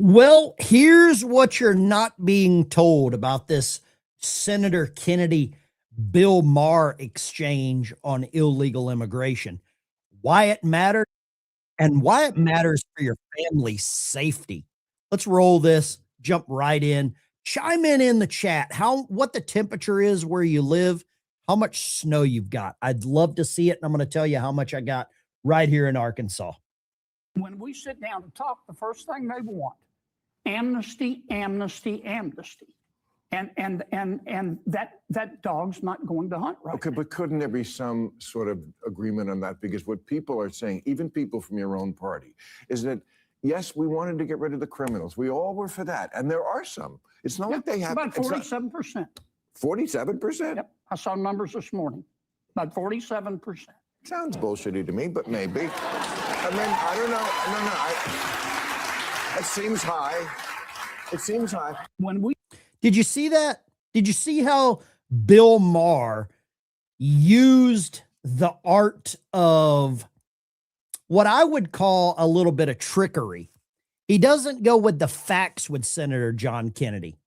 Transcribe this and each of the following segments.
Well, here's what you're not being told about this Senator Kennedy Bill Maher exchange on illegal immigration. Why it matters and why it matters for your family's safety. Let's roll this, jump right in. Chime in the chat. What the temperature is where you live, how much snow you've got. I'd love to see it, and I'm going to tell you how much I got right here in Arkansas. When we sit down to talk, the first thing they want, amnesty, amnesty, amnesty. And that dog's not going to hunt right Okay, now. but couldn't there be some sort of agreement on that? Because what people are saying, even people from your own party, is that, yes, we wanted to get rid of the criminals. We all were for that. And there are some. It's not like they have... About 47%. 47%? Yep, I saw numbers this morning. About 47%. Sounds bullshitty to me, but maybe. I mean, I don't know. It seems high. It seems high. Did you see that? Did you see how Bill Maher used the art of what I would call a little bit of trickery? He doesn't go with the facts with Senator John Kennedy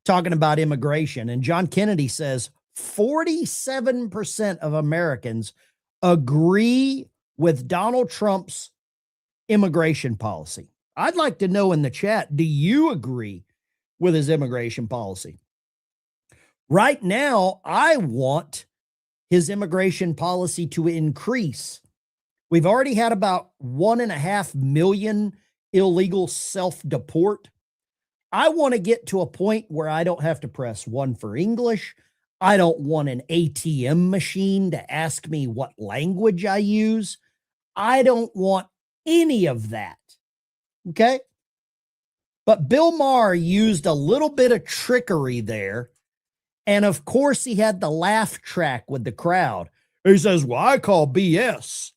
talking about immigration. And John Kennedy says 47% of Americans agree with Donald Trump's immigration policy. I'd like to know in the chat, do you agree with his immigration policy? Right now, I want his immigration policy to increase. We've already had about 1.5 million illegal self-deport. I want to get to a point where I don't have to press 1 for English. I don't want an ATM machine to ask me what language I use. I don't want any of that. Okay? But Bill Maher used a little bit of trickery there. And of course, he had the laugh track with the crowd. He says, well, I call BS.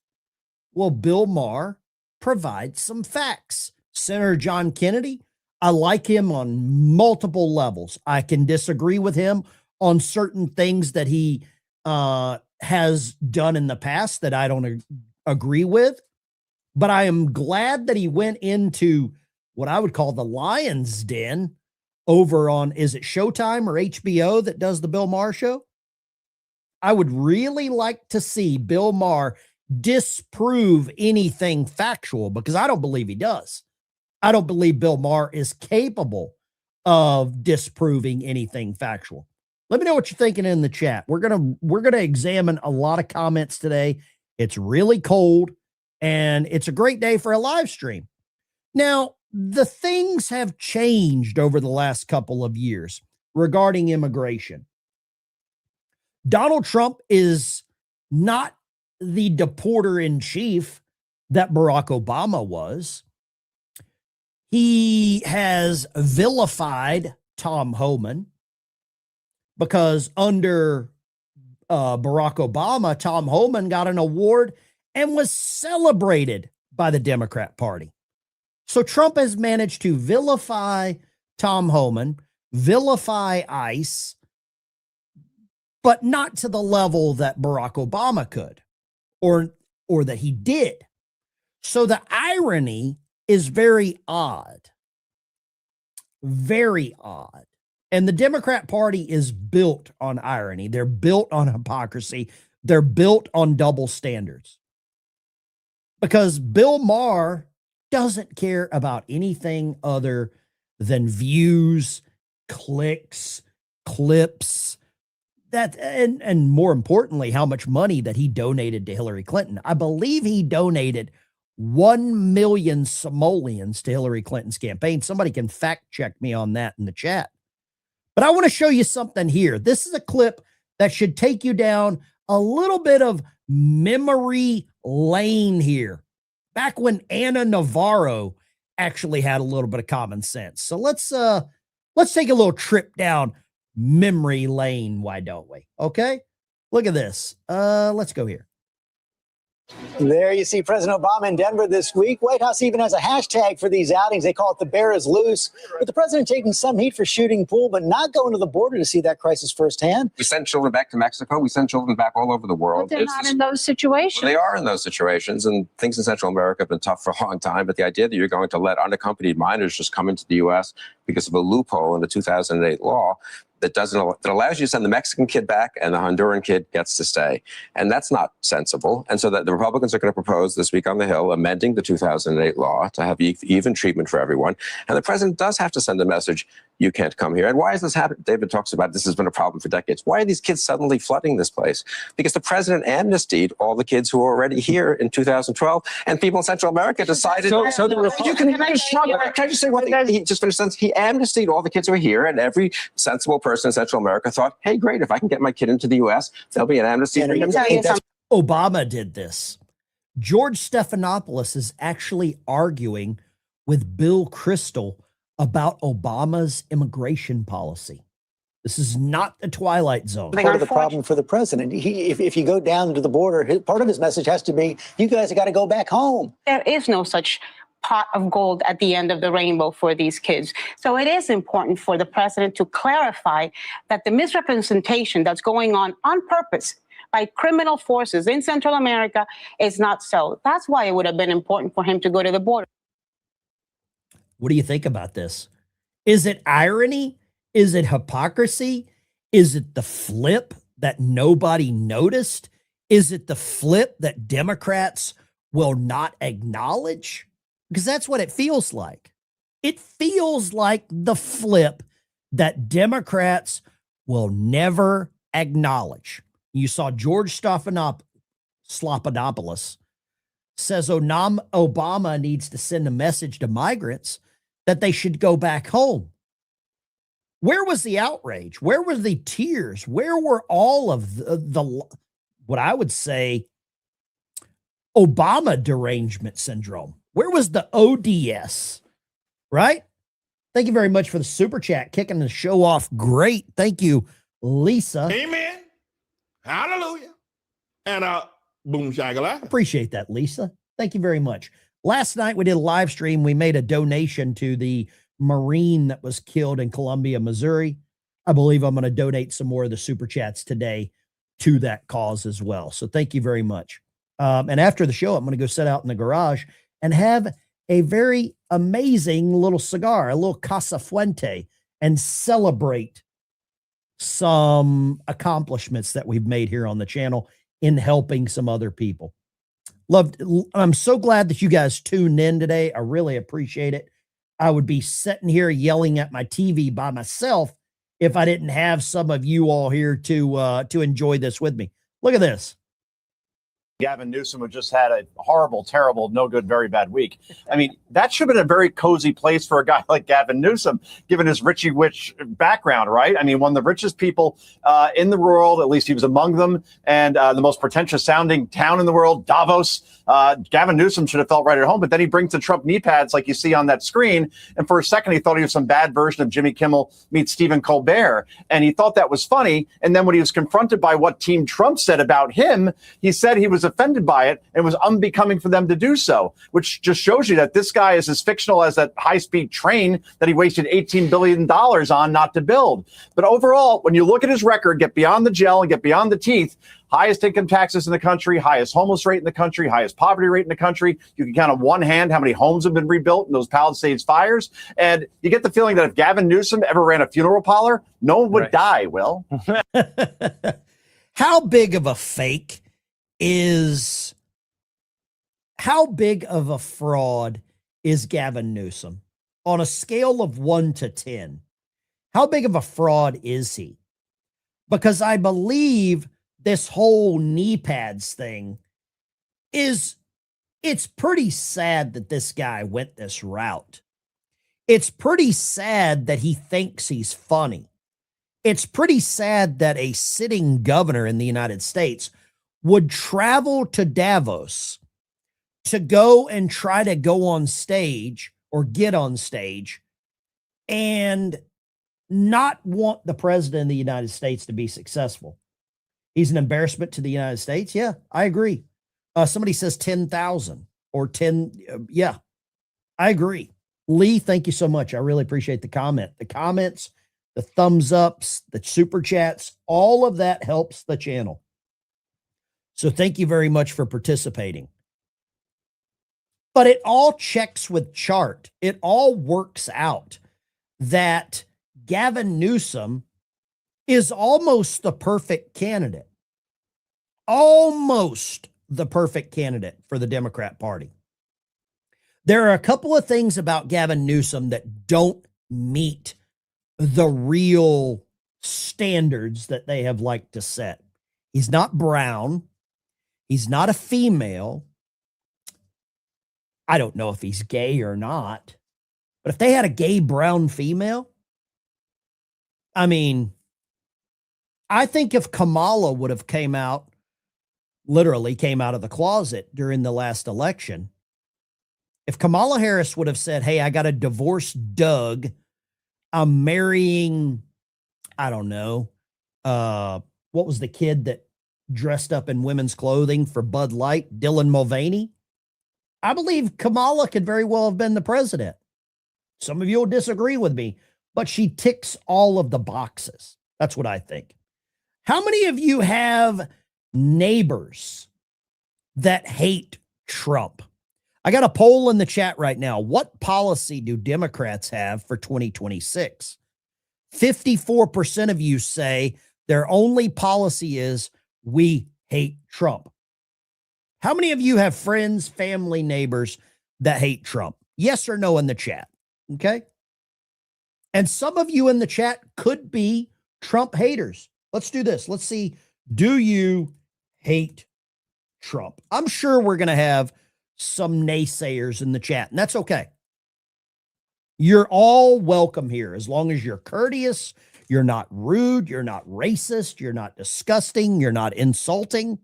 Well, Bill Maher provides some facts. Senator John Kennedy, I like him on multiple levels. I can disagree with him on certain things that he has done in the past that I don't agree with. But I am glad that he went into what I would call the lion's den over on, is it Showtime or HBO that does the Bill Maher show? I would really like to see Bill Maher disprove anything factual, because I don't believe he does. I don't believe Bill Maher is capable of disproving anything factual. Let me know what you're thinking in the chat. We're gonna examine a lot of comments today. It's really cold, and it's a great day for a live stream. Now, the things have changed over the last couple of years regarding immigration. Donald Trump is not the deporter in chief that Barack Obama was. He has vilified Tom Homan, because under Barack Obama, Tom Homan got an award and was celebrated by the Democrat Party. So Trump has managed to vilify Tom Homan, vilify ICE, but not to the level that Barack Obama could, or that he did. So the irony is very odd. Very odd. And the Democrat Party is built on irony. They're built on hypocrisy. They're built on double standards. Because Bill Maher doesn't care about anything other than views, clicks, clips, and more importantly, how much money that he donated to Hillary Clinton. I believe he donated 1 million simoleons to Hillary Clinton's campaign. Somebody can fact check me on that in the chat. But I want to show you something here. This is a clip that should take you down a little bit of memory lane here, back when Anna Navarro actually had a little bit of common sense. So let's take a little trip down memory lane, why don't we? Okay, look at this. Let's go here. There you see President Obama in Denver this week. White House even has a hashtag for these outings. They call it "The Bear is Loose." With the president taking some heat for shooting pool, but not going to the border to see that crisis firsthand. We send children back to Mexico. We send children back all over the world. But they're not in those situations. Well, they are in those situations, and things in Central America have been tough for a long time. But the idea that you're going to let unaccompanied minors just come into the U.S. because of a loophole in the 2008 law that allows you to send the Mexican kid back and the Honduran kid gets to stay. And that's not sensible. And so that the Republicans are going to propose this week on the Hill amending the 2008 law to have even treatment for everyone. And the president does have to send a message, you can't come here. And why is this happening? David talks about this has been a problem for decades. Why are these kids suddenly flooding this place? Because the president amnestied all the kids who were already here in 2012, and people in Central America decided. So the Republicans. Can I just say one thing? He just finished. He amnestied all the kids who are here, and every sensible person in Central America thought, hey, great, if I can get my kid into the U.S., there'll be an amnesty for him. Obama did this. George Stephanopoulos is actually arguing with Bill Kristol about Obama's immigration policy. This is not the Twilight Zone. Part of the problem for the president. If you go down to the border, part of his message has to be, you guys have got to go back home. There is no such pot of gold at the end of the rainbow for these kids. So it is important for the president to clarify that the misrepresentation that's going on purpose by criminal forces in Central America is not so. That's why it would have been important for him to go to the border. What do you think about this? Is it irony? Is it hypocrisy? Is it the flip that nobody noticed? Is it the flip that Democrats will not acknowledge? Because that's what it feels like. It feels like the flip that Democrats will never acknowledge. You saw George Stephanopoulos says Obama needs to send a message to migrants that they should go back home. Where was the outrage? Where were the tears? Where were all of the what I would say, Obama derangement syndrome? Where was the ODS? Right? Thank you very much for the super chat, kicking the show off great. Thank you, Lisa. Amen. Hallelujah. And boom shagala. Appreciate that, Lisa. Thank you very much. Last night we did a live stream. We made a donation to the Marine that was killed in Columbia, Missouri. I believe I'm going to donate some more of the super chats today to that cause as well. So thank you very much. And after the show, I'm going to go sit out in the garage and have a very amazing little cigar, a little Casa Fuente, and celebrate some accomplishments that we've made here on the channel in helping some other people. I'm so glad that you guys tuned in today. I really appreciate it. I would be sitting here yelling at my TV by myself if I didn't have some of you all here to enjoy this with me. Look at this. Gavin Newsom had just had a horrible, terrible, no good, very bad week. I mean, that should have been a very cozy place for a guy like Gavin Newsom, given his Richie Rich background, right? I mean, one of the richest people in the world, at least he was among them, and the most pretentious sounding town in the world, Davos. Gavin Newsom should have felt right at home, but then he brings the Trump knee pads like you see on that screen. And for a second, he thought he was some bad version of Jimmy Kimmel meets Stephen Colbert. And he thought that was funny. And then when he was confronted by what Team Trump said about him, he said he was offended by it and was unbecoming for them to do so, which just shows you that this guy is as fictional as that high-speed train that he wasted $18 billion on not to build. But overall, when you look at his record, get beyond the gel and get beyond the teeth, highest income taxes in the country, highest homeless rate in the country, highest poverty rate in the country. You can count on one hand how many homes have been rebuilt in those Palisades fires. And you get the feeling that if Gavin Newsom ever ran a funeral parlor, no one would die, Will. How big of a fake is, how big of a fraud is Gavin Newsom? On a scale of 1 to 10, how big of a fraud is he? Because I believe this whole knee pads thing it's pretty sad that this guy went this route. It's pretty sad that he thinks he's funny. It's pretty sad that a sitting governor in the United States would travel to Davos to go and try to go on stage or get on stage and not want the president of the United States to be successful. He's an embarrassment to the United States. Yeah, I agree. Somebody says 10,000 or 10. Yeah, I agree. Lee, thank you so much. I really appreciate the comment. The comments, the thumbs ups, the super chats, all of that helps the channel. So thank you very much for participating. But it all checks with chart. It all works out that Gavin Newsom is almost the perfect candidate. Almost the perfect candidate for the Democrat Party. There are a couple of things about Gavin Newsom that don't meet the real standards that they have liked to set. He's not brown. He's not a female. I don't know if he's gay or not, but if they had a gay brown female, I mean, I think if Kamala would have literally came out of the closet during the last election, if Kamala Harris would have said, hey, I got to divorce Doug, I'm marrying, I don't know, what was the kid that dressed up in women's clothing for Bud Light, Dylan Mulvaney? I believe Kamala could very well have been the president. Some of you will disagree with me, but she ticks all of the boxes. That's what I think. How many of you have neighbors that hate Trump? I got a poll in the chat right now. What policy do Democrats have for 2026? 54% of you say their only policy is we hate Trump. How many of you have friends, family, neighbors that hate Trump? Yes or no in the chat. Okay. And some of you in the chat could be Trump haters. Let's do this. Let's see. Do you hate Trump? I'm sure we're going to have some naysayers in the chat, and that's okay. You're all welcome here as long as you're courteous, you're not rude, you're not racist, you're not disgusting, you're not insulting.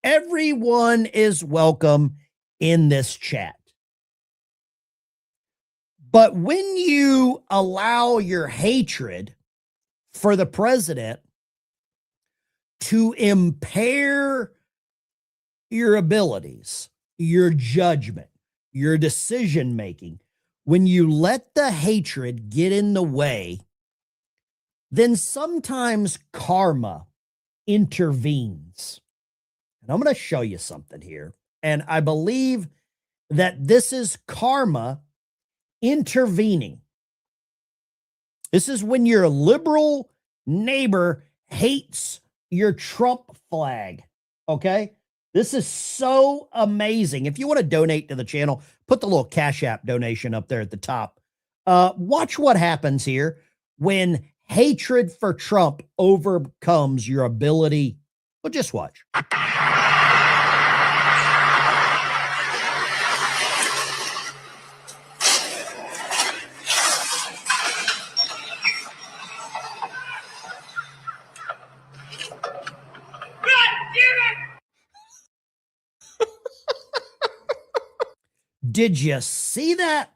Everyone is welcome in this chat. But when you allow your hatred for the president to impair your abilities, your judgment, your decision making, when you let the hatred get in the way, then sometimes karma intervenes. And I'm going to show you something here. And I believe that this is karma intervening. This is when your liberal neighbor hates your Trump flag. Okay? This is so amazing. If you want to donate to the channel, put the little Cash App donation up there at the top. Watch what happens here when hatred for Trump overcomes your ability. Well, just watch. Did you see that?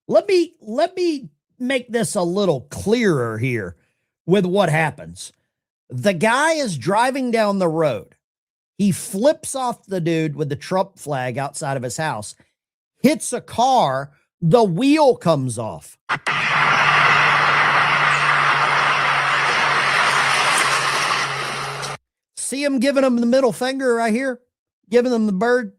Let me make this a little clearer here with what happens. The guy is driving down the road. He flips off the dude with the Trump flag outside of his house, hits a car, the wheel comes off. See him giving him the middle finger right here? Giving him the bird?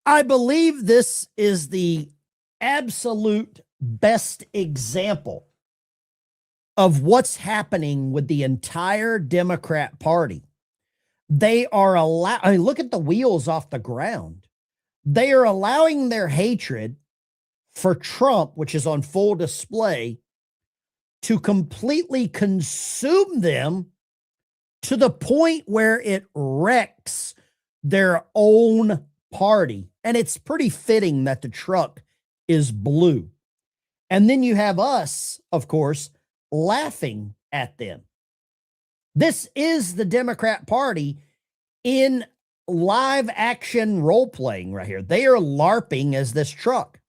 I believe this is the absolute best example of what's happening with the entire Democrat Party. They are look at the wheels off the ground. They are allowing their hatred for Trump, which is on full display, to completely consume them to the point where it wrecks their own party. And it's pretty fitting that the truck is blue. And then you have us, of course, laughing at them. This is the Democrat Party in live action role playing right here. They are LARPing as this truck.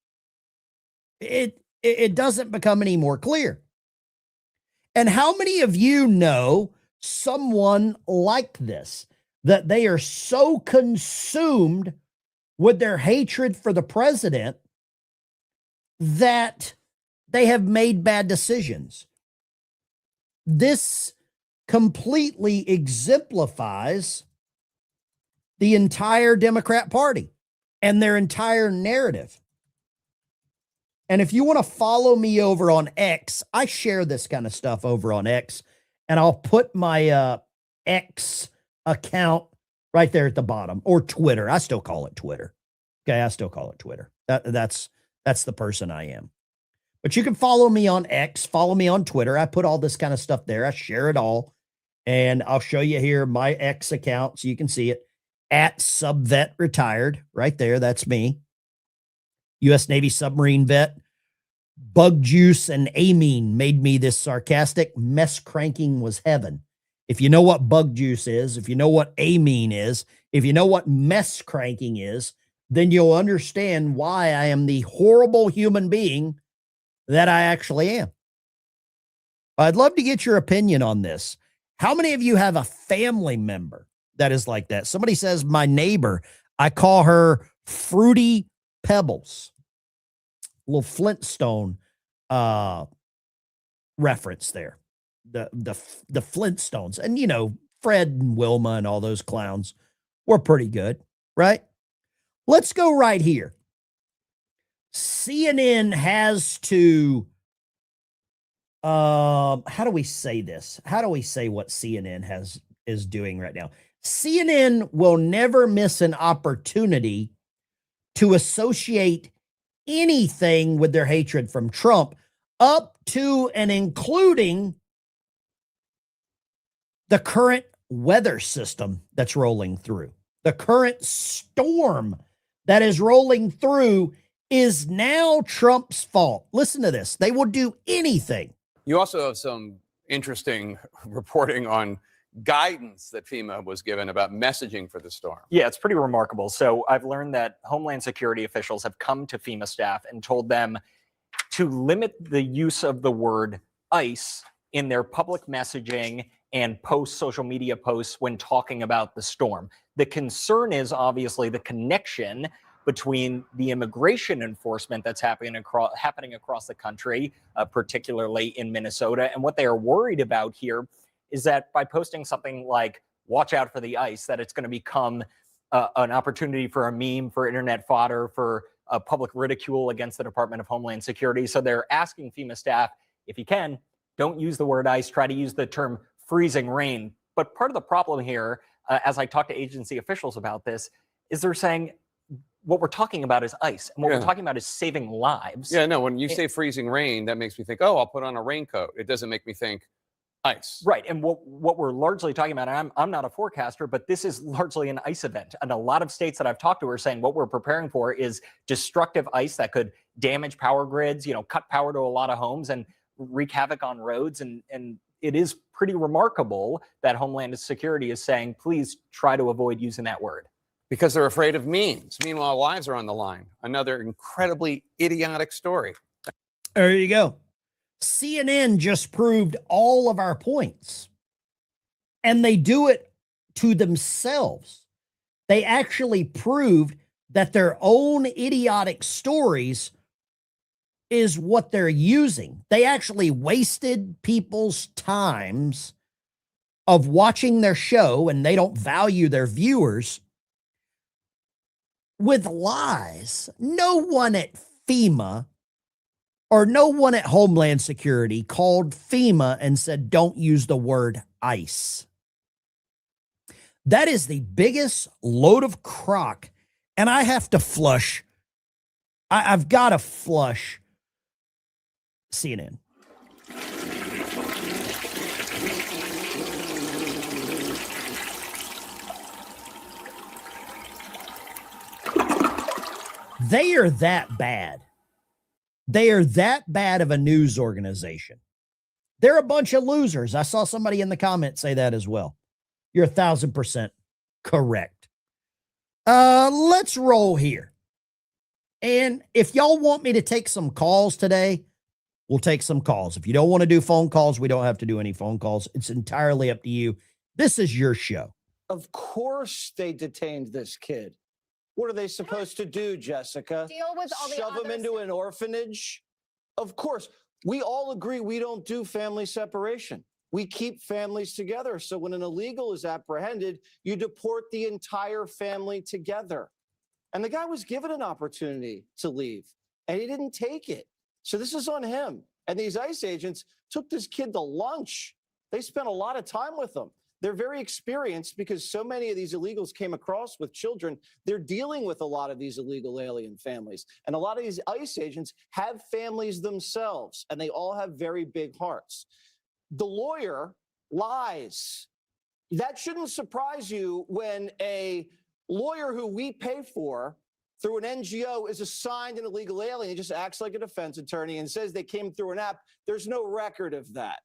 It doesn't become any more clear. And how many of you know someone like this, that they are so consumed with their hatred for the president that they have made bad decisions? This completely exemplifies the entire Democrat Party and their entire narrative. And if you want to follow me over on X, I share this kind of stuff over on X, and I'll put my X account right there at the bottom, or Twitter. I still call it Twitter. Okay, I still call it Twitter. That's the person I am. But you can follow me on X, follow me on Twitter. I put all this kind of stuff there. I share it all. And I'll show you here my X account so you can see it. At Subvet Retired, right there. That's me. U.S. Navy submarine vet. Bug juice and amine made me this sarcastic. Mess cranking was heaven. If you know what bug juice is, if you know what amine is, if you know what mess cranking is, then you'll understand why I am the horrible human being that I actually am. I'd love to get your opinion on this. How many of you have a family member that is like that? Somebody says, my neighbor, I call her Fruity Pebbles. Little Flintstone reference there. The Flintstones. And, you know, Fred and Wilma and all those clowns were pretty good, right? Let's go right here. CNN has to, how do we say this? How do we say what CNN is doing right now? CNN will never miss an opportunity to associate anything with their hatred from Trump, up to and including the current weather system that's rolling through. The current storm that is rolling through is now Trump's fault. Listen to this. They will do anything. You also have some interesting reporting on guidance that FEMA was given about messaging for the storm. Yeah, it's pretty remarkable. So I've learned that Homeland Security officials have come to FEMA staff and told them to limit the use of the word ICE in their public messaging and social media posts when talking about the storm. The concern is obviously the connection between the immigration enforcement that's happening across the country, particularly in Minnesota. And what they are worried about here is that by posting something like, watch out for the ICE, that it's going to become an opportunity for a meme, for internet fodder, for public ridicule against the Department of Homeland Security. So they're asking FEMA staff, if you can, don't use the word ICE, try to use the term freezing rain. But part of the problem here, as I talk to agency officials about this, is they're saying, what we're talking about is ICE, and what we're talking about is saving lives. Yeah, no, when you say freezing rain, that makes me think, oh, I'll put on a raincoat. It doesn't make me think ice. Right, and what we're largely talking about, and I'm not a forecaster, but this is largely an ice event. And a lot of states that I've talked to are saying what we're preparing for is destructive ice that could damage power grids, cut power to a lot of homes and wreak havoc on roads. And it is pretty remarkable that Homeland Security is saying, please try to avoid using that word. Because they're afraid of memes. Meanwhile, lives are on the line. Another incredibly idiotic story. There you go. CNN just proved all of our points. And they do it to themselves. They actually proved that their own idiotic stories is what they're using. They actually wasted people's times of watching their show, and they don't value their viewers, with lies. No one at FEMA or no one at Homeland Security called FEMA and said, don't use the word ICE. That is the biggest load of crock. And I have to flush. I've got to flush CNN. They are that bad. They are that bad of a news organization. They're a bunch of losers. I saw somebody in the comments say that as well. You're 1,000% correct. Let's roll here. And if y'all want me to take some calls today, we'll take some calls. If you don't want to do phone calls, we don't have to do any phone calls. It's entirely up to you. This is your show. Of course they detained this kid. What are they supposed to do, Jessica? Deal with all the Shove him other into an orphanage? Of course. We all agree we don't do family separation. We keep families together. So when an illegal is apprehended, you deport the entire family together. And the guy was given an opportunity to leave, and he didn't take it. So this is on him. And these ICE agents took this kid to lunch. They spent a lot of time with him. They're very experienced because so many of these illegals came across with children. They're dealing with a lot of these illegal alien families. And a lot of these ICE agents have families themselves, and they all have very big hearts. The lawyer lies. That shouldn't surprise you when a lawyer who we pay for through an NGO is assigned an illegal alien. He just acts like a defense attorney and says they came through an app. There's no record of that.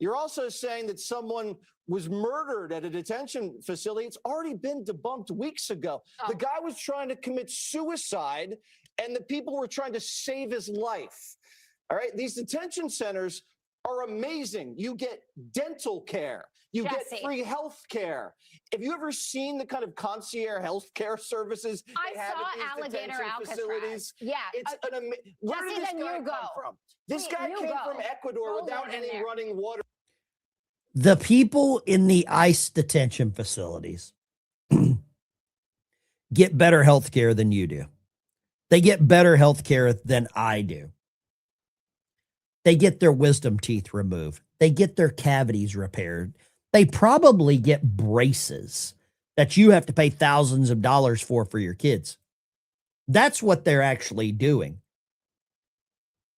You're also saying that someone was murdered at a detention facility. It's already been debunked weeks ago. Oh. The guy was trying to commit suicide, and the people were trying to save his life. All right? These detention centers are amazing. You get dental care. You get Jesse. free health care. Have you ever seen the kind of concierge health care services they have saw at these Alligator detention Alcatraz. facilities? Yeah. It's where Jesse, did this then guy you come go. from? This Wait, guy you came go. from Ecuador Hold without on in any there. running water. The people in the ICE detention facilities get better health care than you do. They get better health care than I do. They get their wisdom teeth removed. They get their cavities repaired. They probably get braces that you have to pay thousands of dollars for your kids. That's what they're actually doing.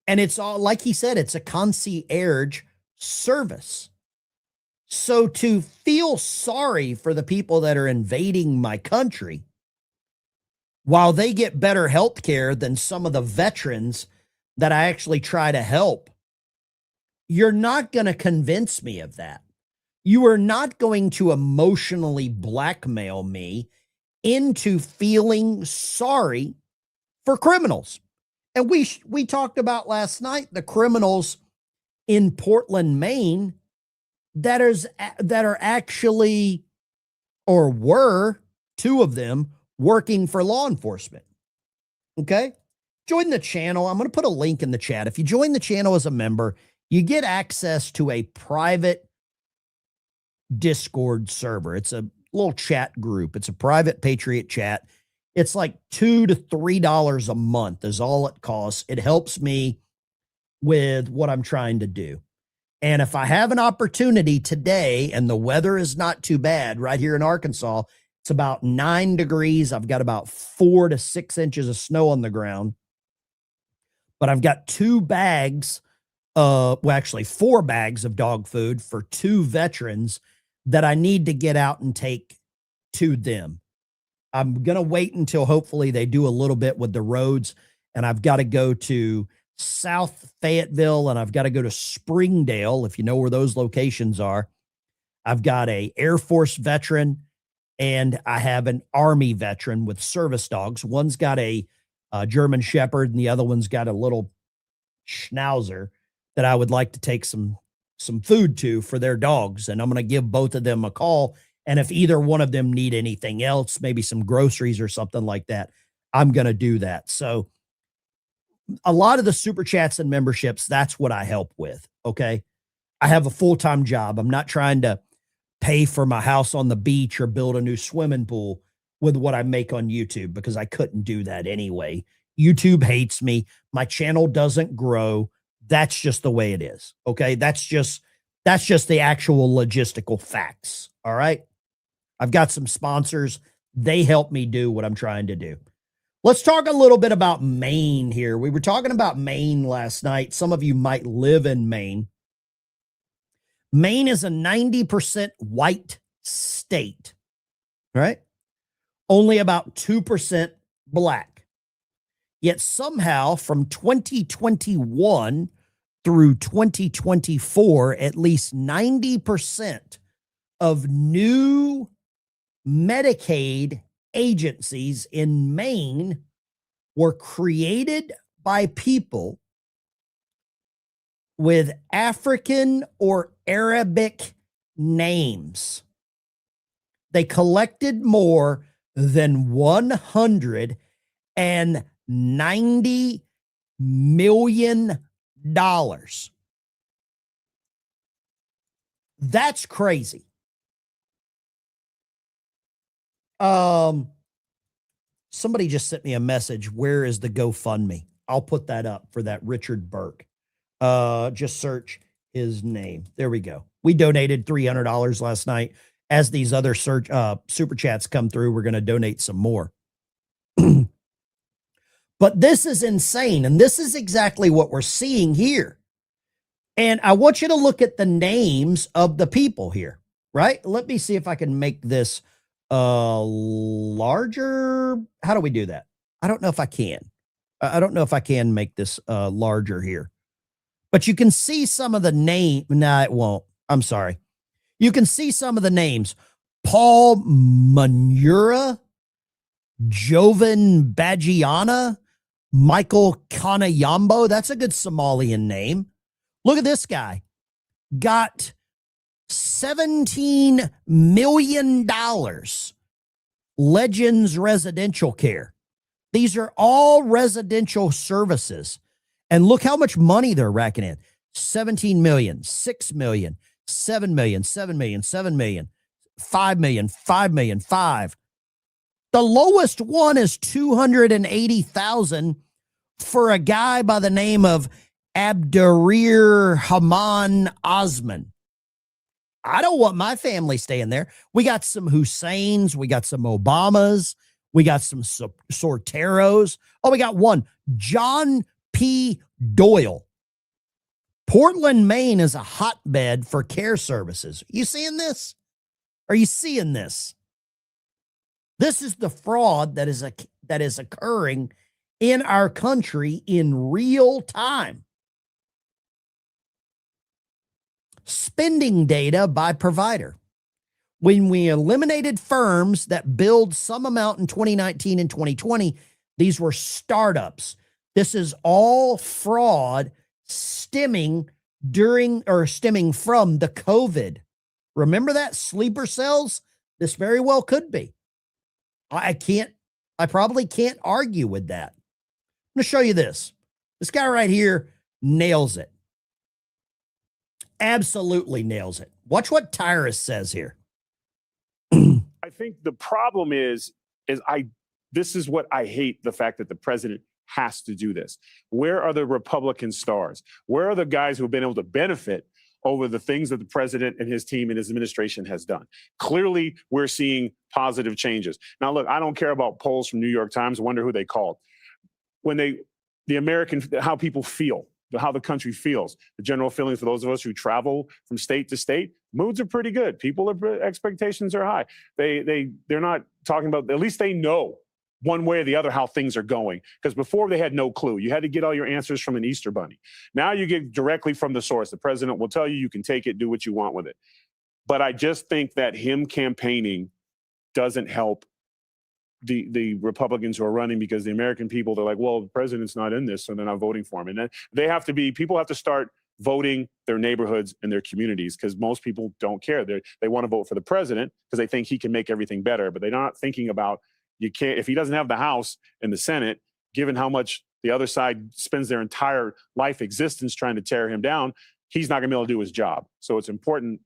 And it's all, like he said, it's a concierge service. So to feel sorry for the people that are invading my country, while they get better health care than some of the veterans that I actually try to help, you're not going to convince me of that. You are not going to emotionally blackmail me into feeling sorry for criminals. And we talked about last night the criminals in Portland, Maine, that are actually, or were, two of them working for law enforcement. Okay? Join the channel. I'm going to put a link in the chat. If you join the channel as a member, you get access to a private Discord server. It's a little chat group. It's a private Patriot chat. It's like $2 to $3 a month is all it costs. It helps me with what I'm trying to do. And if I have an opportunity today and the weather is not too bad right here in Arkansas, it's about 9 degrees. I've got about 4 to 6 inches of snow on the ground, but I've got 2 bags, actually 4 bags of dog food for 2 veterans that I need to get out and take to them. I'm going to wait until hopefully they do a little bit with the roads, and I've got to go to South Fayetteville, and I've got to go to Springdale, if you know where those locations are. I've got a Air Force veteran, and I have an Army veteran with service dogs. One's got a German Shepherd, and the other one's got a little Schnauzer that I would like to take some food to for their dogs. And I'm going to give both of them a call. And if either one of them need anything else, maybe some groceries or something like that, I'm going to do that. So a lot of the super chats and memberships, that's what I help with. Okay. I have a full-time job. I'm not trying to pay for my house on the beach or build a new swimming pool with what I make on YouTube, because I couldn't do that anyway. YouTube hates me. My channel doesn't grow. That's just the way it is. Okay. That's just the actual logistical facts. All right. I've got some sponsors. They help me do what I'm trying to do. Let's talk a little bit about Maine here. We were talking about Maine last night. Some of you might live in Maine. Maine is a 90% white state, right? Only about 2% black. Yet somehow from 2021 through 2024, at least 90% of new Medicaid agencies in Maine were created by people with African or Arabic names. They collected more than $190 million. That's crazy. Somebody just sent me a message. Where is the GoFundMe? I'll put that up for that Richard Burke. Just search his name. There we go. We donated $300 last night. As these other super chats come through, we're going to donate some more. But this is insane. And this is exactly what we're seeing here. And I want you to look at the names of the people here, right? Let me see if I can make this larger. How do we do that? I don't know if I can. I don't know if I can make this larger here. But you can see some of the name. No, it won't. I'm sorry. You can see some of the names. Paul Manura, Jovan Bagiana, Michael Kanayambo. That's a good Somalian name. Look at this guy. Got $17 million. Legends Residential Care. These are all residential services. And look how much money they're racking in. 17 million, 6 million, 7 million, 7 million, 7 million, 5 million, 5 million, 5. The lowest one is 280,000 for a guy by the name of Abdurir Haman Osman. I don't want my family staying there. We got some Husseins. We got some Obamas. We got some Sorteros. Oh, we got one. John P. Doyle. Portland, Maine is a hotbed for care services. You seeing this? Are you seeing this? This is the fraud that is occurring in our country in real time. Spending data by provider. When we eliminated firms that billed some amount in 2019 and 2020, these were startups. This is all fraud stemming from the COVID. Remember that? Sleeper cells? This very well could be. I probably can't argue with that. I'm going to show you this. This guy right here nails it. Absolutely nails it. Watch what Tyrus says here. I think the problem is this is what I hate, the fact that the president has to do this. Where are the Republican stars? Where are the guys who have been able to benefit over the things that the president and his team and his administration has done? Clearly, we're seeing positive changes. Now, look, I don't care about polls from New York Times. I wonder who they called. When how people feel, how the country feels, the general feeling for those of us who travel from state to state, moods are pretty good. Expectations are high. They're not talking about, at least they know one way or the other how things are going. Because before they had no clue. You had to get all your answers from an Easter bunny. Now you get directly from the source. The president will tell you, you can take it, do what you want with it. But I just think that him campaigning doesn't help the Republicans who are running, because the American people, they're like, well, the president's not in this, so they're not voting for him. And then people have to start voting their neighborhoods and their communities, because most people don't care. They want to vote for the president because they think he can make everything better, but they're not thinking about, if he doesn't have the House and the Senate, given how much the other side spends their entire life existence trying to tear him down, he's not going to be able to do his job. So it's important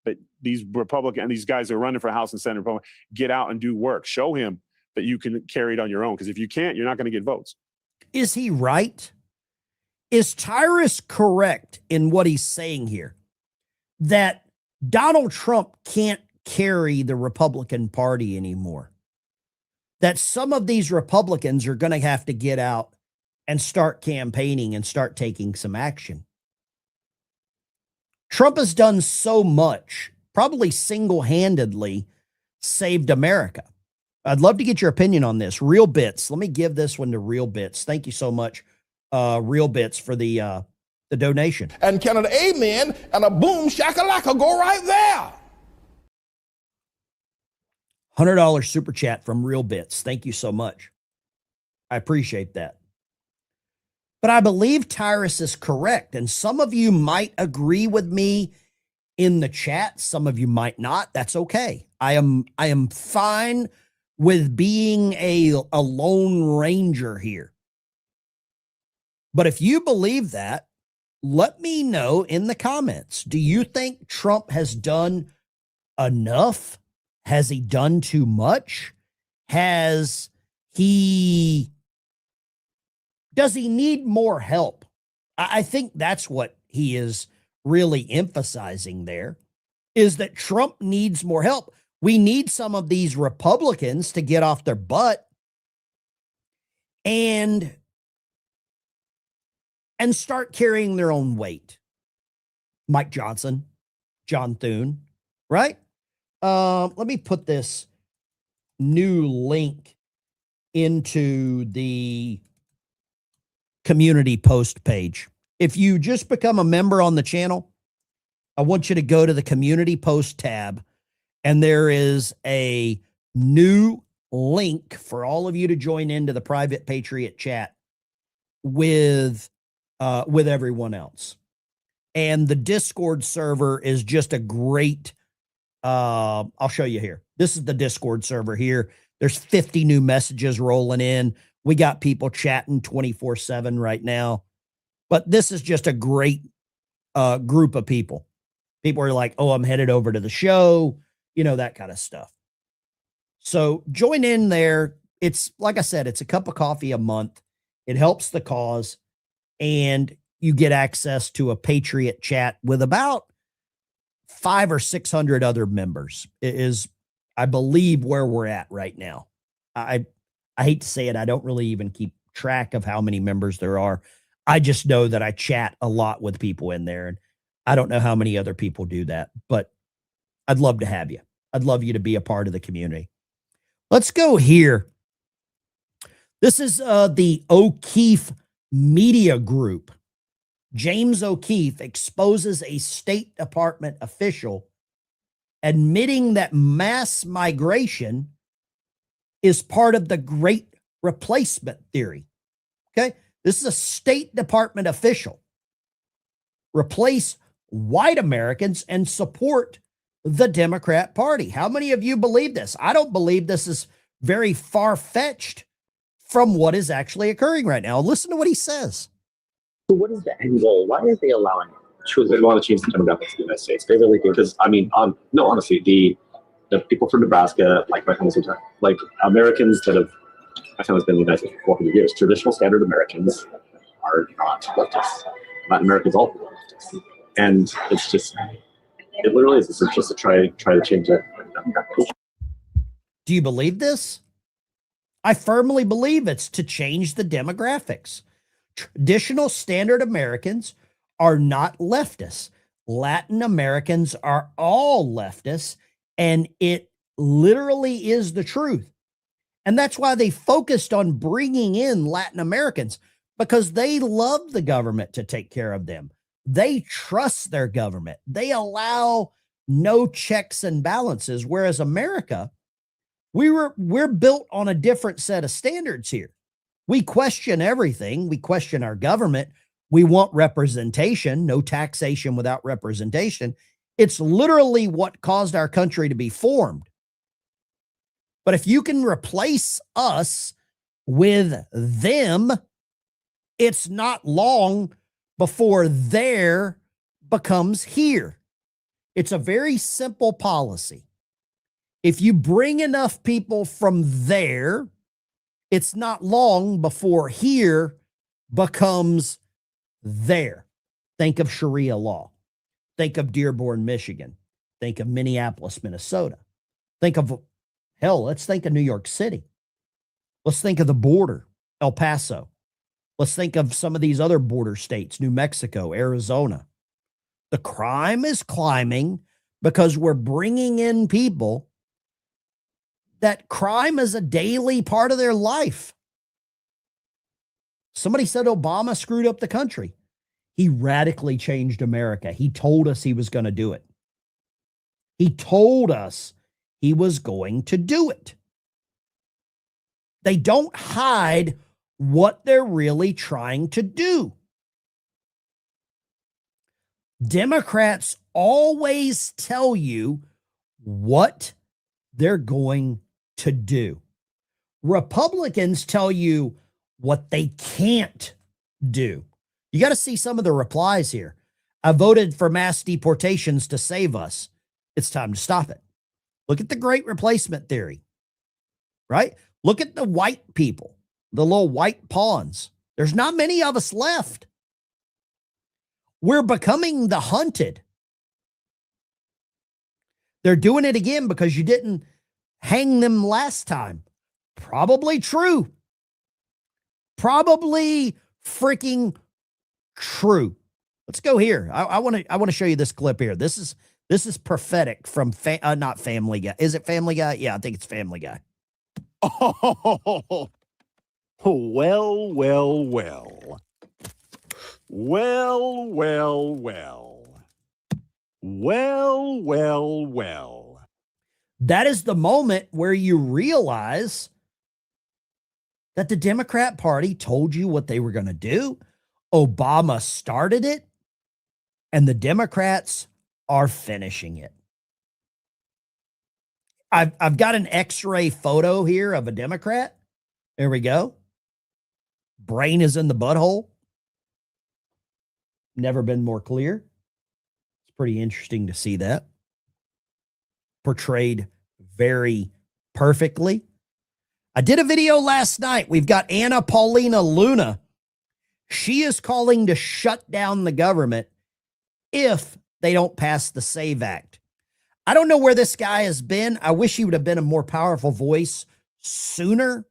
that these guys who are running for House and Senate, get out and do work. Show him that you can carry it on your own, because if you can't, you're not going to get votes. Is he right? Is Tyrus correct in what he's saying here? That Donald Trump can't carry the Republican Party anymore? That some of these Republicans are going to have to get out and start campaigning and start taking some action? Trump has done so much, probably single-handedly saved America. I'd love to get your opinion on this. Real Bits. Let me give this one to Real Bits. Thank you so much, Real Bits, for the donation. And can an amen and a boom shakalaka go right there? $100 super chat from Real Bits. Thank you so much. I appreciate that. But I believe Tyrus is correct. And some of you might agree with me in the chat. Some of you might not. That's okay. I am fine with being a lone ranger here. But if you believe that, let me know in the comments. Do you think Trump has done enough? Has he done too much? Does he need more help? I think that's what he is really emphasizing there, is that Trump needs more help. We need some of these Republicans to get off their butt and start carrying their own weight. Mike Johnson, John Thune, right? Let me put this new link into the community post page. If you just become a member on the channel, I want you to go to the community post tab, and there is a new link for all of you to join into the private Patriot chat with everyone else. And the Discord server is just a great, I'll show you here. This is the Discord server here. There's 50 new messages rolling in. We got people chatting 24/7 right now. But this is just a great group of people. People are like, oh, I'm headed over to the show, you know, that kind of stuff. So join in there. It's, like I said, it's a cup of coffee a month. It helps the cause. And you get access to a Patriot chat with about 500 or 600 other members. It is, I believe, where we're at right now. I hate to say it. I don't really even keep track of how many members there are. I just know that I chat a lot with people in there, and I don't know how many other people do that, but I'd love to have you. I'd love you to be a part of the community. Let's go here. This is the O'Keefe Media Group. James O'Keefe exposes a State Department official admitting that mass migration is part of the Great Replacement theory. Okay? This is a State Department official. Replace white Americans and support the Democrat Party. How many of you believe this? I don't believe this is very far-fetched from what is actually occurring right now. Listen to what he says. So what is the end goal? Why are they allowing it? They want to change the demographics of the United States. They really do. Because, I mean, no, honestly, the people from Nebraska, like my family's like Americans that have, my family's been in the United States for 400 years. Traditional standard Americans are not leftists. Latin Americans all leftists. And it's just, it literally is. It's just to try to change it. Do you believe this? I firmly believe it's to change the demographics. Traditional standard Americans are not leftists. Latin Americans are all leftists, and it literally is the truth. And that's why they focused on bringing in Latin Americans, because they love the government to take care of them. They trust their government. They allow no checks and balances, whereas America, we're built on a different set of standards here. We question everything. We question our government. We want representation, no taxation without representation. It's literally what caused our country to be formed. But if you can replace us with them, it's not long before there becomes here. It's a very simple policy. If you bring enough people from there, it's not long before here becomes there. Think of Sharia law. Think of Dearborn, Michigan. Think of Minneapolis, Minnesota. Think of, hell, let's think of New York City. Let's think of the border, El Paso. Let's think of some of these other border states, New Mexico, Arizona. The crime is climbing because we're bringing in people that crime is a daily part of their life. Somebody said Obama screwed up the country. He radically changed America. He told us he was going to do it. He told us he was going to do it. They don't hide what they're really trying to do. Democrats always tell you what they're going to do. Republicans tell you what they can't do. You got to see some of the replies here. I voted for mass deportations to save us. It's time to stop it. Look at the great replacement theory, right? Look at the white people, the little white pawns. There's not many of us left. We're becoming the hunted. They're doing it again because you didn't hang them last time. Probably true. Probably freaking true. Let's go here. I want to show you this clip here. This is prophetic from not Family Guy. Is it Family Guy? Yeah, I think it's Family Guy. Oh, well, well, well. Well, well, well. Well, well, well. That is the moment where you realize that the Democrat Party told you what they were going to do. Obama started it, and the Democrats are finishing it. I've got an X-ray photo here of a Democrat. There we go. Brain is in the butthole. Never been more clear. It's pretty interesting to see that. Portrayed very perfectly. I did a video last night. We've got Anna Paulina Luna. She is calling to shut down the government if they don't pass the SAVE Act. I don't know where this guy has been. I wish he would have been a more powerful voice sooner.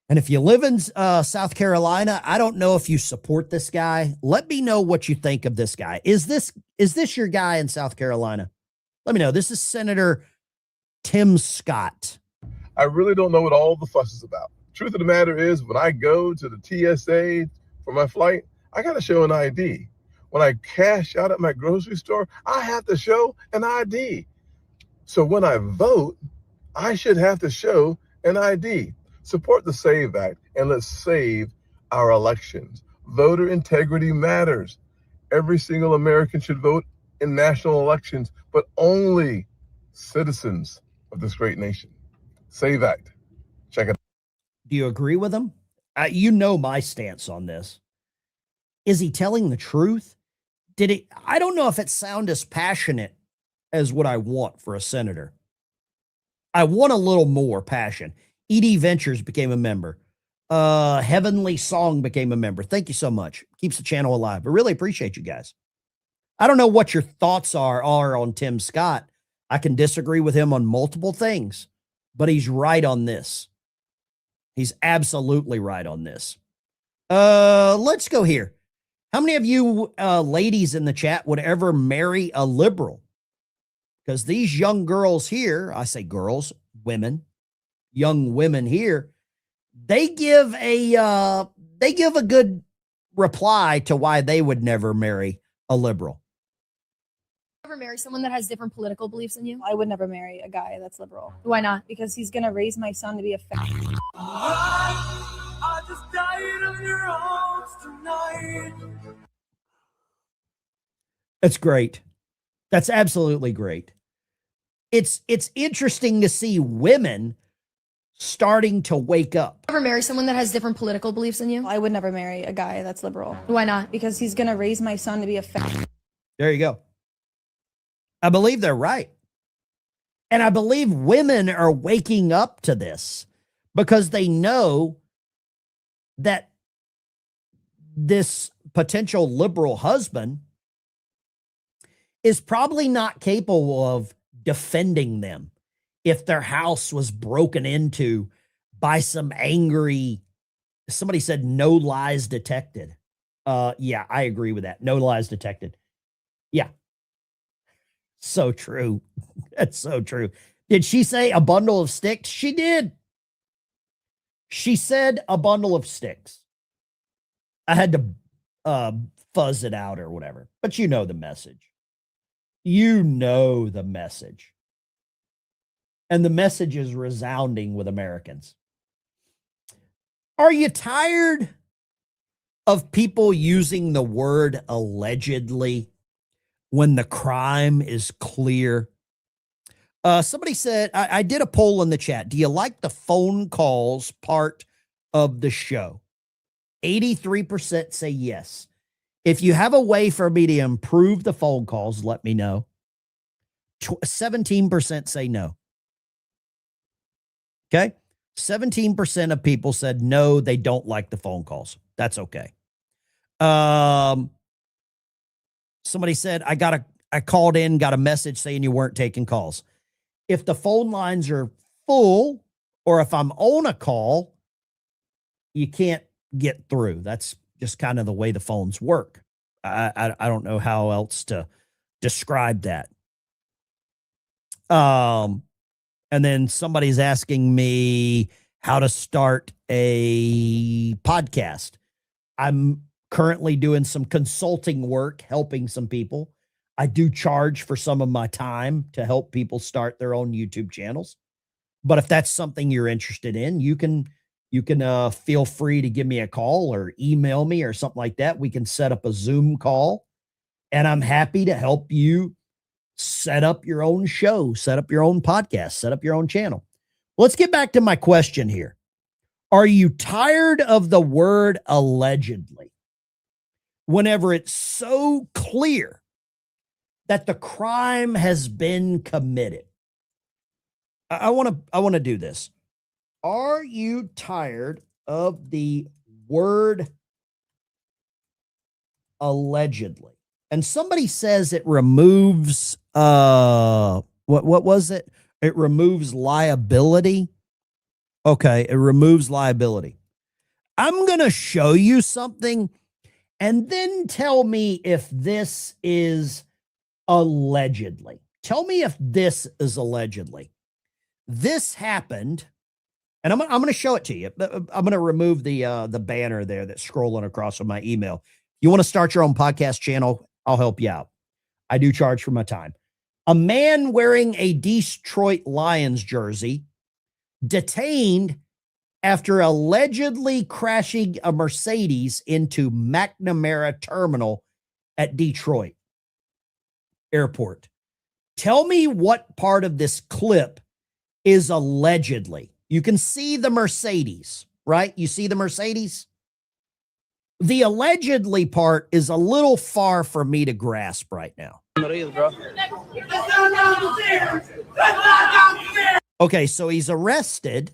And if you live in South Carolina, I don't know if you support this guy. Let me know what you think of this guy. Is this your guy in South Carolina? Let me know. This is Senator Tim Scott. I really don't know what all the fuss is about. Truth of the matter is, when I go to the TSA for my flight, I got to show an ID. When I cash out at my grocery store, I have to show an ID. So when I vote, I should have to show an ID. Support the SAVE Act and let's save our elections. Voter integrity matters. Every single American should vote in national elections, but only citizens of this great nation. SAVE Act. Check it out. Do you agree with him? You know my stance on this. Is he telling the truth? I don't know if it sounds as passionate as what I want for a senator. I want a little more passion. ED Ventures became a member. Heavenly Song became a member. Thank you so much. Keeps the channel alive. I really appreciate you guys. I don't know what your thoughts are on Tim Scott. I can disagree with him on multiple things, but he's right on this. He's absolutely right on this. Let's go here. How many of you ladies in the chat would ever marry a liberal? Because these young girls here, I say girls, women, young women here, they give a good reply to why they would never marry a liberal. Ever marry someone that has different political beliefs than you? I would never marry a guy that's liberal. Why not? Because he's gonna raise my son to be a fat. I just died of your arms tonight. That's great. That's absolutely great. It's interesting to see women starting to wake up. Ever marry someone that has different political beliefs than you? I would never marry a guy that's liberal. Why not? Because he's gonna raise my son to be a fat. There you go. I believe they're right. And I believe women are waking up to this because they know that this potential liberal husband is probably not capable of defending them if their house was broken into by some angry, somebody said no lies detected. Yeah, I agree with that. No lies detected. Yeah. So true. That's so true. Did she say a bundle of sticks? She did. She said a bundle of sticks. I had to fuzz it out or whatever, but you know the message. You know the message. And the message is resounding with Americans. Are you tired of people using the word allegedly when the crime is clear? Somebody said, I did a poll in the chat. Do you like the phone calls part of the show? 83% say yes. If you have a way for me to improve the phone calls, let me know. 17% say no. Okay. 17% of people said no, they don't like the phone calls. That's okay. Somebody said, I called in, got a message saying you weren't taking calls. If the phone lines are full, or if I'm on a call, you can't get through. That's just kind of the way the phones work. I don't know how else to describe that. And then somebody's asking me how to start a podcast. I'm currently doing some consulting work, helping some people. I do charge for some of my time to help people start their own YouTube channels. But if that's something you're interested in, you can feel free to give me a call or email me or something like that. We can set up a Zoom call, and I'm happy to help you set up your own show, set up your own podcast, set up your own channel. Let's get back to my question here. Are you tired of the word allegedly whenever it's so clear that the crime has been committed? I want to do this. Are you tired of the word allegedly? And somebody says it removes what was it? It removes liability. Okay, it removes liability. I'm going to show you something and then tell me if this is allegedly. Tell me if this is allegedly. This happened, and I'm going to show it to you. I'm going to remove the banner there that's scrolling across on my email. You want to start your own podcast channel? I'll help you out. I do charge for my time. A man wearing a Detroit Lions jersey detained after allegedly crashing a Mercedes into McNamara Terminal at Detroit Airport. Tell me what part of this clip is allegedly. You can see the Mercedes, right? You see the Mercedes? The allegedly part is a little far for me to grasp right now. Okay, so he's arrested.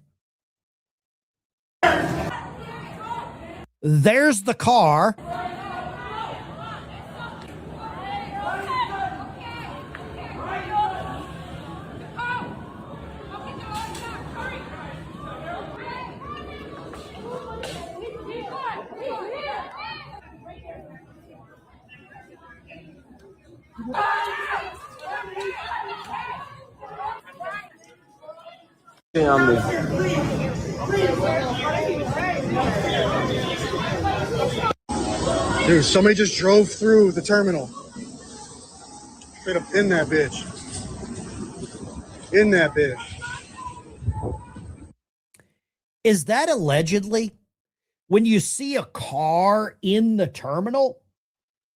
There's the car. Dude, somebody just drove through the terminal. Straight up in that bitch. In that bitch. Is that allegedly? When you see a car in the terminal,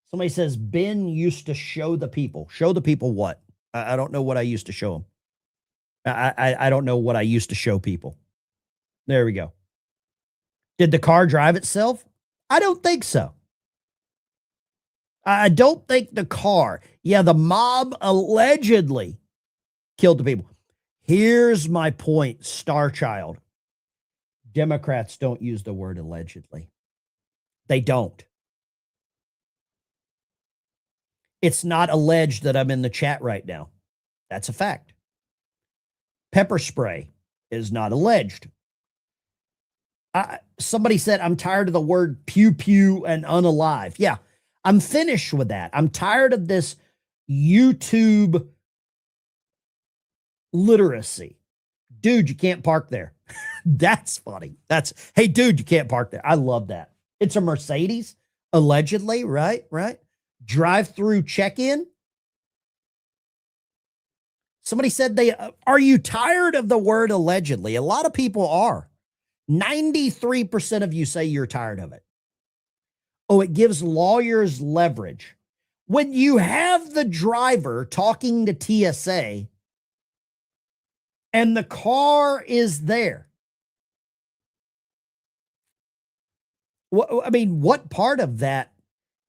somebody says, Ben used to show the people. Show the people what? I don't know what I used to show them. I don't know what I used to show people. There we go. Did the car drive itself? I don't think so. I don't think the car. Yeah, the mob allegedly killed the people. Here's my point, Star Child. Democrats don't use the word allegedly. They don't. It's not alleged that I'm in the chat right now. That's a fact. Pepper spray is not alleged. Somebody said, I'm tired of the word pew pew and unalive. Yeah, I'm finished with that. I'm tired of this YouTube literacy. Dude, you can't park there. That's funny. Hey, dude, you can't park there. I love that. It's a Mercedes, allegedly, right? Drive-through check-in. Somebody said are you tired of the word allegedly? A lot of people are. 93% of you say you're tired of it. Oh, it gives lawyers leverage. When you have the driver talking to TSA and the car is there, what part of that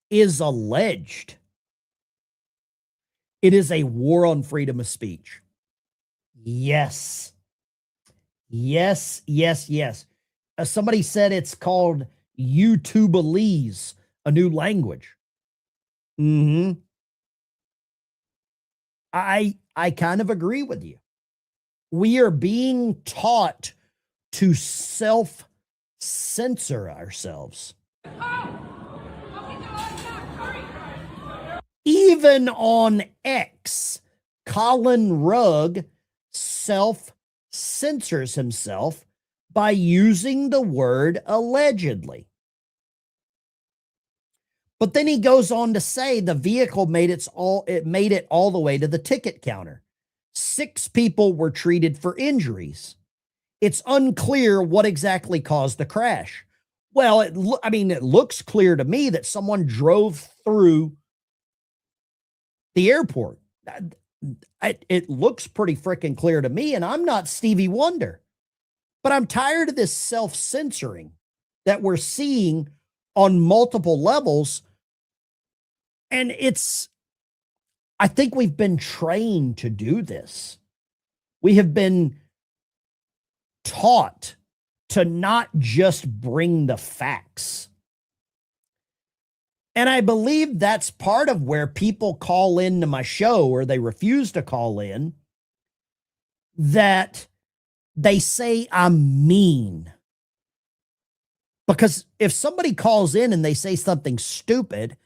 is alleged? It is a war on freedom of speech. Yes. Yes, yes, yes. Somebody said it's called YouTubealese, a new language. I kind of agree with you. We are being taught to self-censor ourselves. Even on X, Colin Rugg self-censors himself by using the word allegedly. But then he goes on to say the vehicle made it all the way to the ticket counter. 6 people were treated for injuries. It's unclear what exactly caused the crash. Well, it looks clear to me that someone drove through the airport. It looks pretty freaking clear to me, and I'm not Stevie Wonder. But I'm tired of this self-censoring that we're seeing on multiple levels. And I think we've been trained to do this. We have been taught to not just bring the facts. And I believe that's part of where people call into my show, or they refuse to call in, that they say I'm mean. Because if somebody calls in and they say something stupid,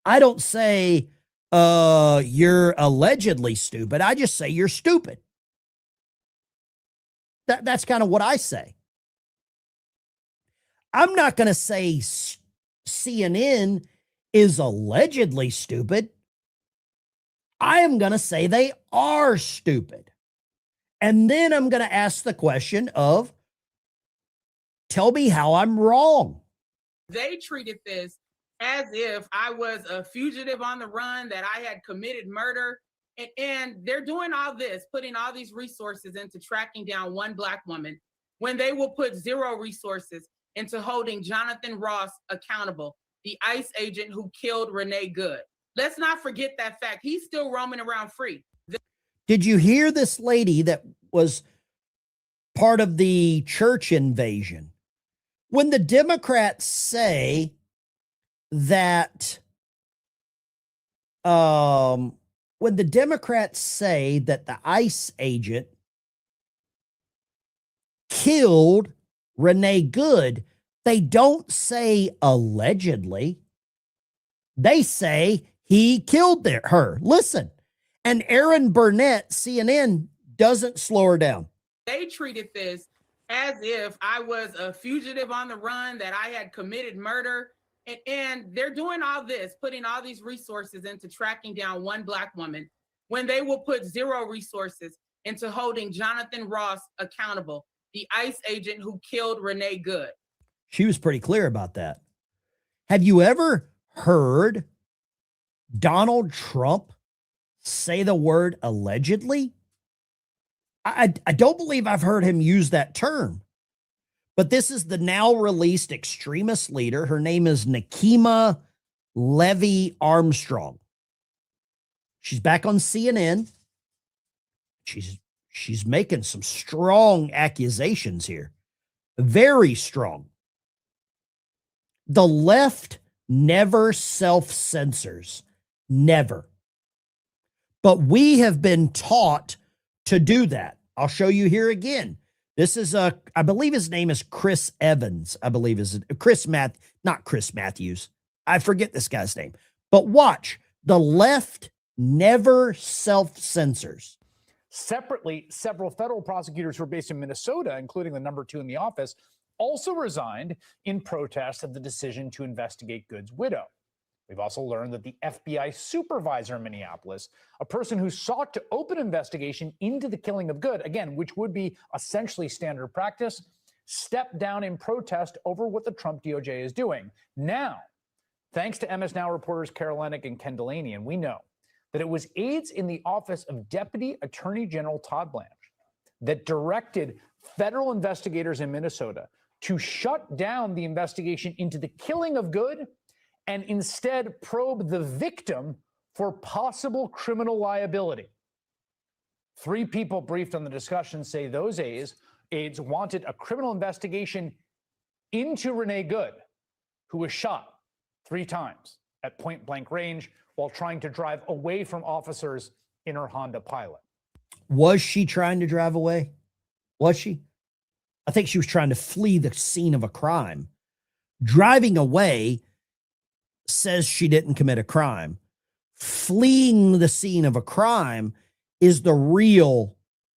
I don't say, you're allegedly stupid. I just say you're stupid. That's kind of what I say. I'm not going to say CNN is allegedly stupid. I am going to say they are stupid. And then I'm going to ask the question of, tell me how I'm wrong. They treated this as if I was a fugitive on the run, that I had committed murder. And they're doing all this, putting all these resources into tracking down one Black woman, when they will put 0 resources into holding Jonathan Ross accountable, the ICE agent who killed Renee Good. Let's not forget that fact. He's still roaming around free. Did you hear this lady that was part of the church invasion? When the Democrats say that, the ICE agent killed Renee Good, they don't say allegedly. They say he killed her. Listen. And Aaron Burnett, CNN, doesn't slow her down. They treated this as if I was a fugitive on the run, that I had committed murder. And they're doing all this, putting all these resources into tracking down one Black woman, when they will put 0 resources into holding Jonathan Ross accountable, the ICE agent who killed Renee Good. She was pretty clear about that. Have you ever heard Donald Trump say the word allegedly? I don't believe I've heard him use that term. But this is the now released extremist leader. Her name is Nakima Levy Armstrong. She's back on CNN. She's making some strong accusations here. Very strong. The left never self-censors. Never. But we have been taught to do that. I'll show you here again. This is I believe his name is Chris Evans. I believe is not Chris Matthews. I forget this guy's name. But watch, the left never self-censors. Separately, several federal prosecutors who are based in Minnesota, including the number 2 in the office, also resigned in protest of the decision to investigate Good's widow. We've also learned that the FBI supervisor in Minneapolis, a person who sought to open investigation into the killing of Good, again, which would be essentially standard practice, stepped down in protest over what the Trump DOJ is doing. Now, thanks to MS Now reporters Carol Lennick and Ken Delanian, we know that it was aides in the office of Deputy Attorney General Todd Blanche that directed federal investigators in Minnesota to shut down the investigation into the killing of Good and instead probe the victim for possible criminal liability. 3 people briefed on the discussion say those aides wanted a criminal investigation into Renee Good, who was shot 3 times at point blank range while trying to drive away from officers in her Honda Pilot. Was she trying to drive away? Was she? I think she was trying to flee the scene of a crime. Driving away says she didn't commit a crime. Fleeing the scene of a crime is the real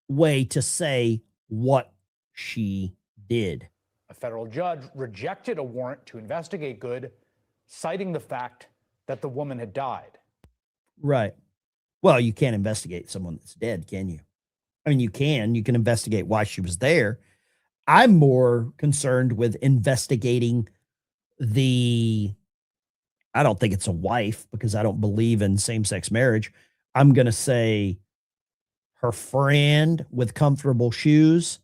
way to say what she did. A federal judge rejected a warrant to investigate Good, citing the fact that the woman had died. Right. Well, you can't investigate someone that's dead, can you? I mean, you can investigate why she was there. I'm more concerned with investigating I don't think it's a wife because I don't believe in same-sex marriage. I'm going to say her friend with comfortable shoes.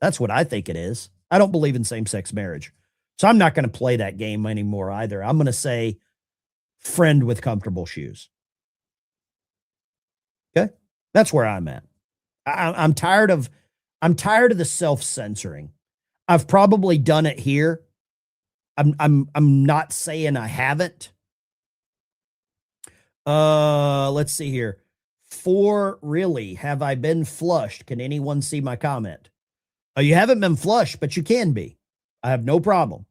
That's what I think it is. I don't believe in same-sex marriage. So I'm not going to play that game anymore either. I'm going to say friend with comfortable shoes. Okay? That's where I'm at. I'm tired of the self-censoring. I've probably done it here. I'm not saying I haven't. Let's see here. 4, really, have I been flushed? Can anyone see my comment? You haven't been flushed, but you can be. I have no problem.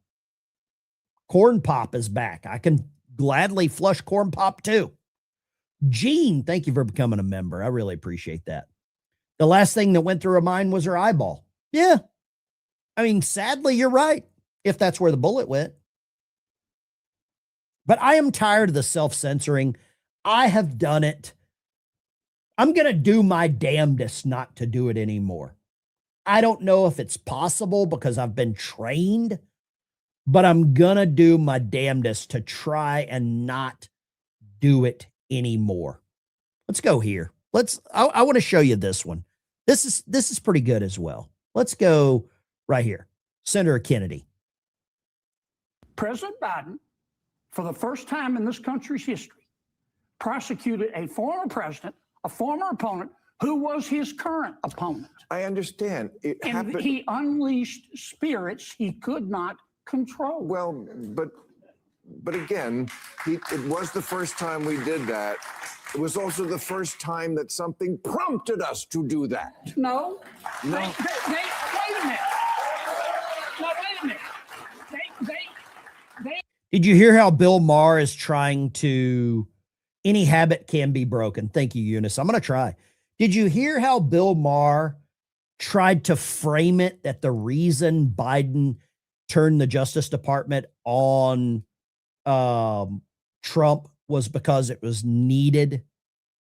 Corn Pop is back. I can gladly flush Corn Pop too. Gene, thank you for becoming a member. I really appreciate that. The last thing that went through her mind was her eyeball. Yeah. I mean, sadly, you're right, if that's where the bullet went. But I am tired of the self-censoring. I have done it. I'm going to do my damnedest not to do it anymore. I don't know if it's possible because I've been trained, but I'm going to do my damnedest to try and not do it anymore. Let's go here. I want to show you this one. This is pretty good as well. Let's go right here. Senator Kennedy. President Biden, for the first time in this country's history, prosecuted a former president, a former opponent, who was his current opponent. I understand. And he unleashed spirits he could not control. Well, but again, it was the first time we did that. It was also the first time that something prompted us to do that. No. No. Wait a minute. No, wait a minute. Did you hear how Bill Maher is trying to, any habit can be broken? Thank you, Eunice. I'm going to try. Did you hear how Bill Maher tried to frame it that the reason Biden turned the Justice Department on Trump was because it was needed?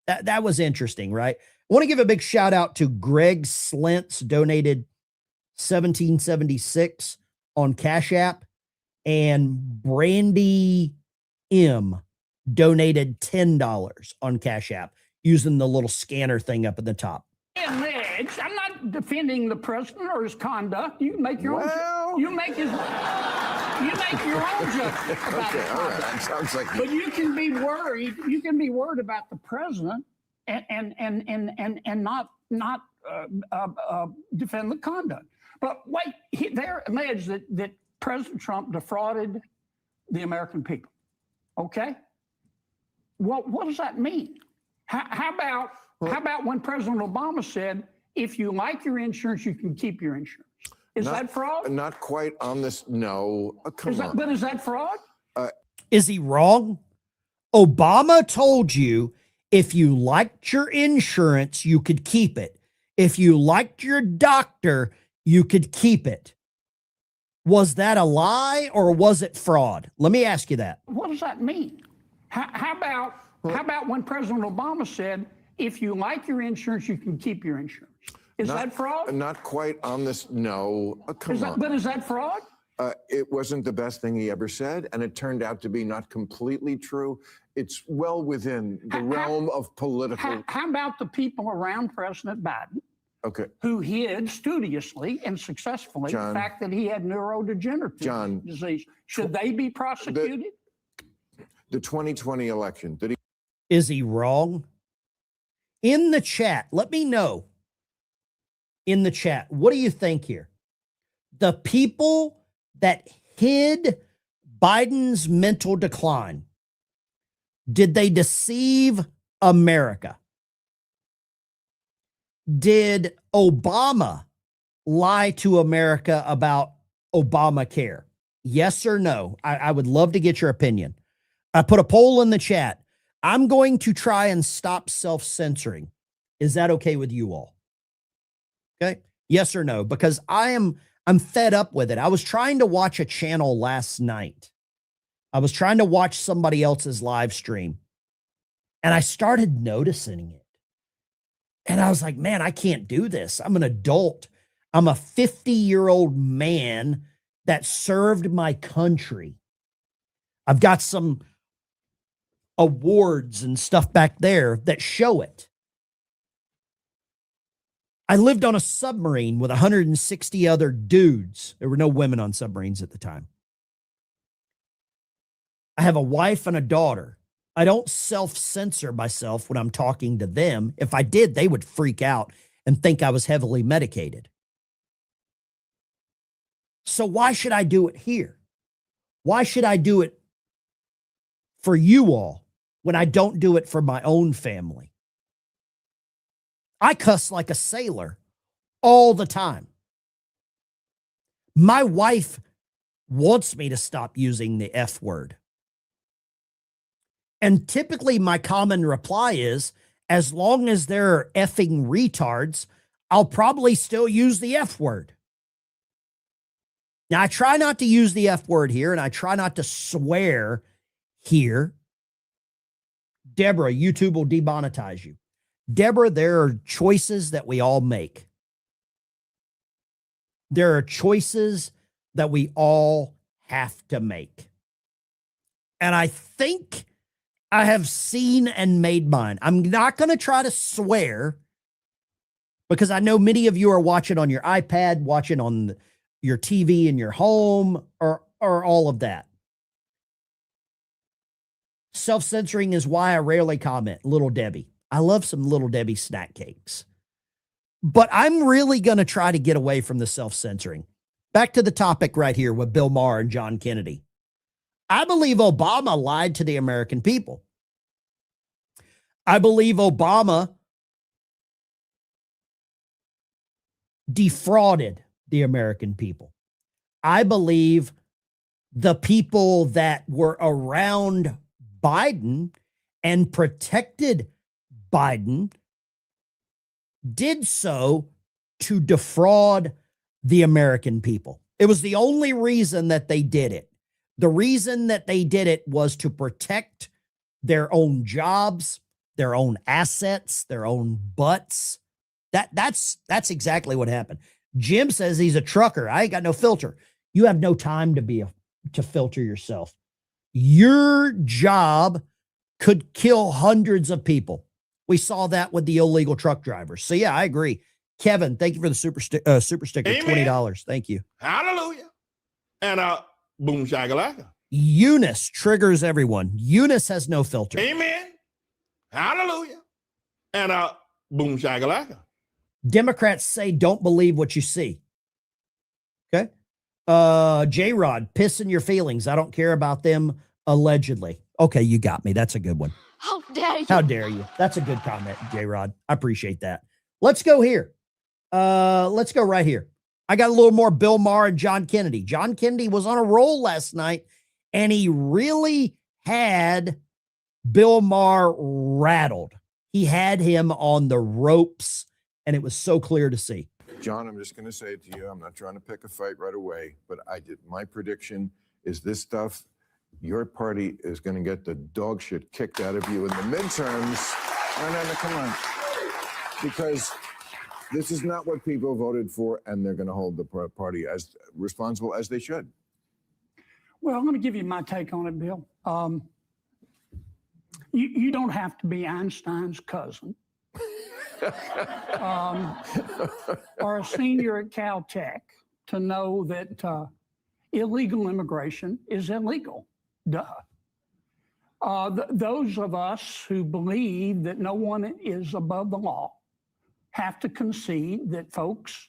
That was interesting, right? I want to give a big shout out to Greg Slintz, donated $17.76 on Cash App, and Brandy M donated $10 on Cash App using the little scanner thing up at the top. I'm not defending the president or his conduct. You make your own. You make your own judgment about Okay, his all right. conduct. That sounds like But you can be worried. You can be worried about the president and not defend the conduct. But wait, they're alleged that President Trump defrauded the American people. Okay. Well, what does that mean? How about when President Obama said, if you like your insurance, you can keep your insurance? Is that fraud? Not quite on this. No. Come on. But is that fraud? Is he wrong? Obama told you if you liked your insurance, you could keep it. If you liked your doctor, you could keep it. Was that a lie or was it fraud? Let me ask you that. What does that mean? How about when President Obama said, if you like your insurance, you can keep your insurance? Is that fraud? Not quite on this. No. Come on. But is that fraud? It wasn't the best thing he ever said, and it turned out to be not completely true. It's well within the realm of political. How about the people around President Biden who hid studiously and successfully the fact that he had neurodegenerative disease? Should they be prosecuted? The 2020 election. Did he? Is he wrong? In the chat, let me know. In the chat, what do you think here? The people that hid Biden's mental decline, did they deceive America? Did Obama lie to America about Obamacare? Yes or no? I would love to get your opinion. I put a poll in the chat. I'm going to try and stop self-censoring. Is that okay with you all? Okay. Yes or no? Because I'm fed up with it. I was trying to watch a channel last night. I was trying to watch somebody else's live stream, and I started noticing it. And I was like, man, I can't do this. I'm an adult. I'm a 50-year-old man that served my country. I've got some awards and stuff back there that show it. I lived on a submarine with 160 other dudes. There were no women on submarines at the time. I have a wife and a daughter. I don't self-censor myself when I'm talking to them. If I did, they would freak out and think I was heavily medicated. So why should I do it here? Why should I do it for you all when I don't do it for my own family? I cuss like a sailor all the time. My wife wants me to stop using the F word. And typically my common reply is, as long as there are effing retards, I'll probably still use the F word. Now, I try not to use the F word here, and I try not to swear here. Deborah, YouTube will demonetize you. Deborah, there are choices that we all make. There are choices that we all have to make. And I think I have seen and made mine. I'm not going to try to swear because I know many of you are watching on your iPad, watching on your TV in your home, or all of that. Self-censoring is why I rarely comment. Little Debbie. I love some Little Debbie snack cakes. But I'm really going to try to get away from the self-censoring. Back to the topic right here with Bill Maher and John Kennedy. I believe Obama lied to the American people. I believe Obama defrauded the American people. I believe the people that were around Biden and protected Biden did so to defraud the American people. It was the only reason that they did it. The reason that they did it was to protect their own jobs, their own assets, their own butts. That's exactly what happened. Jim says he's a trucker. I ain't got no filter. You have no time to filter yourself. Your job could kill hundreds of people. We saw that with the illegal truck drivers. So yeah, I agree. Kevin, thank you for the super sticker, Amen. $20. Thank you. Hallelujah. And boom shagalaka. Eunice triggers everyone. Eunice has no filter. Amen. Hallelujah. And boom shagalaka. Democrats say don't believe what you see. Okay. J-Rod, piss in your feelings. I don't care about them allegedly. Okay, you got me. That's a good one. How dare you? How dare you? That's a good comment, J-Rod. I appreciate that. Let's go here. Let's go right here. I got a little more Bill Maher and John Kennedy. John Kennedy was on a roll last night, and he really had Bill Maher rattled. He had him on the ropes, and it was so clear to see. John, I'm just going to say it to you. I'm not trying to pick a fight right away, but my prediction is this stuff your party is going to get the dog shit kicked out of you in the midterms. No, come on. Because this is not what people voted for, and they're going to hold the party as responsible as they should. Well, let me give you my take on it, Bill. You don't have to be Einstein's cousin or a senior at Caltech to know that illegal immigration is illegal. Duh. Those of us who believe that no one is above the law have to concede that folks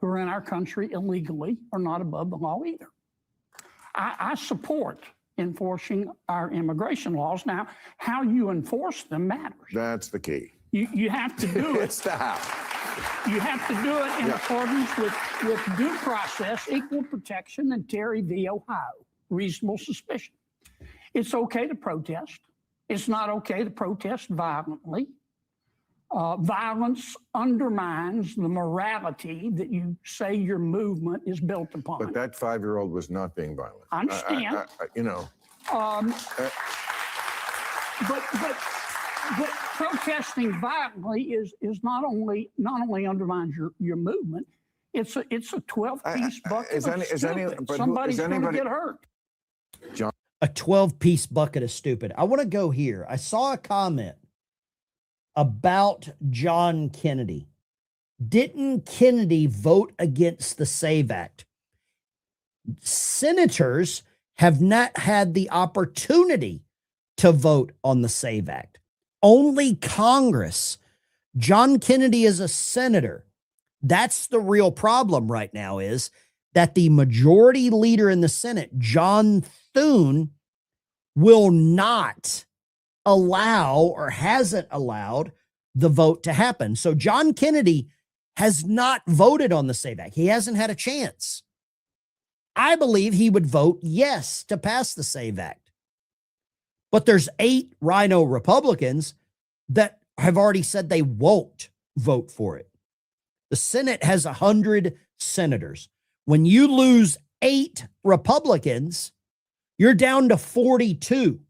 who are in our country illegally are not above the law either. I support enforcing our immigration laws. Now, how you enforce them matters. That's the key. You have to do it. It's the how. You have to do it in accordance with due process, equal protection, and Terry v. Ohio, reasonable suspicion. It's okay to protest. It's not okay to protest violently. Violence undermines the morality that you say your movement is built upon. But that 5-year-old was not being violent. I understand. You know. But protesting violently is not only undermines your movement. It's a 12-piece bucket of stupid. Somebody's going to get hurt. John. A 12-piece bucket of stupid. I want to go here. I saw a comment about John Kennedy. Didn't Kennedy vote against the SAVE Act? Senators have not had the opportunity to vote on the SAVE Act. Only Congress. John Kennedy is a senator. That's the real problem right now, is that the majority leader in the Senate, John Thune, will not allow or hasn't allowed the vote to happen. So John Kennedy has not voted on the SAVE Act. He hasn't had a chance. I believe he would vote yes to pass the SAVE Act. But there's 8 Rhino Republicans that have already said they won't vote for it. The Senate has 100 senators. When you lose 8 Republicans, you're down to 42.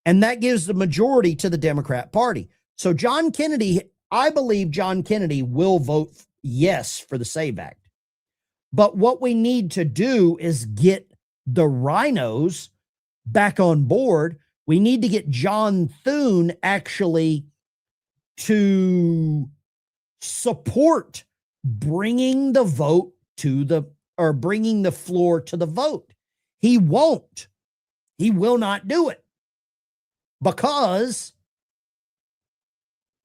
And that gives the majority to the Democrat Party. So John Kennedy, I believe John Kennedy will vote yes for the SAVE Act. But what we need to do is get the rhinos back on board. We need to get John Thune actually to support bringing the vote to the, or bringing the floor to the vote. He won't. He will not do it. Because,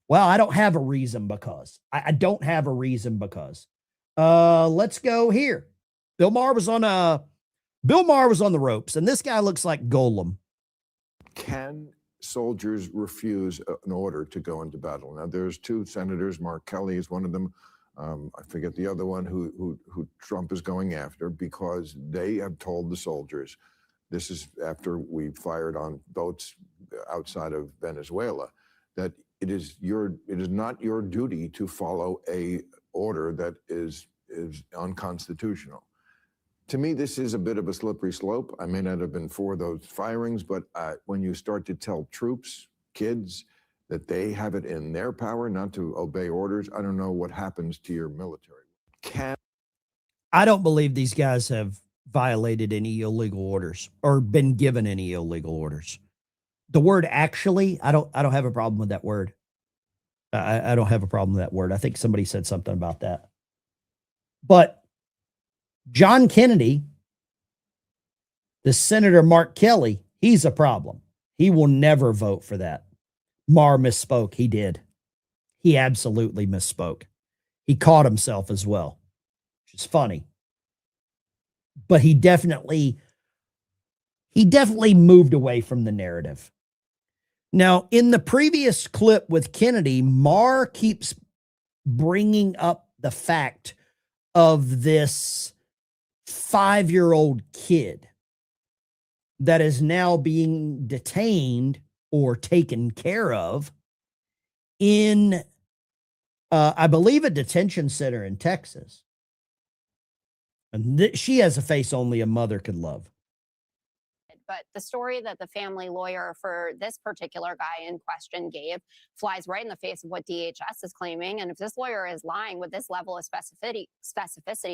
well, I don't have a reason because. I don't have a reason because. Let's go here. Bill Maher was on the ropes, and this guy looks like Golem. Can soldiers refuse an order to go into battle? Now, there's 2 senators. Mark Kelly is one of them. I forget the other one who Trump is going after, because they have told the soldiers, this is after we fired on boats outside of Venezuela, that it is not your duty to follow a order that is unconstitutional. To me, this is a bit of a slippery slope. I may not have been for those firings, but when you start to tell troops, kids, that they have it in their power not to obey orders, I don't know what happens to your military. I don't believe these guys have violated any illegal orders or been given any illegal orders. The word actually, I don't have a problem with that word. I don't have a problem with that word. I think somebody said something about that. But John Kennedy, the Senator Mark Kelly, he's a problem. He will never vote for that. Maher misspoke. He did. He absolutely misspoke. He caught himself as well, which is funny. But he definitely moved away from the narrative. Now, in the previous clip with Kennedy, Maher keeps bringing up the fact of this 5-year-old kid that is now being detained or taken care of in, I believe, a detention center in Texas. And she has a face only a mother could love. but the story that the family lawyer for this particular guy in question gave flies right in the face of what DHS is claiming. And if this lawyer is lying with this level of specificity,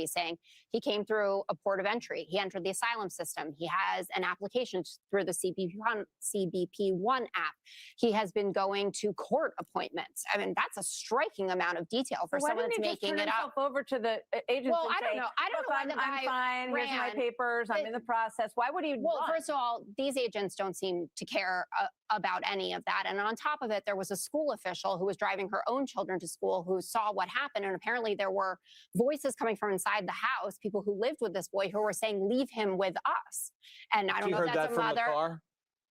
saying he came through a port of entry, he entered the asylum system, he has an application through the CBP1 app, he has been going to court appointments. I mean, that's a striking amount of detail for someone that's making it up. Over to the agent. Well, I don't know. I don't know why the guy I'm fine. Here's my ran. papers. I'm in the process. Why would he? Well, run? first of all, these agents don't seem to care about any of that. And on top of it, there was a school official who was driving her own children to school who saw what happened. And apparently there were voices coming from inside the house, people who lived with this boy who were saying, leave him with us. And I don't know if that's a mother.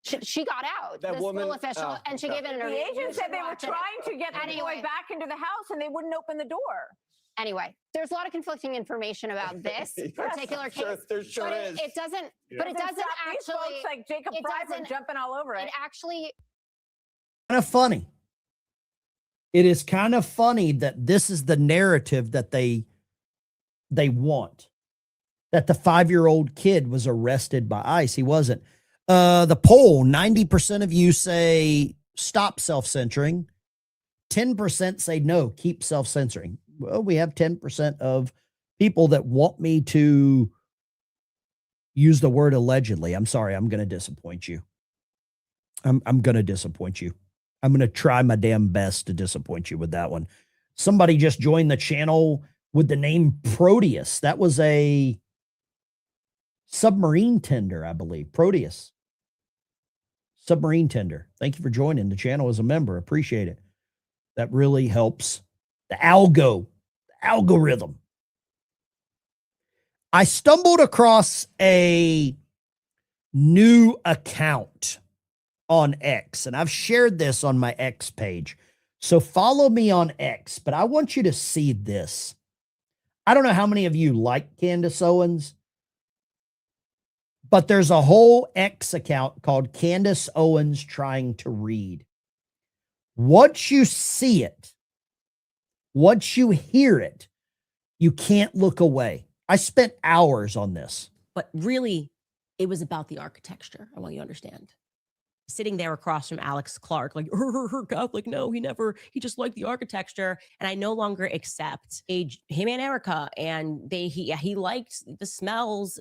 She got out, That the woman, school official, and she gave an interview. The agent said they were trying to get the boy back into the house and they wouldn't open the door. Anyway, there's a lot of conflicting information about this particular case. There sure but is. it doesn't. Yeah. But it doesn't These folks actually. like Jacob it Fryman doesn't- jumping all over it. It actually. Kind of funny. It is kind of funny that this is the narrative that they want. That the 5-year-old kid was arrested by ICE. He wasn't. The poll, 90% of you say stop self-censoring. 10% say no, keep self-censoring. Well, we have 10% of people that want me to use the word allegedly. I'm sorry, I'm going to disappoint you. I'm going to disappoint you. I'm going to try my damn best to disappoint you with that one. Somebody just joined the channel with the name Proteus. That was a submarine tender, I believe. Proteus. Submarine tender. Thank you for joining the channel as a member. Appreciate it. That really helps the algorithm. I stumbled across a new account on X, and I've shared this on my X page. So follow me on X, but I want you to see this. I don't know how many of you like Candace Owens, but there's a whole X account called Candace Owens Trying to Read. Once you see it, once you hear it, you can't look away. I spent hours on this. But really, it was about the architecture. I want you to understand. Sitting there across from Alex Clark, like, Catholic, no, he just liked the architecture. And I no longer accept him and Erica. And he liked the smells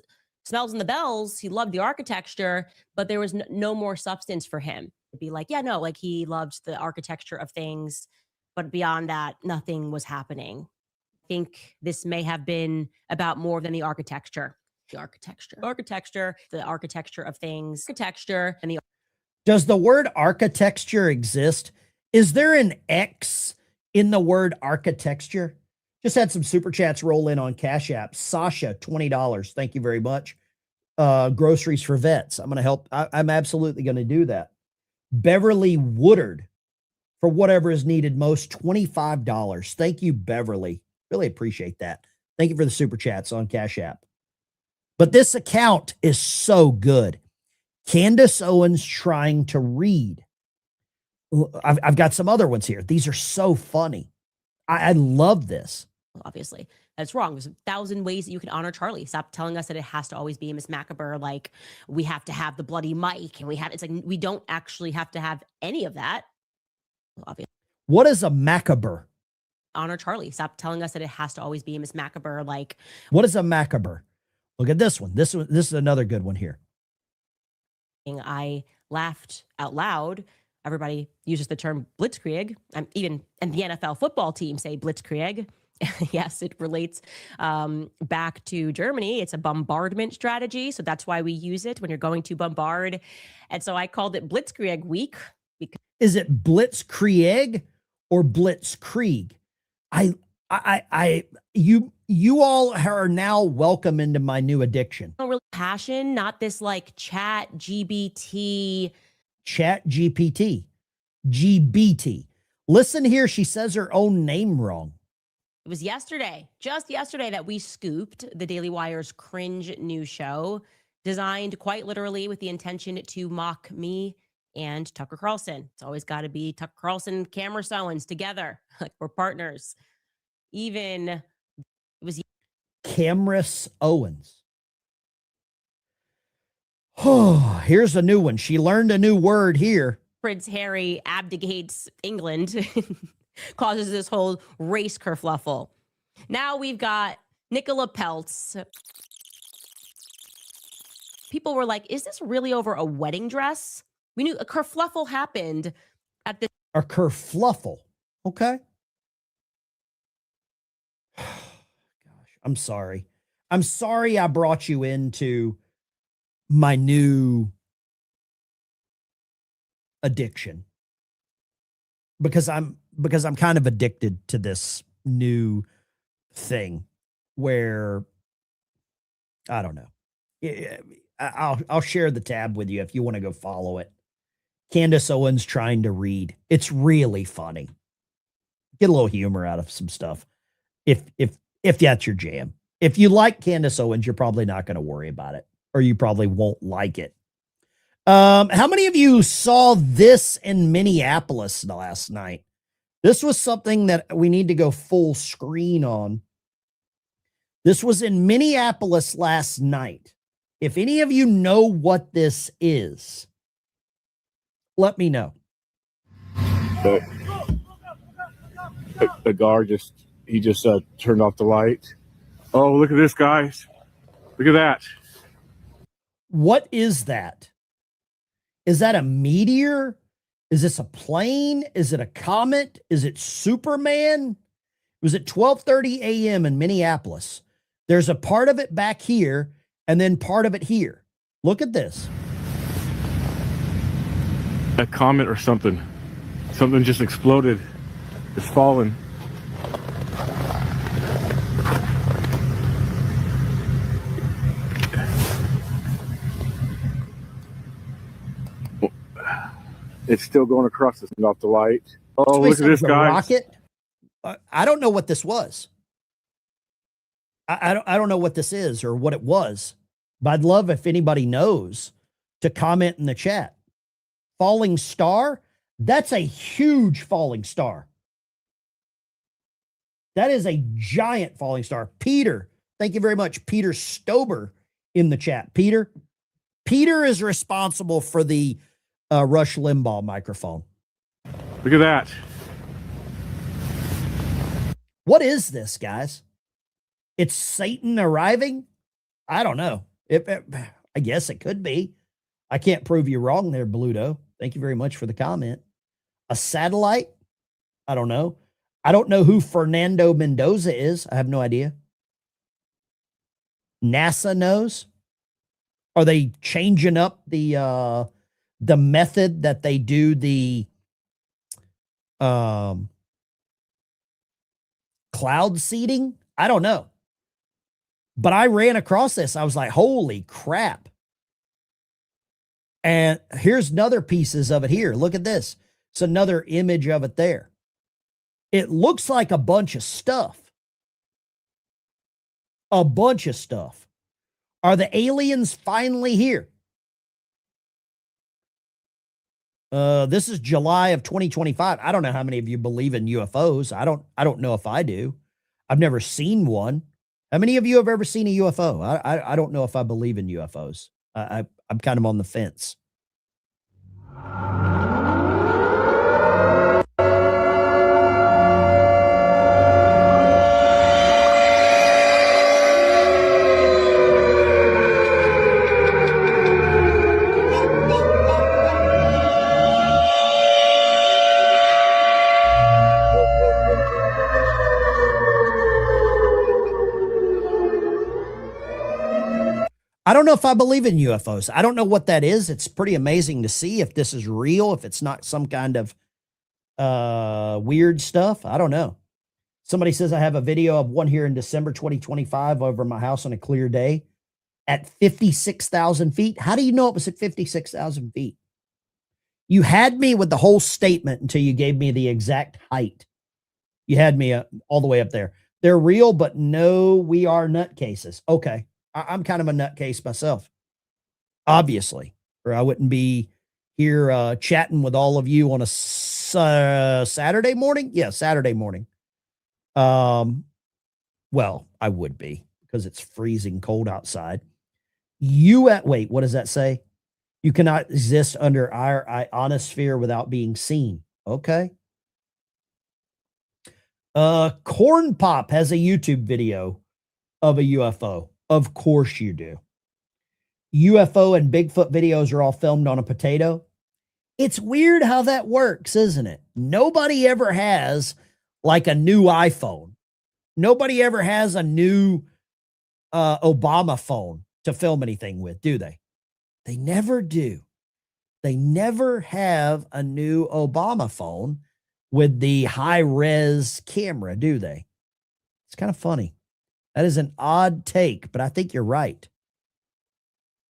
and the bells. He loved the architecture, but there was no more substance for him. It'd be like, yeah, no, like he loved the architecture of things, but beyond that, nothing was happening. I think this may have been about more than the architecture. The architecture of things, and the. Does the word architecture exist? Is there an X in the word architecture? Just had some super chats roll in on Cash App. Sasha, $20. Thank you very much. Groceries for vets. I'm going to help. I'm absolutely going to do that. Beverly Woodard, for whatever is needed most, $25. Thank you, Beverly. Really appreciate that. Thank you for the super chats on Cash App. But this account is so good. Candace Owens Trying to Read. I've got some other ones here. These are so funny. I love this. Obviously, that's wrong. There's 1,000 ways that you can honor Charlie. Stop telling us that it has to always be Miss Macabre. Like we have to have the bloody mic, and it's like we don't actually have to have any of that. Obviously, what is a Macabre? Honor Charlie. Stop telling us that it has to always be Miss Macabre. Like what is a Macabre? Look at this one. This is another good one here. I laughed out loud. Everybody uses the term blitzkrieg. And the NFL football team say blitzkrieg. Yes, it relates back to Germany. It's a bombardment strategy. So that's why we use it when you're going to bombard. And so I called it Blitzkrieg Week. Is it Blitzkrieg or Blitzkrieg? You all are now welcome into my new addiction. Real passion, not this like GBT. Listen here, she says her own name wrong. It was just yesterday, that we scooped the Daily Wire's cringe news show, designed quite literally with the intention to mock me and Tucker Carlson. It's always got to be Tucker Carlson, Cameron Owens together. Like we're partners. Even it was Cameron Owens. Oh, here's a new one. She learned a new word here. Prince Harry abdicates England, causes this whole race kerfluffle. Now we've got Nicola Peltz. People were like, is this really over a wedding dress? We knew a kerfluffle happened at this. A kerfluffle. Okay. Gosh, I'm sorry. I'm sorry I brought you into my new addiction because I'm kind of addicted to this new thing where I don't know. I'll share the tab with you if you want to go follow it. Candace Owens trying to read. It's really funny. Get a little humor out of some stuff. If that's your jam. If you like Candace Owens, you're probably not going to worry about it, or you probably won't like it. How many of you saw this in Minneapolis last night? This was something that we need to go full screen on. This was in Minneapolis last night. If any of you know what this is, let me know. The guard just turned off the light. Oh, look at this, guys. Look at that. What is that? Is that a meteor? Is this a plane? Is it a comet? Is it Superman? It was at 12:30 a.m. in Minneapolis. There's a part of it back here and then part of it here. Look at this. A comet or something. Something just exploded. It's fallen. It's still going across this off the light. Oh, So look at this, a guys. rocket. I don't know what this was. I don't know what this is or what it was, but I'd love if anybody knows to comment in the chat. Falling star. That's a huge falling star. That is a giant falling star. Peter, thank you very much. Peter Stober in the chat. Peter is responsible for the Rush Limbaugh microphone. Look at that. What is this, guys? It's Satan arriving? I don't know. I guess it could be. I can't prove you wrong there, Bluto. Thank you very much for the comment. A satellite? I don't know. I don't know who Fernando Mendoza is. I have no idea. NASA knows. Are they changing up the method that they do the cloud seeding? I don't know. But I ran across this. I was like, holy crap. And here's another pieces of it here. Look at this. It's another image of it there. It looks like a bunch of stuff. A bunch of stuff. Are the aliens finally here? This is July of 2025. I don't know how many of you believe in UFOs. I don't know if I do. I've never seen one. How many of you have ever seen a UFO? I don't know if I believe in UFOs. I'm kind of on the fence. I don't know if I believe in UFOs. I don't know what that is. It's pretty amazing to see if this is real, if it's not some kind of weird stuff. I don't know. Somebody says I have a video of one here in December 2025 over my house on a clear day at 56,000 feet. How do you know it was at 56,000 feet? You had me with the whole statement until you gave me the exact height. You had me all the way up there. They're real, but no, we are nutcases. Okay. I'm kind of a nutcase myself, obviously, or I wouldn't be here chatting with all of you on a Saturday morning. Yeah, Saturday morning. Well, I would be because it's freezing cold outside. Wait, what does that say? You cannot exist under our ionosphere without being seen. Okay. Corn Pop has a YouTube video of a UFO. Of course you do. UFO and Bigfoot videos are all filmed on a potato. It's weird how that works, isn't it? Nobody ever has like a new iPhone. Nobody ever has a new Obama phone to film anything with, do they? They never do. They never have a new Obama phone with the high-res camera, do they? It's kind of funny. That is an odd take, but I think you're right.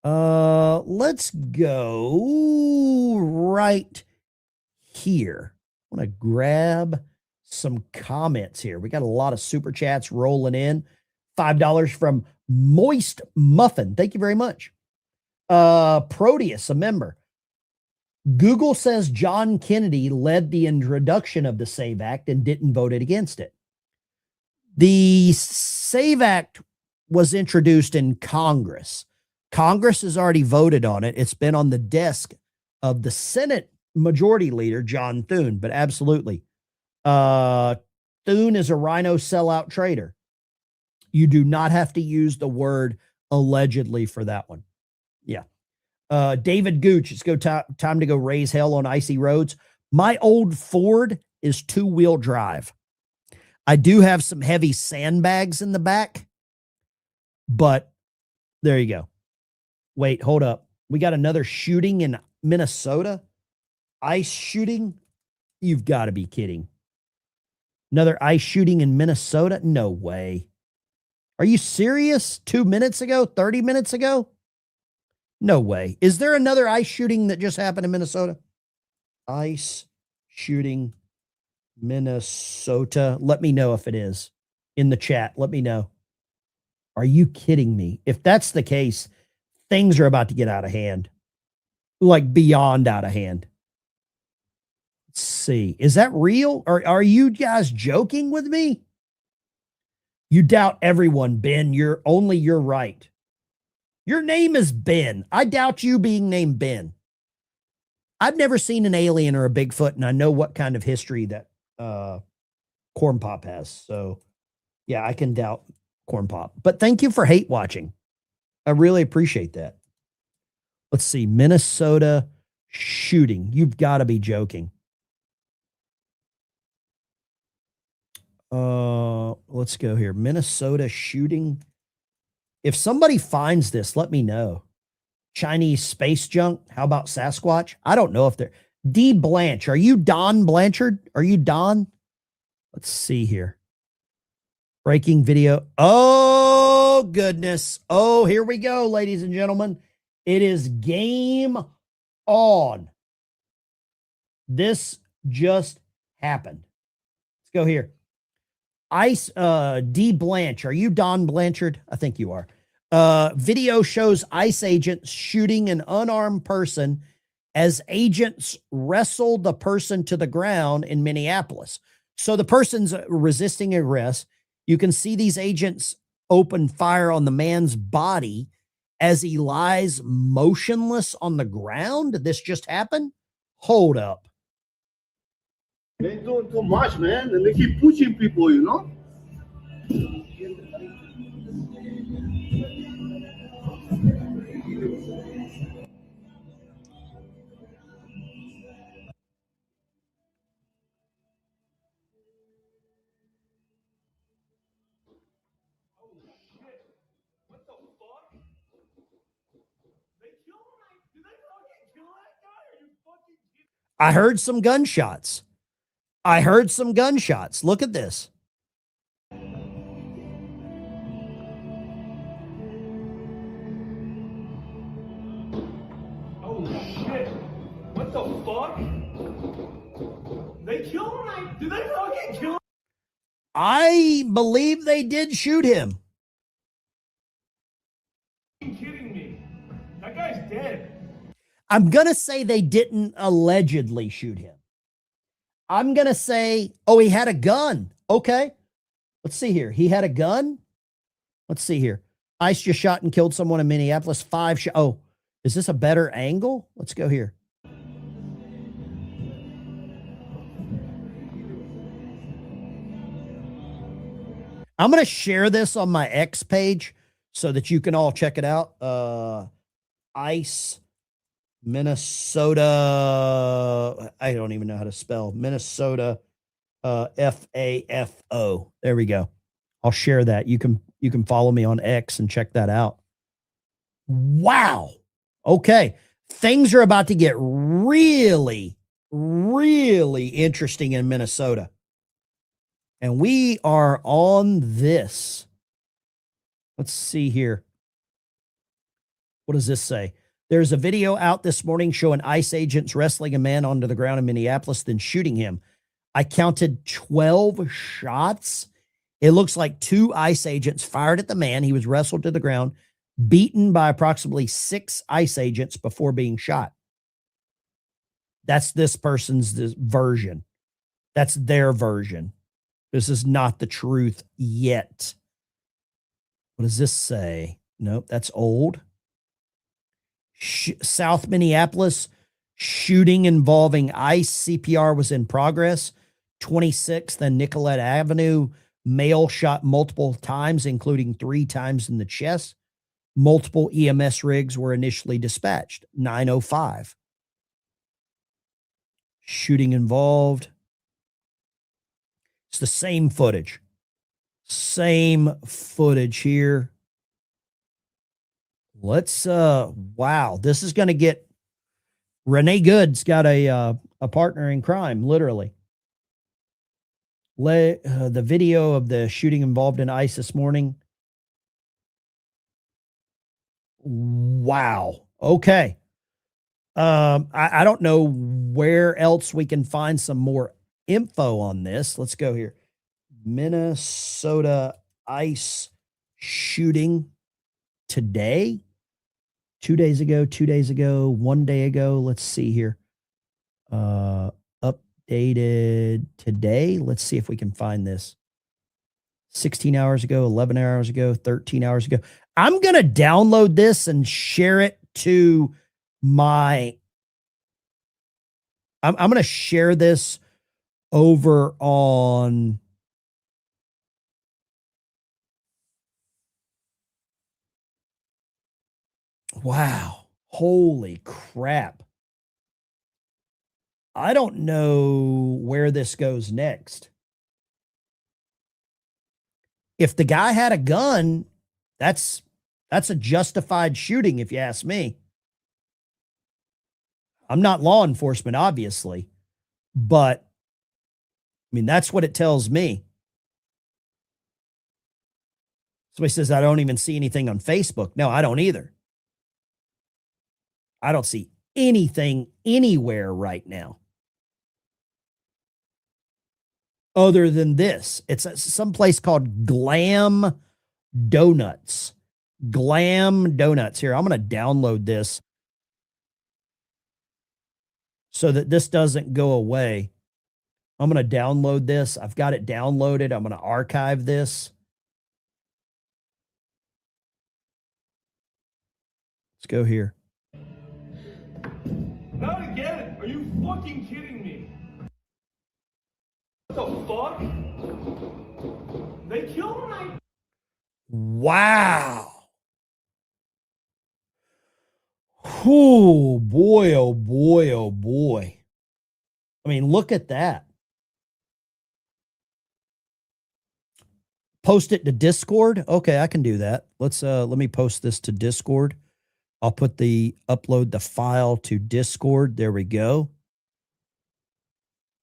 Let's go right here. I want to grab some comments here. We got a lot of super chats rolling in. $5 from Moist Muffin. Thank you very much. Proteus, a member. Google says John Kennedy led the introduction of the SAVE Act and didn't vote against it. The SAVE Act was introduced in Congress. Congress has already voted on it. It's been on the desk of the Senate Majority Leader, John Thune, but absolutely. Thune is a rhino sellout trader. You do not have to use the word allegedly for that one. Yeah. David Gooch, it's time to go raise hell on icy roads. My old Ford is 2-wheel drive. I do have some heavy sandbags in the back, but there you go. Wait, hold up. We got another shooting in Minnesota. Ice shooting? You've got to be kidding. Another ice shooting in Minnesota? No way. Are you serious? 2 minutes ago? 30 minutes ago? No way. Is there another ice shooting that just happened in Minnesota? Ice shooting Minnesota. Let me know if it is in the chat. Let me know. Are you kidding me? If that's the case, things are about to get out of hand. Like beyond out of hand. Let's see. Is that real? Or are you guys joking with me? You doubt everyone, Ben. You're right. Your name is Ben. I doubt you being named Ben. I've never seen an alien or a Bigfoot, and I know what kind of history that Corn Pop has. So, yeah, I can doubt Corn Pop. But thank you for hate watching. I really appreciate that. Let's see. Minnesota shooting. You've got to be joking. Let's go here. Minnesota shooting. If somebody finds this, let me know. Chinese space junk. How about Sasquatch? I don't know if they're D Blanche. Are you Don Blanchard? Are you Don? Let's see here. Breaking video. Oh, goodness. Oh, here we go, ladies and gentlemen. It is game on. This just happened. Let's go here. D Blanche. Are you Don Blanchard? I think you are. Video shows ICE agents shooting an unarmed person as agents wrestle the person to the ground in Minneapolis. So the person's resisting arrest. You can see these agents open fire on the man's body as he lies motionless on the ground. Did this just happen? Hold up. They doing too much, man, and they keep pushing people, you know. I heard some gunshots. Look at this. Oh shit! What the fuck? They killed him? Did they fucking kill him? I believe they did shoot him. Are you kidding me? That guy's dead. I'm going to say they didn't allegedly shoot him. I'm going to say, oh, he had a gun. Okay. Let's see here. He had a gun. Let's see here. ICE just shot and killed someone in Minneapolis. 5 shots. Oh, Is this a better angle? Let's go here. I'm going to share this on my X page so that you can all check it out. ICE Minnesota. I don't even know how to spell Minnesota. FAFO. There we go. I'll share that. You can follow me on X and check that out. Wow. Okay. Things are about to get really, really interesting in Minnesota. And we are on this. Let's see here. What does this say? There's a video out this morning showing ICE agents wrestling a man onto the ground in Minneapolis, then shooting him. I counted 12 shots. It looks like 2 ICE agents fired at the man. He was wrestled to the ground, beaten by approximately 6 ICE agents before being shot. That's this person's version. That's their version. This is not the truth yet. What does this say? Nope, that's old. South Minneapolis, shooting involving ICE. CPR was in progress. 26th and Nicollet Avenue, male shot multiple times, including 3 times in the chest. Multiple EMS rigs were initially dispatched. 9:05. Shooting involved. It's the same footage. Same footage here. Let's, wow, this is going to get, Renee Good's got a partner in crime, literally. The video of the shooting involved in ICE this morning. Wow. Okay. I don't know where else we can find some more info on this. Let's go here. Minnesota ICE shooting today. 2 days ago, 2 days ago, 1 day ago. Let's see here. Updated today. Let's see if we can find this. 16 hours ago, 11 hours ago, 13 hours ago. I'm going to download this and share it to my, I'm going to share this over on wow. Holy crap. I don't know where this goes next. If the guy had a gun, that's a justified shooting, if you ask me. I'm not law enforcement, obviously, but I mean, that's what it tells me. Somebody says, I don't even see anything on Facebook. No, I don't either. I don't see anything anywhere right now other than this. It's some place called Glam Donuts. Glam Donuts. Here, I'm going to download this so that this doesn't go away. I'm going to download this. I've got it downloaded. I'm going to archive this. Let's go here. Not again! Are you fucking kidding me? What the fuck? They killed my. Wow. Oh boy, oh boy, oh boy. I mean, look at that. Post it to Discord. Okay, I can do that. Let's let me post this to Discord. I'll upload the file to Discord. There we go.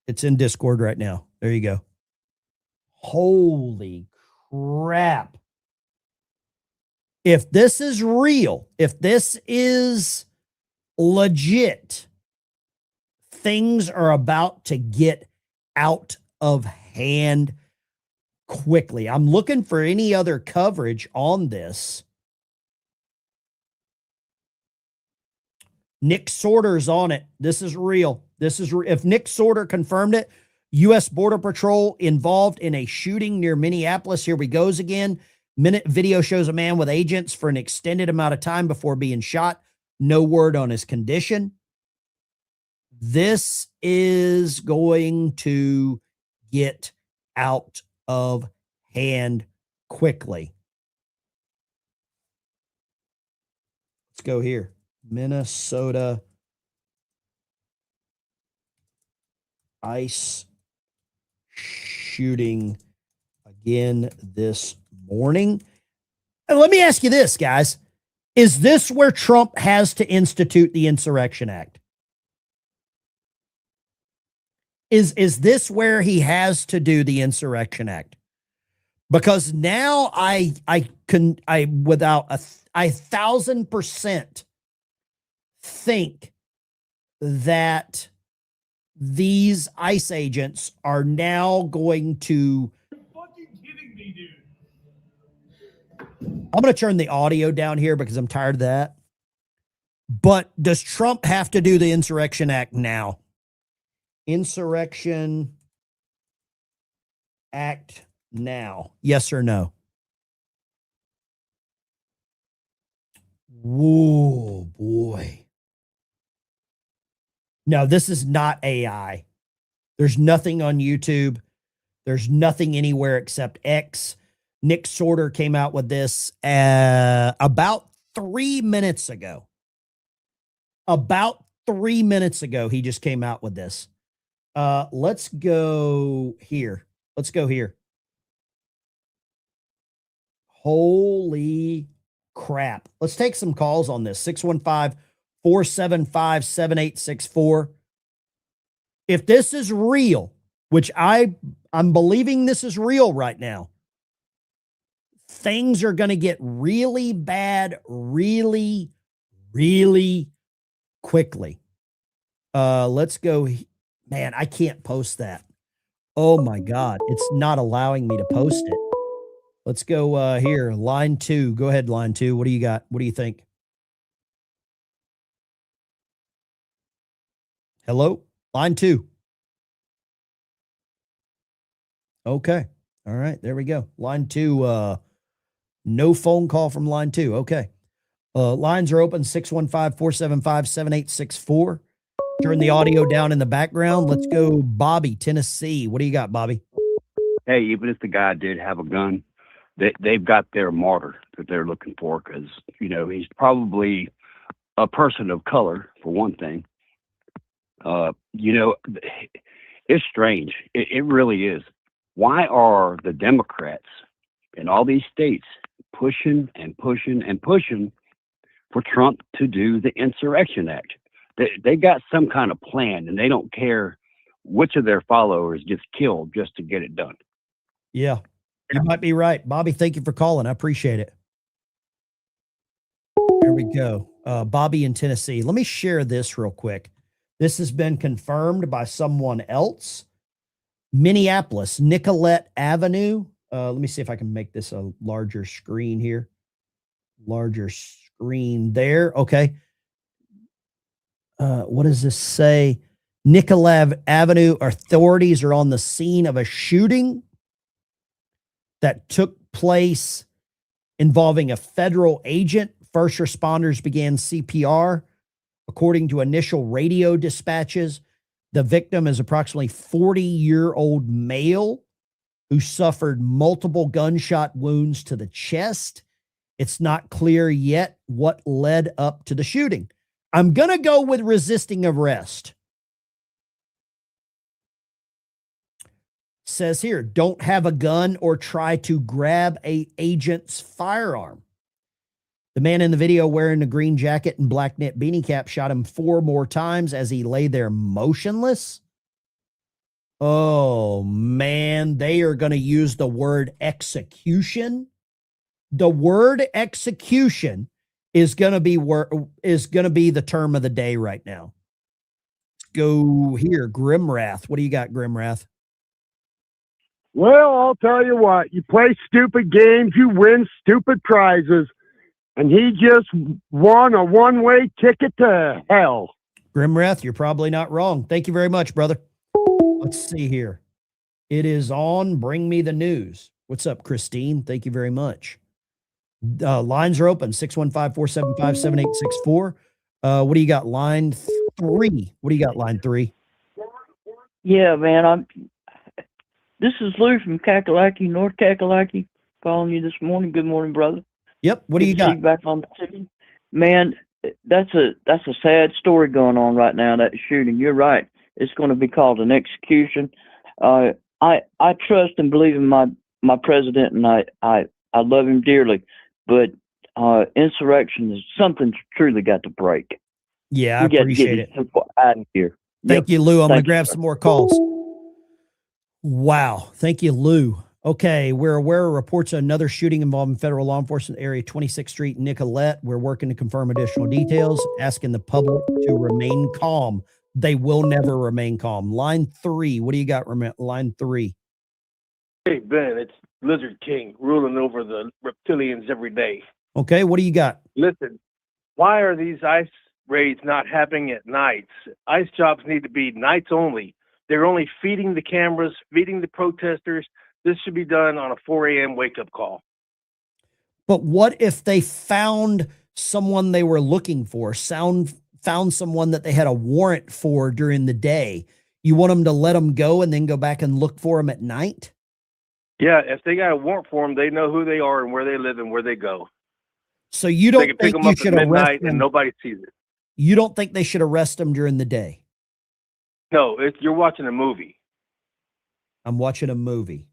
It's in Discord right now. There you go. Holy crap. If this is real, if this is legit, things are about to get out of hand quickly. I'm looking for any other coverage on this. Nick Sorter's on it. This is real. If Nick Sorter confirmed it, U.S. Border Patrol involved in a shooting near Minneapolis. Here we goes again. Video shows a man with agents for an extended amount of time before being shot. No word on his condition. This is going to get out of hand quickly. Let's go here. Minnesota ICE shooting again this morning. And let me ask you this, guys. Is this where Trump has to institute the Insurrection Act? Is this where he has to do the Insurrection Act? Because now I without 1,000% think that these ICE agents are now going to. You're fucking kidding me, dude. I'm going to turn the audio down here because I'm tired of that. But does Trump have to do the Insurrection Act now? Insurrection Act now. Yes or no? Whoa, boy. No, this is not AI. There's nothing on YouTube. There's nothing anywhere except X. Nick Sorter came out with this about 3 minutes ago. About 3 minutes ago, he just came out with this. Let's go here. Let's go here. Holy crap. Let's take some calls on this. 615-475-7864. If this is real, which I'm believing this is real right now, things are going to get really bad really, really quickly. Let's go. Man, I can't post that. Oh my God. It's not allowing me to post it. Let's go here. Line 2. Go ahead, line 2. What do you got? What do you think? Hello? Line 2. Okay. All right. There we go. Line 2. No phone call from line 2. Okay. Lines are open. 615-475-7864. Turn the audio down in the background. Let's go, Bobby, Tennessee. What do you got, Bobby? Hey, even if the guy did have a gun, they've got their martyr that they're looking for because, you know, he's probably a person of color, for one thing. You know, it's strange. It really is. Why are the Democrats in all these states pushing and pushing and pushing for Trump to do the Insurrection Act? They got some kind of plan, and they don't care which of their followers gets killed just to get it done. Yeah, you might be right. Bobby, thank you for calling. I appreciate it. There we go. Bobby in Tennessee. Let me share this real quick. This has been confirmed by someone else. Minneapolis, Nicollet Avenue. Let me see if I can make this a larger screen here. Larger screen there. Okay. What does this say? Nicollet Avenue authorities are on the scene of a shooting that took place involving a federal agent. First responders began CPR. According to initial radio dispatches, the victim is approximately 40-year-old male who suffered multiple gunshot wounds to the chest. It's not clear yet what led up to the shooting. I'm going to go with resisting arrest. Says here, don't have a gun or try to grab a agent's firearm. The man in the video wearing a green jacket and black knit beanie cap shot him 4 more times as he lay there motionless. Oh, man, they are going to use the word execution. The word execution is going to be the term of the day right now. Let's go here, Grimwrath. What do you got, Grimwrath? Well, I'll tell you what. You play stupid games, you win stupid prizes. And he just won a one-way ticket to hell. Grimwrath, you're probably not wrong. Thank you very much, brother. Let's see here. It is on Bring Me the News. What's up, Christine? Thank you very much. Lines are open, 615-475-7864. What do you got? Line 3. What do you got? Line 3. Yeah, man. This is Lou from Kakalaki, North Kakalaki, calling you this morning. Good morning, brother. Yep. What do you Good to see got? you back on the city. Man, that's a sad story going on right now, that shooting. You're right. It's going to be called an execution. I trust and believe in my president, and I love him dearly, but insurrection is something's truly got to break. Yeah, I We got to appreciate get it. these people out of here. Thank you, Lou. I'm going to Thank you, grab sir. some more calls. Wow. Thank you, Lou. Okay. We're aware of reports of another shooting involving federal law enforcement area 26th Street, Nicolette. We're working to confirm additional details, asking the public to remain calm. They will never remain calm. Line 3. What do you got? Line 3. Hey, Ben, it's Lizard King ruling over the reptilians every day. Okay. What do you got? Listen, why are these ICE raids not happening at nights? ICE jobs need to be nights only. They're only feeding the cameras, feeding the protesters. This should be done on a 4 a.m. wake-up call. But what if they found someone they were looking for, found someone that they had a warrant for during the day? You want them to let them go and then go back and look for them at night? Yeah, if they got a warrant for them, they know who they are and where they live and where they go. So you They don't can pick think them you up at should arrest midnight and them? nobody sees it. You don't think they should arrest them during the day? No, you're watching a movie. I'm watching a movie.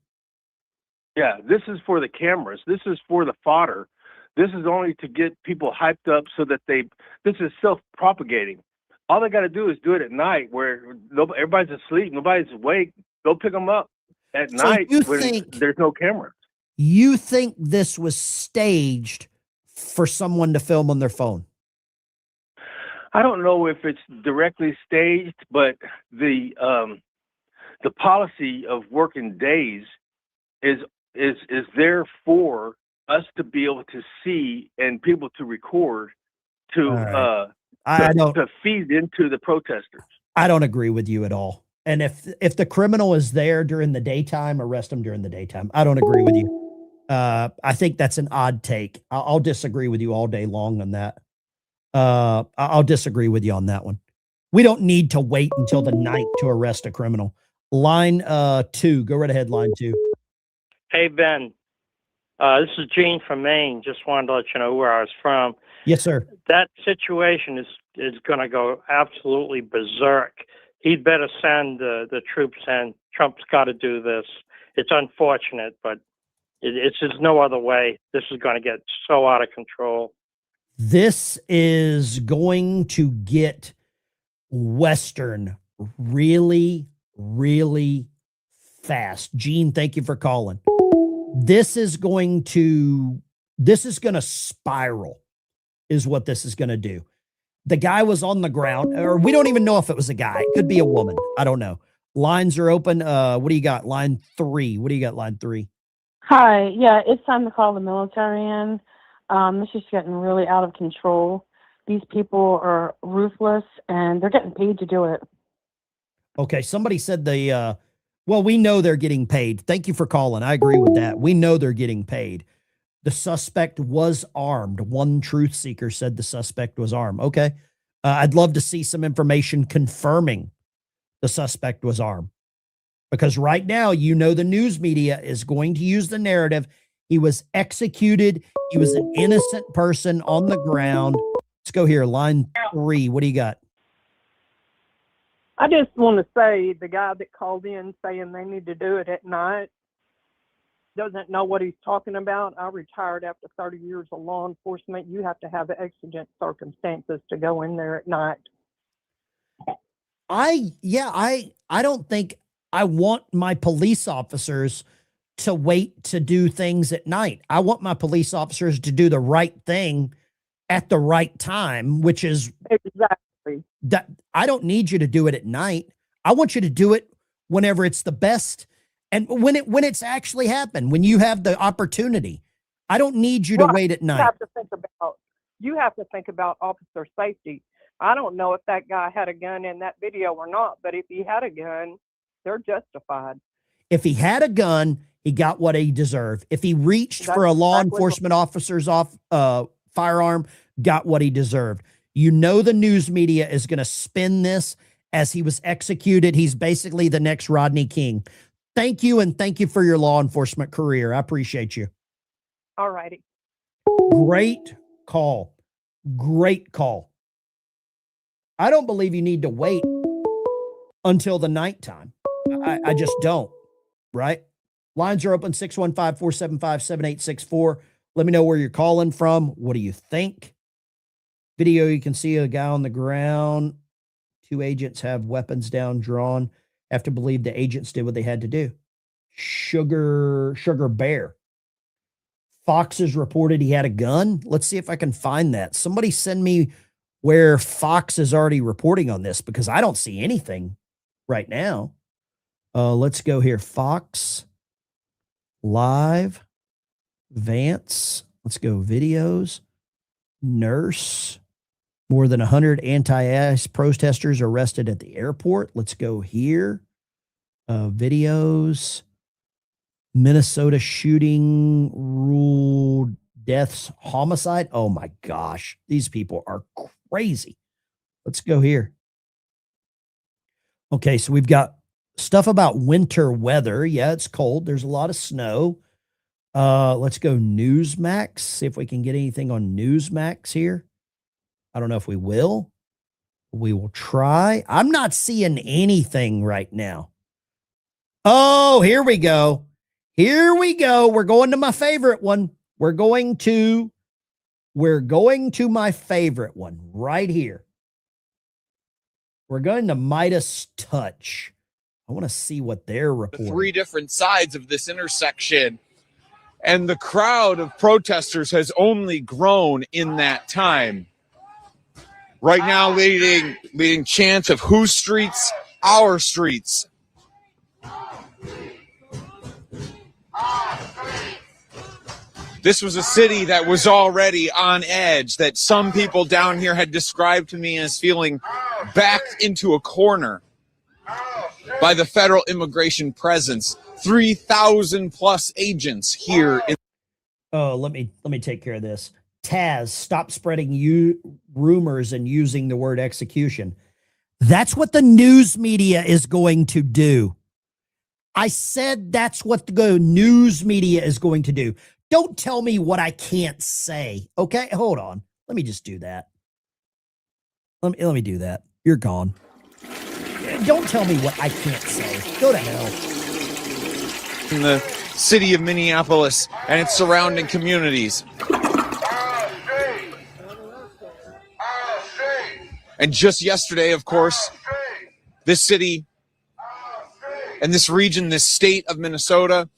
Yeah, this is for the cameras. This is for the fodder. This is only to get people hyped up so that this is self-propagating. All they got to do is do it at night where everybody's asleep, nobody's awake. Go pick them up at So night you when think- there's no cameras. You think this was staged for someone to film on their phone? I don't know if it's directly staged, but the policy of working days is there for us to be able to see and people to record to to feed into the protesters. I don't agree with you at all. And if the criminal is there during the daytime, arrest them during the daytime. I don't agree with you. I think that's an odd take. I'll disagree with you all day long on that. I'll disagree with you on that one. We don't need to wait until the night to arrest a criminal. Line 2. Go right ahead, line 2. Hey, Ben. This is Gene from Maine. Just wanted to let you know where I was from. Yes, sir. That situation is going to go absolutely berserk. He'd better send the troops in. Trump's got to do this. It's unfortunate, but it's just no other way. This is going to get so out of control. This is going to get Western really, really fast. Gene, thank you for calling. This is going to spiral, is what this is going to do. The guy was on the ground, or we don't even know if it was a guy. It could be a woman. I don't know. Lines are open. What do you got? Line 3. What do you got? Line 3. Hi. Yeah, it's time to call the military in. This is getting really out of control. These people are ruthless, and they're getting paid to do it. Okay, somebody said well, we know they're getting paid. Thank you for calling. I agree with that. We know they're getting paid. The suspect was armed. One truth seeker said the suspect was armed. Okay. I'd love to see some information confirming the suspect was armed. Because right now, the news media is going to use the narrative. He was executed. He was an innocent person on the ground. Let's go here. Line 3. What do you got? I just want to say the guy that called in saying they need to do it at night doesn't know what he's talking about. I retired after 30 years of law enforcement. You have to have exigent circumstances to go in there at night. I don't think I want my police officers to wait to do things at night. I want my police officers to do the right thing at the right time, which is exactly that. I don't need you to do it at night. I want you to do it whenever it's the best. And when it's actually happened, when you have the opportunity. I don't need you to wait at night. You have to think about officer safety. I don't know if that guy had a gun in that video or not, but if he had a gun, they're justified. If he had a gun, he got what he deserved. If he reached for a law enforcement officer's firearm, got what he deserved. You know the news media is going to spin this as he was executed. He's basically the next Rodney King. Thank you, and thank you for your law enforcement career. I appreciate you. All righty. Great call. Great call. I don't believe you need to wait until the nighttime. I just don't, right? Lines are open 615-475-7864. Let me know where you're calling from. What do you think? Video, you can see a guy on the ground. 2 agents have weapons down, drawn. Have to believe the agents did what they had to do. Sugar Bear. Fox has reported he had a gun. Let's see if I can find that. Somebody send me where Fox is already reporting on this, because I don't see anything right now. Let's go here. Fox Live, Vance. Let's go videos. Nurse. More than 100 anti-ICE protesters arrested at the airport. Let's go here. Videos. Minnesota shooting ruled deaths homicide. Oh my gosh. These people are crazy. Let's go here. Okay, so we've got stuff about winter weather. Yeah, it's cold. There's a lot of snow. Let's go Newsmax. See if we can get anything on Newsmax here. I don't know if we will. We will try. I'm not seeing anything right now. Oh, here we go. Here we go. We're going to my favorite one. We're going to my favorite one right here. We're going to Midas Touch. I want to see what they're reporting. 3 different sides of this intersection, and the crowd of protesters has only grown in that time. Right now, leading chants of whose streets? Our streets. This was a city that was already on edge, that some people down here had described to me as feeling backed into a corner by the federal immigration presence. 3,000 plus agents here. Oh, let me take care of this. Taz, stop spreading rumors and using the word execution. That's what the news media is going to do. I said that's what the news media is going to do. Don't tell me what I can't say. Okay, hold on. Let me just do that. Let me do that. You're gone. Don't tell me what I can't say. Go to hell. In the city of Minneapolis and its surrounding communities. And just yesterday, of course, this city and this region, this state of Minnesota,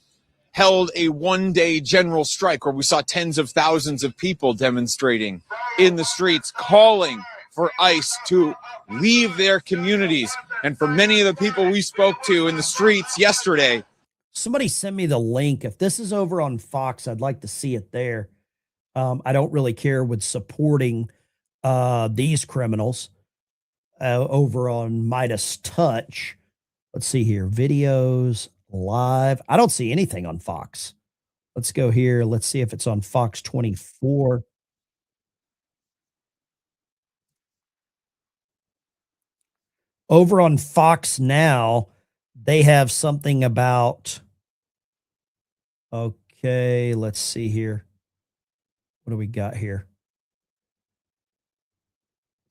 held a one-day general strike where we saw tens of thousands of people demonstrating in the streets, calling for ICE to leave their communities. And for many of the people we spoke to in the streets yesterday. Somebody send me the link. If this is over on Fox, I'd like to see it there. I don't really care with supporting these criminals over on Midas Touch. Let's see here. Videos, live. I don't see anything on Fox. Let's go here. Let's see if it's on Fox 24. Over on Fox Now, they have something about, okay, let's see here. What do we got here?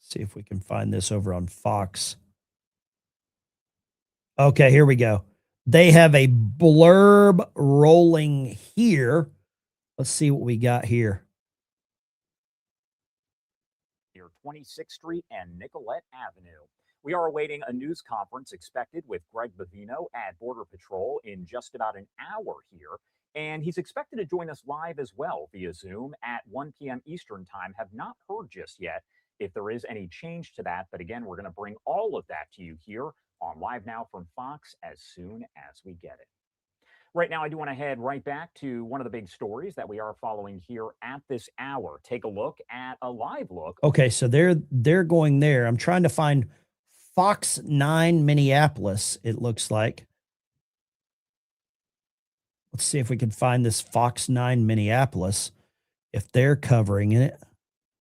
See if we can find this over on Fox. Okay, here we go. They have a blurb rolling here. Let's see what we got here. Near 26th Street and Nicollet Avenue. We are awaiting a news conference expected with Greg Bavino at Border Patrol in just about an hour here. And he's expected to join us live as well via Zoom at 1 p.m. Eastern time. Have not heard just yet if there is any change to that. But again, we're going to bring all of that to you here on Live Now from Fox as soon as we get it. Right now, I do want to head right back to one of the big stories that we are following here at this hour. Take a look at a live look. Okay, so they're going there. I'm trying to find Fox 9 Minneapolis, it looks like. Let's see if we can find this Fox 9 Minneapolis, if they're covering it.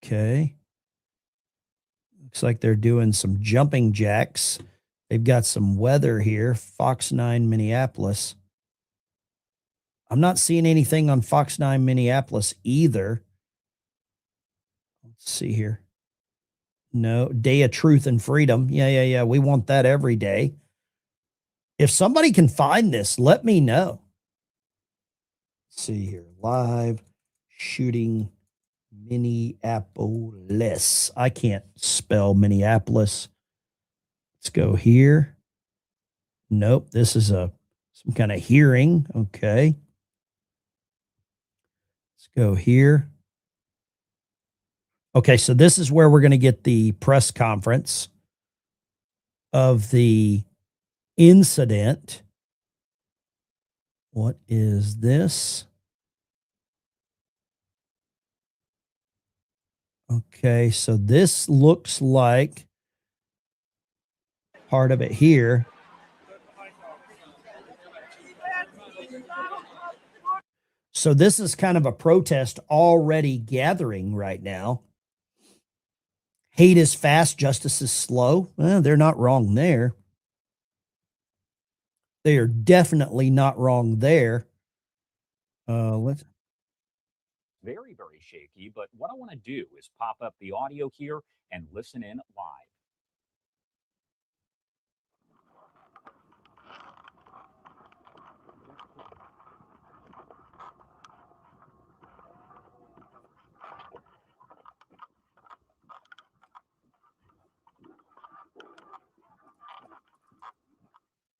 Okay. Looks like they're doing some jumping jacks. They've got some weather here. Fox 9 Minneapolis. I'm not seeing anything on Fox 9 Minneapolis either. Let's see here. No, Day of Truth and Freedom. Yeah. We want that every day. If somebody can find this, let me know. Let's see here. Live shooting Minneapolis. I can't spell Minneapolis. Let's go here. Nope. This is some kind of hearing. Okay. Let's go here. Okay, so this is where we're going to get the press conference of the incident. What is this? Okay, so this looks like part of it here. So this is kind of a protest already gathering right now. Hate is fast, justice is slow. Well, they're not wrong there. They are definitely not wrong there. Let's. Very, very shaky. But what I want to do is pop up the audio here and listen in live.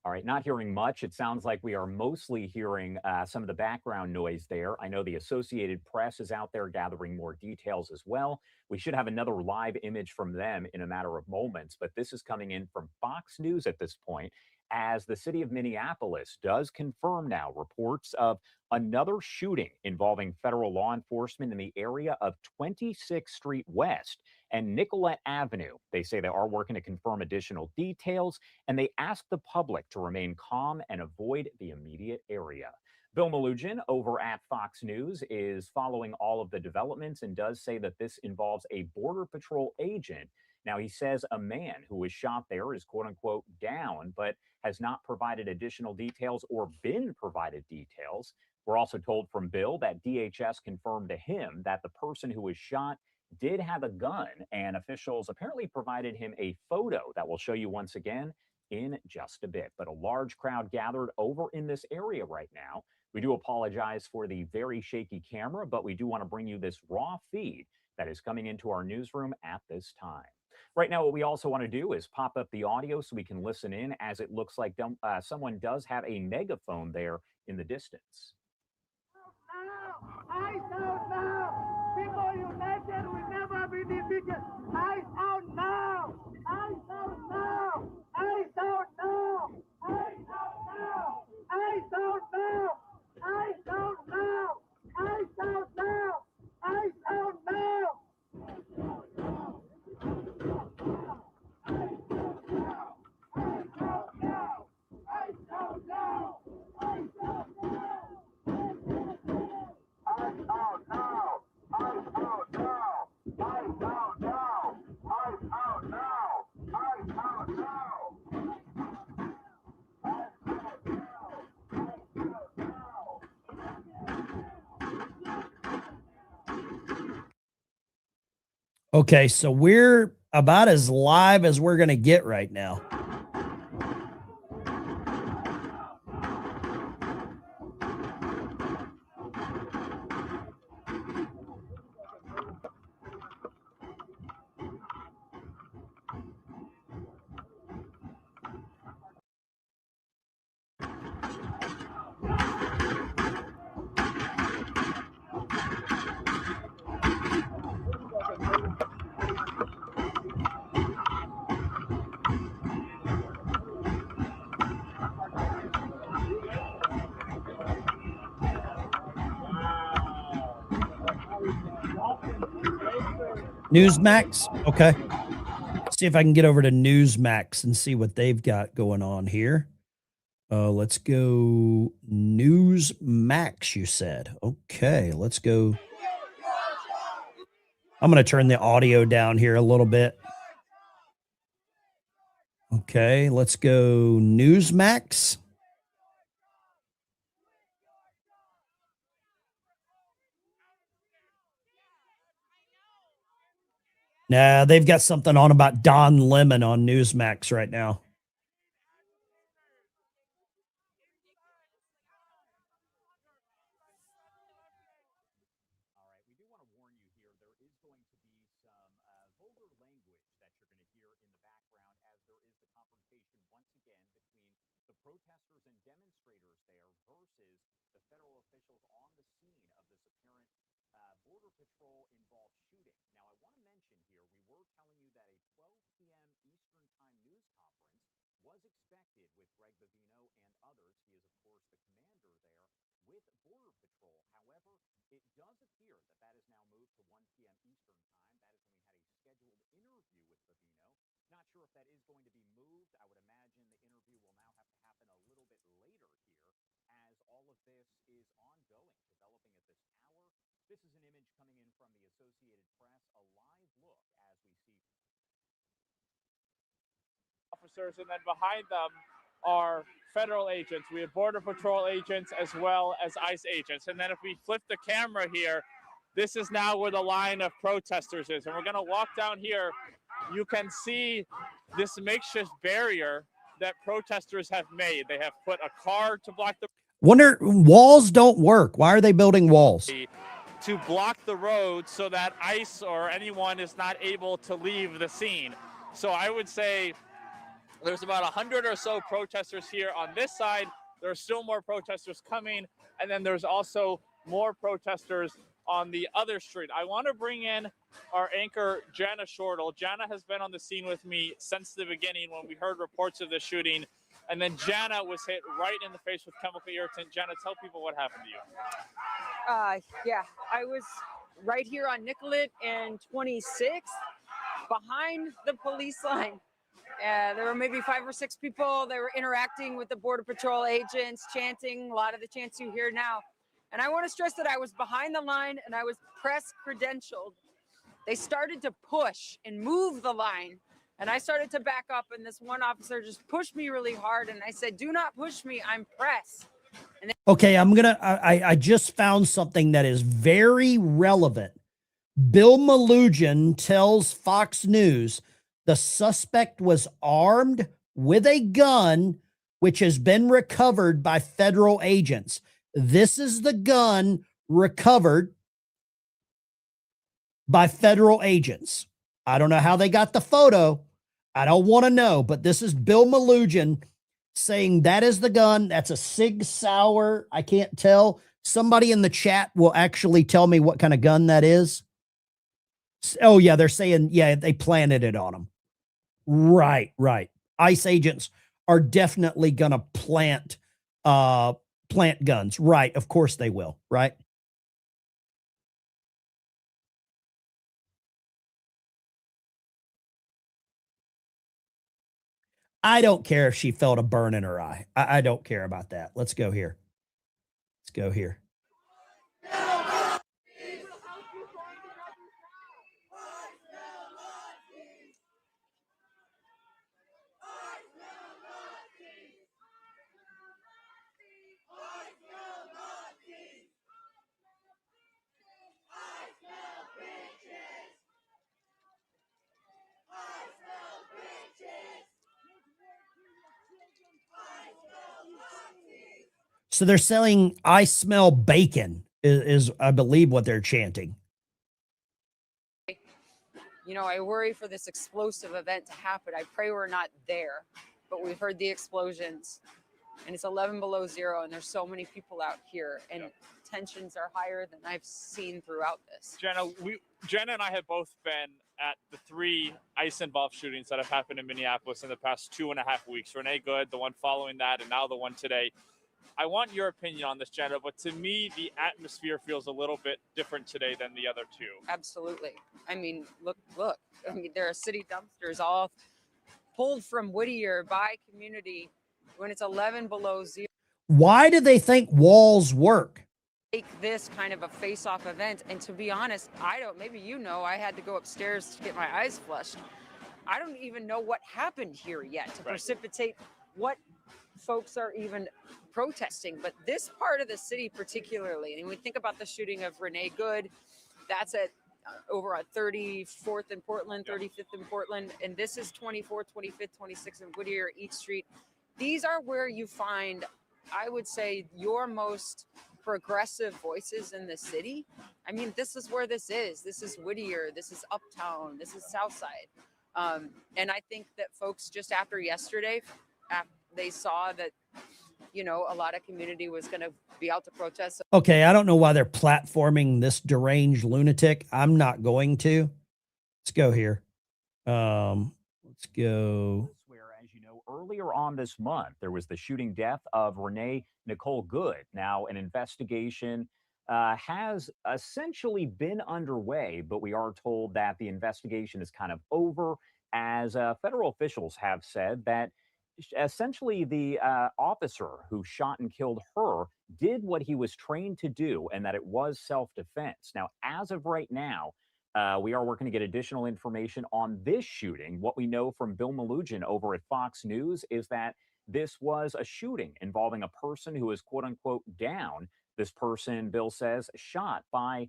All right, not hearing much. It sounds like we are mostly hearing some of the background noise there. I know the Associated Press is out there gathering more details as well. We should have another live image from them in a matter of moments, but this is coming in from Fox News at this point, as the city of Minneapolis does confirm now reports of another shooting involving federal law enforcement in the area of 26th Street West and Nicollet Avenue. They say they are working to confirm additional details, and they ask the public to remain calm and avoid the immediate area. Bill Malugin over at Fox News is following all of the developments and does say that this involves a Border Patrol agent. Now, he says a man who was shot there is quote unquote down, but has not provided additional details or been provided details. We're also told from Bill that DHS confirmed to him that the person who was shot did have a gun, and officials apparently provided him a photo that we'll show you once again in just a bit. But a large crowd gathered over in this area right now. We do apologize for the very shaky camera, but we do want to bring you this raw feed that is coming into our newsroom at this time. Right now, what we also want to do is pop up the audio so we can listen in, as it looks like someone does have a megaphone there in the distance. I sound now. People united will never be defeated. I sound now. I sound now. I sound now. I sound now. I sound now. I sound now. I sound now. I sound now. Okay, so we're about as live as we're going to get right now. Newsmax? Okay. See if I can get over to Newsmax and see what they've got going on here. Let's go Newsmax, you said. Okay, let's go. I'm going to turn the audio down here a little bit. Okay, let's go Newsmax. Nah, they've got something on about Don Lemon on Newsmax right now. Protesters and demonstrators there versus the federal officials on the scene of this apparent Border Patrol involved shooting. Now, I want to mention here, we were telling you that a 12 p.m. Eastern Time news conference was expected with Greg Bavino and others. He is, of course, the commander there with Border Patrol. However, it does appear that that is now moved to 1 p.m. Eastern Time. That is when we had a scheduled interview with Bavino. Not sure if that is going to be moved. I would imagine the interview will now have to happen a little bit later here as all of this is ongoing, developing at this hour. This is an image coming in from the Associated Press, a live look as we see officers, and then behind them are federal agents. We have Border Patrol agents as well as ICE agents. And then if we flip the camera here, this is now where the line of protesters is. And we're going to walk down here. You can see this makeshift barrier that protesters have made. They have put a car to block the Wonder, walls don't work. Why are they building walls? to block the road so that ICE or anyone is not able to leave the scene. So I would say there's about 100 or so protesters here on this side. There are still more protesters coming, and then there's also more protesters on the other street. I want to bring in our anchor, Jana Shortle. Jana has been on the scene with me since the beginning when we heard reports of the shooting, and then Jana was hit right in the face with chemical irritant. Jana, tell people what happened to you. Yeah, I was right here on Nicollet and 26th behind the police line. There were maybe 5 or 6 people that were interacting with the Border Patrol agents, chanting a lot of the chants you hear now. And I want to stress that I was behind the line and I was press credentialed. They started to push and move the line. And I started to back up, and this one officer just pushed me really hard. And I said, "Do not push me, I'm press." And then Okay, I just found something that is very relevant. Bill Malugin tells Fox News the suspect was armed with a gun, which has been recovered by federal agents. This is the gun recovered by federal agents. I don't know how they got the photo. I don't want to know, but this is Bill Malugin saying that is the gun. That's a Sig Sauer. I can't tell. Somebody in the chat will actually tell me what kind of gun that is. Oh, yeah, they're saying, yeah, they planted it on him. Right. ICE agents are definitely going to plant guns. Right. Of course they will. Right. I don't care if she felt a burn in her eye. I don't care about that. Let's go here. Let's go here. So they're selling "I smell bacon" is I believe what they're chanting. you know, I worry for this explosive event to happen. I pray we're not there, but we've heard the explosions and it's 11 below zero and there's so many people out here and tensions are higher than I've seen throughout this. Jenna and I have both been at the 3 ICE-involved shootings that have happened in Minneapolis in the past 2.5 weeks. Renee Good, the one following that, and now the one today. I want your opinion on this, Jenna, but to me, the atmosphere feels a little bit different today than the other 2. Absolutely. I mean, look. I mean, there are city dumpsters all pulled from Whittier by community when it's 11 below zero. Why do they think walls work? Make this kind of a face-off event. And to be honest, I don't, maybe you know, I had to go upstairs to get my eyes flushed. I don't even know what happened here yet to precipitate what folks are even protesting. But this part of the city particularly, and we think about the shooting of Renee Good, that's at over at 34th in Portland, 35th in Portland, and this is 24th, 25th, 26th in Whittier, East Street. These are where you find, I would say, your most progressive voices in the city. I mean, this is where this is. This is Whittier. This is Uptown. This is Southside. And I think that folks just after yesterday, they saw that, you know, a lot of community was going to be out to protest. Okay, I don't know why they're platforming this deranged lunatic. I'm not going to. Let's go here. Let's go. Where, as you know, earlier on this month, there was the shooting death of Renee Nicole Good. Now, an investigation has essentially been underway, but we are told that the investigation is kind of over, as federal officials have said that essentially the officer who shot and killed her did what he was trained to do, and that it was self-defense. Now, as of right now, we are working to get additional information on this shooting. What we know from Bill Malugin over at Fox News is that this was a shooting involving a person who is quote unquote down. This person, Bill says, shot by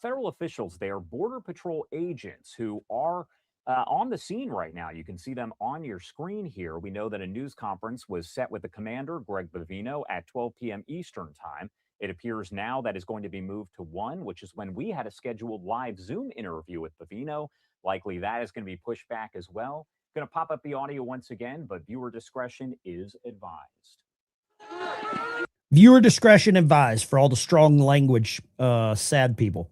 federal officials there, Border Patrol agents who are on the scene right now. You can see them on your screen here. We know that a news conference was set with the commander, Greg Bavino, at 12 p.m. Eastern time. It appears now that is going to be moved to 1, which is when we had a scheduled live Zoom interview with Bavino. Likely that is going to be pushed back as well. Going to pop up the audio once again, but viewer discretion is advised. Viewer discretion advised for all the strong language, sad people.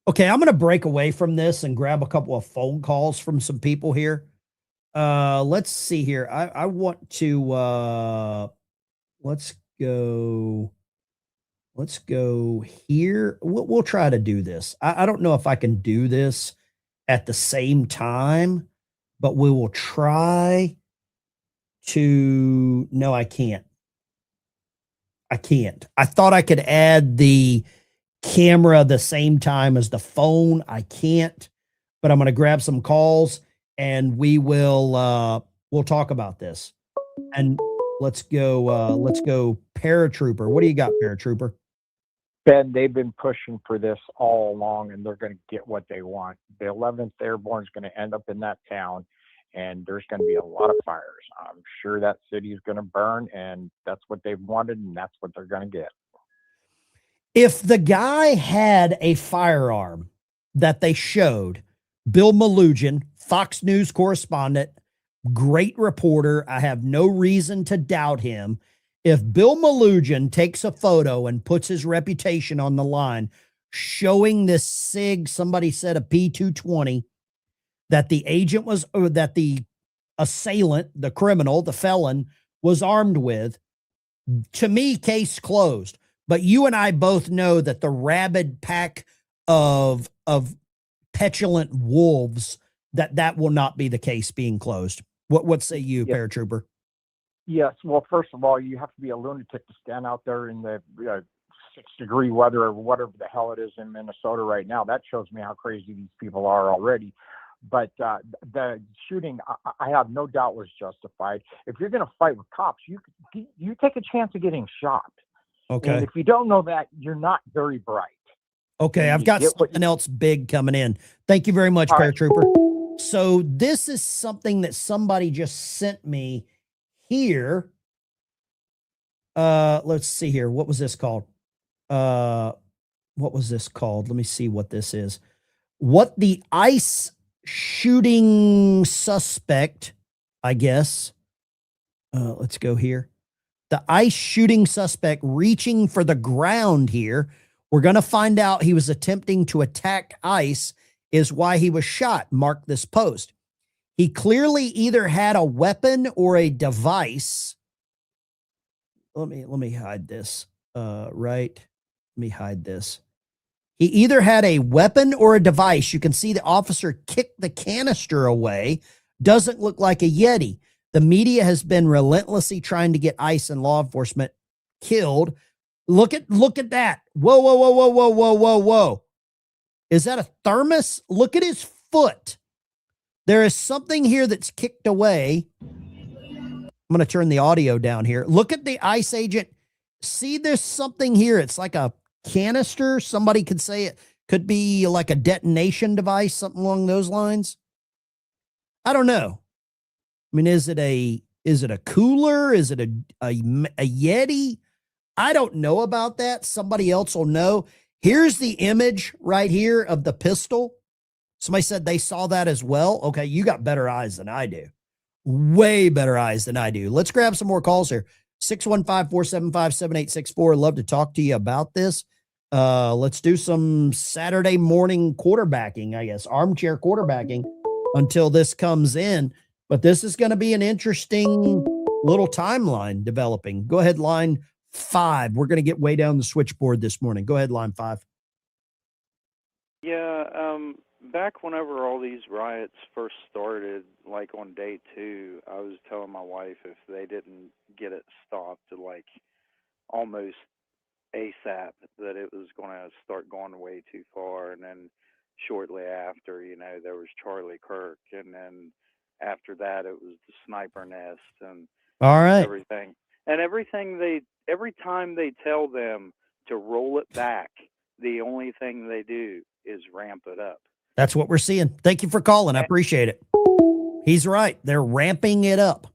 Okay, I'm going to break away from this and grab a couple of phone calls from some people here. Let's see here. I want to let's go here. We'll try to do this. I don't know if I can do this at the same time, but we will try to. No, I can't. I thought I could add the camera the same time as the phone. I can't, but I'm going to grab some calls and we'll talk about this. And let's go paratrooper. What do you got, paratrooper? Ben, they've been pushing for this all along, and they're going to get what they want. The 11th Airborne is going to end up in that town, and there's going to be a lot of fires. I'm sure that city is going to burn, and that's what they've wanted, and that's what they're going to get. If the guy had a firearm that they showed, Bill Malugin, Fox News correspondent, great reporter, I have no reason to doubt him. If Bill Malugin takes a photo and puts his reputation on the line, showing this SIG, somebody said a P220, that the agent was, or that the assailant, the criminal, the felon was armed with, to me, case closed. But you and I both know that the rabid pack of petulant wolves, that will not be the case being closed. What say you, Yes. paratrooper? Yes. Well, first of all, you have to be a lunatic to stand out there in the 6-degree weather or whatever the hell it is in Minnesota right now. That shows me how crazy these people are already. But the shooting, I have no doubt, was justified. If you're going to fight with cops, you take a chance of getting shot. Okay. And if you don't know that, you're not very bright. Okay, And I've you got get what something else big coming in. Thank you very much, All right. paratrooper. So this is something that somebody just sent me here. Let's see here. What was this called? Let me see what this is. What the ICE shooting suspect I guess. Let's go here. The ICE shooting suspect reaching for the ground here. We're going to find out he was attempting to attack ICE is why he was shot. Mark this post. He clearly either had a weapon or a device. Let me hide this. Right. Let me hide this. He either had a weapon or a device. You can see the officer kicked the canister away. Doesn't look like a Yeti. The media has been relentlessly trying to get ICE and law enforcement killed. Look at that. Whoa, whoa, whoa, whoa, whoa, whoa, whoa, whoa. Is that a thermos? Look at his foot. There is something here that's kicked away. I'm going to turn the audio down here. Look at the ICE agent. See, there's something here. It's like a canister. Somebody could say it could be like a detonation device, something along those lines. I don't know. I mean, is it a cooler? Is it a Yeti? I don't know about that. Somebody else will know. Here's the image right here of the pistol. Somebody said they saw that as well. Okay, you got better eyes than I do. Way better eyes than I do. Let's grab some more calls here. 615-475-7864. Love to talk to you about this. Let's do some Saturday morning quarterbacking, I guess, armchair quarterbacking until this comes in. But this is going to be an interesting little timeline developing. Go ahead, line 5. We're going to get way down the switchboard this morning. Go ahead, line 5. Yeah, back whenever all these riots first started, like on day 2, I was telling my wife if they didn't get it stopped like almost ASAP, that it was going to start going way too far. And then shortly after, there was Charlie Kirk, and then after that it was the sniper nest and all right, everything. And every time they tell them to roll it back, the only thing they do is ramp it up. That's what we're seeing. Thank you for calling. I appreciate it. He's right. They're ramping it up.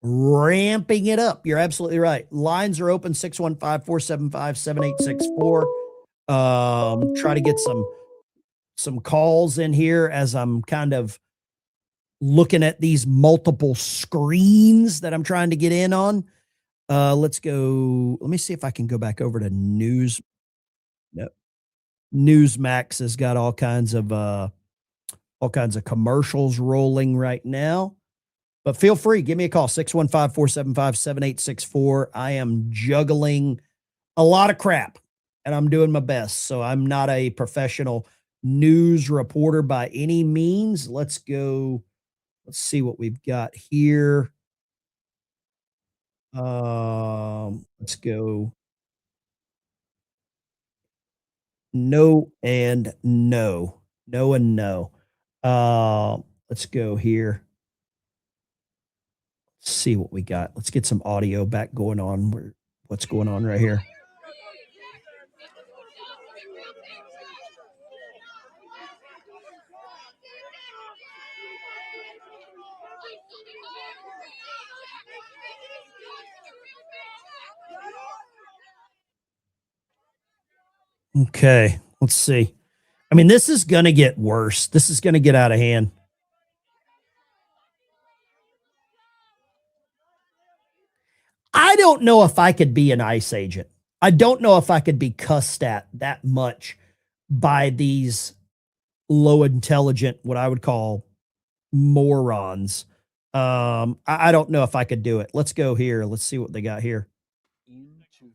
Ramping it up. You're absolutely right. Lines are open, 615-475-7864. Try to get some calls in here as I'm kind of looking at these multiple screens that I'm trying to get in on. Let's go. Let me see if I can go back over to News. No. Newsmax has got all kinds of commercials rolling right now. But feel free, give me a call, 615-475-7864. I am juggling a lot of crap, and I'm doing my best. So I'm not a professional news reporter by any means. Let's go. Let's see what we've got here. Let's go. No and no. No and no. Let's go here. Let's see what we got. Let's get some audio back going on. What's going on right here? Okay, let's see. I mean, this is going to get worse. This is going to get out of hand. I don't know if I could be an ICE agent. I don't know if I could be cussed at that much by these low intelligent, what I would call morons. I don't know if I could do it. Let's go here. Let's see what they got here. Into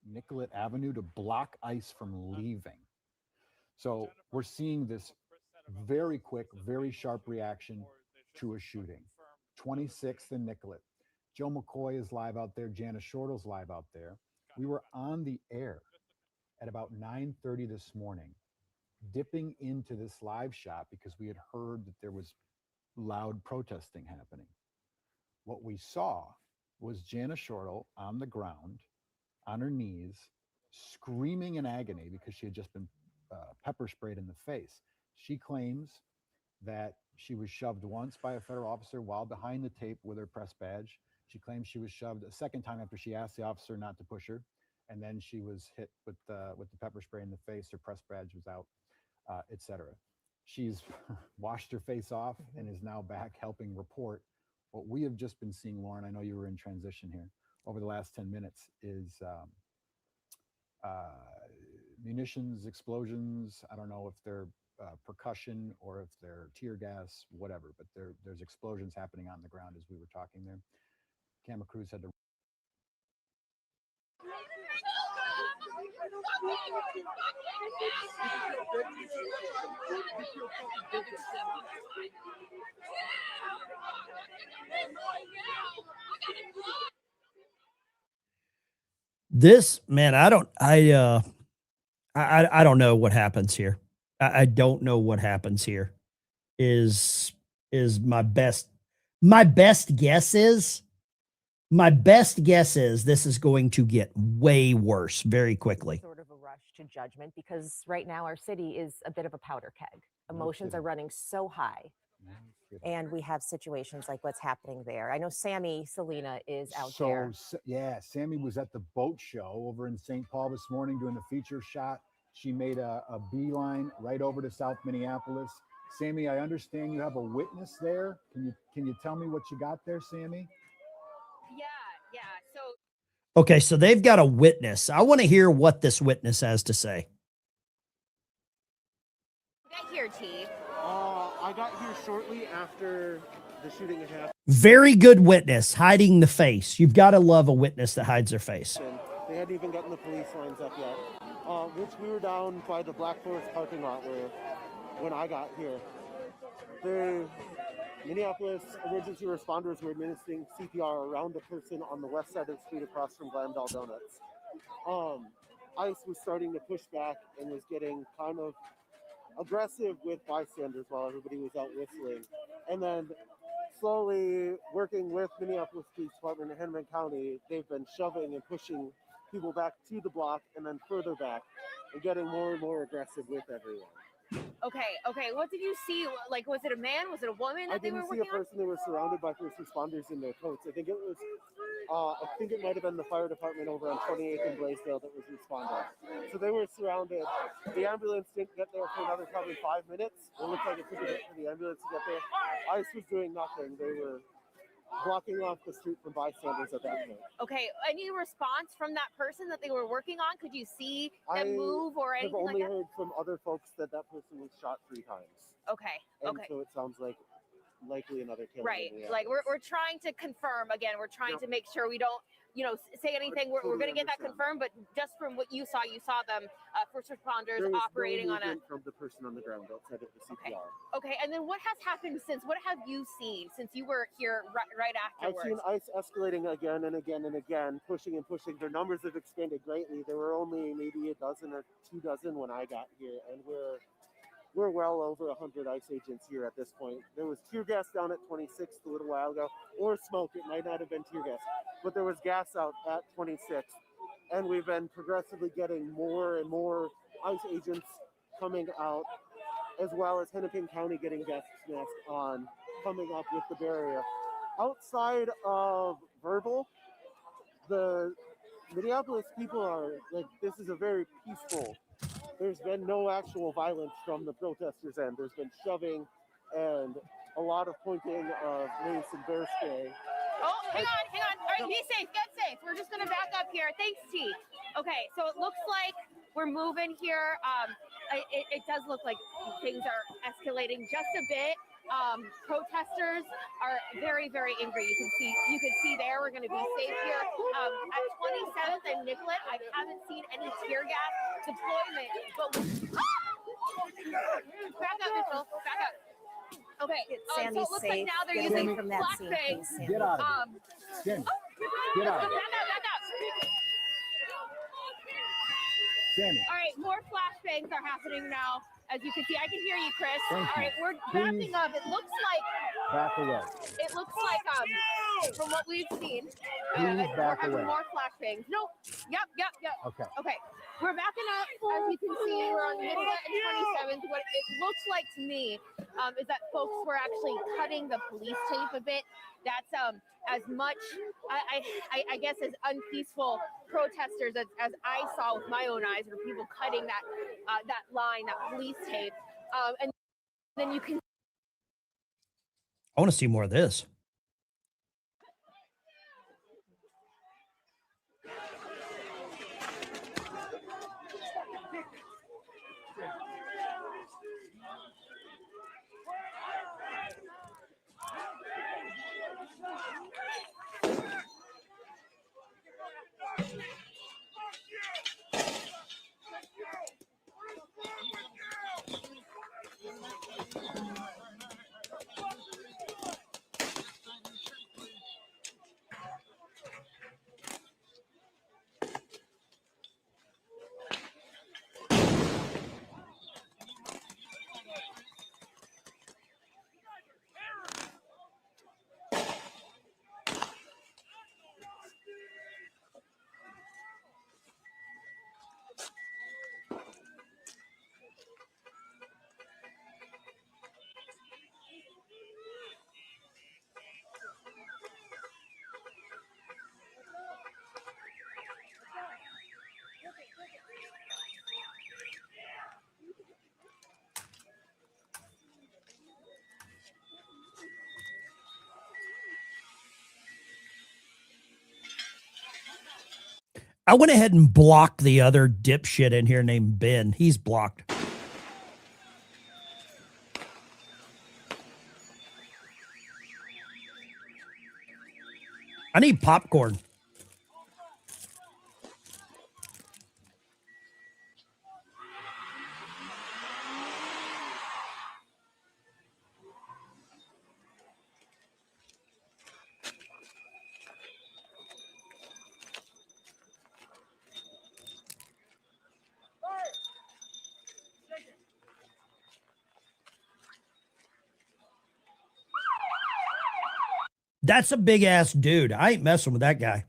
Nicollet Avenue to block ICE from leaving. So we're seeing this very quick, very sharp reaction to a shooting. 26th and Nicollet. Joe McCoy is live out there. Janice Shortle's live out there. We were on the air at about 9:30 this morning, dipping into this live shot because we had heard that there was loud protesting happening. What we saw was Janice Shortle on the ground, on her knees, screaming in agony because she had just been pepper sprayed in the face. She claims that she was shoved once by a federal officer while behind the tape with her press badge. She claims she was shoved a second time after she asked the officer not to push her, and then she was hit with the pepper spray in the face. Her press badge was out, etc. She's washed her face off and is now back helping report what we have just been seeing, Lauren, I know you were in transition here over the last 10 minutes, is munitions, explosions. I don't know if they're percussion or if they're tear gas, whatever, but there's explosions happening on the ground as we were talking there. Camera crews had to. This, man, I don't know what happens here. I don't know what happens here. Is my best guess is this is going to get way worse very quickly. Sort of a rush to judgment because right now our city is a bit of a powder keg. Emotions are running so high. And we have situations like what's happening there. I know Sammy Selena is out there. Yeah, Sammy was at the boat show over in St. Paul this morning doing a feature shot. She made a beeline right over to South Minneapolis. Sammy, I understand you have a witness there. Can you tell me what you got there, Sammy? Yeah. So Okay, so they've got a witness. I want to hear what this witness has to say. get here, T. I got here shortly after the shooting had happened. Very good witness, hiding the face. You've got to love a witness that hides their face. They hadn't even gotten the police lines up yet, which we were down by the Black Forest parking lot when I got here. The Minneapolis emergency responders were administering CPR around a person on the west side of the street across from Glamdall Donuts. ICE was starting to push back and was getting kind of aggressive with bystanders while everybody was out whistling. And then slowly working with Minneapolis Police Department and Hennepin County, they've been shoving and pushing people back to the block and then further back and getting more and more aggressive with everyone. Okay. What did you see? Like, was it a man? Was it a woman that they were working on? I didn't see a person. They were surrounded by first responders in their coats. I think it might have been the fire department over on 28th and Blaisdell that was responding. So they were surrounded. The ambulance didn't get there for another probably 5 minutes. It looked like it took a bit for the ambulance to get there. ICE was doing nothing. They were blocking off the street from bystanders at that point. Okay, any response from that person that they were working on? Could you see them move or anything like that? I've only heard from other folks that person was shot 3 times. Okay. So it sounds like likely another killing. Right. Like we're trying to confirm again. We're trying to make sure we don't, say anything. We're going to get that confirmed. But just from what you saw them first responders operating on from the person on the ground outside of the CPR. Okay. And then what has happened since? What have you seen since you were here right afterwards? I've seen ICE escalating again and again and again, pushing and pushing. Their numbers have expanded greatly. There were only maybe a dozen or 2 dozen when I got here, and we're well over 100 ICE agents here at this point. There was tear gas down at 26th a little while ago, or smoke. It might not have been tear gas, but there was gas out at 26th. And we've been progressively getting more and more ICE agents coming out, as well as Hennepin County getting gas masks on, coming up with the barrier. Outside of verbal, the Minneapolis people are like, this is a very peaceful. There's been no actual violence from the protesters' end. There's been shoving and a lot of pointing of mace and bear spray. Oh, hang on. All right, be safe, get safe. We're just gonna back up here. Thanks, T. Okay, so it looks like we're moving here. It does look like things are escalating just a bit. Protesters are very, very angry. You can see there. We're going to be safe here. At 27th and Nicollet, I haven't seen any tear gas deployment. But back up, Mitchell. Back up. Okay. So it looks like now they're using flashbangs. Get out of here. Get out. Back up. Sammy. All right, more flashbangs are happening now. As you can see, I can hear you, Chris. Thank All right, you. we're backing up. It looks like Back away. From what we've seen, Please back we're having away. more flashbangs. No, yep. Okay. We're backing up. As you can see, we're on Nicollet and 27th. What it looks like to me is that folks were actually cutting the police tape a bit. That's as much, I guess, as unpeaceful protesters as I saw with my own eyes, were people cutting that line, that police tape, and then you can. I want to see more of this. I went ahead and blocked the other dipshit in here named Ben. He's blocked. I need popcorn. That's a big ass dude. I ain't messing with that guy.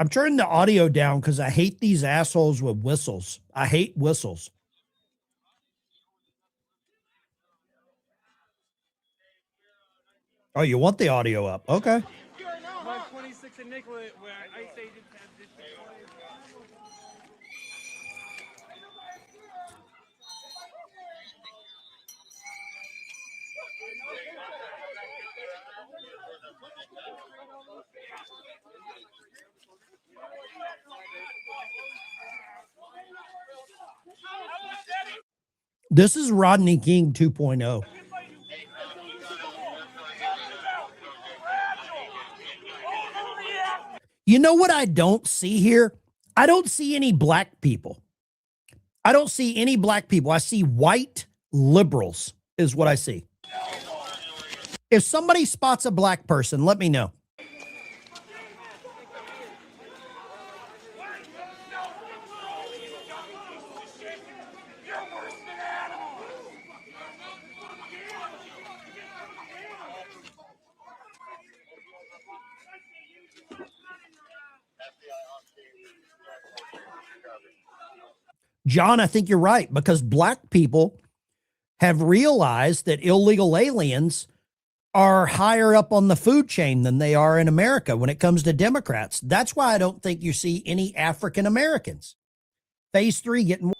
I'm turning the audio down because I hate these assholes with whistles. I hate whistles. Oh, you want the audio up? Okay. 26 in Nicollet, where ICE agents have this. This is Rodney King 2.0. You know what I don't see here? I don't see any black people. I don't see any black people. I see white liberals is what I see. If somebody spots a black person, let me know. John, I think you're right, because black people have realized that illegal aliens are higher up on the food chain than they are in America when it comes to Democrats. That's why I don't think you see any African Americans. Phase 3 getting.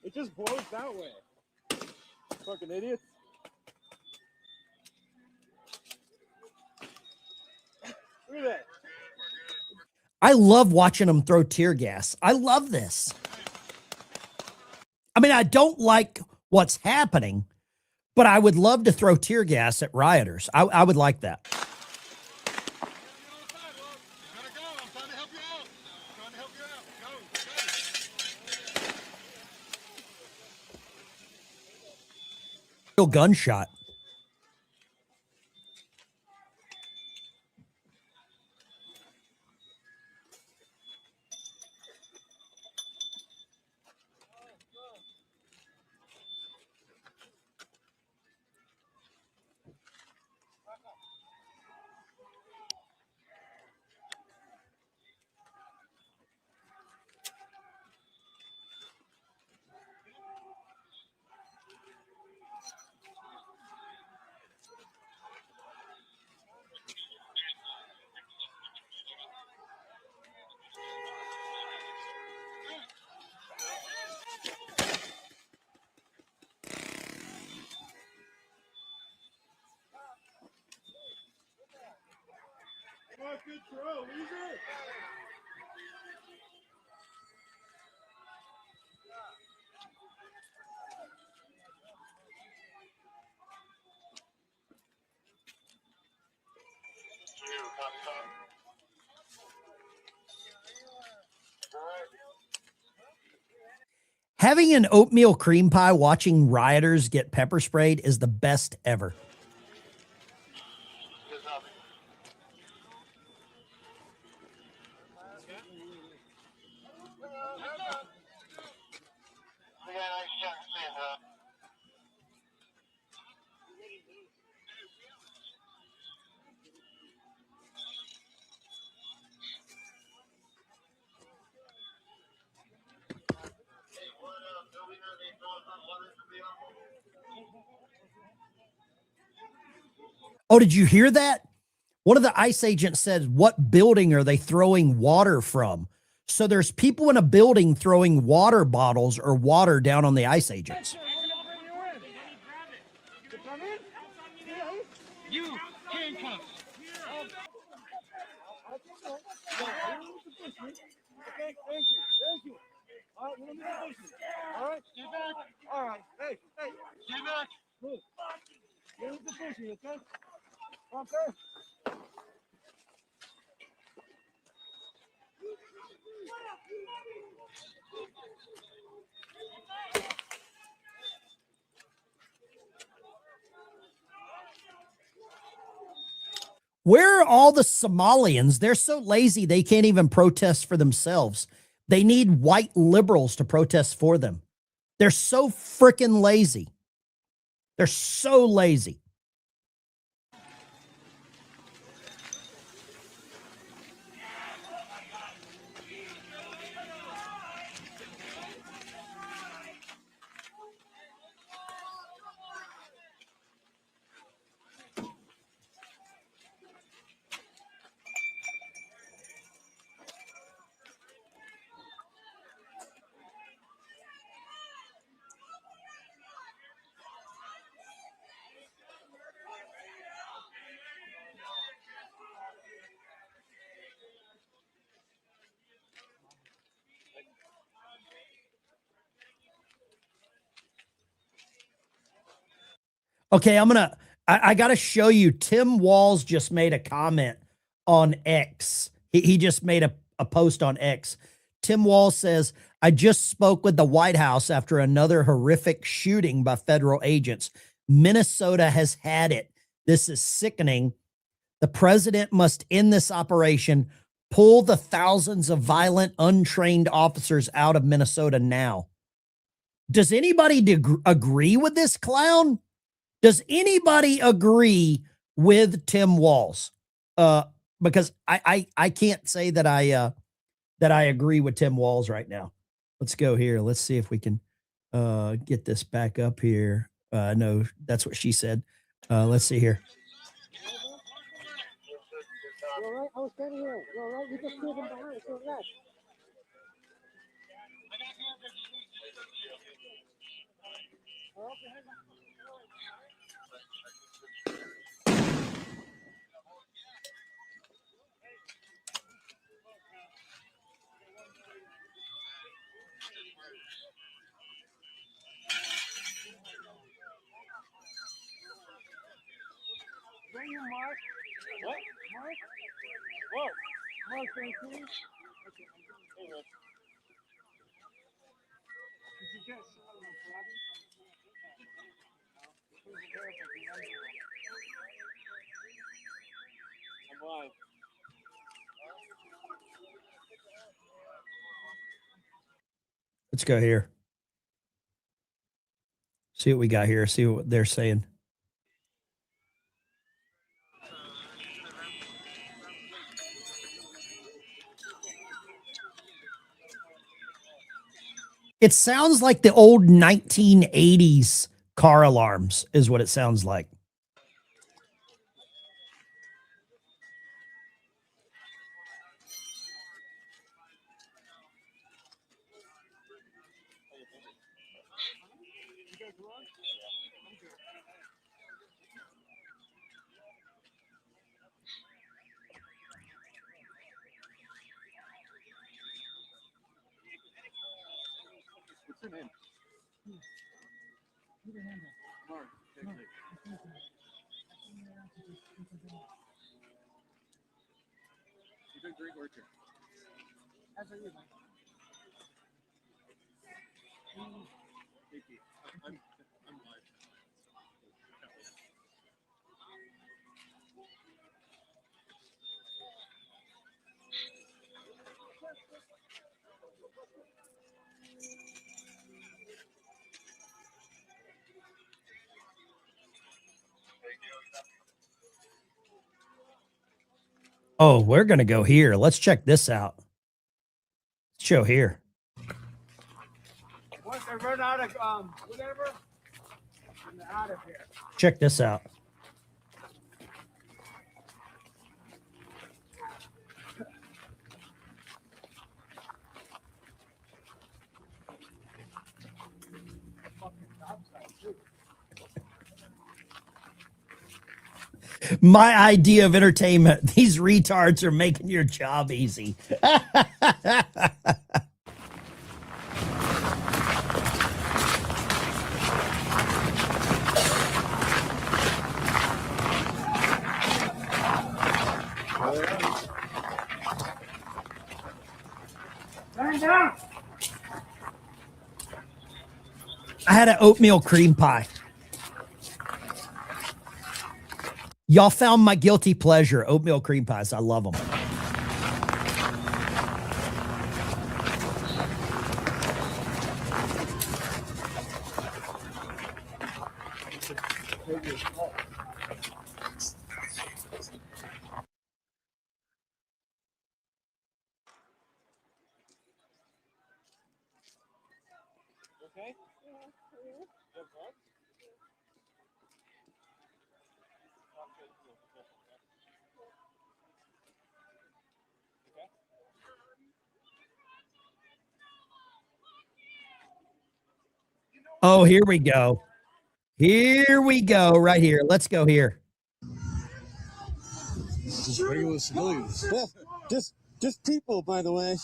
It just blows that way. Fucking idiots. Look at that. I love watching them throw tear gas. I love this. I mean, I don't like what's happening, but I would love to throw tear gas at rioters. I would like that. Real gunshot. Good throw, easy. Having an oatmeal cream pie watching rioters get pepper sprayed is the best ever. Oh, did you hear that? One of the ICE agents said, what building are they throwing water from? So there's people in a building throwing water bottles or water down on the ICE agents. You handcuffs. Okay, thank you. Thank you. All right, we're gonna be patient. All right, stay back. All right, hey, stay back. Move. Get into position, okay? Okay. Where are all the Somalians? They're so lazy they can't even protest for themselves. They need white liberals to protest for them. They're so freaking lazy. They're so lazy. Okay, I got to show you. Tim Walz just made a comment on X. He just made a post on X. Tim Walz says, I just spoke with the White House after another horrific shooting by federal agents. Minnesota has had it. This is sickening. The president must end this operation, pull the thousands of violent, untrained officers out of Minnesota now. Does anybody agree with this clown? Does anybody agree with Tim Walz? Because I can't say that I agree with Tim Walz right now. Let's go here. Let's see if we can get this back up here. No, that's what she said. Let's see here. You all right? I was standing here. You all right? You just stood in behind. So relax. Bring your mark. What? Mark? Whoa. Mark, thank you. Okay, hey, Rick. Did you get shot on the body? I'm alive. Let's go here. See what we got here. See what they're saying. It sounds like the old 1980s car alarms is what it sounds like. What's your name? Mark. Mark. You've been great worker. How's you, Mike? Thank you. I'm live. Oh, we're going to go here. Let's check this out. Show here. What? they run out of whatever, and they're out of here. Check this out. My idea of entertainment. These retards are making your job easy. Stand down. I had an oatmeal cream pie. Y'all found my guilty pleasure, oatmeal cream pies. I love them. Oh, here we go. Here we go, right here. Let's go here. Just regular civilians. Yeah, just people, by the way.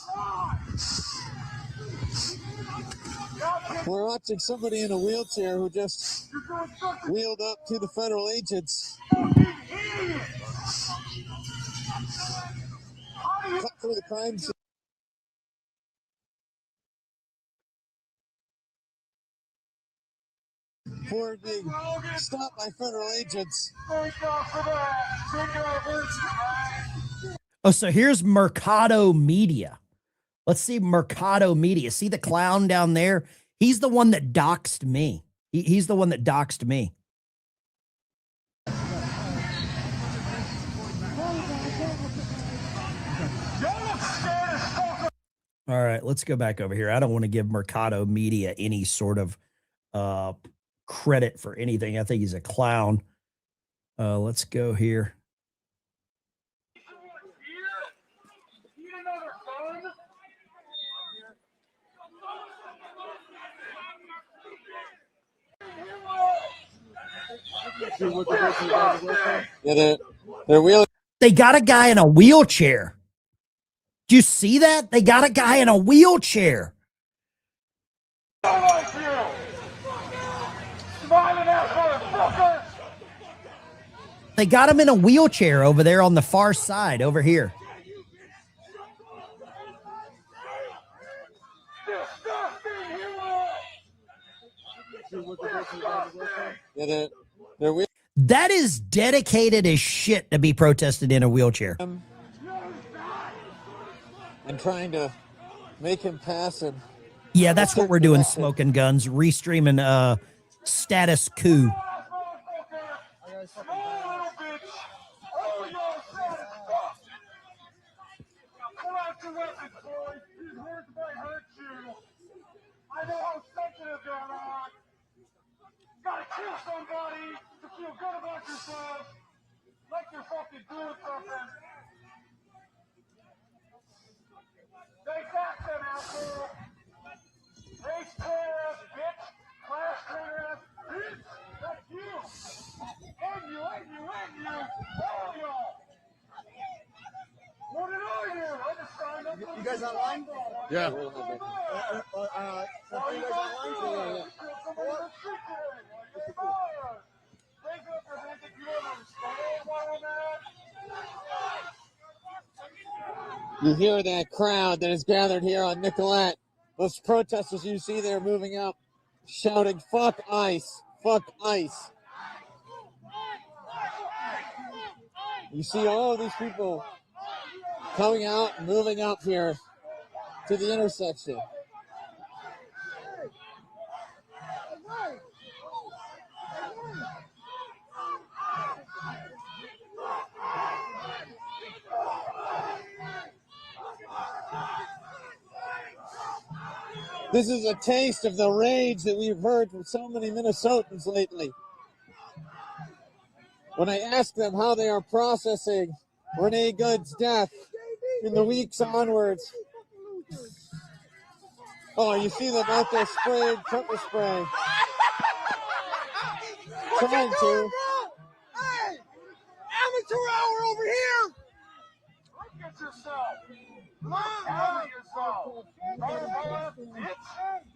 We're watching somebody in a wheelchair who just wheeled up to the federal agents. Cut through the crime scene. For being stopped by federal agents. Oh, so here's Mercado Media. Let's see Mercado Media. See the clown down there? He's the one that doxed me. He's the one that doxed me. All right, let's go back over here. I don't want to give Mercado Media any sort of credit for anything. I think he's a clown. Let's go here. Yeah, they're wheeling. They got a guy in a wheelchair. Do you see that? They got a guy in a wheelchair. They got him in a wheelchair over there on the far side, over here. Yeah, they're wheeling. That is dedicated as shit to be protested in a wheelchair. And trying to make him pass him. Yeah, that's what we're doing, Smoking Guns, restreaming Status Coup. I know how sensitive they are. Gotta kill somebody to feel good about yourself. Like you're fucking doing something. Take that, then, asshole. Race class, bitch. Class trainer, bitch. That's you. And you. All of y'all. What did I do? I just signed up. You guys online? Yeah. You guys online? Yeah. You hear that crowd that is gathered here on Nicolette. Those protesters you see there moving up, shouting, fuck ICE, fuck ICE. You see all of these people coming out and moving up here to the intersection. This is a taste of the rage that we've heard from so many Minnesotans lately. When I ask them how they are processing Renee Good's death in the weeks onwards. Oh, you see them out there spraying pepper spray. Trying to. Hey! Amateur hour over here! Look at yourself! Look at yourself!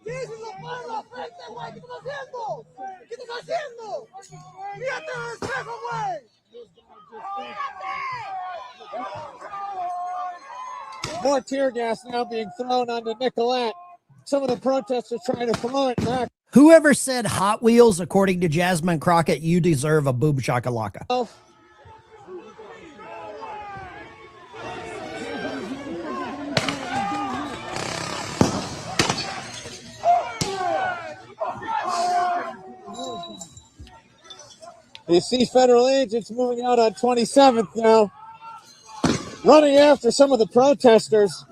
¿Qué es lo malo frente, güey? ¿Qué estás haciendo? ¿Qué estás haciendo? ¡Mírate al espejo, güey! More tear gas now being thrown onto Nicolette. Some of the protesters trying to throw it back. Whoever said Hot Wheels, according to Jasmine Crockett, you deserve a boob shakalaka. Oh. You see federal agents moving out on 27th now, running after some of the protesters.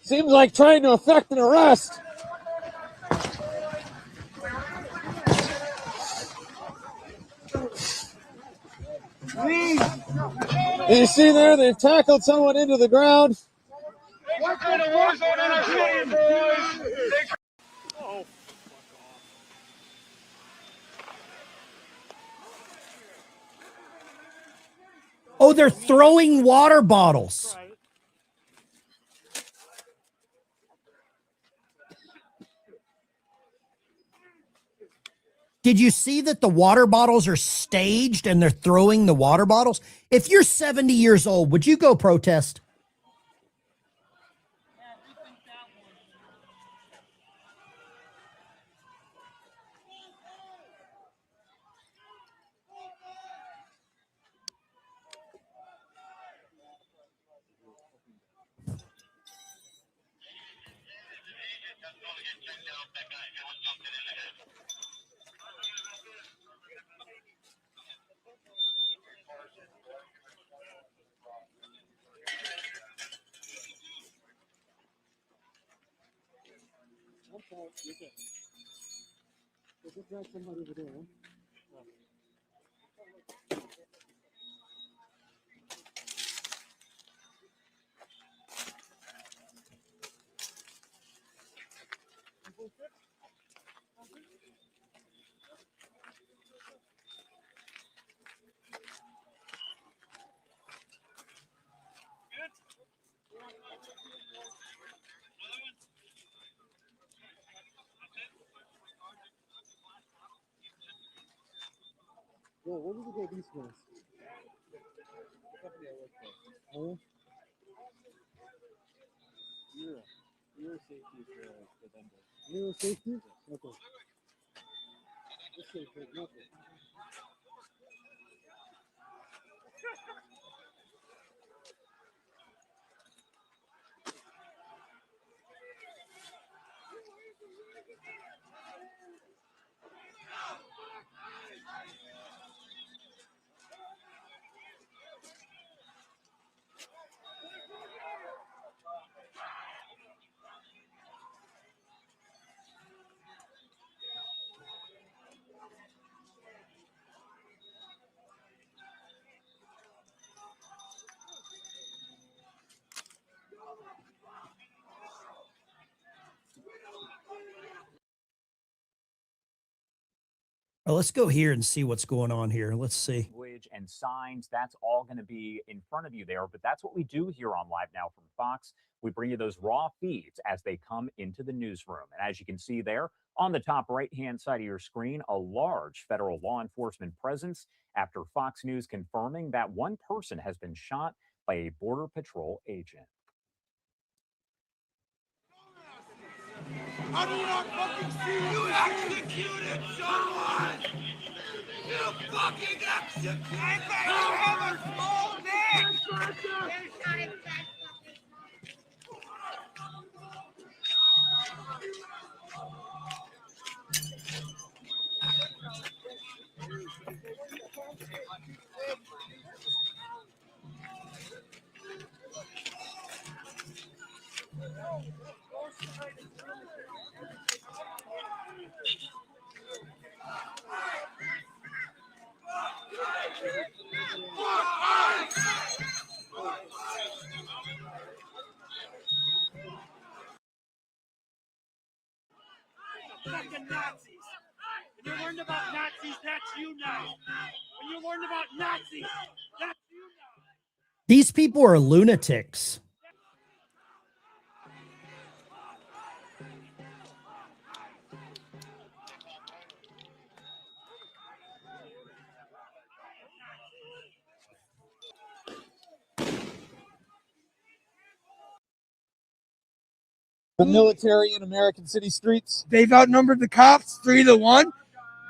Seems like trying to effect an arrest. You see there, they've tackled someone into the ground. What kind of war zone in our city, boys? Oh. Oh, they're throwing water bottles. Did you see that the water bottles are staged and they're throwing the water bottles? If you're 70 years old, would you go protest? Somebody over there. Yeah, where did you get these ones? The company I work for. Oh, Euro safety for vendors. Euro safety? Okay. This shit is nothing. Well, let's go here and see what's going on here. Let's see. Language and signs, that's all going to be in front of you there. But that's what we do here on Live Now from Fox. We bring you those raw feeds as they come into the newsroom. And as you can see there on the top right-hand side of your screen, a large federal law enforcement presence after Fox News confirming that one person has been shot by a Border Patrol agent. I do not fucking see you executed someone! You fucking executed! I bet you have a small dick! Fucking Nazis. When you learned about Nazis, that's you now. When you learned about Nazis, that's you now. These people are lunatics. The military in American city streets. They've outnumbered the cops 3-1.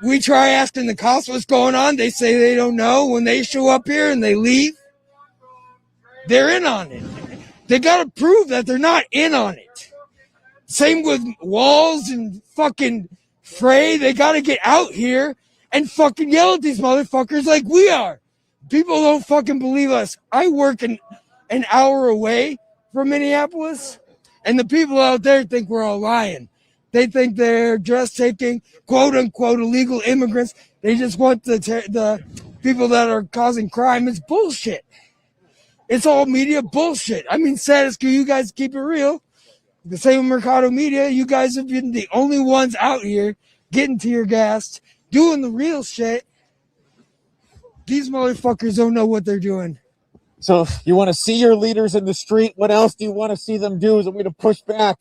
We try asking the cops what's going on. They say they don't know. When they show up here and they leave, they're in on it. They got to prove that they're not in on it. Same with Walls and fucking Frey. They got to get out here and fucking yell at these motherfuckers like we are. People don't fucking believe us. I work an hour away from Minneapolis, and the people out there think we're all lying. They think they're just taking quote-unquote illegal immigrants. They just want the people that are causing crime. It's bullshit. It's all media bullshit. I mean, Sadisky, you guys keep it real. The same Mercado Media, you guys have been the only ones out here getting tear gassed, doing the real shit. These motherfuckers don't know what they're doing. So you want to see your leaders in the street. What else do you want to see them do? Is I'm going to push back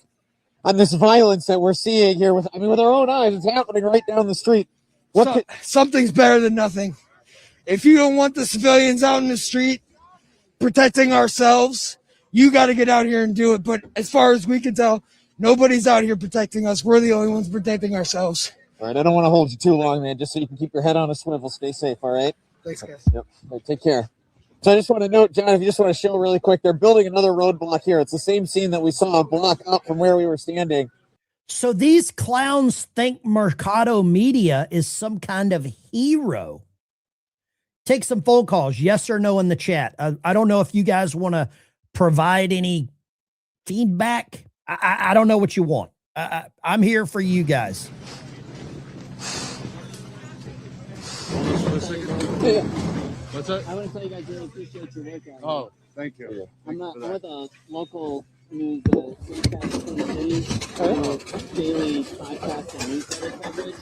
on this violence that we're seeing here with our own eyes. It's happening right down the street. Something's better than nothing. If you don't want the civilians out in the street protecting ourselves, you got to get out here and do it. But as far as we can tell, nobody's out here protecting us. We're the only ones protecting ourselves. All right, I don't want to hold you too long, man, just so you can keep your head on a swivel. Stay safe, all right? Thanks, guys. Yep. All right, take care. So I just want to note, John, if you just want to show really quick, they're building another roadblock here. It's the same scene that we saw a block up from where we were standing. So these clowns think Mercado Media is some kind of hero. Take some phone calls, yes or no, in the chat. I don't know if you guys want to provide any feedback. I don't know what you want. I'm here for you guys. Yeah. What's that? I want to tell you guys really appreciate your work on Oh, thank you. I'm with a local news newscast in the city, daily podcast and newsletter coverage.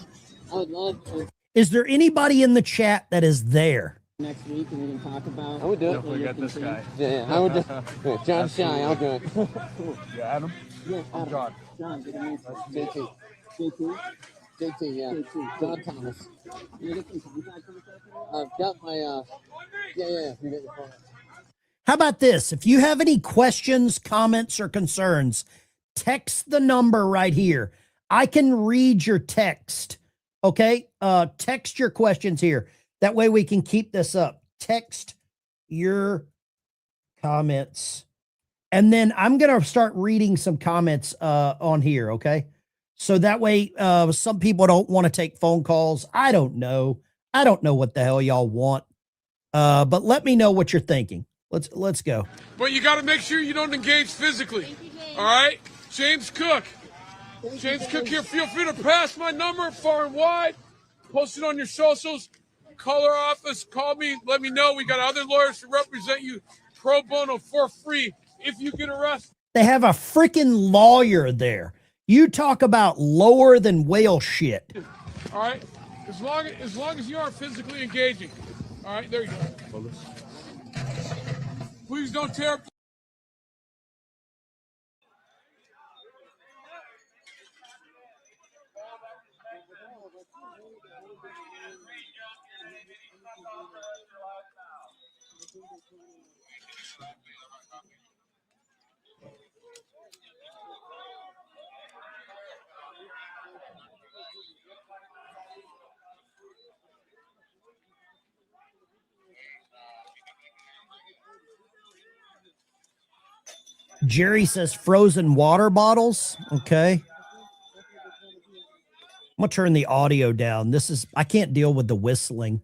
I would love to. Is there anybody in the chat that is there? Next week, and we can talk about. I would do it. Don't forget this guy. Yeah, I would do John Shy, I'll do it. Yeah, Adam? Yeah, I'm John. John, good to meet you. JT. JT? JT, yeah. JT. John Thomas. You get some contact information? I've got my, yeah, you get your phone. How about this? If you have any questions, comments, or concerns, text the number right here. I can read your text. Okay? Text your questions here. That way we can keep this up. Text your comments. And then I'm going to start reading some comments on here, okay? So that way some people don't want to take phone calls. I don't know. I don't know what the hell y'all want. But let me know what you're thinking. Let's go. But you got to make sure you don't engage physically. All right? James Cook. James Cook here. Feel free to pass my number far and wide. Post it on your socials. Call our office. Call me. Let me know. We got other lawyers to represent you pro bono for free if you get arrested. They have a freaking lawyer there. You talk about lower than whale shit. All right? As long as you aren't physically engaging. All right? There you go. Please don't tear up. Jerry says frozen water bottles. Okay. I'm going to turn the audio down. I can't deal with the whistling.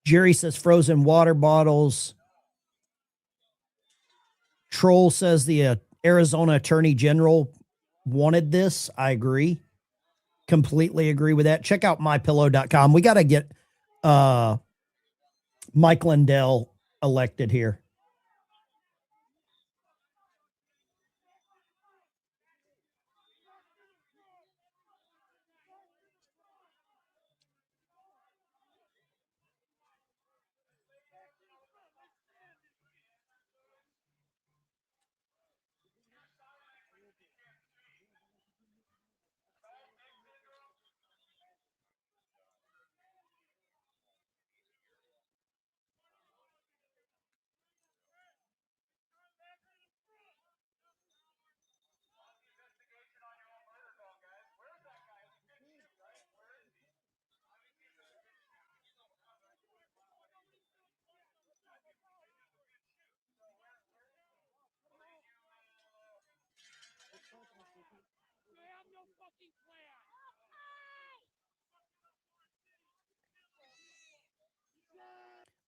Jerry says frozen water bottles. Troll says the Arizona Attorney General wanted this. I agree. Completely agree with that. Check out mypillow.com. We got to get Mike Lindell elected here.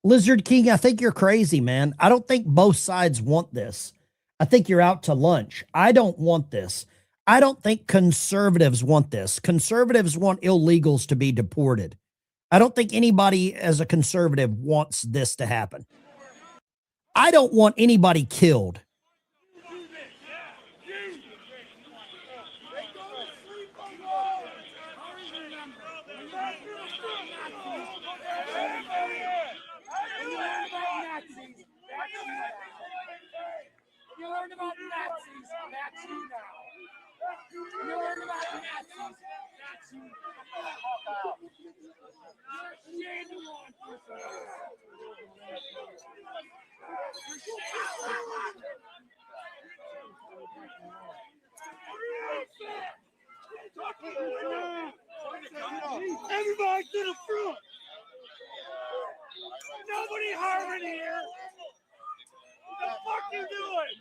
Lizard King, I think you're crazy, man. I don't think both sides want this. I think you're out to lunch. I don't want this. I don't think conservatives want this. Conservatives want illegals to be deported. I don't think anybody as a conservative wants this to happen. I don't want anybody killed. You learned about Nazis, that's you now. You learned about Nazis, that's you now. You're genuine person. Everybody to the front. Nobody harming here. What the fuck you doing?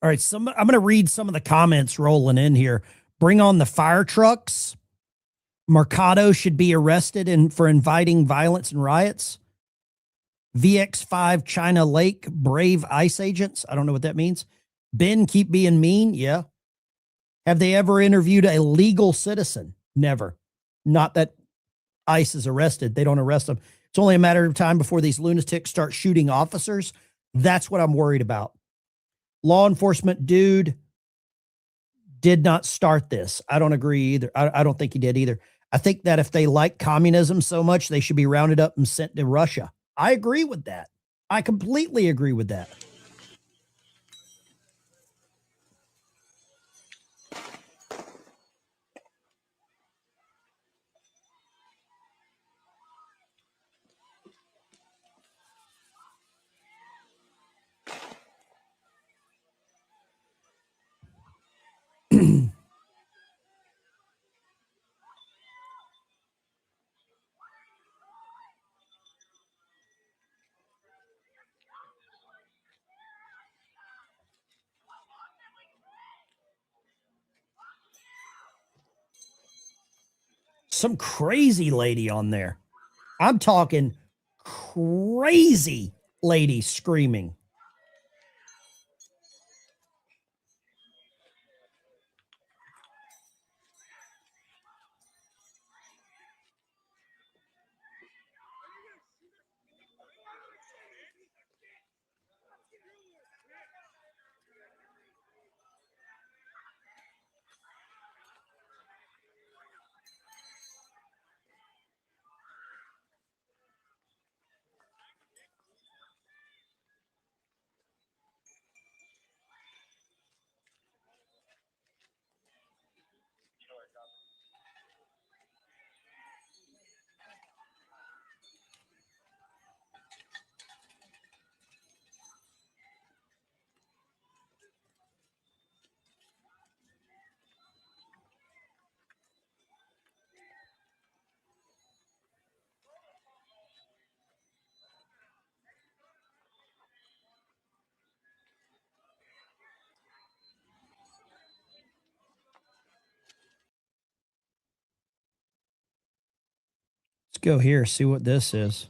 All right, I'm going to read some of the comments rolling in here. Bring on the fire trucks. Mercado should be arrested for inviting violence and riots. VX5 China Lake, brave ICE agents. I don't know what that means. Ben, keep being mean. Yeah. Have they ever interviewed a legal citizen? Never. Not that ICE is arrested. They don't arrest them. It's only a matter of time before these lunatics start shooting officers. That's what I'm worried about. Law enforcement dude did not start this. I don't agree either. I don't think he did either. I think that if they like communism so much, they should be rounded up and sent to Russia. I agree with that. I completely agree with that. Some crazy lady on there. I'm talking crazy lady screaming. go here, see what this is.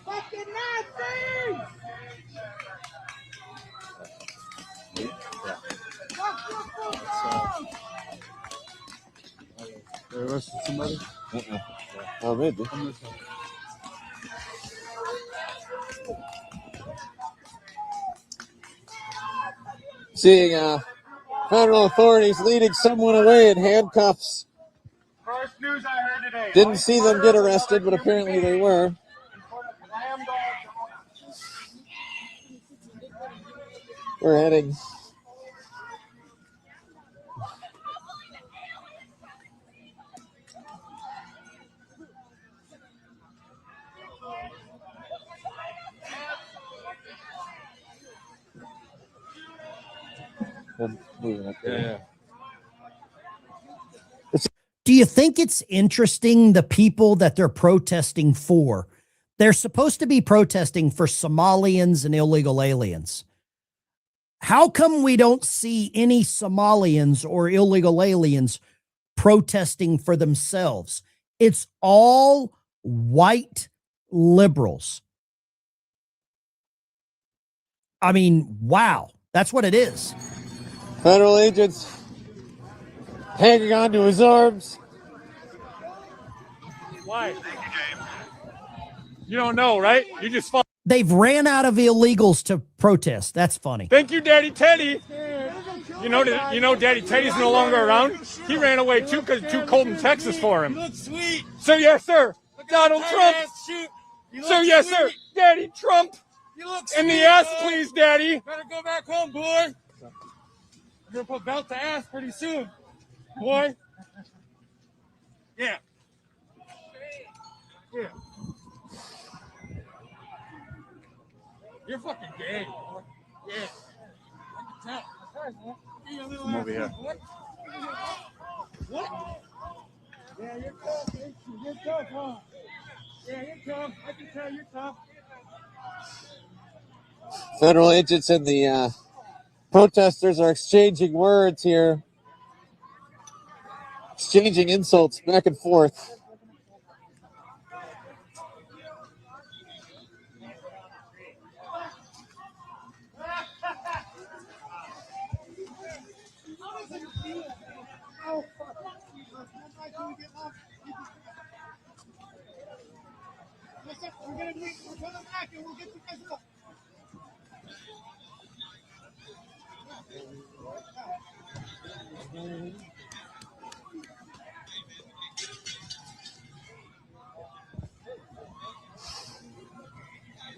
Fucking Nazis! Fuck your football! They arrested somebody? Oh, maybe. Seeing federal authorities leading someone away in handcuffs. First news I heard today. Didn't see them get arrested, but apparently they were. We're heading. Yeah. Do you think it's interesting the people that they're protesting for? They're supposed to be protesting for Somalians and illegal aliens. How come we don't see any Somalians or illegal aliens protesting for themselves? It's all white liberals. I mean, wow, that's what it is. Federal agents hanging on to his arms. Why? You don't know, right? You just fall. They've ran out of illegals to protest. That's funny. Thank you, Daddy Teddy. You know, Daddy Teddy's no longer around. He ran away too because it's too cold in Texas for him. You look sweet. So yes, sir. Donald Trump. So yes, sir. Daddy Trump. You look In the sweet, ass, boy. please, Daddy. Better go back home, boy. We're gonna put belt to ass pretty soon, boy. Yeah. Yeah. You're fucking gay, boy. Yeah. I can tell. You little Come over ass here. boy. What? Yeah, you're tough, ain't you? You're tough, huh? Yeah, you're tough. I can tell you're tough. Federal agents and the protesters are exchanging words here, exchanging insults back and forth. We're coming back and we'll get you guys up.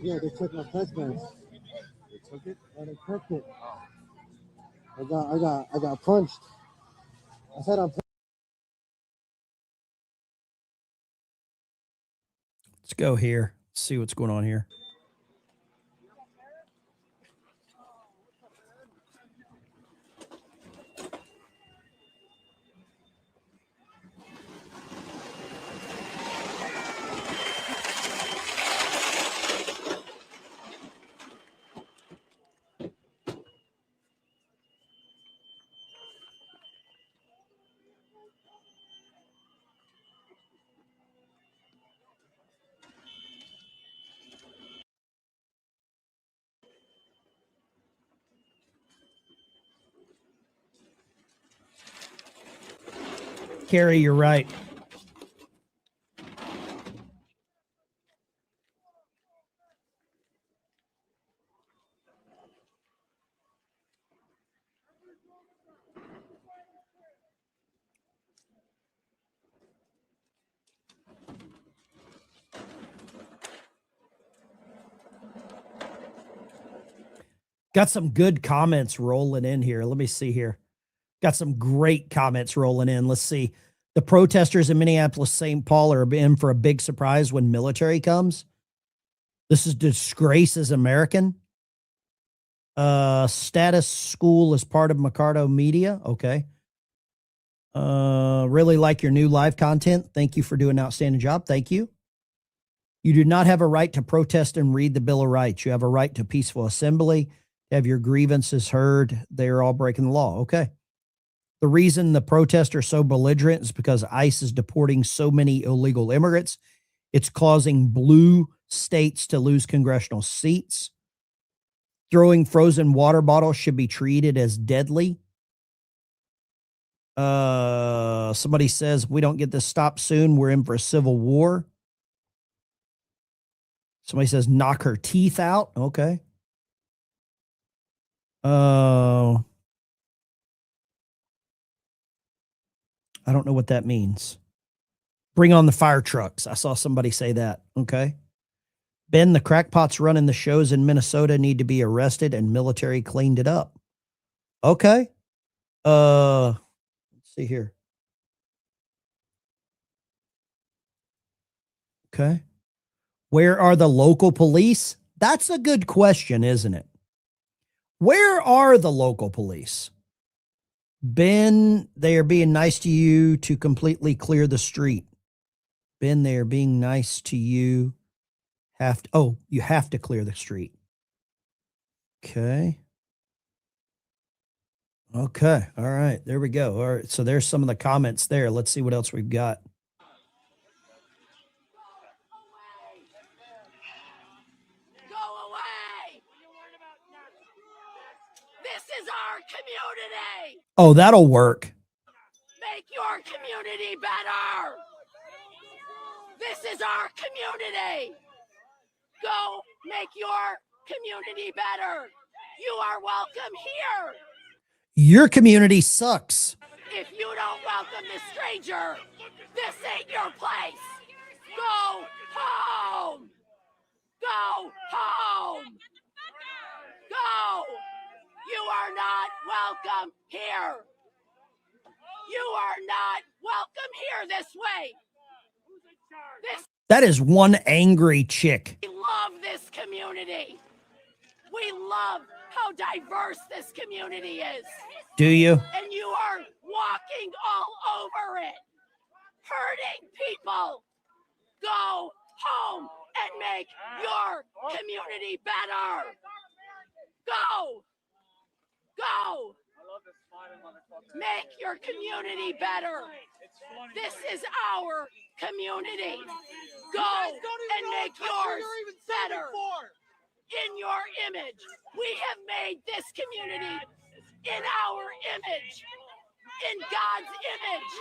Yeah, they took my press badge. They took it? Yeah, they took it. I got punched. I said I'm. Let's go here. See what's going on here. Carrie, you're right. Got some good comments rolling in here. Let me see here. Got some great comments rolling in. Let's see. The protesters in Minneapolis, St. Paul are in for a big surprise when military comes. This is disgrace as American. Status School is part of Mercado Media. Okay. Really like your new live content. Thank you for doing an outstanding job. Thank you. You do not have a right to protest and read the Bill of Rights. You have a right to peaceful assembly, have your grievances heard. They are all breaking the law. Okay. The reason the protests are so belligerent is because ICE is deporting so many illegal immigrants. It's causing blue states to lose congressional seats. Throwing frozen water bottles should be treated as deadly. Somebody says, if we don't get this stopped soon, we're in for a civil war. Somebody says, knock her teeth out. Okay. I don't know what that means. Bring on the fire trucks. I saw somebody say that. Okay. Ben, the crackpots running the shows in Minnesota need to be arrested and military cleaned it up. Okay. Let's see here. Okay. Where are the local police? That's a good question, isn't it? Where are the local police? Ben, they are being nice to you to completely clear the street. Ben, they are being nice to you. You have to clear the street. Okay. Okay. All right. There we go. All right. So there's some of the comments there. Let's see what else we've got. This is our community. Oh, that'll work. Make your community better. This is our community. Go make your community better. You are welcome here. Your community sucks. If you don't welcome this stranger, this ain't your place. Go home. Go home. Go. You are not welcome here. You are not welcome here this way. That is one angry chick. We love this community. We love how diverse this community is. Do you? And you are walking all over it, hurting people. Go home and make your community better. Go. Go. Make your community better. This is our community. Go and make yours better. In your image, we have made this community in our image, in God's image,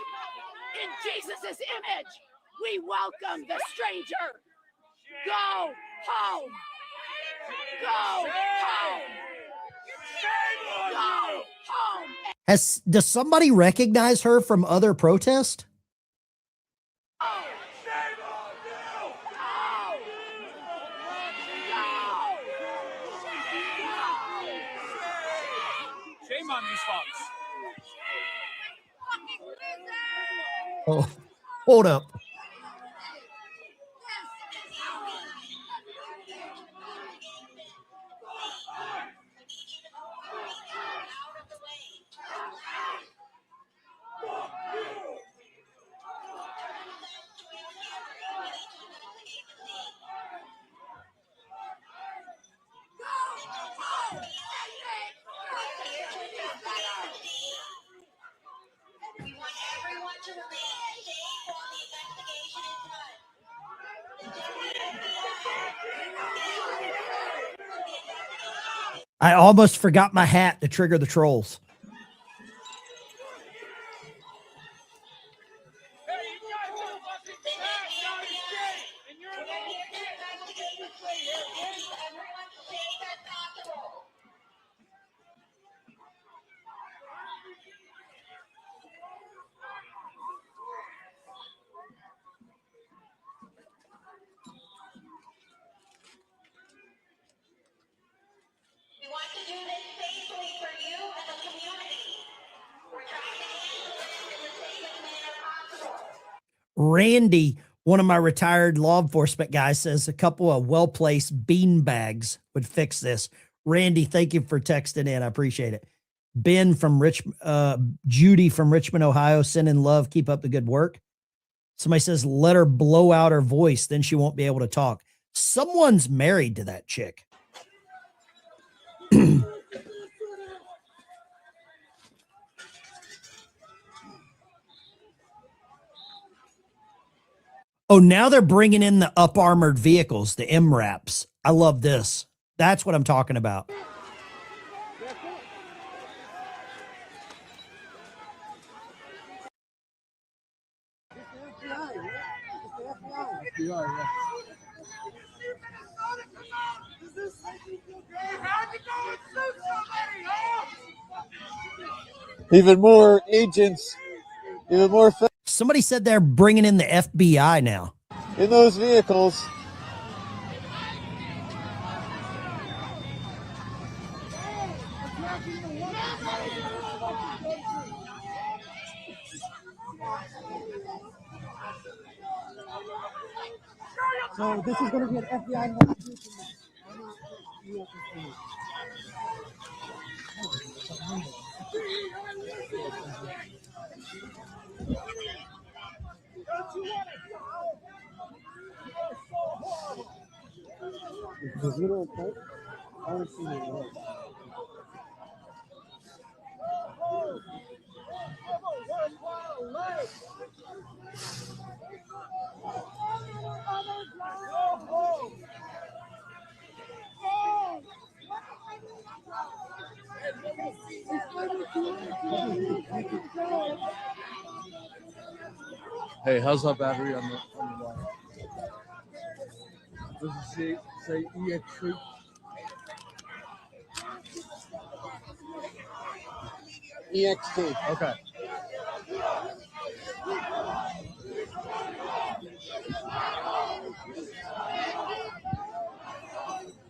in Jesus' image. We welcome the stranger. Go home. Go home. Go home. Does somebody recognize her from other protests? Shame on these folks. Oh, hold up. I almost forgot my hat to trigger the trolls. Randy, one of my retired law enforcement guys, says a couple of well-placed bean bags would fix this. Randy, thank you for texting in. I appreciate it. Ben from Judy from Richmond, Ohio, sending love. Keep up the good work. Somebody says, let her blow out her voice, then she won't be able to talk. Someone's married to that chick. Oh, now they're bringing in the up armored vehicles, the MRAPs. I love this. That's what I'm talking about. Even more agents, even more. Somebody said they're bringing in the FBI now. In those vehicles. So this is going to be an FBI investigation. Does it all take? I want to see it. Hey, how's our battery on the line? Does it say EX3? EXT. Okay.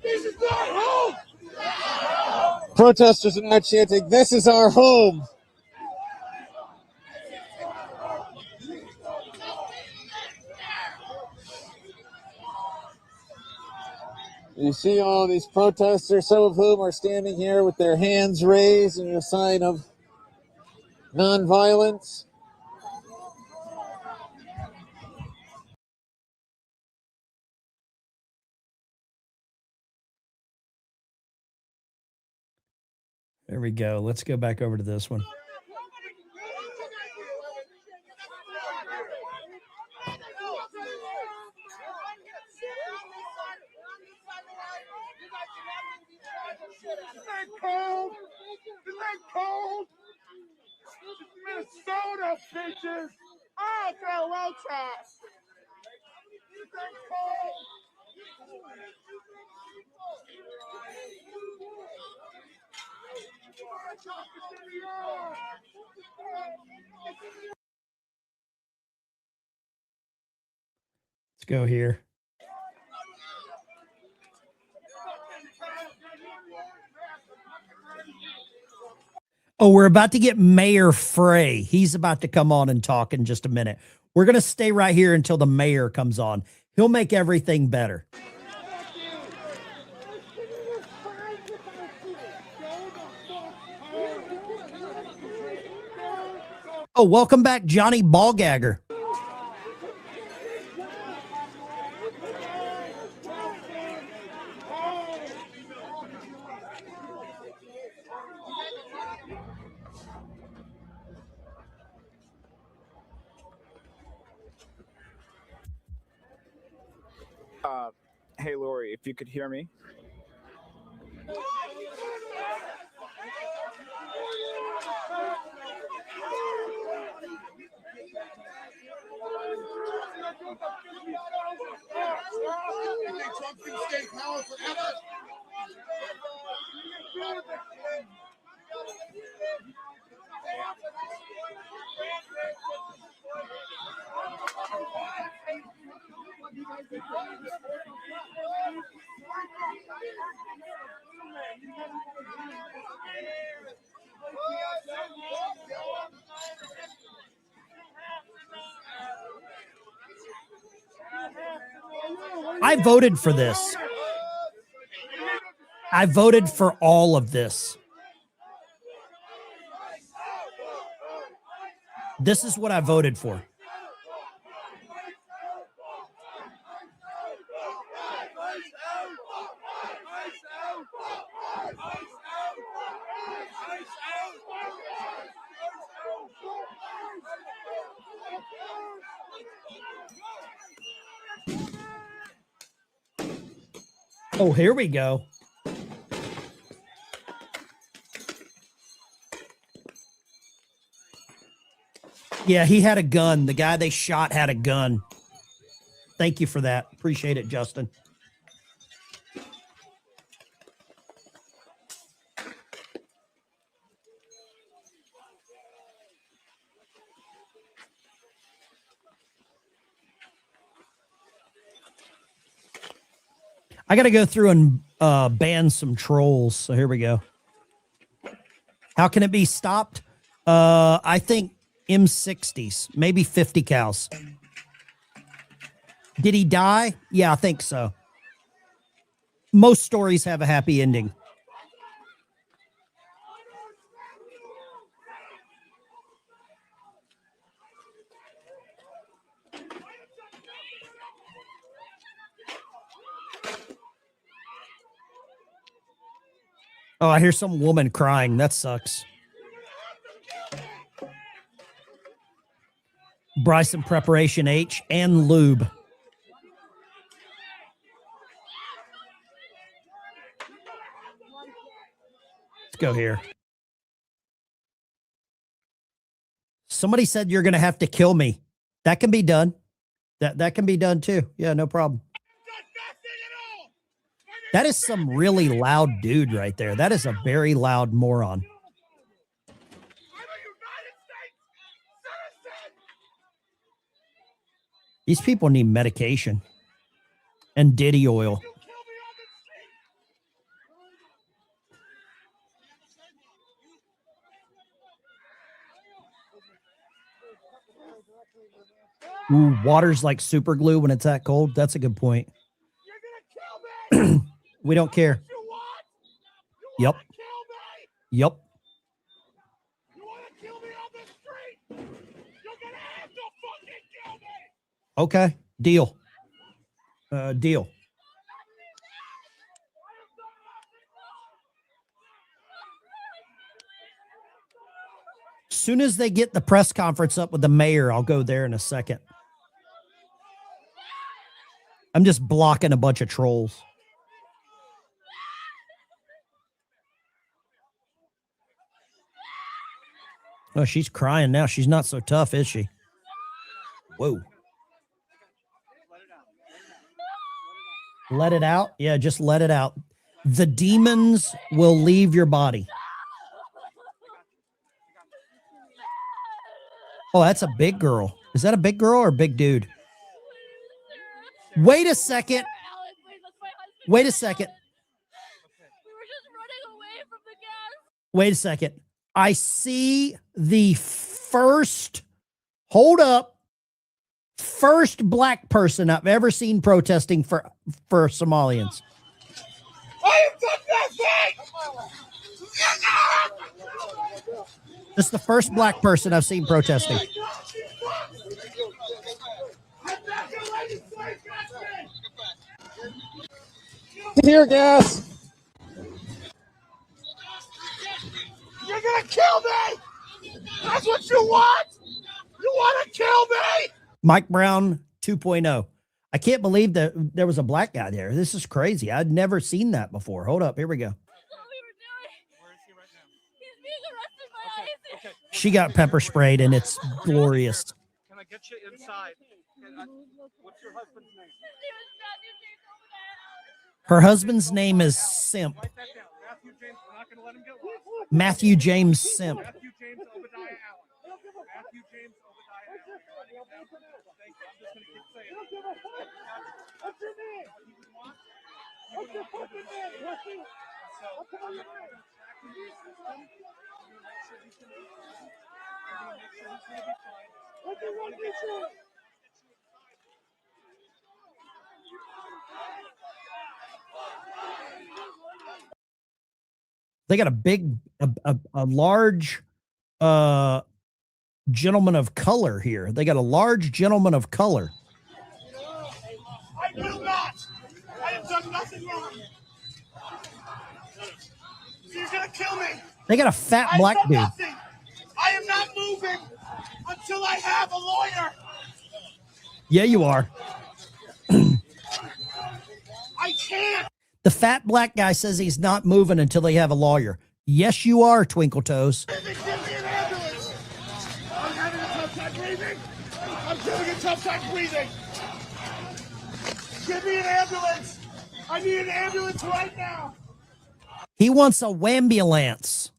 This is our home! Protesters are now chanting, "This is our home." You see all these protesters, some of whom are standing here with their hands raised in a sign of nonviolence. There we go. Let's go back over to this one. Cold. Isn't that cold? Minnesota, bitches. Oh, throw away trash. Isn't that cold? Let's go here. Oh, we're about to get Mayor Frey. He's about to come on and talk in just a minute. We're going to stay right here until the mayor comes on. He'll make everything better. Oh, welcome back, Johnny Ballgagger. Hey, Lori, if you could hear me. You think Trump can stay in power forever? I voted for this. I voted for all of this. This is what I voted for. Oh, here we go. Yeah, he had a gun. The guy they shot had a gun. Thank you for that. Appreciate it, Justin. I got to go through and ban some trolls. So here we go. How can it be stopped? I think M60s, maybe 50 cals. Did he die? Yeah, I think so. Most stories have a happy ending. Oh, I hear some woman crying. That sucks. Bryson Preparation H and Lube. Let's go here. Somebody said you're going to have to kill me. That can be done. That can be done too. Yeah, no problem. That is some really loud dude right there. That is a very loud moron. These people need medication and Diddy oil. Ooh, water's like super glue when it's that cold. That's a good point. We don't care. Yep. Yep. Okay. Deal. Deal. Soon as they get the press conference up with the mayor, I'll go there in a second. I'm just blocking a bunch of trolls. Oh, she's crying now. She's not so tough, is she? Whoa. Let it out? Yeah, just let it out. The demons will leave your body. Oh, that's a big girl. Is that a big girl or a big dude? Wait a second. Wait a second. Wait a second. I see the first, hold up, first black person I've ever seen protesting for Somalians. This is the first black person I've seen protesting. Tear gas. You're gonna kill me! That's what you want? You want to kill me? Mike Brown 2.0. I can't believe that there was a black guy there. This is crazy. I'd never seen that before. Hold up. Here we go. She got pepper sprayed and it's glorious. Can I get you inside? What's your husband's name? Her husband's name is Simp. Matthew James Simp. Matthew James Obadiah Allen. Matthew James Obadiah Allen. Thank you. I'm just going to keep saying it. What's your name? What's your fucking name? What's your name? So I'm going to track him to your system. I'm going to make sure he's going to be fine. I'm going to make sure he's going to be fine. What do you want to get you? They got a large gentleman of color here. They got a large gentleman of color. I will not. I have done nothing wrong. You're gonna kill me. They got a fat black I've done dude. nothing. I am not moving until I have a lawyer. Yeah, you are. I can't. The fat black guy says he's not moving until they have a lawyer. Yes, you are, Twinkle Toes. Give me an ambulance. I'm having a tough time breathing. I'm having a tough time breathing. Give me an ambulance. I need an ambulance right now. He wants a wambulance.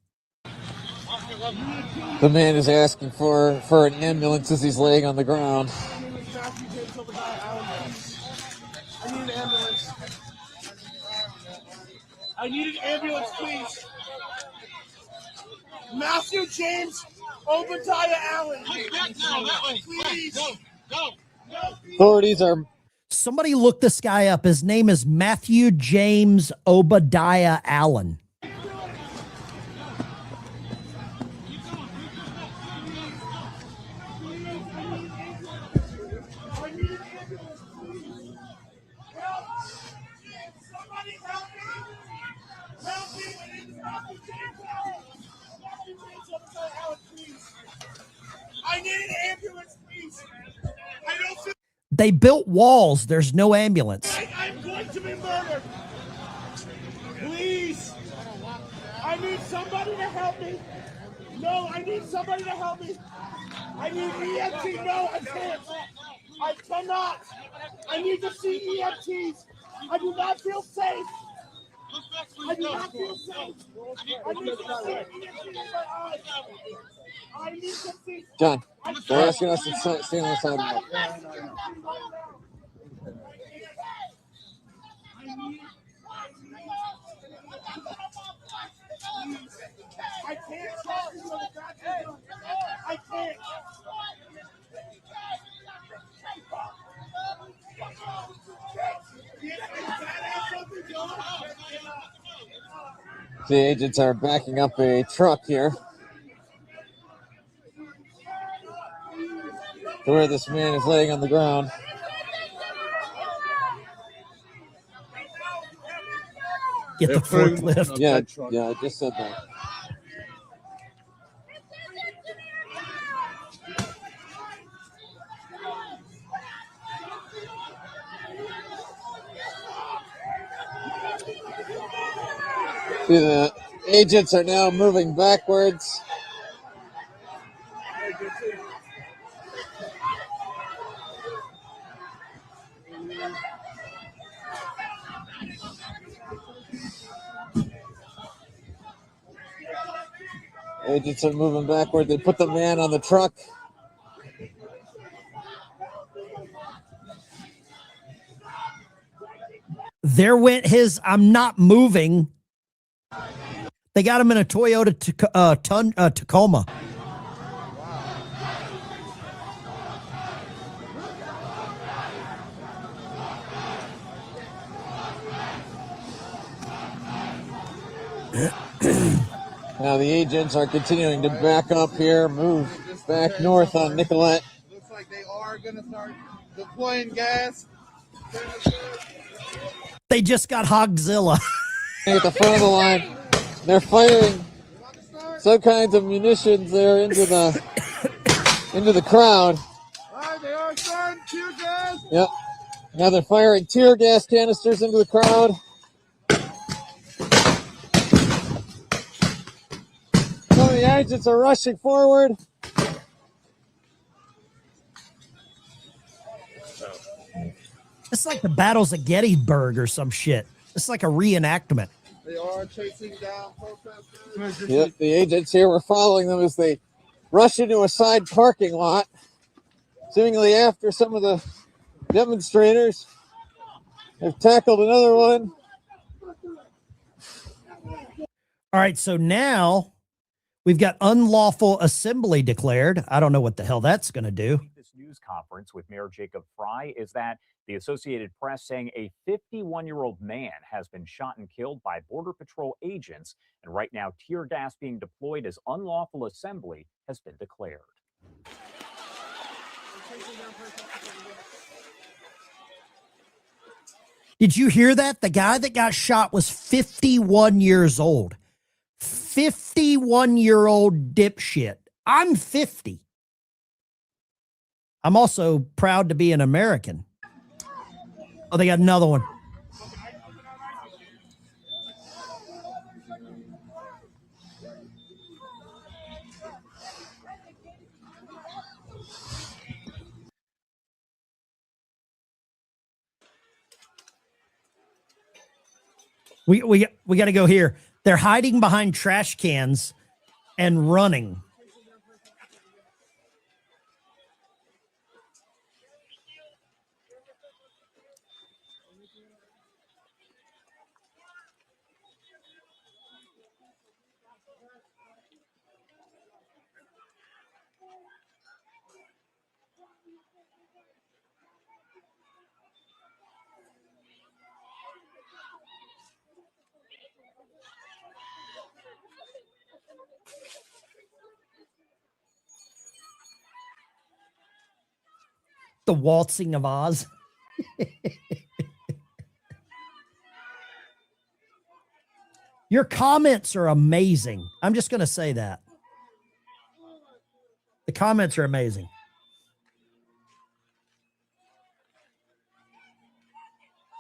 The man is asking for an ambulance as he's laying on the ground. I need an ambulance. I need an ambulance, please. Matthew James Obadiah Allen. Please. Go. Authorities are. Somebody look this guy up. His name is Matthew James Obadiah Allen. I need an ambulance, please. I don't feel. They built walls. There's no ambulance. I'm going to be murdered. Please. I need somebody to help me. No, I need somebody to help me. I need EMT. No, I can't. I cannot. I need to see EMTs. I do not feel safe. I do not feel safe. I need to see EMTs in my eyes. I need to see. John, they're asking us to stay on the sidewalk. I can't talk to you. I can't. The agents are backing up a truck here to where this man is laying on the ground. Get the forklift. Yeah, I just said that. See, the agents are now moving backwards. Agents are moving backward. They put the man on the truck. There went his I'm not moving. They got him in a Toyota Tacoma. Now the agents are continuing to back up here, move back north on Nicolette. Looks like they are going to start deploying gas. They just got Hogzilla. At the front of the line, they're firing some kinds of munitions there into the crowd. All right, they are starting tear gas. Yep. Now they're firing tear gas canisters into the crowd. Some of the agents are rushing forward. It's like the battles of Gettysburg or some shit. It's like a reenactment. They are chasing down protesters. Yep, the agents here were following them as they rush into a side parking lot, seemingly after some of the demonstrators. They've tackled another one. All right, so now we've got unlawful assembly declared. I don't know what the hell that's going to do. This news conference with Mayor Jacob Fry is that The Associated Press saying a 51-year-old man has been shot and killed by Border Patrol agents, and right now tear gas being deployed as unlawful assembly has been declared. Did you hear that? The guy that got shot was 51 years old. 51-year-old dipshit. I'm 50. I'm also proud to be an American. Oh, they got another one. We got to go here. They're hiding behind trash cans and running. The waltzing of Oz. Your comments are amazing. I'm just going to say that. The comments are amazing.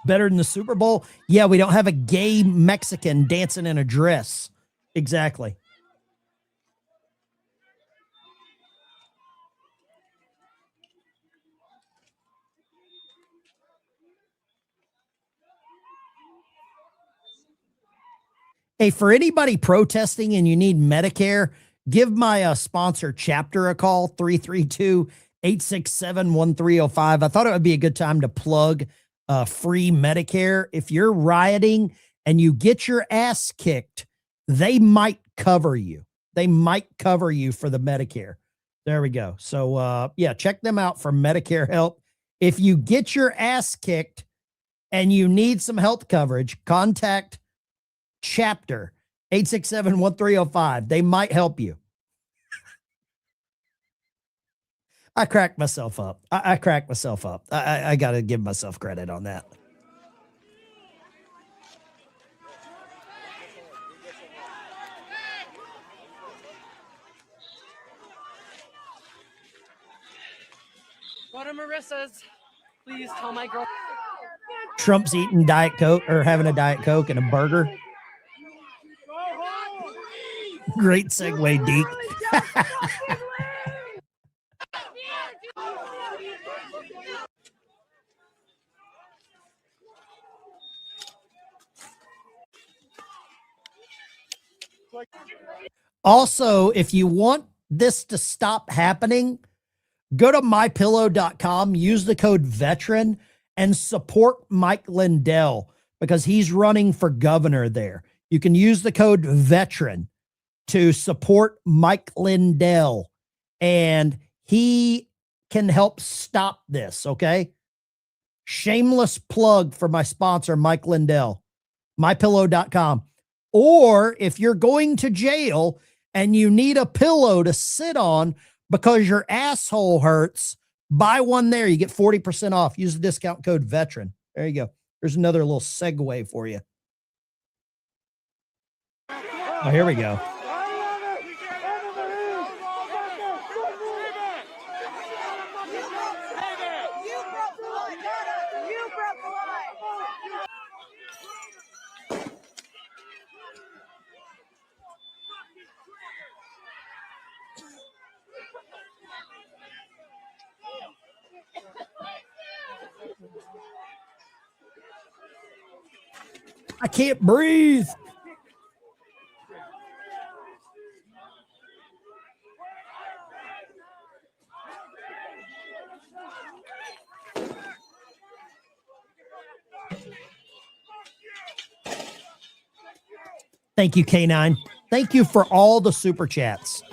Better than the Super Bowl? Yeah, we don't have a gay Mexican dancing in a dress. Exactly. Hey, for anybody protesting and you need Medicare, give my sponsor chapter a call, 332-867-1305. I thought it would be a good time to plug free Medicare. If you're rioting and you get your ass kicked, they might cover you. They might cover you for the Medicare. There we go. So, yeah, check them out for Medicare help. If you get your ass kicked and you need some health coverage, contact chapter 867-1305. They might help you. I cracked myself up. I cracked myself up. I got to give myself credit on that. Go to Marissa's. Please tell my girl. Trump's eating Diet Coke or having a Diet Coke and a burger. Great segue, Deke. Also, if you want this to stop happening, go to mypillow.com, use the code VETERAN, and support Mike Lindell because he's running for governor there. You can use the code VETERAN to support Mike Lindell, and he can help stop this, okay? Shameless plug for my sponsor, Mike Lindell, mypillow.com. Or if you're going to jail and you need a pillow to sit on because your asshole hurts, buy one there. You get 40% off. Use the discount code VETERAN. There you go. There's another little segue for you. Oh, here we go. I can't breathe. Thank you, K9. Thank you for all the super chats.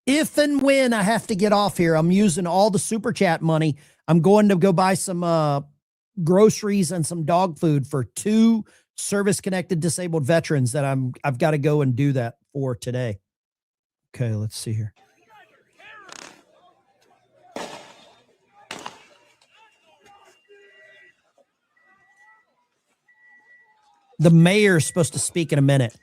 If and when I have to get off here, I'm using all the super chat money I'm going to go buy some groceries and some dog food for 2 service-connected disabled veterans that I've got to go and do that for today. Okay, let's see here. The mayor's supposed to speak in a minute.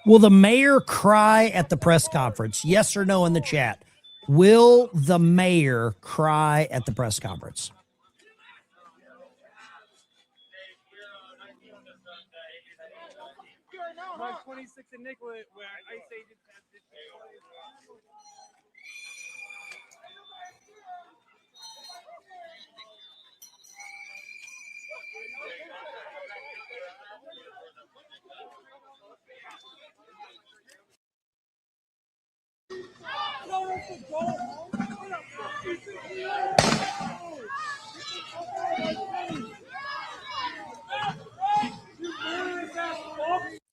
Will the mayor cry at the press conference? Yes or no in the chat. Will the mayor cry at the press conference? Mark 26 in Nicollet, where ICE agents have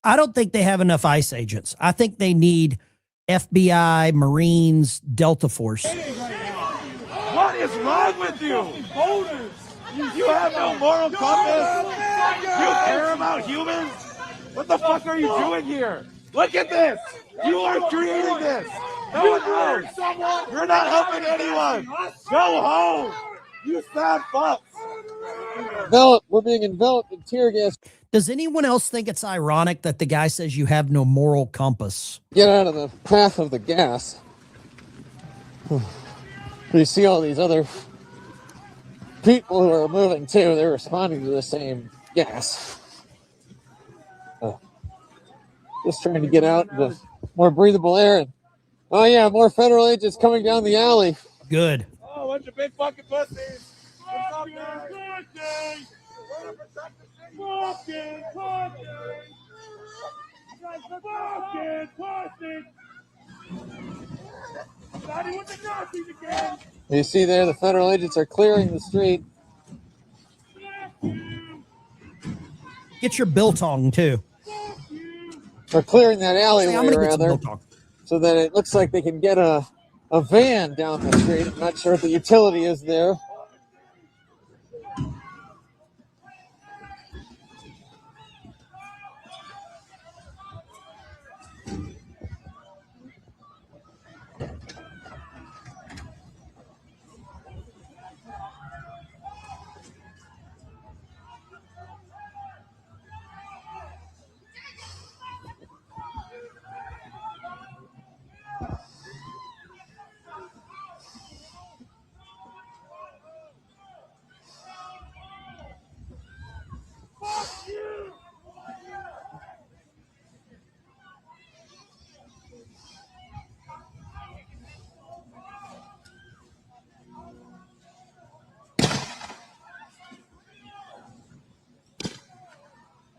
I don't think they have enough ICE agents. I think they need FBI, Marines, Delta Force. What is wrong with you? You have no moral compass? You care about humans? What the fuck are you doing here? Look at this! You are creating this! No one else! You're not helping anyone! Go home! You sad fucks! We're being enveloped in tear gas. Does anyone else think it's ironic that the guy says you have no moral compass? Get out of the path of the gas. You see all these other people who are moving too. They're responding to the same gas. Just trying to get out into more breathable air. And, oh yeah, more federal agents coming down the alley. Good. Oh, bunch of big fucking pussies! What's up, guys? Fucking pussies! Fucking pussies! Starting with the Nazis again! You see there, the federal agents are clearing the street. Get your biltong too. They're clearing that Say, alleyway, I'm gonna get some rather, biltong. so that it looks like they can get a van down the street. I'm not sure if the utility is there.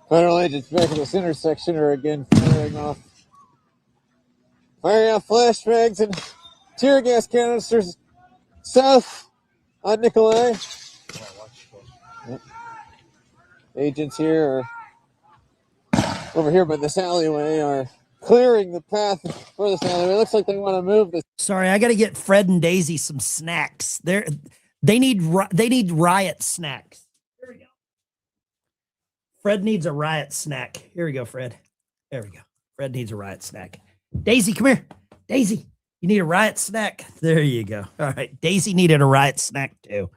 Federal agents back at this intersection are again firing off firing off flashbangs and tear gas canisters south on Nicolay. Yep. Agents here are over here by this alleyway are clearing the path for this alleyway. It looks like they want to move this. Sorry, I got to get Fred and Daisy some snacks. They need riot snacks. Here we go. Fred needs a riot snack. Here we go, Fred. There we go. Fred needs a riot snack. Daisy, come here. Daisy, you need a riot snack. There you go. All right. Daisy needed a riot snack too.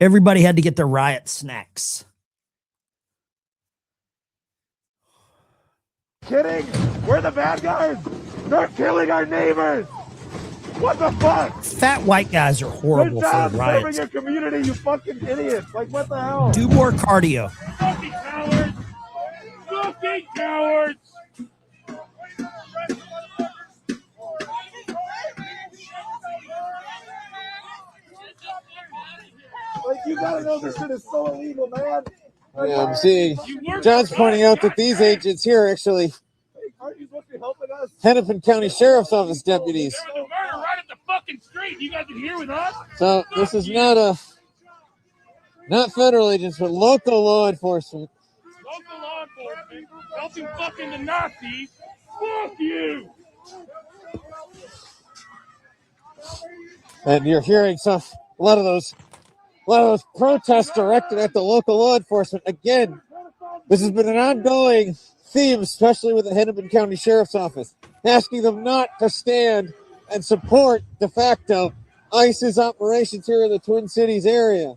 Everybody had to get their riot snacks. Kidding? We're the bad guys. They're killing our neighbors. What the fuck? Fat white guys are horrible Good job for serving riots. your community, you fucking idiots. Like, what the hell? Do more cardio. Fucking cowards. Fucking cowards. Like, you gotta know this shit is so illegal, man. Like, Yeah, I'm seeing John's pointing out that these agents here are actually aren't you supposed to be helping us? Hennepin County Sheriff's Office deputies. There was a murder right at the fucking street. You guys are here with us? So this is not federal agents, but local law enforcement. Local law enforcement helping fucking the Nazis. Fuck you. And you're hearing a lot of those protests directed at the local law enforcement. Again, this has been an ongoing theme, especially with the Hennepin County Sheriff's Office, asking them not to stand and support de facto ICE's operations here in the Twin Cities area.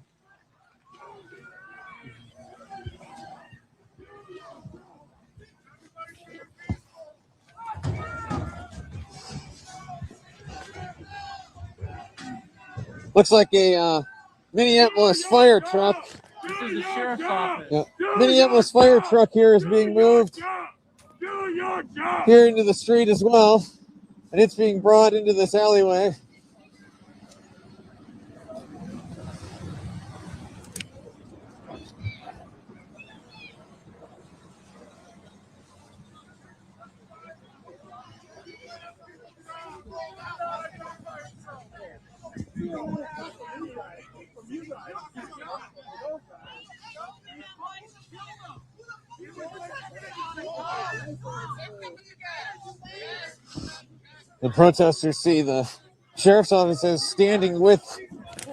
Looks like a Minneapolis fire truck. This is the sheriff's office. Yeah. Minneapolis fire truck here is being moved here into the street as well, and it's being brought into this alleyway. The protesters see the sheriff's office as standing with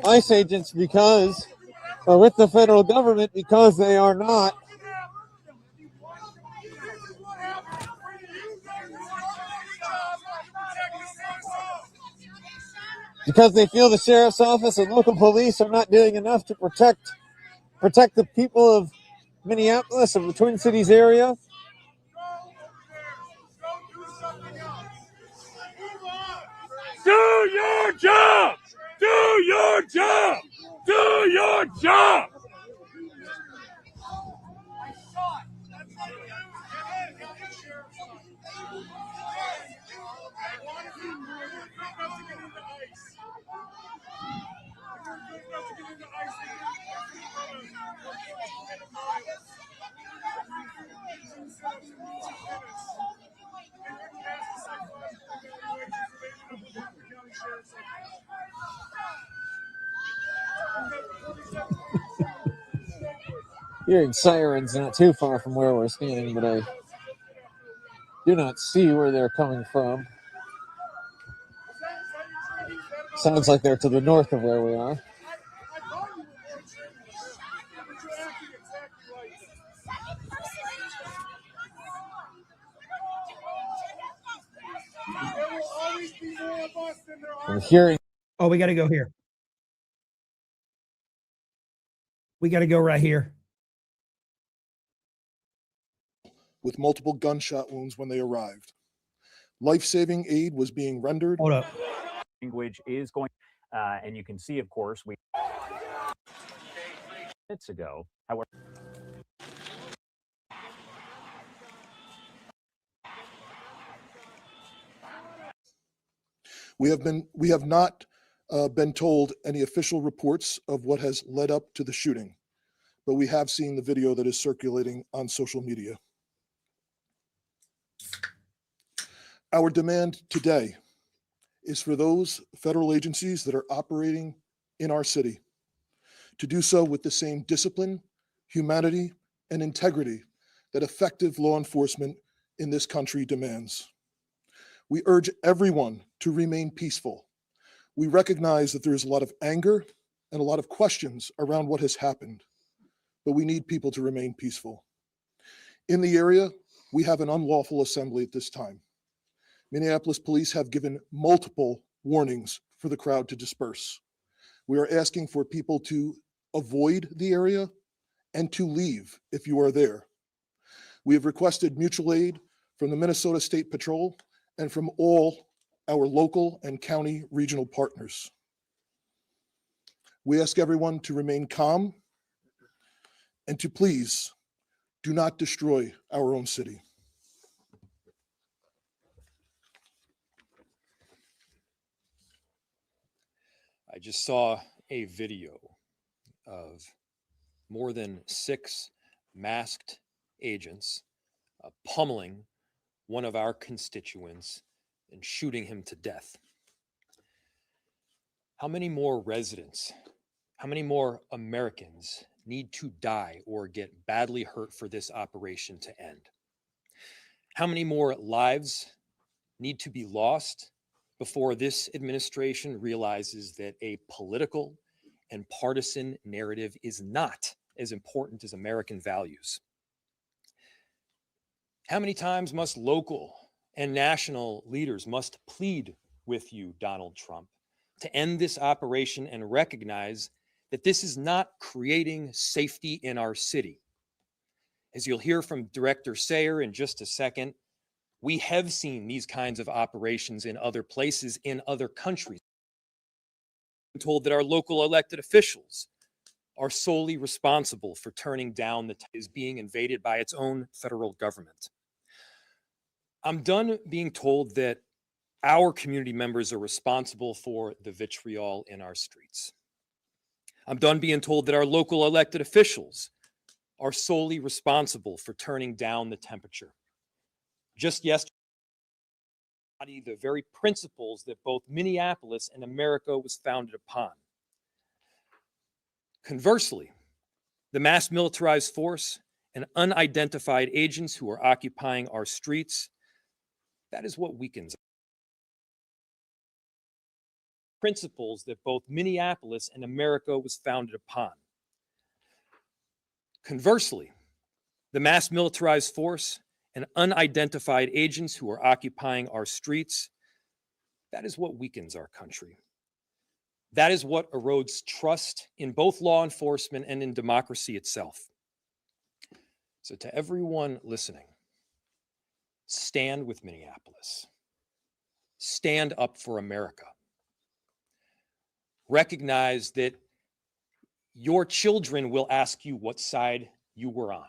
ICE agents with the federal government, because they are not. Because they feel the sheriff's office and local police are not doing enough to protect the people of Minneapolis, of the Twin Cities area. Do your job! Do your job! Do your job! Hearing sirens not too far from where we're standing, but I do not see where they're coming from. Sounds like they're to the north of where we are. I'm hearing. Oh, we got to go here. We got to go right here. With multiple gunshot wounds when they arrived. Life-saving aid was being rendered. Hold up. Language is going, and you can see, of course, minutes ago, however. We have not been told any official reports of what has led up to the shooting, but we have seen the video that is circulating on social media. Our demand today is for those federal agencies that are operating in our city to do so with the same discipline, humanity, and integrity that effective law enforcement in this country demands. We urge everyone to remain peaceful. We recognize that there is a lot of anger and a lot of questions around what has happened, but we need people to remain peaceful. In the area, we have an unlawful assembly at this time. Minneapolis police have given multiple warnings for the crowd to disperse. We are asking for people to avoid the area and to leave if you are there. We have requested mutual aid from the Minnesota State Patrol and from all our local and county regional partners. We ask everyone to remain calm and to please do not destroy our own city. I just saw a video of more than 6 masked agents pummeling one of our constituents and shooting him to death. How many more residents, how many more Americans need to die or get badly hurt for this operation to end? How many more lives need to be lost before this administration realizes that a political and partisan narrative is not as important as American values? How many times must local and national leaders must plead with you, Donald Trump, to end this operation and recognize that this is not creating safety in our city? As you'll hear from Director Sayer in just a second, we have seen these kinds of operations in other places, in other countries. I'm told that our local elected officials are solely responsible for turning down the is being invaded by its own federal government. I'm done being told that our community members are responsible for the vitriol in our streets. I'm done being told that our local elected officials are solely responsible for turning down the temperature. Just yesterday, the very principles that both Minneapolis and America was founded upon. Conversely, the mass militarized force and unidentified agents who are occupying our streets, that is what weakens principles that both Minneapolis and America was founded upon. Conversely, the mass militarized force and unidentified agents who are occupying our streets, that is what weakens our country. That is what erodes trust in both law enforcement and in democracy itself. So to everyone listening, stand with Minneapolis. Stand up for America. Recognize that your children will ask you what side you were on.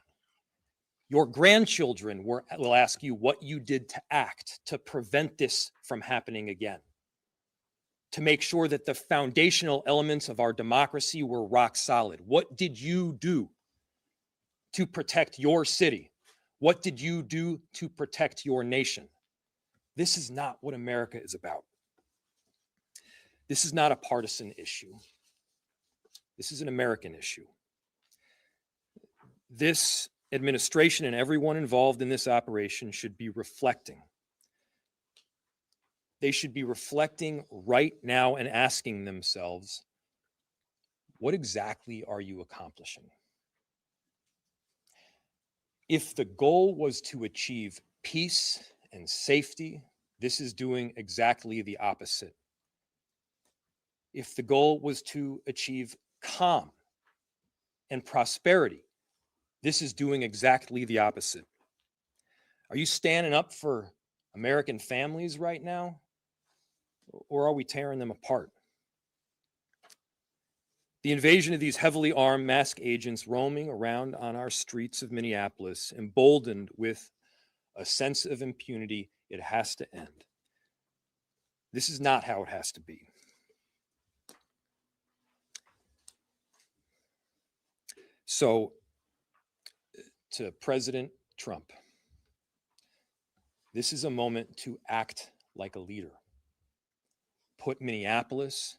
Your grandchildren will ask you what you did to act to prevent this from happening again, to make sure that the foundational elements of our democracy were rock solid. What did you do to protect your city? What did you do to protect your nation? This is not what America is about. This is not a partisan issue. This is an American issue. This administration and everyone involved in this operation should be reflecting. They should be reflecting right now and asking themselves, what exactly are you accomplishing? If the goal was to achieve peace and safety, this is doing exactly the opposite. If the goal was to achieve calm and prosperity, this is doing exactly the opposite. Are you standing up for American families right now? Or are we tearing them apart? The invasion of these heavily armed masked agents roaming around on our streets of Minneapolis, emboldened with a sense of impunity, it has to end. This is not how it has to be. So, to President Trump, This is a moment to act like a leader. Put Minneapolis,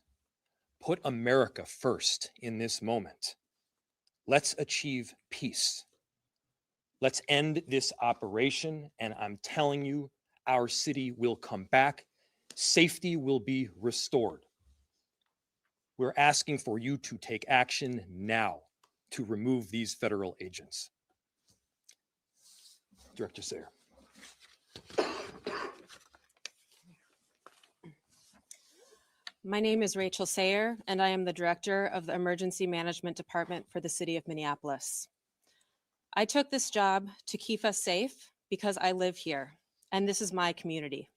put America first in this moment. Let's achieve peace. Let's end this operation, and I'm telling you, our city will come back. Safety will be restored. We're asking for you to take action now to remove these federal agents. Director Sayer. My name is Rachel Sayer, and I am the Director of the Emergency Management Department for the City of Minneapolis. I took this job to keep us safe because I live here, and this is my community.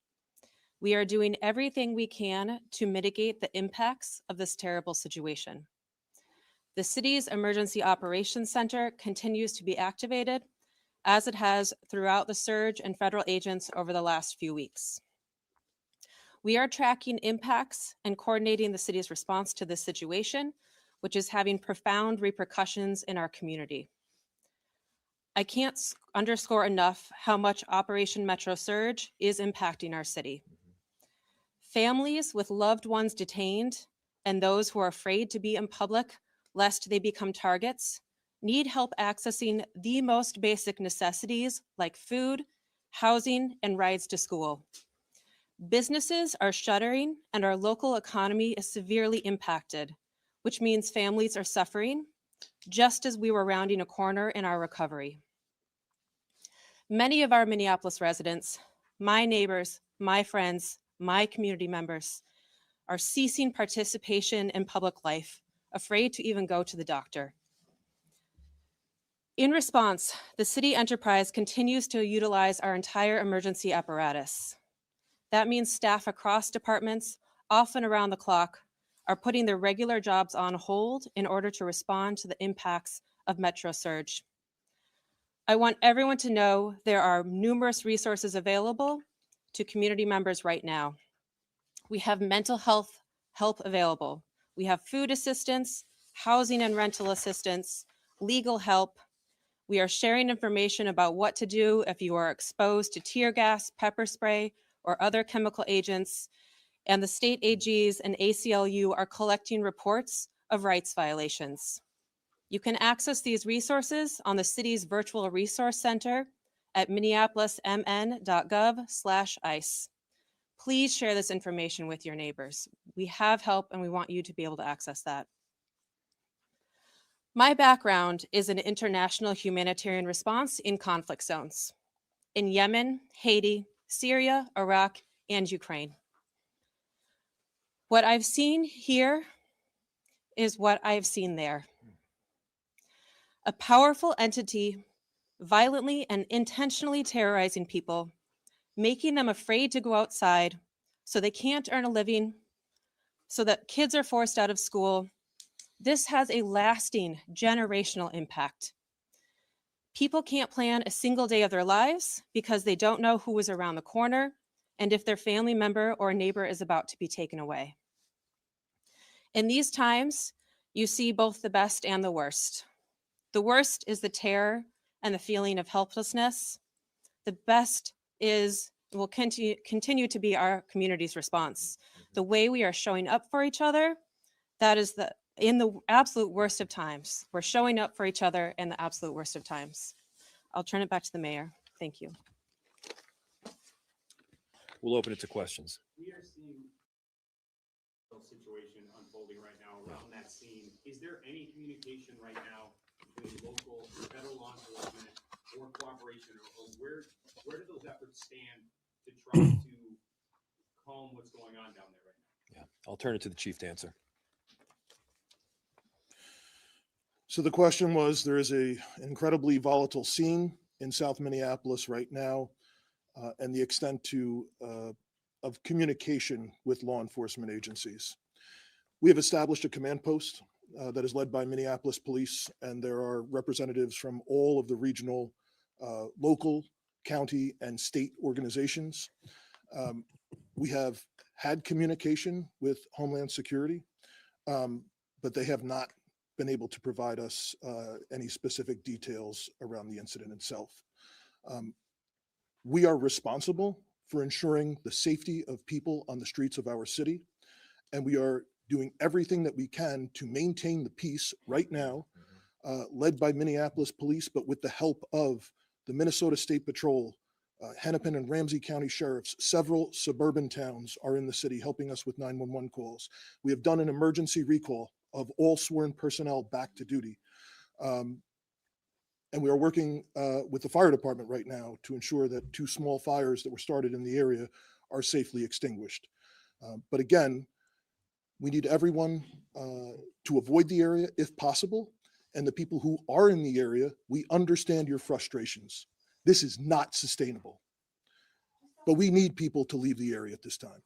We are doing everything we can to mitigate the impacts of this terrible situation. The city's Emergency Operations Center continues to be activated, as it has throughout the surge in federal agents over the last few weeks. We are tracking impacts and coordinating the city's response to this situation, which is having profound repercussions in our community. I can't underscore enough how much Operation Metro Surge is impacting our city. Families with loved ones detained and those who are afraid to be in public lest they become targets need help accessing the most basic necessities like food, housing, and rides to school. Businesses are shuttering and our local economy is severely impacted, which means families are suffering, just as we were rounding a corner in our recovery. Many of our Minneapolis residents, my neighbors, my friends, my community members, are ceasing participation in public life, afraid to even go to the doctor. In response, the city enterprise continues to utilize our entire emergency apparatus. That means staff across departments, often around the clock, are putting their regular jobs on hold in order to respond to the impacts of Metro Surge. I want everyone to know there are numerous resources available to community members right now. We have mental health help available. We have food assistance, housing and rental assistance, legal help. We are sharing information about what to do if you are exposed to tear gas, pepper spray, or other chemical agents. And the state AGs and ACLU are collecting reports of rights violations. You can access these resources on the city's virtual resource center at minneapolismn.gov/ICE. Please share this information with your neighbors. We have help and we want you to be able to access that. My background is in international humanitarian response in conflict zones in Yemen, Haiti, Syria, Iraq, and Ukraine. What I've seen here is what I've seen there. A powerful entity violently and intentionally terrorizing people, making them afraid to go outside so they can't earn a living, so that kids are forced out of school. This has a lasting generational impact. People can't plan a single day of their lives because they don't know who is around the corner and if their family member or neighbor is about to be taken away. In these times, you see both the best and the worst. The worst is the terror and the feeling of helplessness. The best is, will continue to be our community's response. The way we are showing up for each other, that is in the absolute worst of times. We're showing up for each other in the absolute worst of times. I'll turn it back to the mayor. Thank you. We'll open it to questions. We are seeing a situation unfolding right now around that scene. Is there any communication right now between local federal law enforcement or cooperation, or where do those efforts stand to try to calm what's going on down there right now? Yeah, I'll turn it to the chief to answer. So the question was, there is an incredibly volatile scene in South Minneapolis right now, and the extent of communication with law enforcement agencies. We have established a command post that is led by Minneapolis Police, and there are representatives from all of the regional, local, county, and state organizations. We have had communication with Homeland Security, but they have not been able to provide us any specific details around the incident itself. We are responsible for ensuring the safety of people on the streets of our city, and we are doing everything that we can to maintain the peace right now, led by Minneapolis Police, but with the help of the Minnesota State Patrol, Hennepin and Ramsey County Sheriffs. Several suburban towns are in the city helping us with 911 calls. We have done an emergency recall of all sworn personnel back to duty. And we are working with the fire department right now to ensure that 2 small fires that were started in the area are safely extinguished. But again, we need everyone to avoid the area if possible. And the people who are in the area, we understand your frustrations. This is not sustainable. But we need people to leave the area at this time.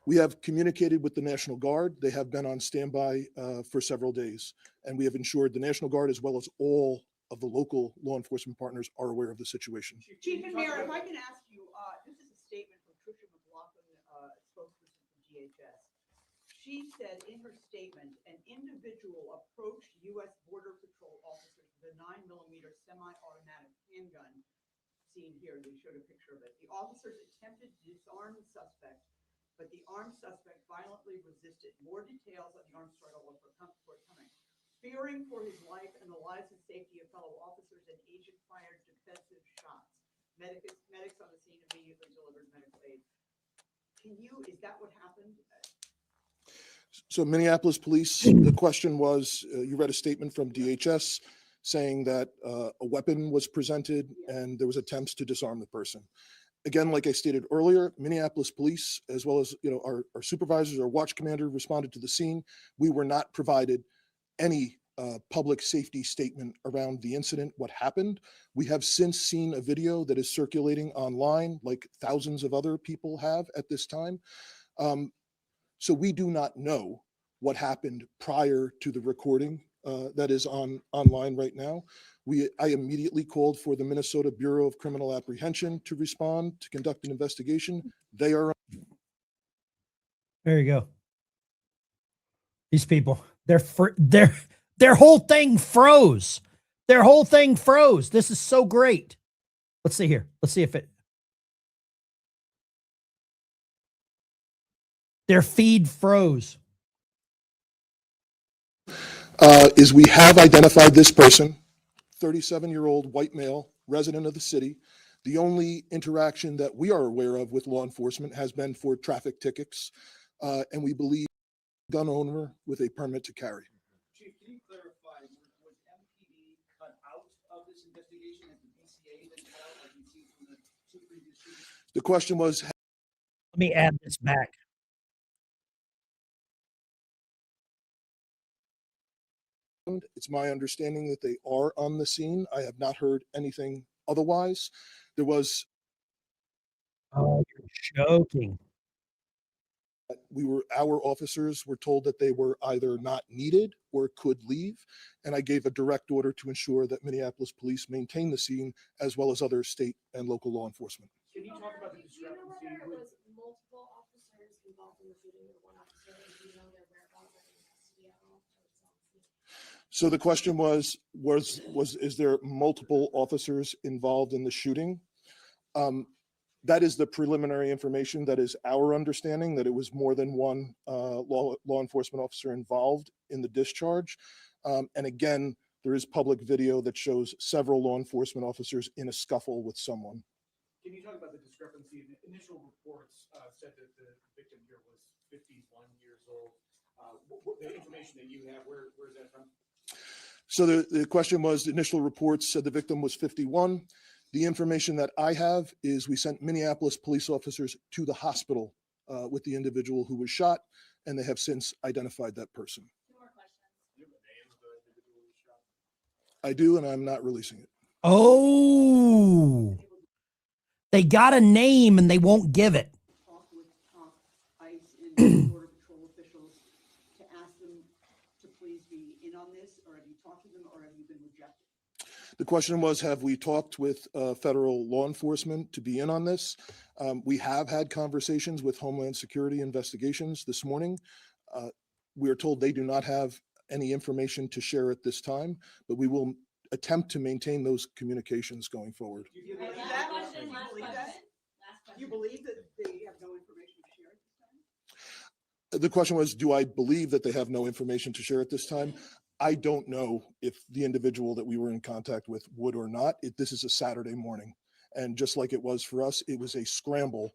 We have communicated with the National Guard. They have been on standby for several days, and we have ensured the National Guard, as well as all of the local law enforcement partners, are aware of the situation. Chief and Mayor, if I can ask you, this is a statement from Tricia McLaughlin, spokesperson from DHS. She said in her statement, an individual approached U.S. Border Patrol officers with a 9mm semi-automatic handgun. Seen here, they showed a picture of it. The officers attempted to disarm the suspect, but the armed suspect violently resisted. More details on the armed struggle are forthcoming. Fearing for his life and the lives and safety of fellow officers, an agent fired defensive shots. Medics on the scene immediately delivered medical aid. Is that what happened? So Minneapolis Police, the question was, you read a statement from DHS saying that a weapon was presented and there was attempts to disarm the person. Again, like I stated earlier, Minneapolis Police, as well as our supervisors, our watch commander, responded to the scene. We were not provided any public safety statement around the incident, what happened. We have since seen a video that is circulating online, like thousands of other people have at this time. So we do not know what happened prior to the recording that is online right now. I immediately called for the Minnesota Bureau of Criminal Apprehension to respond, to conduct an investigation. They are. There you go. These people, their whole thing froze. Their whole thing froze. This is so great. Let's see here. Let's see if their feed froze. Is we have identified this person, 37-year-old white male, resident of the city. The only interaction that we are aware of with law enforcement has been for traffic tickets, and we believe gun owner with a permit to carry. Chief, can you clarify, was MPD cut out of this investigation? Has the BCA been cut out like we've seen from the 2 previous shootings? The question was, let me add this back. It's my understanding that they are on the scene. I have not heard anything otherwise. There was. Oh, you're joking. Our officers were told that they were either not needed or could leave. And I gave a direct order to ensure that Minneapolis Police maintain the scene, as well as other state and local law enforcement. Can you talk about the discrepancy? Do you know whether it was multiple officers involved in the shooting or one officer? Do you know their whereabouts or in custody at all? So the question was, is there multiple officers involved in the shooting? That is the preliminary information. That is our understanding, that it was more than one law enforcement officer involved in the discharge. And again, there is public video that shows several law enforcement officers in a scuffle with someone. Can you talk about the discrepancy? The initial reports said that the victim here was 51 years old. The information that you have, where is that from? So the question was, the initial reports said the victim was 51. The information that I have is we sent Minneapolis police officers to the hospital with the individual who was shot, and they have since identified that person. 2 more questions. Do you have the name of the individual who was shot? I do, and I'm not releasing it. Oh, they got a name and they won't give it. Talk with top ICE and Border Patrol officials to ask them to please be in on this, or have you talked to them, or have you been rejected? The question was, have we talked with federal law enforcement to be in on this? We have had conversations with Homeland Security Investigations this morning. We are told they do not have any information to share at this time, but we will attempt to maintain those communications going forward. Do you believe that? Do you believe that? Do you believe that they have no information to share at this time? The question was, do I believe that they have no information to share at this time? I don't know if the individual that we were in contact with would or not. This is a Saturday morning. And just like it was for us, it was a scramble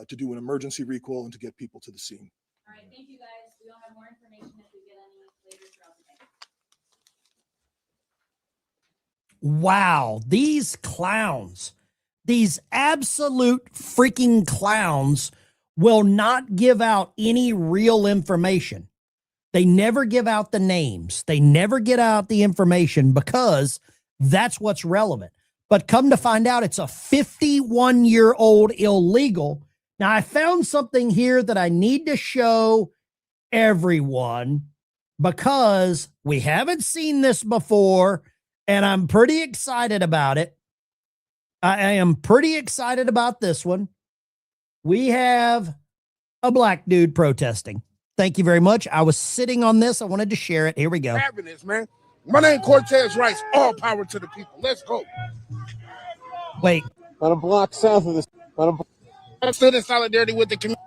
to do an emergency recall and to get people to the scene. All right, thank you guys. We'll have more information if we get any later throughout the day. Wow, these clowns, these absolute freaking clowns will not give out any real information. They never give out the names. They never get out the information because that's what's relevant. But come to find out, it's a 51-year-old illegal. Now, I found something here that I need to show everyone because we haven't seen this before, and I'm pretty excited about it. I am pretty excited about this one. We have a black dude protesting. Thank you very much. I was sitting on this. I wanted to share it. Here we go. Having this, man. My name Cortez Rice. All power to the people. Let's go. Wait. About a block south of this. I stood in solidarity with the community.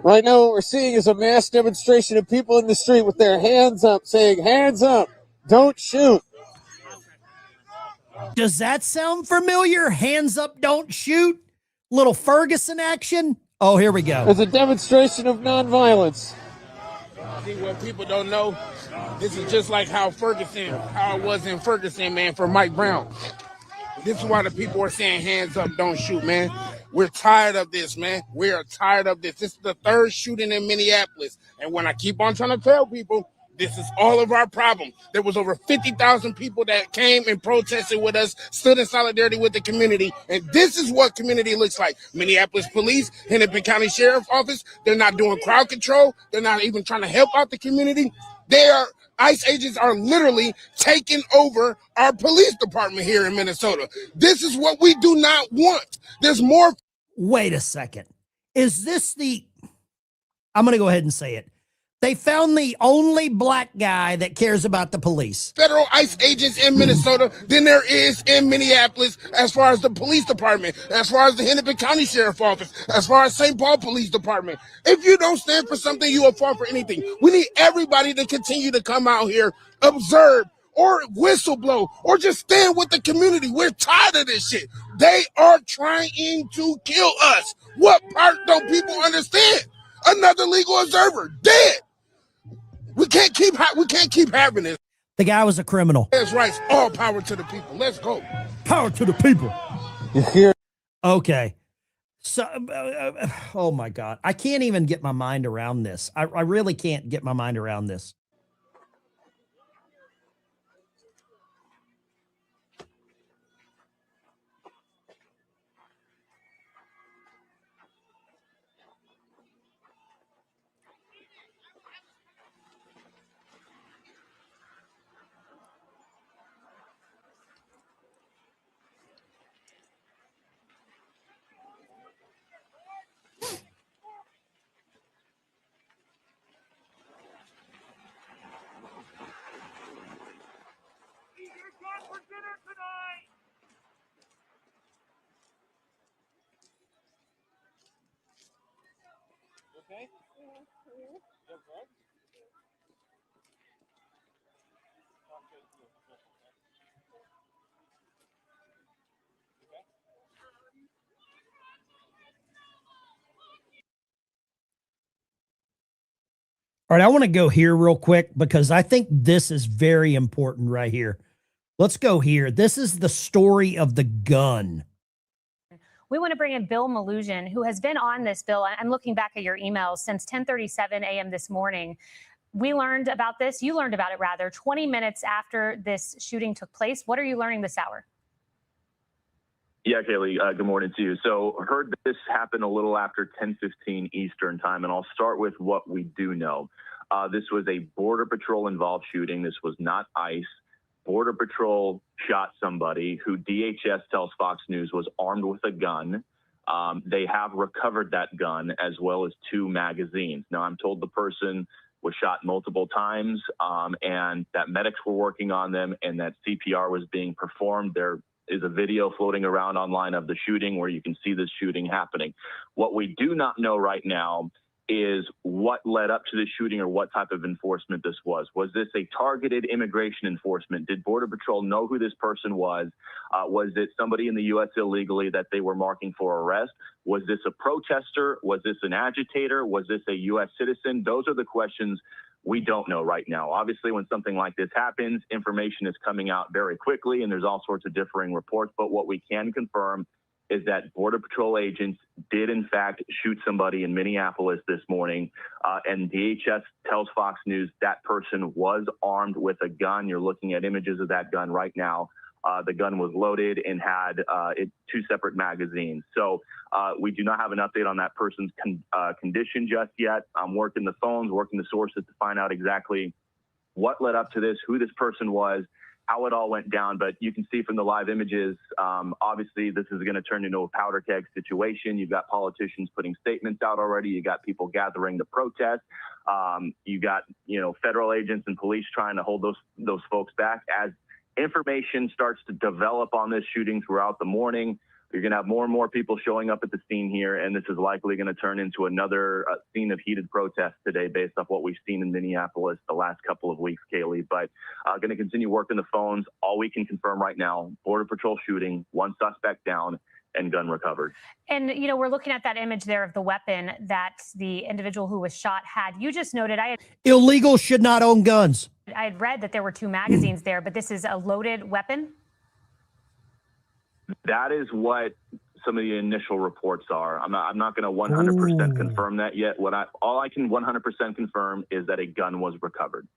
Right now, what we're seeing is a mass demonstration of people in the street with their hands up, saying, "Hands up! Don't shoot." Does that sound familiar? Hands up, don't shoot. Little Ferguson action. Oh, here we go. It's a demonstration of nonviolence. See, what people don't know, this is just like how it was in Ferguson, man, for Mike Brown. This is why the people are saying hands up, don't shoot, man. We're tired of this, man. We are tired of this. This is the third shooting in Minneapolis. And when I keep on trying to tell people, this is all of our problem. There was over 50,000 people that came and protested with us, stood in solidarity with the community. And this is what community looks like. Minneapolis Police, Hennepin County Sheriff's Office, they're not doing crowd control. They're not even trying to help out the community. ICE agents are literally taking over our police department here in Minnesota. This is what we do not want. There's more. Wait a second. Is this I'm going to go ahead and say it. They found the only black guy that cares about the police. Federal ICE agents in Minnesota than there is in Minneapolis as far as the police department, as far as the Hennepin County Sheriff's Office, as far as St. Paul Police Department. If you don't stand for something, you will fall for anything. We need everybody to continue to come out here, observe, or whistleblow, or just stand with the community. We're tired of this shit. They are trying to kill us. What part don't people understand? Another legal observer, dead. We can't keep having this. The guy was a criminal. That's right. All power to the people. Let's go. Power to the people. You hear? Okay. So, oh my God. I can't even get my mind around this. I really can't get my mind around this. Okay. All right, I want to go here real quick because I think this is very important right here. Let's go here. This is the story of the gun. We want to bring in Bill Malugin, who has been on this bill. I'm looking back at your emails since 10:37 a.m. this morning. We learned about this. You learned about it, rather, 20 minutes after this shooting took place. What are you learning this hour? Yeah, Kaylee, good morning to you. So heard this happen a little after 10:15 Eastern time, and I'll start with what we do know. This was a Border Patrol involved shooting. This was not ICE. Border Patrol shot somebody who DHS tells Fox News was armed with a gun. They have recovered that gun as well as 2 magazines. Now, I'm told the person was shot multiple times, and that medics were working on them and that CPR was being performed. There is a video floating around online of the shooting where you can see this shooting happening. What we do not know right now is what led up to the shooting or what type of enforcement this was. Was this a targeted immigration enforcement? Did Border Patrol know who this person was? Was it somebody in the U.S. illegally that they were marking for arrest? Was this a protester? Was this an agitator? Was this a U.S. citizen? Those are the questions we don't know right now. Obviously, when something like this happens, information is coming out very quickly and there's all sorts of differing reports. But what we can confirm is that Border Patrol agents did, in fact, shoot somebody in Minneapolis this morning. And DHS tells Fox News that person was armed with a gun. You're looking at images of that gun right now. The gun was loaded and had 2 separate magazines. So we do not have an update on that person's condition just yet. I'm working the phones, working the sources to find out exactly what led up to this, who this person was, how it all went down. But you can see from the live images, obviously this is going to turn into a powder keg situation. You've got politicians putting statements out already. You got people gathering to protest. You got, federal agents and police trying to hold those folks back. As information starts to develop on this shooting throughout the morning, you're going to have more and more people showing up at the scene here, and this is likely going to turn into another scene of heated protest today based off what we've seen in Minneapolis the last couple of weeks, Kaylee. But going to continue working the phones. All we can confirm right now, Border Patrol shooting, 1 suspect down, and gun recovered. And, we're looking at that image there of the weapon that the individual who was shot had. You just noted Illegals should not own guns. I had read that there were 2 magazines there, but this is a loaded weapon? That is what some of the initial reports are. I'm not going to 100% confirm that yet. All I can 100% confirm is that a gun was recovered,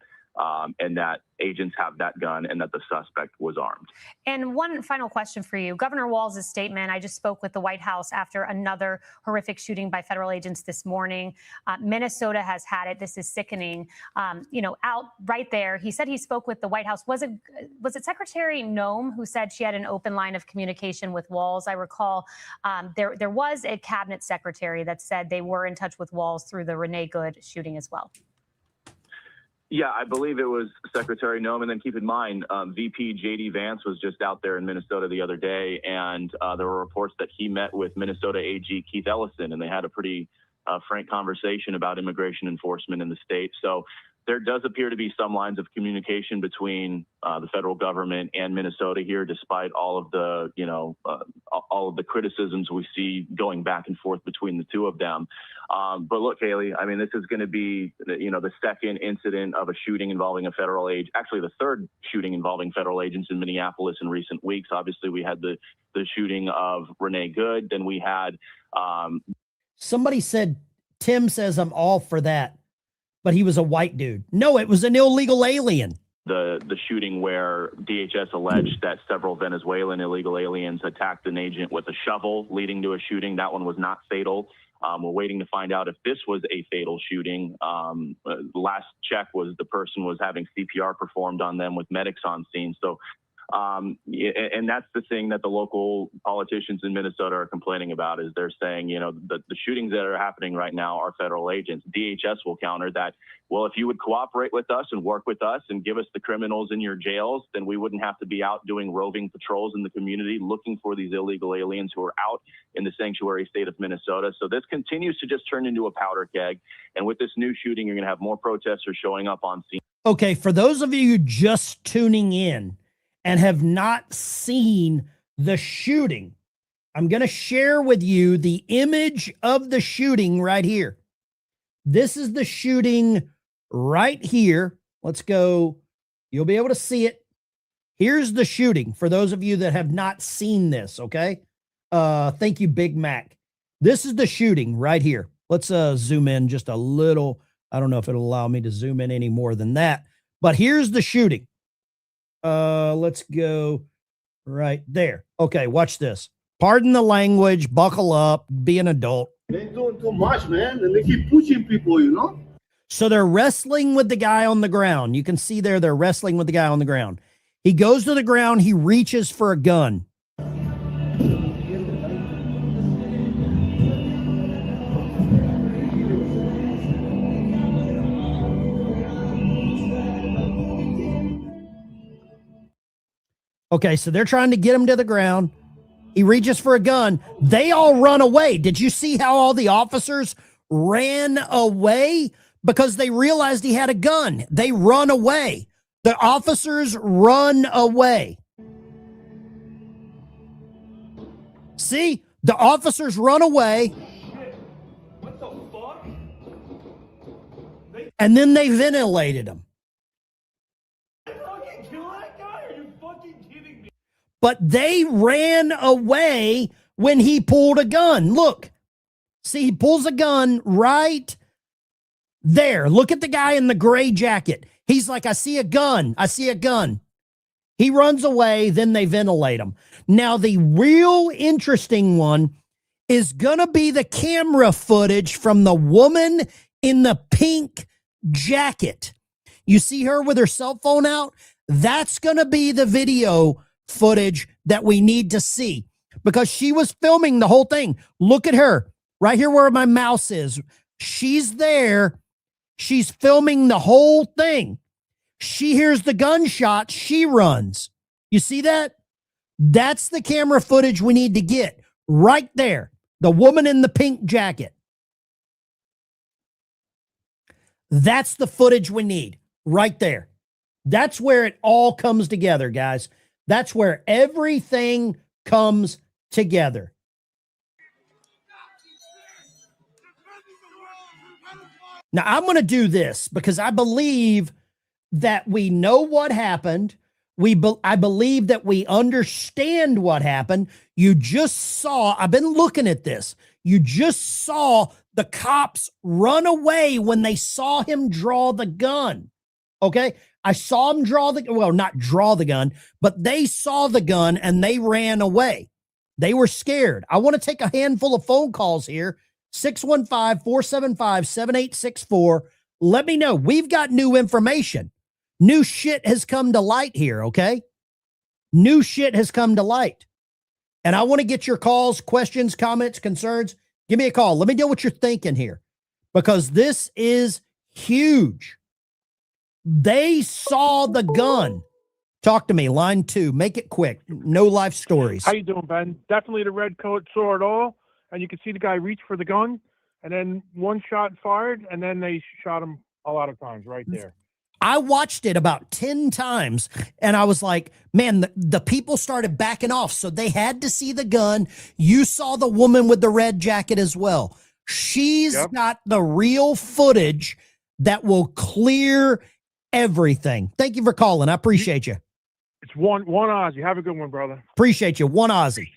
and that agents have that gun and that the suspect was armed. And one final question for you. Governor Walz' statement, I just spoke with the White House after another horrific shooting by federal agents this morning. Minnesota has had it. This is sickening. Out right there, he said he spoke with the White House. Was it Secretary Noem who said she had an open line of communication with Walz? I recall there was a cabinet secretary that said they were in touch with Walz through the Renee Good shooting as well. Yeah, I believe it was Secretary Noem. And then keep in mind, VP J.D. Vance was just out there in Minnesota the other day, and there were reports that he met with Minnesota AG Keith Ellison, and they had a pretty frank conversation about immigration enforcement in the state. So there does appear to be some lines of communication between the federal government and Minnesota here, despite all of the, all of the criticisms we see going back and forth between the two of them. But look, Haley, I mean, this is going to be, the second incident of a shooting involving a federal agent, actually the third shooting involving federal agents in Minneapolis in recent weeks. Obviously, we had the shooting of Renee Good. Then we had. Somebody said, Tim says I'm all for that, but he was a white dude. No, it was an illegal alien. The shooting where DHS alleged that several Venezuelan illegal aliens attacked an agent with a shovel, leading to a shooting. That one was not fatal. We're waiting to find out if this was a fatal shooting. Last check was the person was having CPR performed on them with medics on scene. So, and that's the thing that the local politicians in Minnesota are complaining about, is they're saying, the shootings that are happening right now are federal agents. DHS will counter that. Well, if you would cooperate with us and work with us and give us the criminals in your jails, then we wouldn't have to be out doing roving patrols in the community looking for these illegal aliens who are out in the sanctuary state of Minnesota. So this continues to just turn into a powder keg. And with this new shooting, you're going to have more protesters showing up on scene. Okay, for those of you just tuning in and have not seen the shooting, I'm going to share with you the image of the shooting right here. This is the shooting right here. Let's go. You'll be able to see it. Here's the shooting for those of you that have not seen this, okay? Thank you, Big Mac. This is the shooting right here. Let's zoom in just a little. I don't know if it'll allow me to zoom in any more than that, but here's the shooting. Let's go right there. Okay, watch this. Pardon the language, buckle up, be an adult. They're doing too much, man, and they keep pushing people, So they're wrestling with the guy on the ground. You can see there, they're wrestling with the guy on the ground. He goes to the ground, he reaches for a gun. Okay, so they're trying to get him to the ground. He reaches for a gun. They all run away. Did you see how all the officers ran away? Because they realized he had a gun. They run away. The officers run away. See, the officers run away. What the fuck? And then they ventilated him. Fucking kill that guy? Are you fucking kidding me? But they ran away when he pulled a gun. Look, see, he pulls a gun right there. Look at the guy in the gray jacket. He's like, I see a gun. I see a gun. He runs away. Then they ventilate him. Now, the real interesting one is going to be the camera footage from the woman in the pink jacket. You see her with her cell phone out? That's going to be the video footage that we need to see because she was filming the whole thing. Look at her right here where my mouse is. She's there. She's filming the whole thing. She hears the gunshot. She runs. You see that? That's the camera footage we need to get right there. The woman in the pink jacket. That's the footage we need right there. That's where it all comes together, guys. That's where everything comes together. Now, I'm going to do this because I believe that we know what happened. I believe that we understand what happened. You just saw, I've been looking at this. You just saw the cops run away when they saw him draw the gun. Okay. I saw him not draw the gun, but they saw the gun and they ran away. They were scared. I want to take a handful of phone calls here. 615-475-7864. Let me know. We've got new information. New shit has come to light here, okay? New shit has come to light. And I want to get your calls, questions, comments, concerns. Give me a call. Let me know what you're thinking here because this is huge. They saw the gun. Talk to me. Line 2. Make it quick. No life stories. How you doing, Ben? Definitely the red coat saw it all. And you can see the guy reach for the gun. And then one shot fired. And then they shot him a lot of times right there. I watched it about 10 times and I was like, man, the people started backing off. So they had to see the gun. You saw the woman with the red jacket as well. She's got the real footage that will clear everything. Thank you for calling. I appreciate you. It's one Aussie. Have a good one, brother. Appreciate you. One Aussie.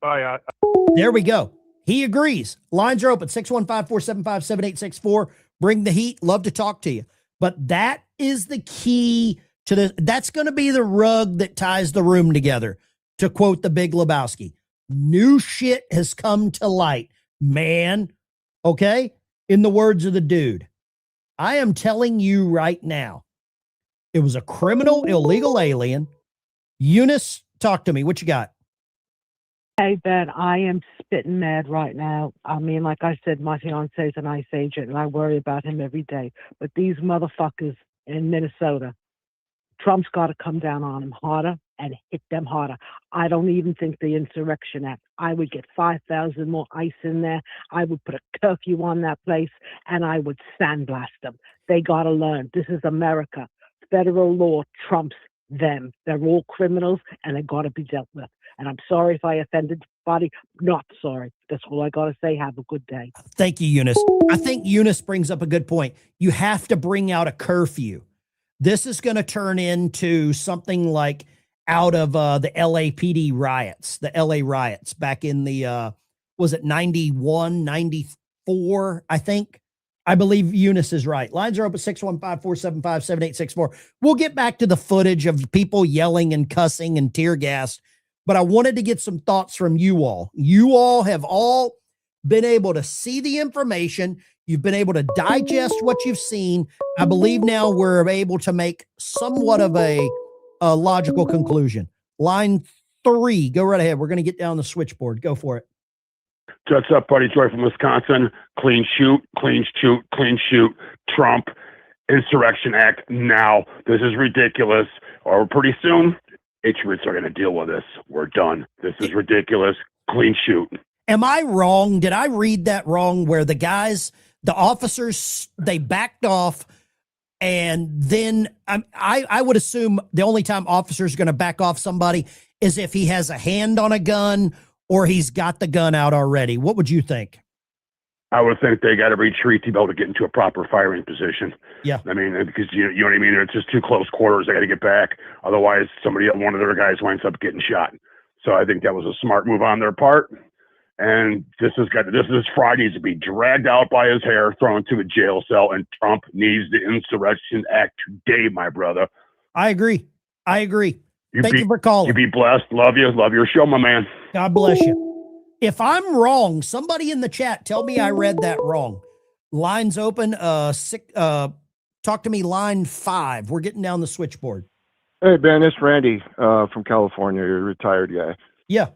Bye. There we go. He agrees. Lines are open. 615-475-7864. Bring the heat. Love to talk to you. But that is the key to this. That's going to be the rug that ties the room together, to quote the Big Lebowski. New shit has come to light, man. Okay? In the words of the dude. I am telling you right now, it was a criminal, illegal alien. Eunice, talk to me. What you got? Hey, Ben, I am spitting mad right now. I mean, like I said, my fiance's an ICE agent, and I worry about him every day. But these motherfuckers in Minnesota, Trump's got to come down on them harder and hit them harder. I don't even think the Insurrection Act. I would get 5,000 more ICE in there. I would put a curfew on that place, and I would sandblast them. They got to learn. This is America. Federal law trumps them. They're all criminals, and they got to be dealt with. And I'm sorry if I offended anybody. Not sorry. That's all I got to say. Have a good day. Thank you, Eunice. I think Eunice brings up a good point. You have to bring out a curfew. This is going to turn into something like out of the LAPD riots, the LA riots back in the, was it 91, 94, I think? I believe Eunice is right. Lines are open 615-475-7864. We'll get back to the footage of people yelling and cussing and tear gas. But I wanted to get some thoughts from you all. You all have all been able to see the information. You've been able to digest what you've seen. I believe now we're able to make somewhat of a logical conclusion. Line 3, go right ahead. We're going to get down the switchboard. Go for it. What's up, buddy? Joy from Wisconsin. Clean shoot, clean shoot, clean shoot. Trump, Insurrection Act now. This is ridiculous. Or pretty soon, Patriots are going to deal with this. We're done. This is ridiculous. Clean shoot. Am I wrong? Did I read that wrong? Where the guys, the officers, they backed off, and then I would assume the only time officers are going to back off somebody is if he has a hand on a gun or he's got the gun out already. What would you think? I would think they got to retreat to be able to get into a proper firing position. Yeah. I mean, because you know what I mean? It's just too close quarters. They got to get back. Otherwise, one of their guys winds up getting shot. So I think that was a smart move on their part. And this Friday needs to be dragged out by his hair, thrown to a jail cell, and Trump needs the Insurrection Act today, my brother. I agree. Thank you for calling. You be blessed. Love you. Love your show, my man. God bless you. If I'm wrong, somebody in the chat, tell me I read that wrong. Lines open. Talk to me, line 5. We're getting down the switchboard. Hey, Ben, it's Randy from California. You're a retired guy. Yeah.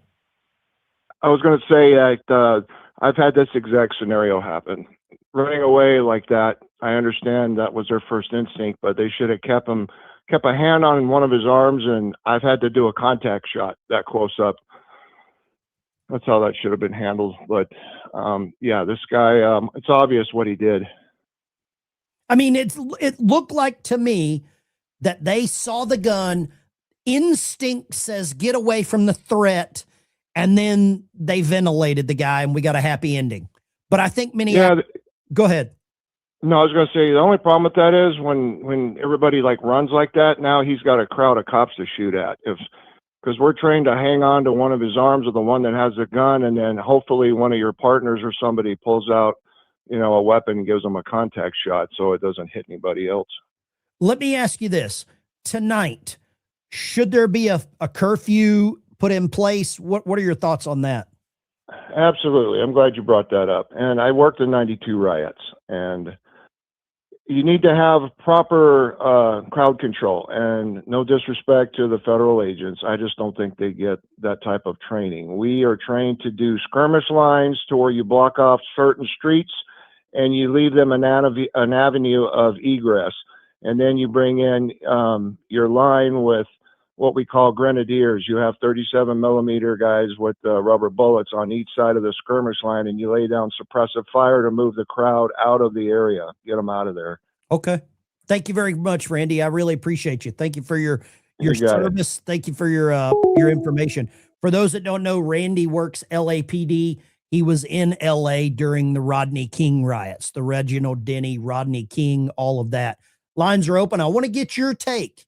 I was going to say that I've had this exact scenario happen. Running away like that, I understand that was their first instinct, but they should have kept a hand on one of his arms, and I've had to do a contact shot that close up. That's how that should have been handled. But yeah, this guy, it's obvious what he did. I mean, it looked like to me that they saw the gun. Instinct says get away from the threat, and then they ventilated the guy, and we got a happy ending. But I think go ahead. No, I was going to say the only problem with that is when everybody like runs like that. Now he's got a crowd of cops to shoot at. Because we're trained to hang on to one of his arms or the one that has the gun, and then hopefully one of your partners or somebody pulls out, a weapon and gives them a contact shot so it doesn't hit anybody else. Let me ask you this. Tonight, should there be a curfew put in place? What are your thoughts on that? Absolutely. I'm glad you brought that up. And I worked in 92 riots, and you need to have proper crowd control, and no disrespect to the federal agents. I just don't think they get that type of training. We are trained to do skirmish lines to where you block off certain streets and you leave them an avenue of egress. And then you bring in your line with what we call grenadiers. You have 37 millimeter guys with rubber bullets on each side of the skirmish line, and you lay down suppressive fire to move the crowd out of the area, get them out of there. Okay. Thank you very much, Randy. I really appreciate you. Thank you for your service. Thank you for your information. For those that don't know, Randy works LAPD. He was in LA during the Rodney King riots, the Reginald Denny, Rodney King, all of that. Lines are open. I want to get your take.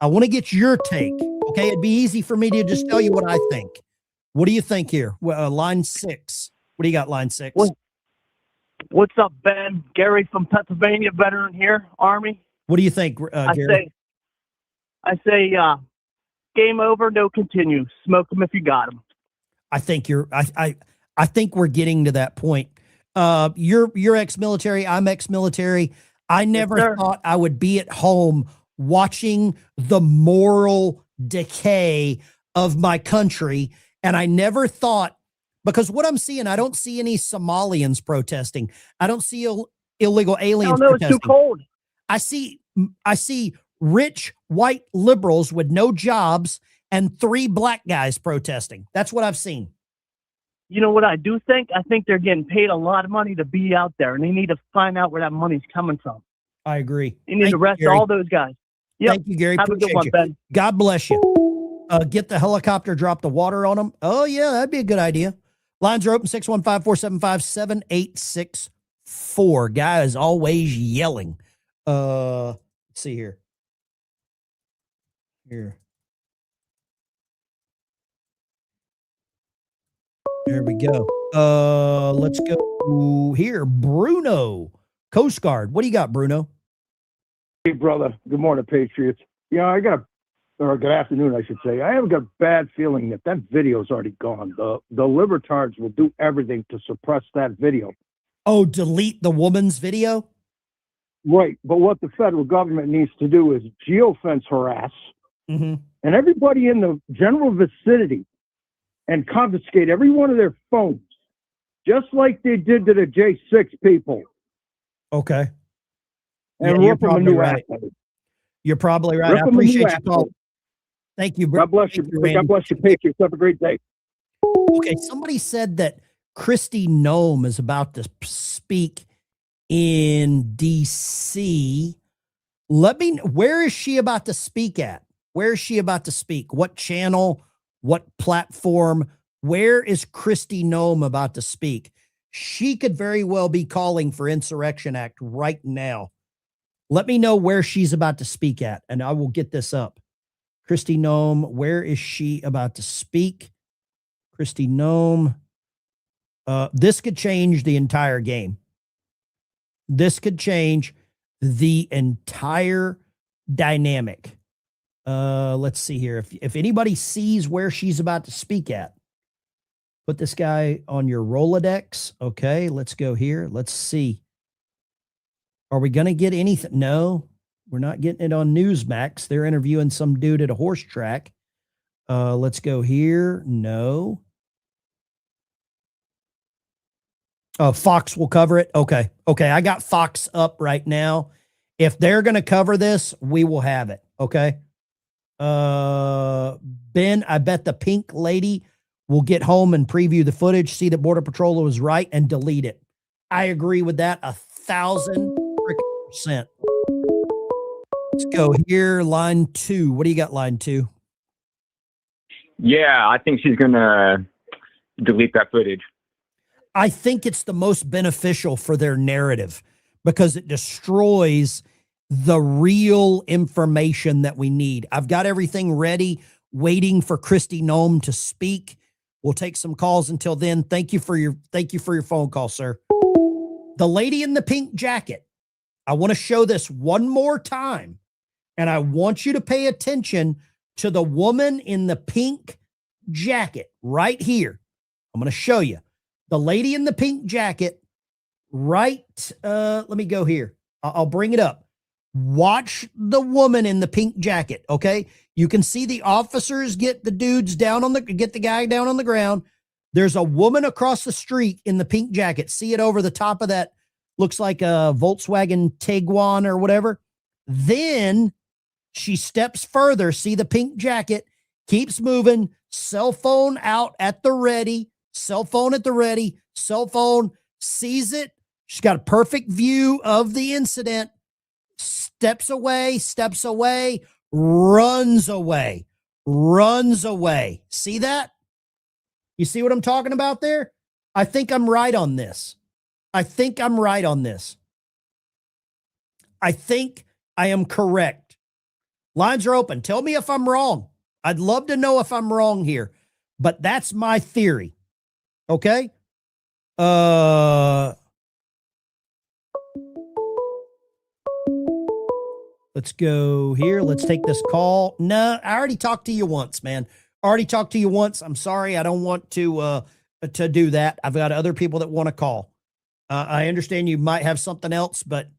Okay. It'd be easy for me to just tell you what I think. What do you think here? Line 6. What do you got, line 6? What's up, Ben? Gary from Pennsylvania, veteran here, Army. What do you think, Gary? I say, game over, no continue. Smoke them if you got them. I think I think we're getting to that point. You're ex-military. I'm ex-military. I never thought I would be at home watching the moral decay of my country. And I never thought, because what I'm seeing, I don't see any Somalians protesting. I don't see illegal aliens protesting. It's too cold. I see rich white liberals with no jobs and 3 black guys protesting. That's what I've seen. You know what I do think? I think they're getting paid a lot of money to be out there, and they need to find out where that money's coming from. I agree. They need to arrest all those guys. Yep. Thank you, Gary. Have a good one, Ben. God bless you. Get the helicopter, drop the water on them. Oh, yeah, that'd be a good idea. Lines are open, 615-475-7864. Guy is always yelling. Let's see here. There we go. Let's go here. Bruno, Coast Guard. What do you got, Bruno? Hey, brother. Good morning, Patriots. I got or good afternoon, I should say. I have got a bad feeling that video's already gone. The libertards will do everything to suppress that video. Oh, delete the woman's video? Right. But what the federal government needs to do is geofence harass and everybody in the general vicinity and confiscate every one of their phones, just like they did to the J6 people. Okay. And rip them a new right. asset. You're probably right. I appreciate you calling. Thank you. God bless you. Thank you, Randy. God bless you, Patriots. Have a great day. Okay, somebody said that Kristi Noem is about to speak in D.C. Where is she about to speak at? Where is she about to speak? What channel? What platform? Where is Kristi Noem about to speak? She could very well be calling for Insurrection Act right now. Let me know where she's about to speak at, and I will get this up. Kristi Noem, where is she about to speak? Kristi Noem. This could change the entire game. This could change the entire dynamic. Let's see here. If anybody sees where she's about to speak at, put this guy on your Rolodex. Okay, let's go here. Let's see. Are we going to get anything? No, we're not getting it on Newsmax. They're interviewing some dude at a horse track. Let's go here. No. Oh, Fox will cover it. Okay. Okay. I got Fox up right now. If they're going to cover this, we will have it. Okay. Ben, I bet the pink lady will get home and preview the footage, see that Border Patrol was right, and delete it. I agree with that 1,000%. Let's go here. Line 2. What do you got, line 2? Yeah, I think she's going to delete that footage. I think it's the most beneficial for their narrative because it destroys the real information that we need. I've got everything ready, waiting for Kristi Noem to speak. We'll take some calls until then. Thank you for your phone call, sir. The lady in the pink jacket. I want to show this one more time, and I want you to pay attention to the woman in the pink jacket right here. I'm going to show you. The lady in the pink jacket, right? Let me go here. I'll bring it up. Watch the woman in the pink jacket. Okay. You can see the officers get the guy down on the ground. There's a woman across the street in the pink jacket. See it over the top of that. Looks like a Volkswagen Tiguan or whatever. Then she steps further. See the pink jacket, keeps moving. Cell phone out at the ready. Cell phone at the ready. Cell phone sees it. She's got a perfect view of the incident. Steps away, runs away. See that? You see what I'm talking about there? I think I'm right on this. I think I am correct. Lines are open. Tell me if I'm wrong. I'd love to know if I'm wrong here, but that's my theory. Okay. Let's go here. Let's take this call. No, I already talked to you once, man. I'm sorry. I don't want to do that. I've got other people that want to call. I understand you might have something else, but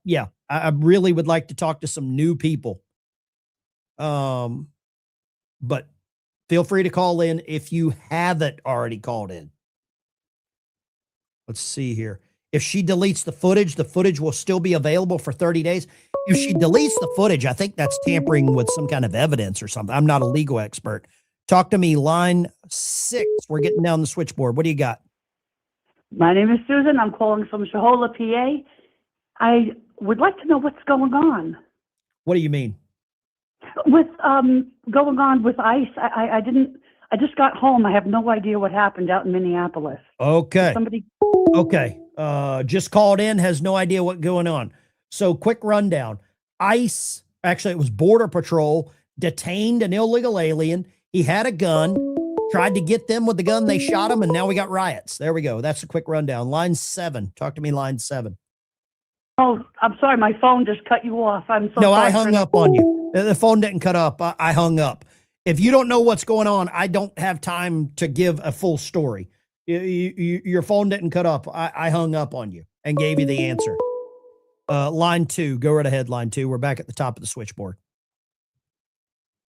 yeah, I really would like to talk to some new people. But feel free to call in if you haven't already called in. Let's see here. If she deletes the footage will still be available for 30 days. If she deletes the footage, I think that's tampering with some kind of evidence or something. I'm not a legal expert. Talk to me. Line 6. We're getting down the switchboard. What do you got? My name is Susan. I'm calling from Shahola, PA. I would like to know what's going on. What do you mean? With going on with ICE. I just got home. I have no idea what happened out in Minneapolis. Okay. Okay. Just called in, has no idea what's going on. So quick rundown. ICE, actually it was Border Patrol, detained an illegal alien. He had a gun, tried to get them with the gun. They shot him, and now we got riots. There we go. That's a quick rundown. Line 7. Talk to me, line 7. Oh, I'm sorry. My phone just cut you off. I'm so sorry. No, I hung up on you. The phone didn't cut up. I hung up. If you don't know what's going on, I don't have time to give a full story. Your phone didn't cut up. I hung up on you and gave you the answer. Line 2. Go right ahead, line 2. We're back at the top of the switchboard.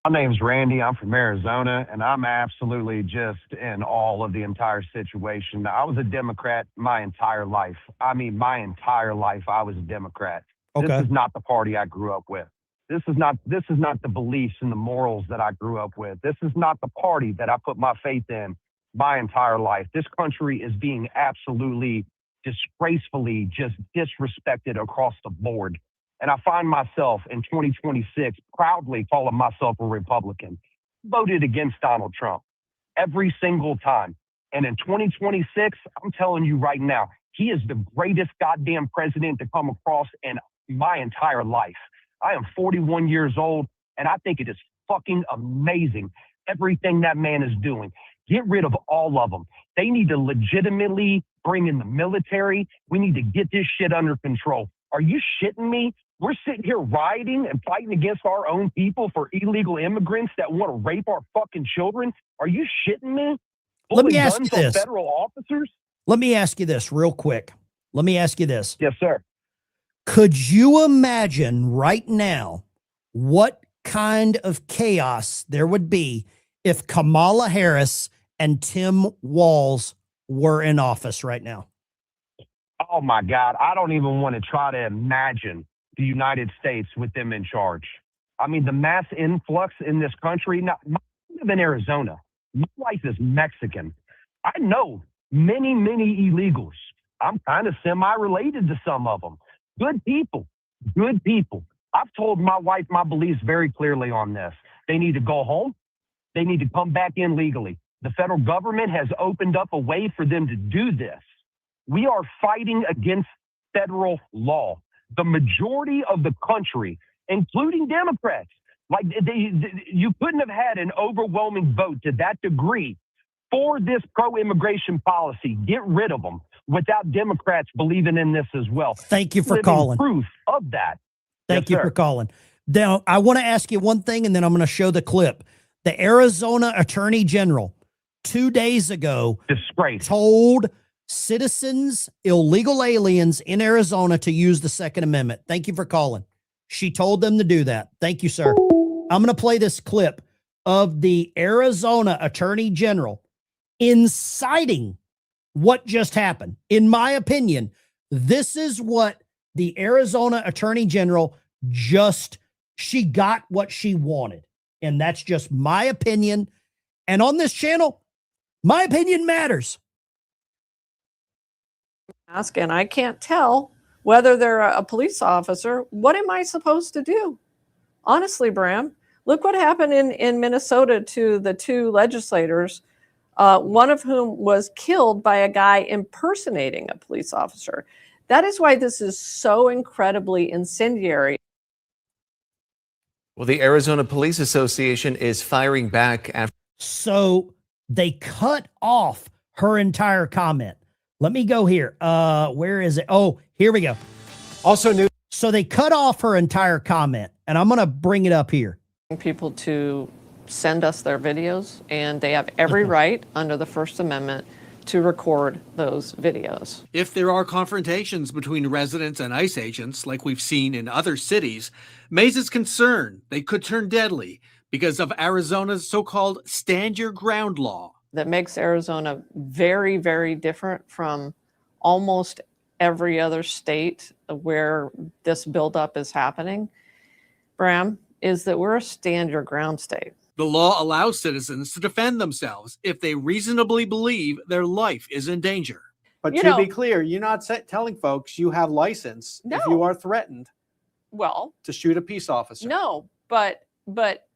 My name's Randy. I'm from Arizona, and I'm absolutely just in awe of the entire situation. I was a Democrat my entire life. I mean, my entire life I was a Democrat. Okay. This is not the party I grew up with. This is not the beliefs and the morals that I grew up with. This is not the party that I put my faith in my entire life. This country is being absolutely disgracefully just disrespected across the board. And I find myself in 2026 proudly calling myself a Republican. Voted against Donald Trump every single time. And in 2026, I'm telling you right now, he is the greatest goddamn president to come across in my entire life. I am 41 years old, and I think it is fucking amazing everything that man is doing. Get rid of all of them. They need to legitimately bring in the military. We need to get this shit under control. Are you shitting me? We're sitting here rioting and fighting against our own people for illegal immigrants that want to rape our fucking children. Are you shitting me? Let me Pulling ask guns you on this. federal officers? Let me ask you this real quick. Let me ask you this. Yes, sir. Could you imagine right now what kind of chaos there would be if Kamala Harris and Tim Walz were in office right now? Oh my God. I don't even want to try to imagine the United States with them in charge. I mean, the mass influx in this country. Now, I live in Arizona. My wife is Mexican. I know many, many illegals. I'm kind of semi-related to some of them. Good people. Good people. I've told my wife my beliefs very clearly on this. They need to go home. They need to come back in legally. The federal government has opened up a way for them to do this. We are fighting against federal law. The majority of the country, including Democrats, like you couldn't have had an overwhelming vote to that degree for this pro-immigration policy. Get rid of them without Democrats believing in this as well. Thank you for Living calling. Proof of that. Thank Yes, you sir. for calling. Now, I want to ask you one thing, and then I'm going to show the clip. The Arizona Attorney General 2 days ago told citizens, illegal aliens in Arizona to use the Second Amendment. Thank you for calling. She told them to do that. Thank you, sir. I'm going to play this clip of the Arizona Attorney General inciting what just happened. In my opinion, this is what the Arizona Attorney General she got what she wanted. And that's just my opinion. And on this channel, my opinion matters. And I can't tell whether they're a police officer. What am I supposed to do? Honestly, Bram, look what happened in Minnesota to the two legislators, one of whom was killed by a guy impersonating a police officer. That is why this is so incredibly incendiary. Well, the Arizona Police Association is firing back after. So they cut off her entire comment. Let me go here. Where is it? Oh, here we go. Also new. So they cut off her entire comment, and I'm going to bring it up here. People to send us their videos, and they have every right under the First Amendment to record those videos. If there are confrontations between residents and ICE agents, like we've seen in other cities, Mays is concerned they could turn deadly because of Arizona's so-called stand your ground law. That makes Arizona very, very different from almost every other state where this buildup is happening, Bram, is that we're a stand your ground state. The law allows citizens to defend themselves if they reasonably believe their life is in danger. But You to know- be clear, you're not telling folks you have license if you are threatened Well, to shoot a peace officer. no, but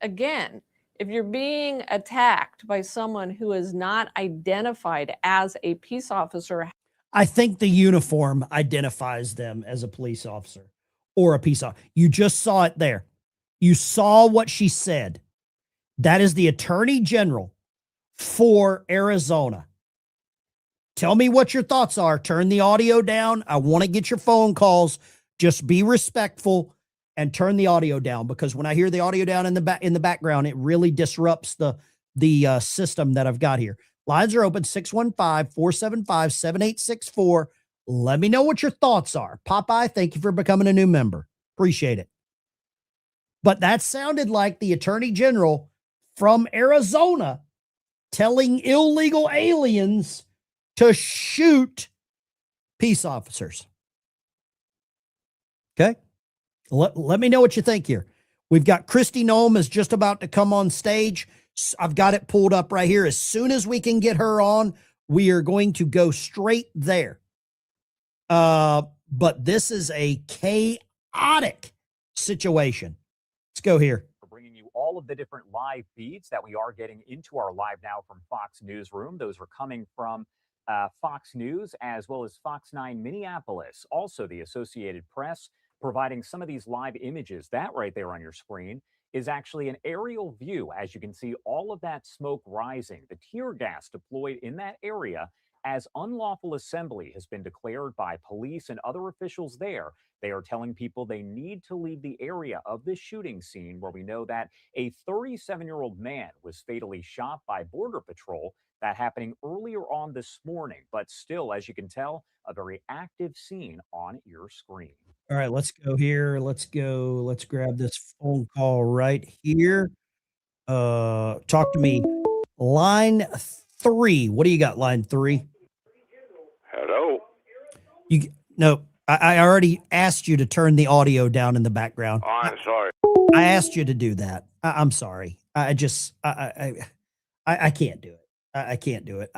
again, if you're being attacked by someone who is not identified as a peace officer, I think the uniform identifies them as a police officer or a peace officer. You just saw it there. You saw what she said. That is the Attorney General for Arizona. Tell me what your thoughts are. Turn the audio down. I want to get your phone calls. Just be respectful and turn the audio down, because when I hear the audio down in the background, it really disrupts the system that I've got here. Lines are open, 615-475-7864. Let me know what your thoughts are. Popeye, thank you for becoming a new member. Appreciate it. But that sounded like the Attorney General from Arizona telling illegal aliens to shoot peace officers. Okay? Let me know what you think here. We've got Christy Nome is just about to come on stage. I've got it pulled up right here. As soon as we can get her on, we are going to go straight there. But this is a chaotic situation. Let's go here. For bringing you all of the different live feeds that we are getting into our live now from Fox Newsroom. Those are coming from Fox News as well as Fox 9 Minneapolis. Also, the Associated Press providing some of these live images. That right there on your screen is actually an aerial view. As you can see, all of that smoke rising, the tear gas deployed in that area as unlawful assembly has been declared by police and other officials there. They are telling people they need to leave the area of this shooting scene where we know that a 37-year-old man was fatally shot by Border Patrol. That happening earlier on this morning, but still, as you can tell, a very active scene on your screen. All right, let's go here. Let's go. Let's grab this phone call right here. Talk to me. Line 3. What do you got, line 3? Hello. No, I already asked you to turn the audio down in the background. Oh, I'm sorry. I asked you to do that. I'm sorry. I can't do it. I can't do it.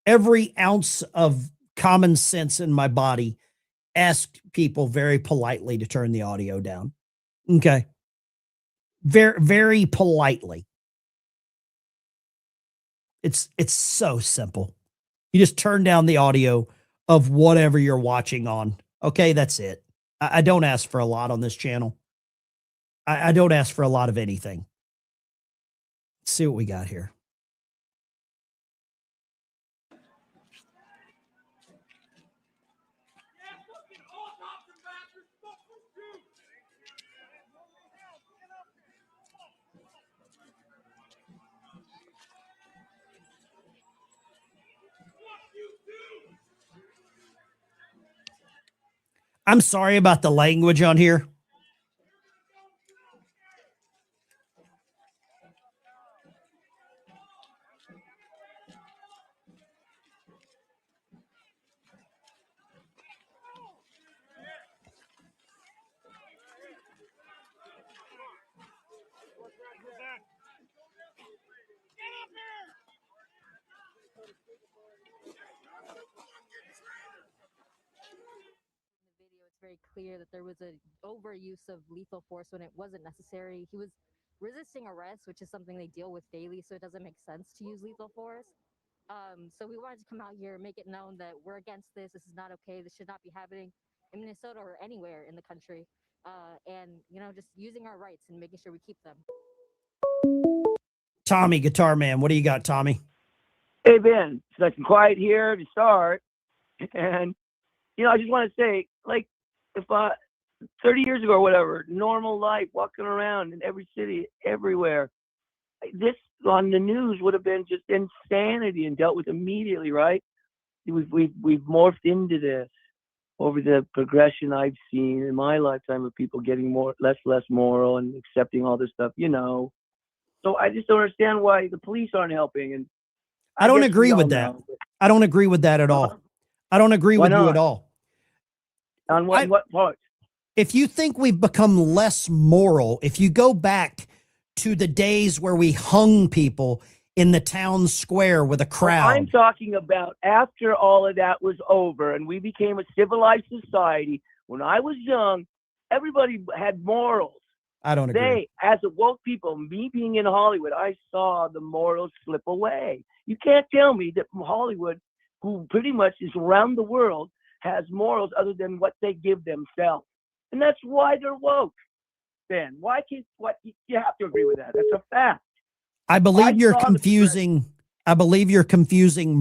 Every ounce of common sense in my body asked people very politely to turn the audio down. Okay. Very, very politely. It's so simple. You just turn down the audio of whatever you're watching on. Okay, that's it. I don't ask for a lot on this channel. I don't ask for a lot of anything. Let's see what we got here. I'm sorry about the language on here. Very clear that there was an overuse of lethal force when it wasn't necessary. He was resisting arrest, which is something they deal with daily, so it doesn't make sense to use lethal force. So we wanted to come out here and make it known that we're against this. This is not okay. This should not be happening in Minnesota or anywhere in the country. And, you know, just using our rights and making sure we keep them. Tommy, Guitar Man, what do you got, Tommy? Hey, Ben, it's nice and quiet here to start. And, you know, I just want to say, like, if 30 years ago or whatever, normal life, walking around in every city, everywhere, this on the news would have been just insanity and dealt with immediately, right? We've morphed into this over the progression I've seen in my lifetime of people getting less moral and accepting all this stuff, you know. So I just don't understand why the police aren't helping. And I don't agree with that. I don't agree with that at all. I don't agree with you at all. On what part? If you think we've become less moral, if you go back to the days where we hung people in the town square with a crowd. I'm talking about after all of that was over and we became a civilized society. When I was young, everybody had morals. I don't agree. As a woke people, me being in Hollywood, I saw the morals slip away. You can't tell me that Hollywood, who pretty much is around the world, has morals other than what they give themselves. And that's why they're woke. Ben, you have to agree with that. That's a fact. I believe you're confusing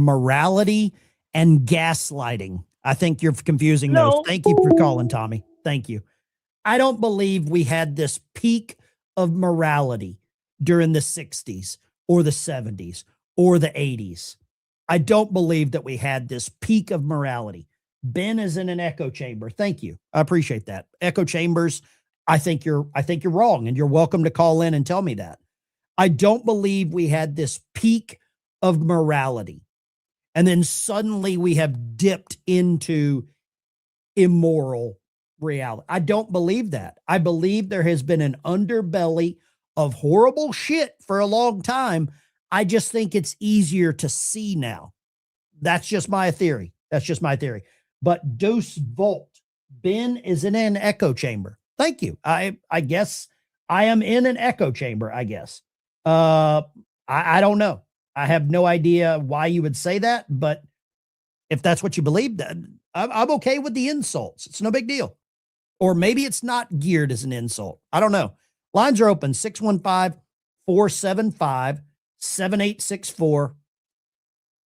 morality and gaslighting. I think you're confusing those. Thank you for calling, Tommy. Thank you. I don't believe we had this peak of morality during the 60s or the 70s or the 80s. I don't believe that we had this peak of morality. Ben is in an echo chamber. Thank you. I appreciate that. Echo chambers. I think you're wrong, and you're welcome to call in and tell me that. I don't believe we had this peak of morality, and then suddenly we have dipped into immoral reality. I don't believe that. I believe there has been an underbelly of horrible shit for a long time. I just think it's easier to see now. That's just my theory. That's just my theory. But Deuce Volt, Ben is in an echo chamber. Thank you. I guess I am in an echo chamber, I guess. I don't know. I have no idea why you would say that, but if that's what you believe, then I'm okay with the insults. It's no big deal. Or maybe it's not geared as an insult. I don't know. Lines are open 615-475-7864.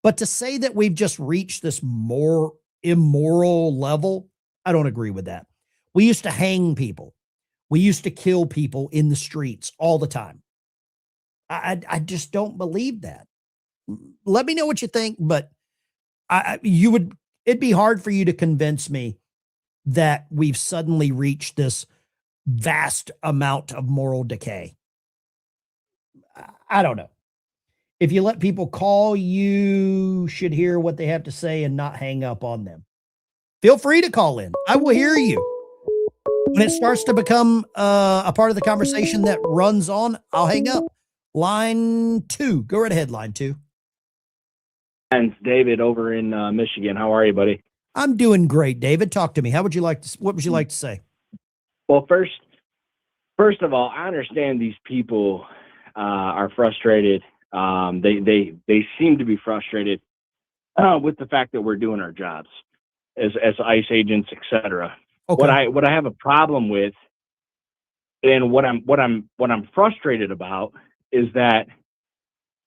But to say that we've just reached this more immoral level, I don't agree with that. We used to hang people. We used to kill people in the streets all the time. I just don't believe that. Let me know what you think, but it'd be hard for you to convince me that we've suddenly reached this vast amount of moral decay. I don't know. If you let people call, you should hear what they have to say and not hang up on them. Feel free to call in. I will hear you. When it starts to become a part of the conversation that runs on, I'll hang up. Line 2. Go right ahead, line 2. And it's David over in Michigan. How are you, buddy? I'm doing great, David. Talk to me. What would you like to say? Well, first of all, I understand these people are frustrated. They seem to be frustrated with the fact that we're doing our jobs as ICE agents, etc. Okay. What I have a problem with, and what I'm frustrated about, is that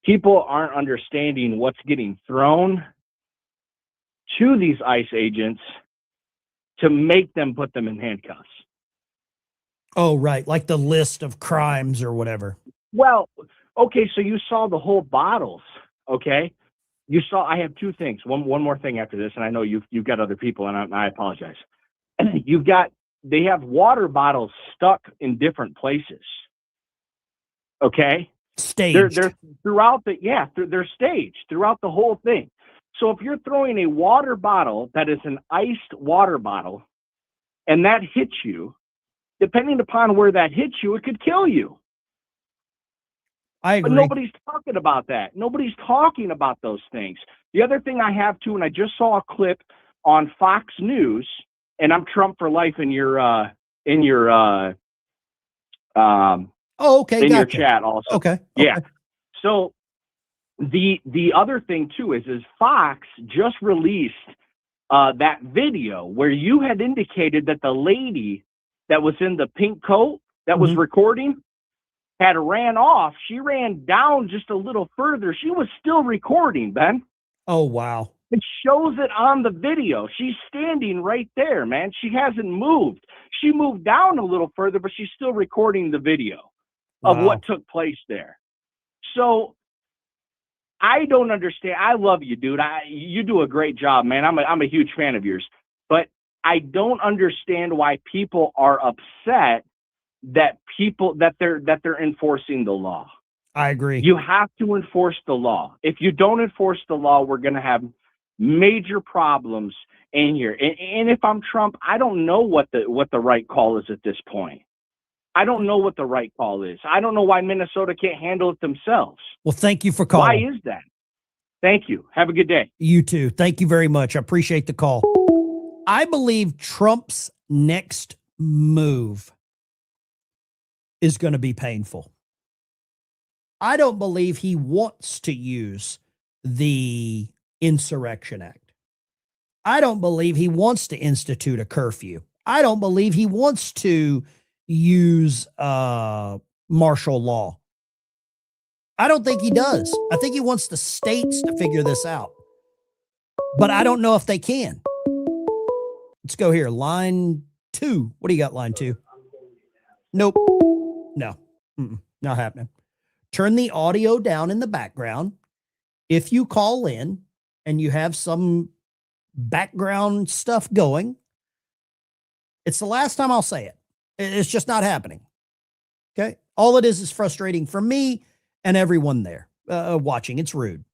people aren't understanding what's getting thrown to these ICE agents to make them put them in handcuffs. Oh, right. Like the list of crimes or whatever. Well, okay, so you saw the whole bottles, okay? I have two things. One more thing after this, and I know you've got other people, and I apologize. They have water bottles stuck in different places. Okay? Staged. They're throughout they're staged throughout the whole thing. So if you're throwing a water bottle that is an iced water bottle and that hits you, depending upon where that hits you, it could kill you. I agree. But nobody's talking about that. Nobody's talking about those things. The other thing I have too, and I just saw a clip on Fox News, and I'm Trump for life in your okay, in your gotcha. chat also. Okay. Yeah. So the other thing too is Fox just released that video where you had indicated that the lady that was in the pink coat that was recording had ran off. She ran down just a little further. She was still recording, Ben. Oh, wow. It shows it on the video. She's standing right there, man. She hasn't moved. She moved down a little further, but she's still recording the video of what took place there. So I don't understand. I love you, dude. You do a great job, man. I'm a huge fan of yours, but I don't understand why people are upset that they're enforcing the law. I agree. You have to enforce the law. If you don't enforce the law, we're going to have major problems in here. And if I'm Trump, I don't know what the right call is at this point. I don't know what the right call is. I don't know why Minnesota can't handle it themselves. Well, thank you for calling. Why is that? Thank you. Have a good day. You too. Thank you very much. I appreciate the call. I believe Trump's next move is going to be painful. I don't believe he wants to use the Insurrection Act. I don't believe he wants to institute a curfew. I don't believe he wants to use martial law. I don't think he does. I think he wants the states to figure this out. But I don't know if they can. Let's go here. Line 2. What do you got, line 2? Nope. No. Not happening. Turn the audio down in the background. If you call in and you have some background stuff going, it's the last time I'll say it. It's just not happening. Okay? All it is frustrating for me and everyone there watching. It's rude.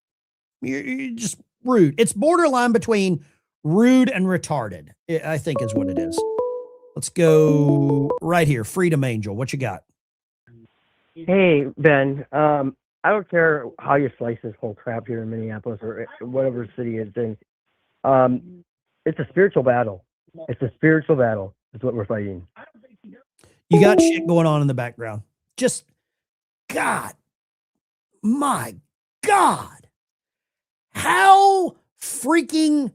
You're just rude. It's borderline between rude and retarded, I think is what it is. Let's go right here. Freedom Angel, what you got? Hey, Ben. I don't care how you slice this whole crap here in Minneapolis or whatever city it's in. It's a spiritual battle. It's a spiritual battle. Is what we're fighting. You got shit going on in the background. Just, God, my God. How freaking...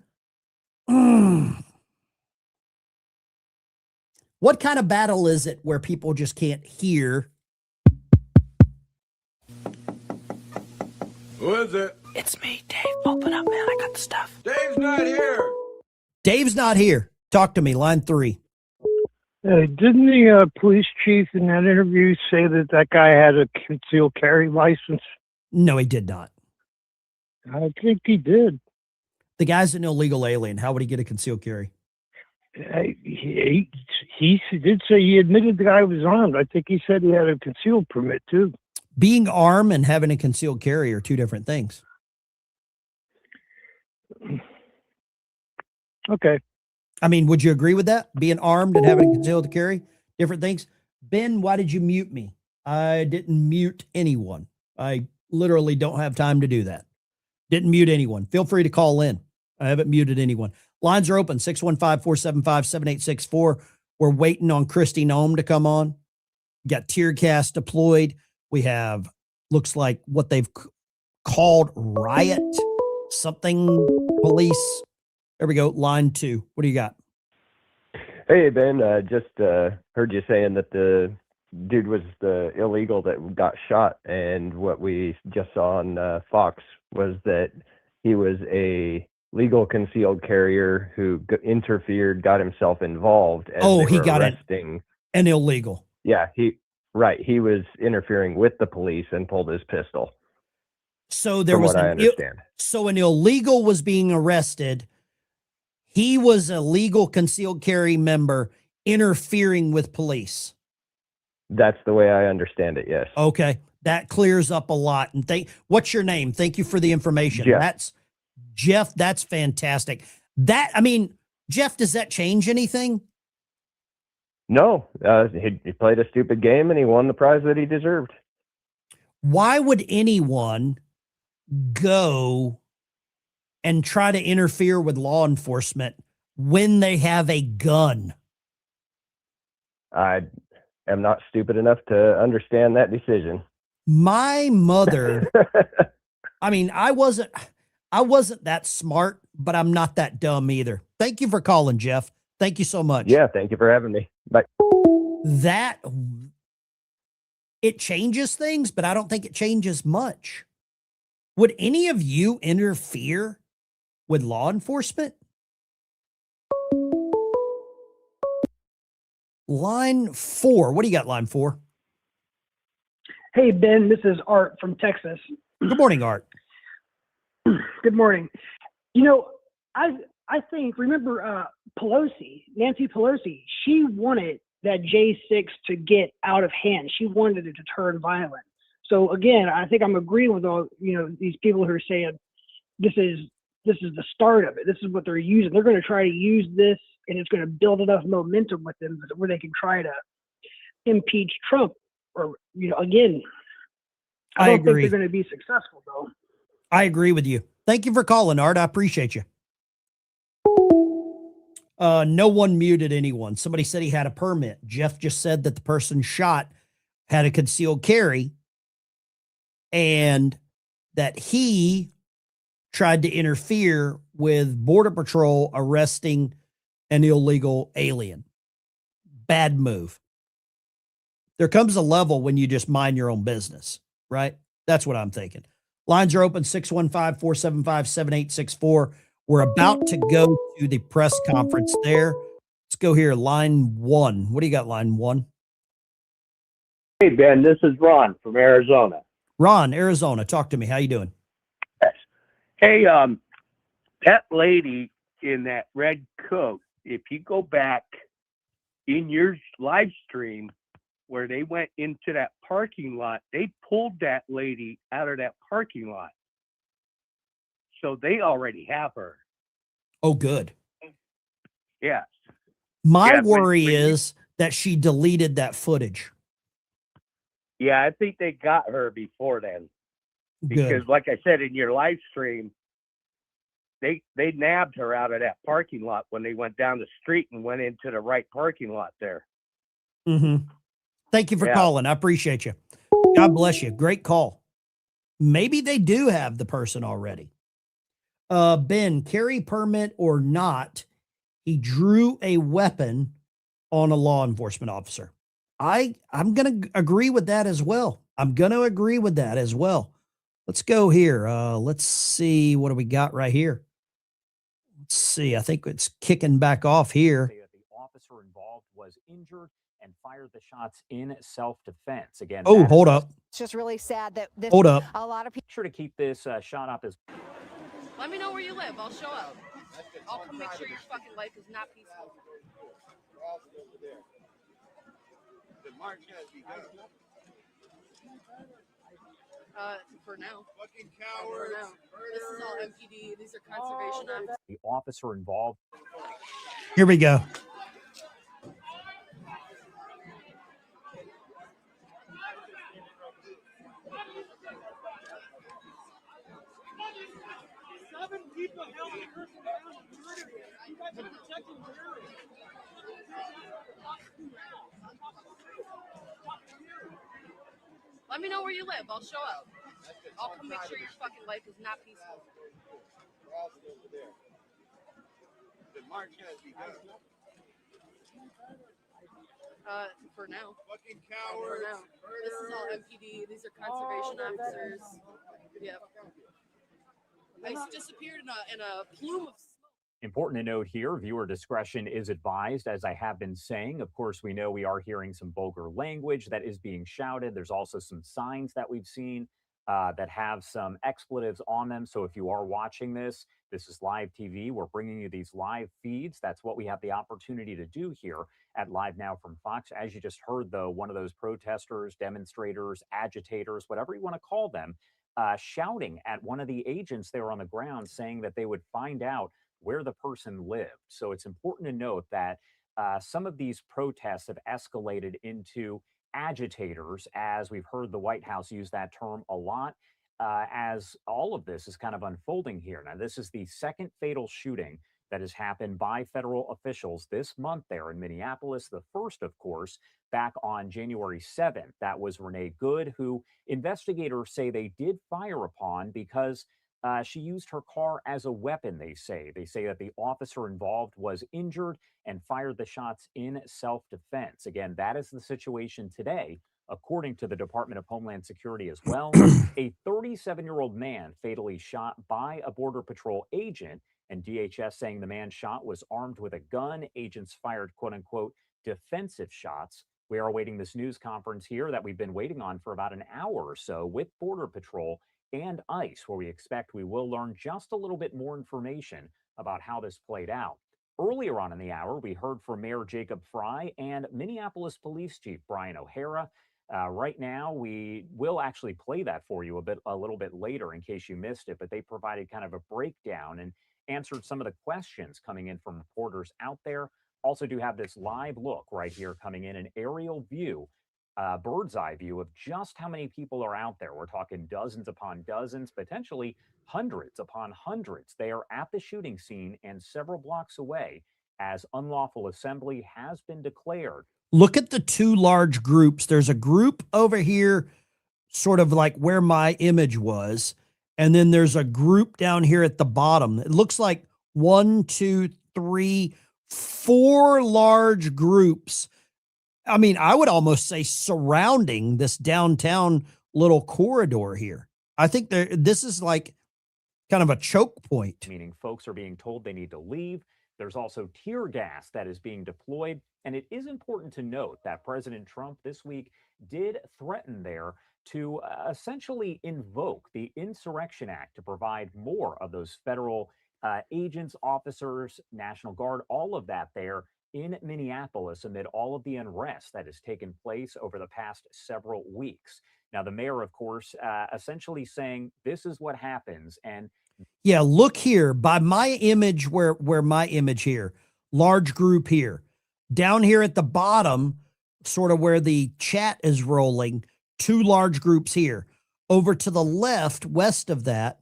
What kind of battle is it where people just can't hear? Who is it? It's me, Dave. Open up, man. I got the stuff. Dave's not here. Dave's not here. Talk to me. Line 3. Didn't the police chief in that interview say that guy had a concealed carry license? No, he did not. I think he did. The guy's an illegal alien. How would he get a concealed carry? He did say he admitted the guy was armed. I think he said he had a concealed permit too. Being armed and having a concealed carry are two different things. Okay. I mean, would you agree with that? Being armed and having a concealed carry, different things. Ben, why did you mute me? I didn't mute anyone. I literally don't have time to do that. Didn't mute anyone. Feel free to call in. I haven't muted anyone. Lines are open, 615-475-7864. We're waiting on Christy Nome to come on. Got tear gas deployed. We have, looks like what they've called riot, something police. There we go. Line 2. What do you got? Hey, Ben. Just heard you saying that the dude was the illegal that got shot, and what we just saw on Fox was that he was a legal concealed carrier who interfered, got himself involved. As He got arresting an illegal. Yeah, he was interfering with the police and pulled his pistol. So there from was what I understand. So an illegal was being arrested. He was a legal concealed carry member interfering with police. That's the way I understand it. Yes. Okay. That clears up a lot. And what's your name? Thank you for the information. Jeff. That's Jeff. That's fantastic. Jeff, does that change anything? No, he played a stupid game and he won the prize that he deserved. Why would anyone go and try to interfere with law enforcement when they have a gun? I am not stupid enough to understand that decision. My mother, I mean, I wasn't that smart, but I'm not that dumb either. Thank you for calling, Jeff. Thank you so much. Yeah, thank you for having me. Bye. It changes things, but I don't think it changes much. Would any of you interfere with law enforcement? Line 4. What do you got, line 4? Hey, Ben, this is Art from Texas. Good morning, Art. Good morning. You know, I think, remember Pelosi, Nancy Pelosi, she wanted that J6 to get out of hand. She wanted it to turn violent. So again, I think I'm agreeing with all, these people who are saying this is the start of it. This is what they're using. They're going to try to use this, and it's going to build enough momentum with them where they can try to impeach Trump. Or, again, I don't think they're going to be successful, though. I agree with you. Thank you for calling, Art. I appreciate you. No one muted anyone. Somebody said he had a permit. Jeff just said that the person shot had a concealed carry and that he tried to interfere with Border Patrol arresting an illegal alien. Bad move. There comes a level when you just mind your own business, right? That's what I'm thinking. Lines are open, 615-475-7864. We're about to go to the press conference there. Let's go here. Line 1. What do you got, line 1? Hey, Ben, this is Ron from Arizona. Ron, Arizona. Talk to me. How you doing? Hey, that lady in that red coat, if you go back in your live stream where they went into that parking lot, they pulled that lady out of that parking lot. So they already have her. Oh, good. Yes. My Yeah, worry when you- is that she deleted that footage. Yeah, I think they got her before then. Because Good. like I said in your live stream, they nabbed her out of that parking lot when they went down the street and went into the right parking lot there. Mm-hmm. Thank you for Yeah. calling. I appreciate you. God bless you. Great call. Maybe they do have the person already. Ben, carry permit or not, he drew a weapon on a law enforcement officer. I'm going to agree with that as well. Let's go here. Let's see. What do we got right here? Let's see. I think it's kicking back off here. Say that the officer involved was injured and fired the shots in self-defense. Again, Oh, that is hold the- up. It's just really sad that this, Hold up. a lot of people. Sure to keep this shot up as. Let me know where you live. I'll show up. I'll come make sure your fucking life is not peaceful. For now. Fucking cowards. For now. This is all MPD. These are conservation officers. The officer involved. Here we go. Let me know where you live. I'll show up. I'll come make sure your fucking life is not peaceful. For now. Fucking cowards. For now. This is all MPD. These are conservation officers. Yep. I disappeared in a plume of smoke. Important to note here, viewer discretion is advised, as I have been saying. Of course, we know we are hearing some vulgar language that is being shouted. There's also some signs that we've seen that have some expletives on them. So if you are watching this, this is live TV. We're bringing you these live feeds. That's what we have the opportunity to do here at Live Now from Fox. As you just heard, though, one of those protesters, demonstrators, agitators, whatever you want to call them, shouting at one of the agents there on the ground, saying that they would find out where the person lived. So it's important to note that some of these protests have escalated into agitators, as we've heard the White House use that term a lot, as all of this is kind of unfolding here. Now, this is the second fatal shooting that has happened by federal officials this month there in Minneapolis. The first, of course, back on January 7th. That was Renee Good, who investigators say they did fire upon because she used her car as a weapon, they say. They say that the officer involved was injured and fired the shots in self-defense. Again, that is the situation today, according to the Department of Homeland Security as well. A 37-year-old man fatally shot by a Border Patrol agent, and DHS saying the man shot was armed with a gun. Agents fired, quote-unquote, defensive shots. We are awaiting this news conference here that we've been waiting on for about an hour or so with Border Patrol and ICE, where we expect we will learn just a little bit more information about how this played out. Earlier on in the hour, we heard from Mayor Jacob Fry and Minneapolis Police Chief Brian O'Hara. Right now, we will actually play that for you a little bit later in case you missed it, but they provided kind of a breakdown and answered some of the questions coming in from reporters out there. Also do have this live look right here coming in, an aerial view, bird's eye view of just how many people are out there. We're talking dozens upon dozens, potentially hundreds upon hundreds. They are at the shooting scene and several blocks away as unlawful assembly has been declared. Look at the two large groups. There's a group over here, sort of like where my image was. And then there's a group down here at the bottom. It looks like 1, 2, 3, 4 large groups. I mean, I would almost say surrounding this downtown little corridor here. I think this is like kind of a choke point. Meaning folks are being told they need to leave. There's also tear gas that is being deployed. And it is important to note that President Trump this week did threaten there to essentially invoke the Insurrection Act to provide more of those federal agents, officers, National Guard, all of that there in Minneapolis amid all of the unrest that has taken place over the past several weeks. Now, the mayor, of course, essentially saying this is what happens. And yeah, look here by my image, where my image here, large group here. Down here at the bottom, sort of where the chat is rolling, 2 large groups here. Over to the left, west of that,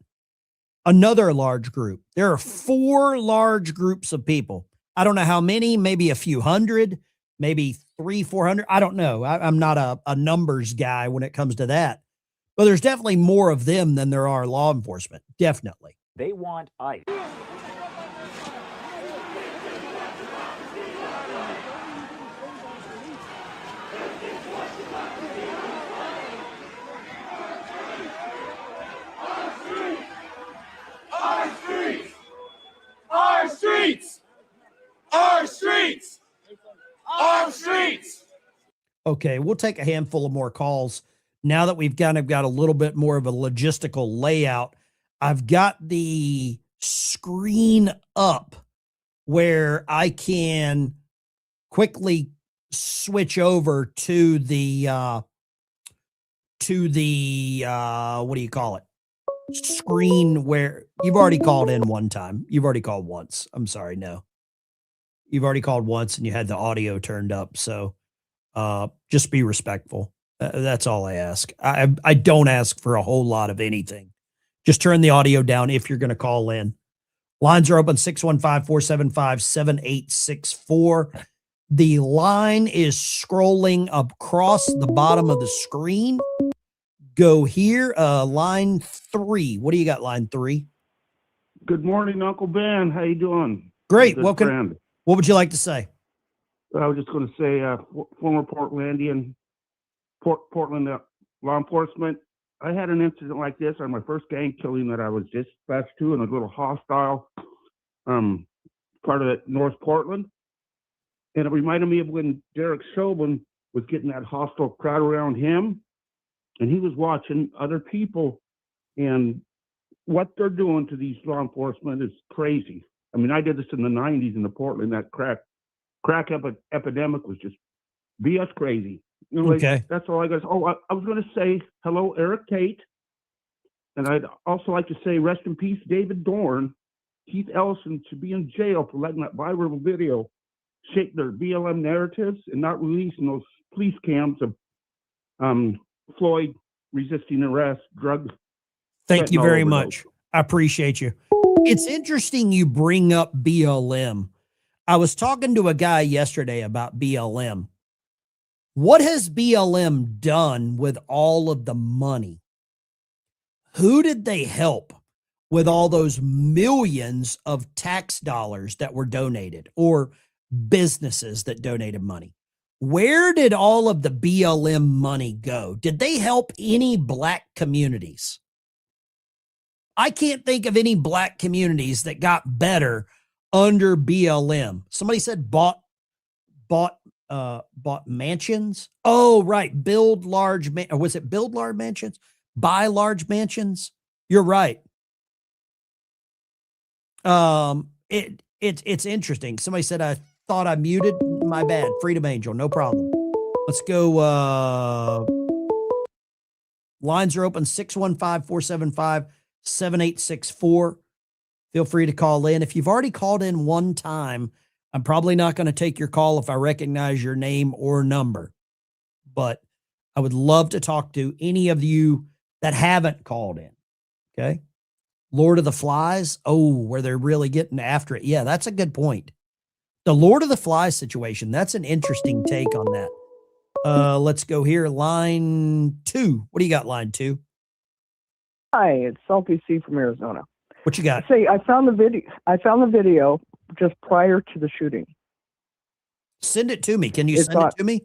another large group. There are 4 large groups of people. I don't know how many, maybe a few hundred, maybe 300-400. I don't know. I'm not a numbers guy when it comes to that. But there's definitely more of them than there are law enforcement. Definitely. They want ICE. Our streets! Our streets! Our streets! Okay, we'll take a handful of more calls. Now that we've kind of got a little bit more of a logistical layout, I've got the screen up where I can quickly switch over to the what do you call it? Screen where you've already called in one time. You've already called once. I'm sorry. No, you've already called once and you had the audio turned up. So just be respectful. That's all I ask. I don't ask for a whole lot of anything. Just turn the audio down if you're going to call in. Lines are open 615-475-7864. The line is scrolling across the bottom of the screen. Go here, line 3. What do you got, line 3? Good morning, Uncle Ben. How you doing? Great. Good Welcome. friend. What would you like to say? I was just going to say, former Portlandian, Portland law enforcement. I had an incident like this on my first gang killing that I was dispatched to in a little hostile part of North Portland. And it reminded me of when Derek Chauvin was getting that hostile crowd around him. And he was watching other people, and what they're doing to these law enforcement is crazy. I mean, I did this in the 90s in the Portland. That crack epidemic was just BS crazy. Anyway, Okay. that's all I got. Oh, I was going to say hello, Eric Tate. And I'd also like to say rest in peace, David Dorn. Keith Ellison should be in jail for letting that viral video shape their BLM narratives and not releasing those police cams of Floyd resisting arrest, drugs. Thank you fentanyl very overdose. much. I appreciate you. It's interesting you bring up BLM. I was talking to a guy yesterday about BLM. What has BLM done with all of the money? Who did they help with all those millions of tax dollars that were donated or businesses that donated money? Where did all of the BLM money go? Did they help any black communities? I can't think of any black communities that got better under BLM. Somebody said bought mansions. Oh, right. Build large, or was it build large mansions? Buy large mansions. You're right. It's interesting. Somebody said, I thought I muted. My bad. Freedom Angel. No problem. Let's go. Lines are open 615-475-7864. Feel free to call in. If you've already called in one time, I'm probably not going to take your call if I recognize your name or number. But I would love to talk to any of you that haven't called in. Okay. Lord of the Flies. Oh, where they're really getting after it. Yeah, that's a good point. The Lord of the Flies situation. That's an interesting take on that. Let's go here. Line 2. What do you got, line 2? Hi, it's Salty C from Arizona. What you got? Say, I found the video just prior to the shooting. Send it to me. Can you send it to me?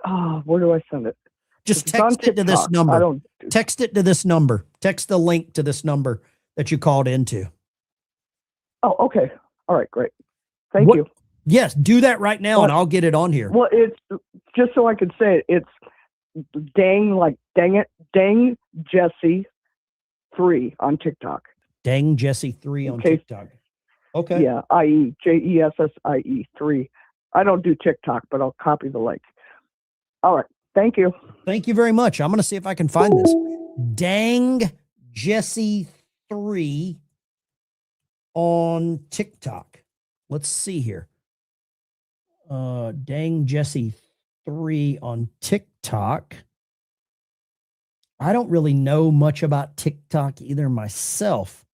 Oh, where do I send it? Just It's on text it to this TikTok. number. Text it to this number. Text the link to this number that you called into. Oh, okay. All right, great. Thank you. Yes, do that right now and I'll get it on here. Well, it's just so I could say it. It's dang Jesse 3 on TikTok. Dang Jesse 3 on Okay. TikTok. Okay. Yeah, IE JESSIE 3. I don't do TikTok, but I'll copy the link. All right. Thank you. Thank you very much. I'm going to see if I can find this. Dang Jesse 3 on TikTok. Let's see here. Dang Jesse 3 on TikTok. I don't really know much about TikTok either myself.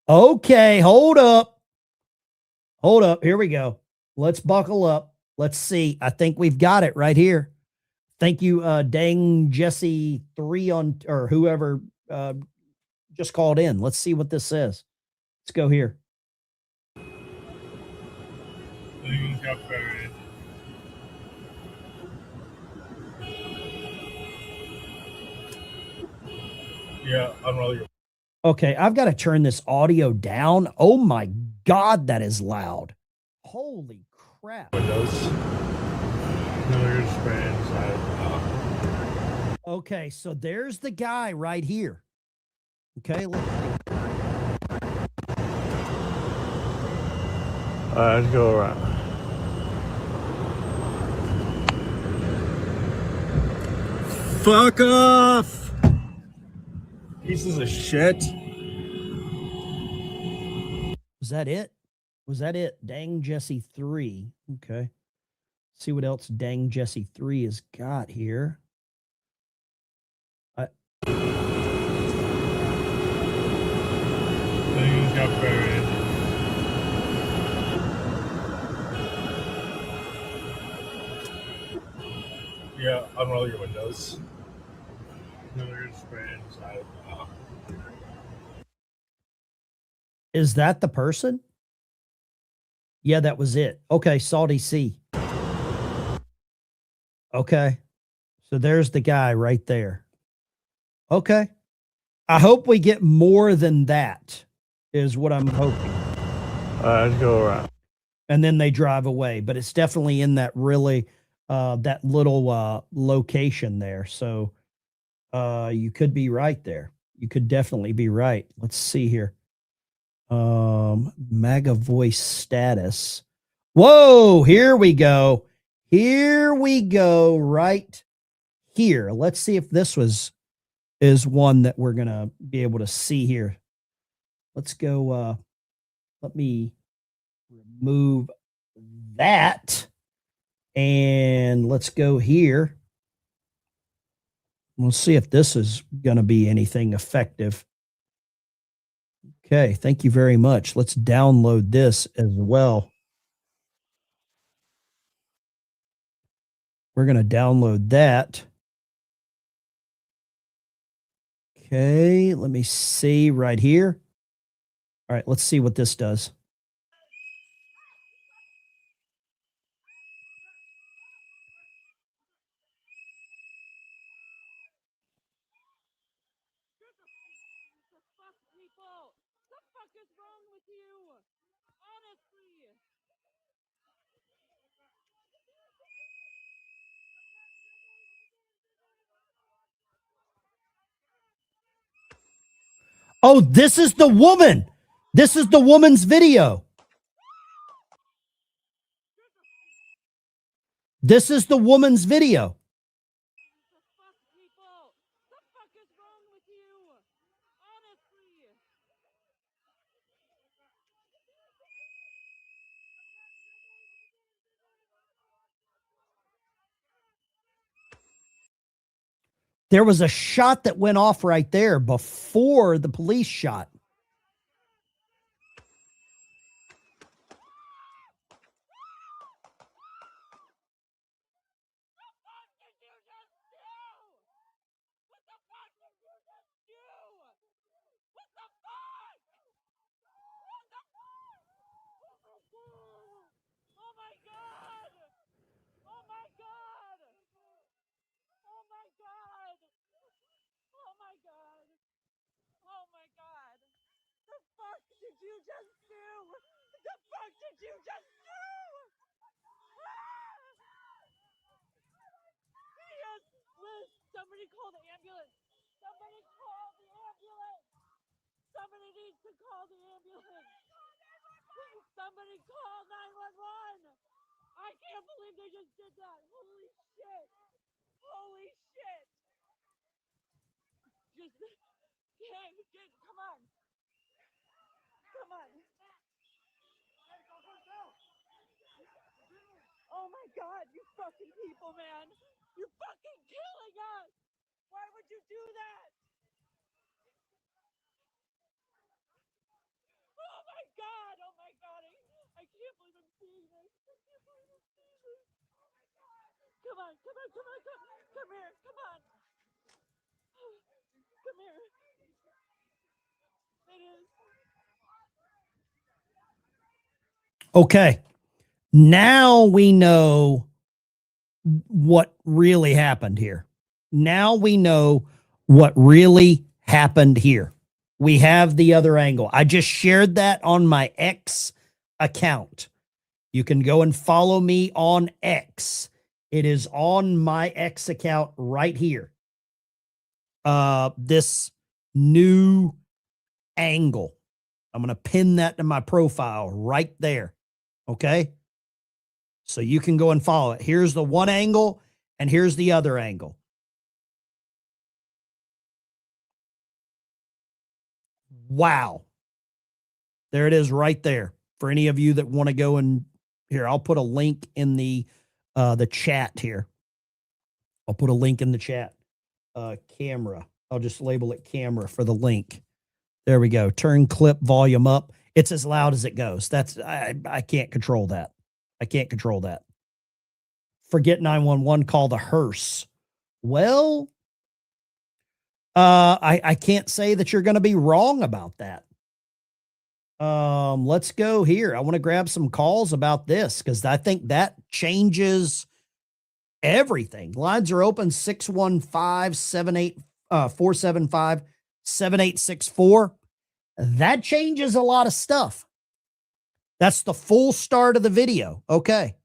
Okay, hold up. Hold up. Here we go. Let's buckle up. Let's see. I think we've got it right here. Thank you, Dang Jesse 3 on, or whoever just called in. Let's see what this says. Let's go here. Yeah, I'm really. Okay, I've got to turn this audio down. Oh my God, that is loud. Holy crap. Windows. There's fans. Okay, so there's the guy right here. Okay, let's see. Let's go around. Fuck off! Pieces of shit. Was that it? Was that it? Dang Jesse 3. Okay. See what else Dang Jesse 3 has got here. Things got buried. Yeah, unroll your windows. There's fans. Is that the person? Yeah, that was it. Okay, Salty C. Okay. So there's the guy right there. Okay. I hope we get more than that, is what I'm hoping. Let's go around. And then they drive away. But it's definitely in that really, that little location there. So you could be right there. You could definitely be right. Let's see here. MAGA voice status. Whoa, here we go. Here we go right here. Let's see if this is one that we're going to be able to see here. Let's go. Let me remove that. And let's go here. We'll see if this is going to be anything effective. Okay, thank you very much. Let's download this as well. We're going to download that. Okay, let me see right here. All right, let's see what this does. Oh, this is the woman. This is the woman's video. This is the woman's video. There was a shot that went off right there before the police shot. Somebody call the ambulance. Somebody call the ambulance. Somebody needs to call the ambulance. Somebody call 911. I can't believe they just did that. Holy shit. Holy shit. Just get come on. Come on. Oh my God, you fucking people, man. You're fucking killing us. Why would you do that? Oh my God. Oh my God. I can't believe I'm seeing this. I can't believe I'm seeing this. Oh my God. Come on. Come on. Come on. Come here. Come on. Come here. It is. Okay. Now we know what really happened here. Now we know what really happened here. We have the other angle. I just shared that on my X account. You can go and follow me on X. It is on my X account right here. This new angle. I'm going to pin that to my profile right there. Okay. So you can go and follow it. Here's the one angle and here's the other angle. Wow. There it is right there. For any of you that want to go and here, I'll put a link in the chat here. I'll put a link in the chat. Camera. I'll just label it camera for the link. There we go. Turn clip volume up. It's as loud as it goes. That's I can't control that. I can't control that. Forget 911, call the hearse. Well, I can't say that you're going to be wrong about that. Let's go here. I want to grab some calls about this because I think that changes everything. Lines are open 615-475-7864. That changes a lot of stuff. That's the full start of the video. Okay.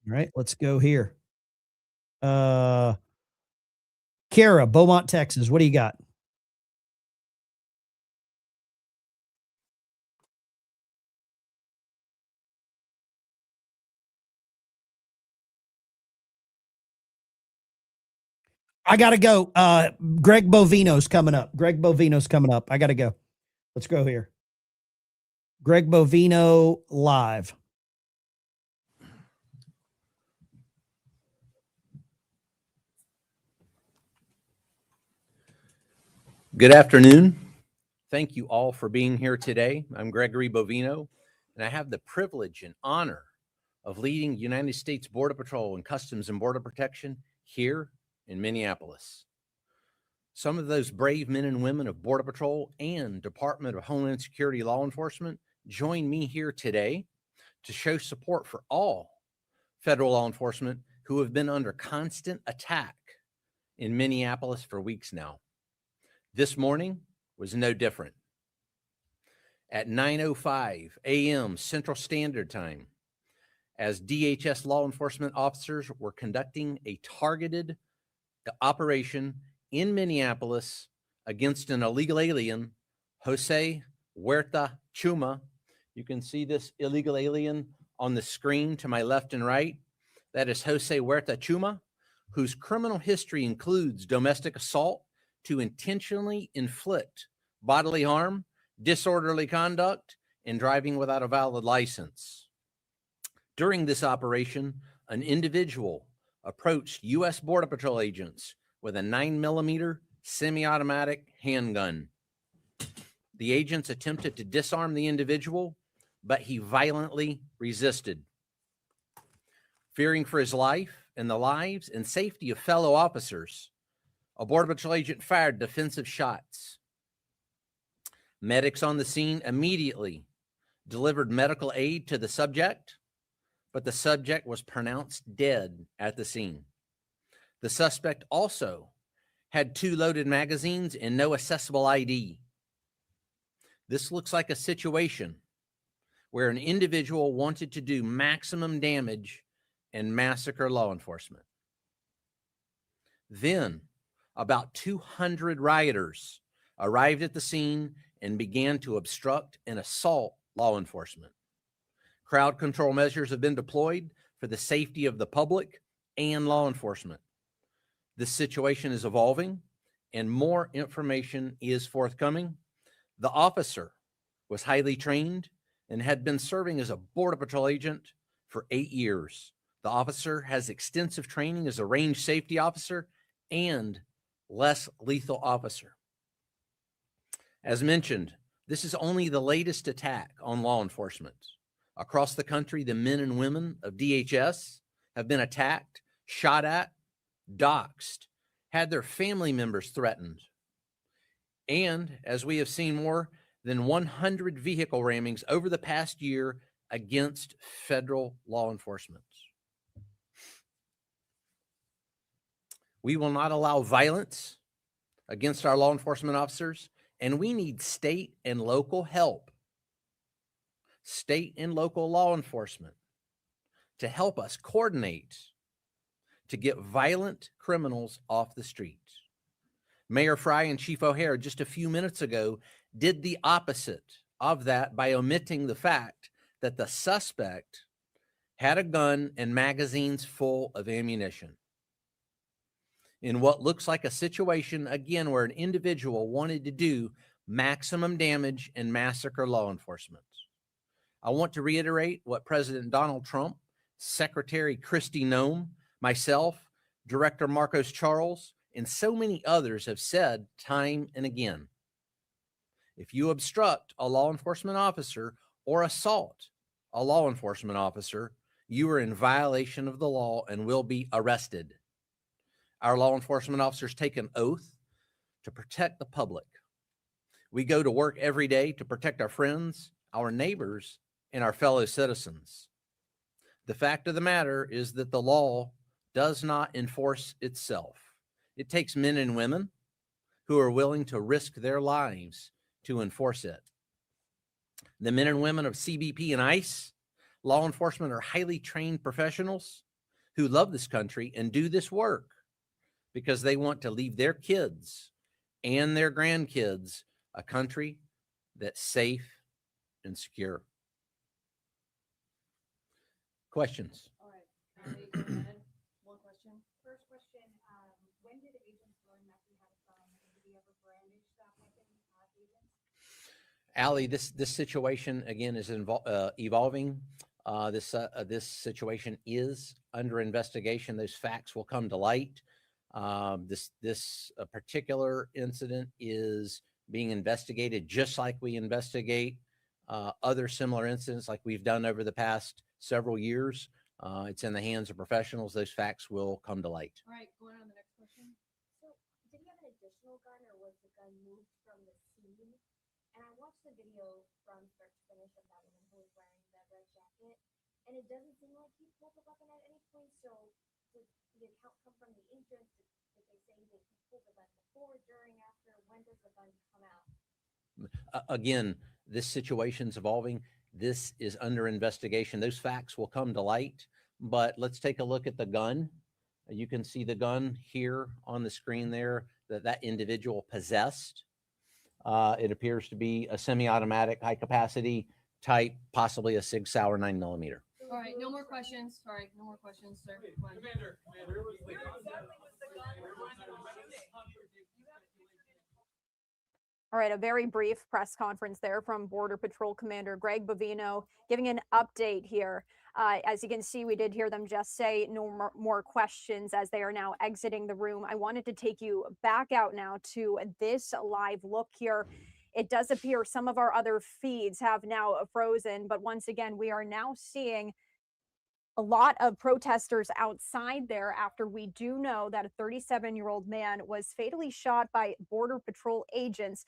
All right, let's go here. Kara, Beaumont, Texas. What do you got? I got to go. Greg Bovino's coming up. I got to go. Let's go here. Greg Bovino live. Good afternoon. Thank you all for being here today. I'm Gregory Bovino, and I have the privilege and honor of leading United States Border Patrol and Customs and Border Protection here in Minneapolis. Some of those brave men and women of Border Patrol and Department of Homeland Security law enforcement join me here today to show support for all federal law enforcement who have been under constant attack in Minneapolis for weeks now. This morning was no different. At 9:05 a.m. Central Standard Time, as DHS law enforcement officers were conducting a targeted operation in Minneapolis against an illegal alien, Jose Huerta Chuma. You can see this illegal alien on the screen to my left and right. That is Jose Huerta Chuma, whose criminal history includes domestic assault to intentionally inflict bodily harm, disorderly conduct, and driving without a valid license. During this operation, an individual approached U.S. Border Patrol agents with a 9mm semi-automatic handgun. The agents attempted to disarm the individual, but he violently resisted. Fearing for his life and the lives and safety of fellow officers, a Border Patrol agent fired defensive shots. Medics on the scene immediately delivered medical aid to the subject, but the subject was pronounced dead at the scene. The suspect also had 2 loaded magazines and no accessible ID. This looks like a situation where an individual wanted to do maximum damage and massacre law enforcement. Then, about 200 rioters arrived at the scene and began to obstruct and assault law enforcement. Crowd control measures have been deployed for the safety of the public and law enforcement. This situation is evolving and more information is forthcoming. The officer was highly trained and had been serving as a Border Patrol agent for 8 years. The officer has extensive training as a range safety officer and less lethal officer. As mentioned, this is only the latest attack on law enforcement. Across the country, the men and women of DHS have been attacked, shot at, doxxed, had their family members threatened. And as we have seen, more than 100 vehicle rammings over the past year against federal law enforcement. We will not allow violence against our law enforcement officers, and we need state and local help, state and local law enforcement, to help us coordinate to get violent criminals off the streets. Mayor Fry and Chief O'Hara just a few minutes ago did the opposite of that by omitting the fact that the suspect had a gun and magazines full of ammunition. In what looks like a situation, again, where an individual wanted to do maximum damage and massacre law enforcement. I want to reiterate what President Donald Trump, Secretary Kristi Noem, myself, Director Marcos Charles, and so many others have said time and again. If you obstruct a law enforcement officer or assault a law enforcement officer, you are in violation of the law and will be arrested. Our law enforcement officers take an oath to protect the public. We go to work every day to protect our friends, our neighbors, and our fellow citizens. The fact of the matter is that the law does not enforce itself. It takes men and women who are willing to risk their lives to enforce it. The men and women of CBP and ICE, law enforcement, are highly trained professionals who love this country and do this work because they want to leave their kids and their grandkids a country that's safe and secure. Questions? All right. One question. First question, when did agents learn that he had a gun, and did he ever brandish that weapon at agents? Allie, this situation again is evolving. This situation is under investigation. Those facts will come to light. This particular incident is being investigated just like we investigate other similar incidents like we've done over the past several years. It's in the hands of professionals. Those facts will come to light. All right, going on to the next question. So, did he have an additional gun, or was the gun moved from the scene? And I watched the video from start to finish of that woman who was wearing that red jacket, and it doesn't seem like he pulled the weapon at any point. So, did the account come from the agent? Did they say that he pulled the gun before, during, after? When does the gun come out? Again, this situation's evolving. This is under investigation. Those facts will come to light, but let's take a look at the gun. You can see the gun here on the screen there that individual possessed. It appears to be a semi-automatic, high capacity type, possibly a Sig Sauer 9mm. All right, no more questions. Sorry, no more questions, sir. Commander, All right, a very brief press conference there from Border Patrol Commander Greg Bovino giving an update here. As you can see, we did hear them just say no more questions as they are now exiting the room. I wanted to take you back out now to this live look here. It does appear some of our other feeds have now frozen, but once again, we are now seeing a lot of protesters outside there after we do know that a 37-year-old man was fatally shot by Border Patrol agents.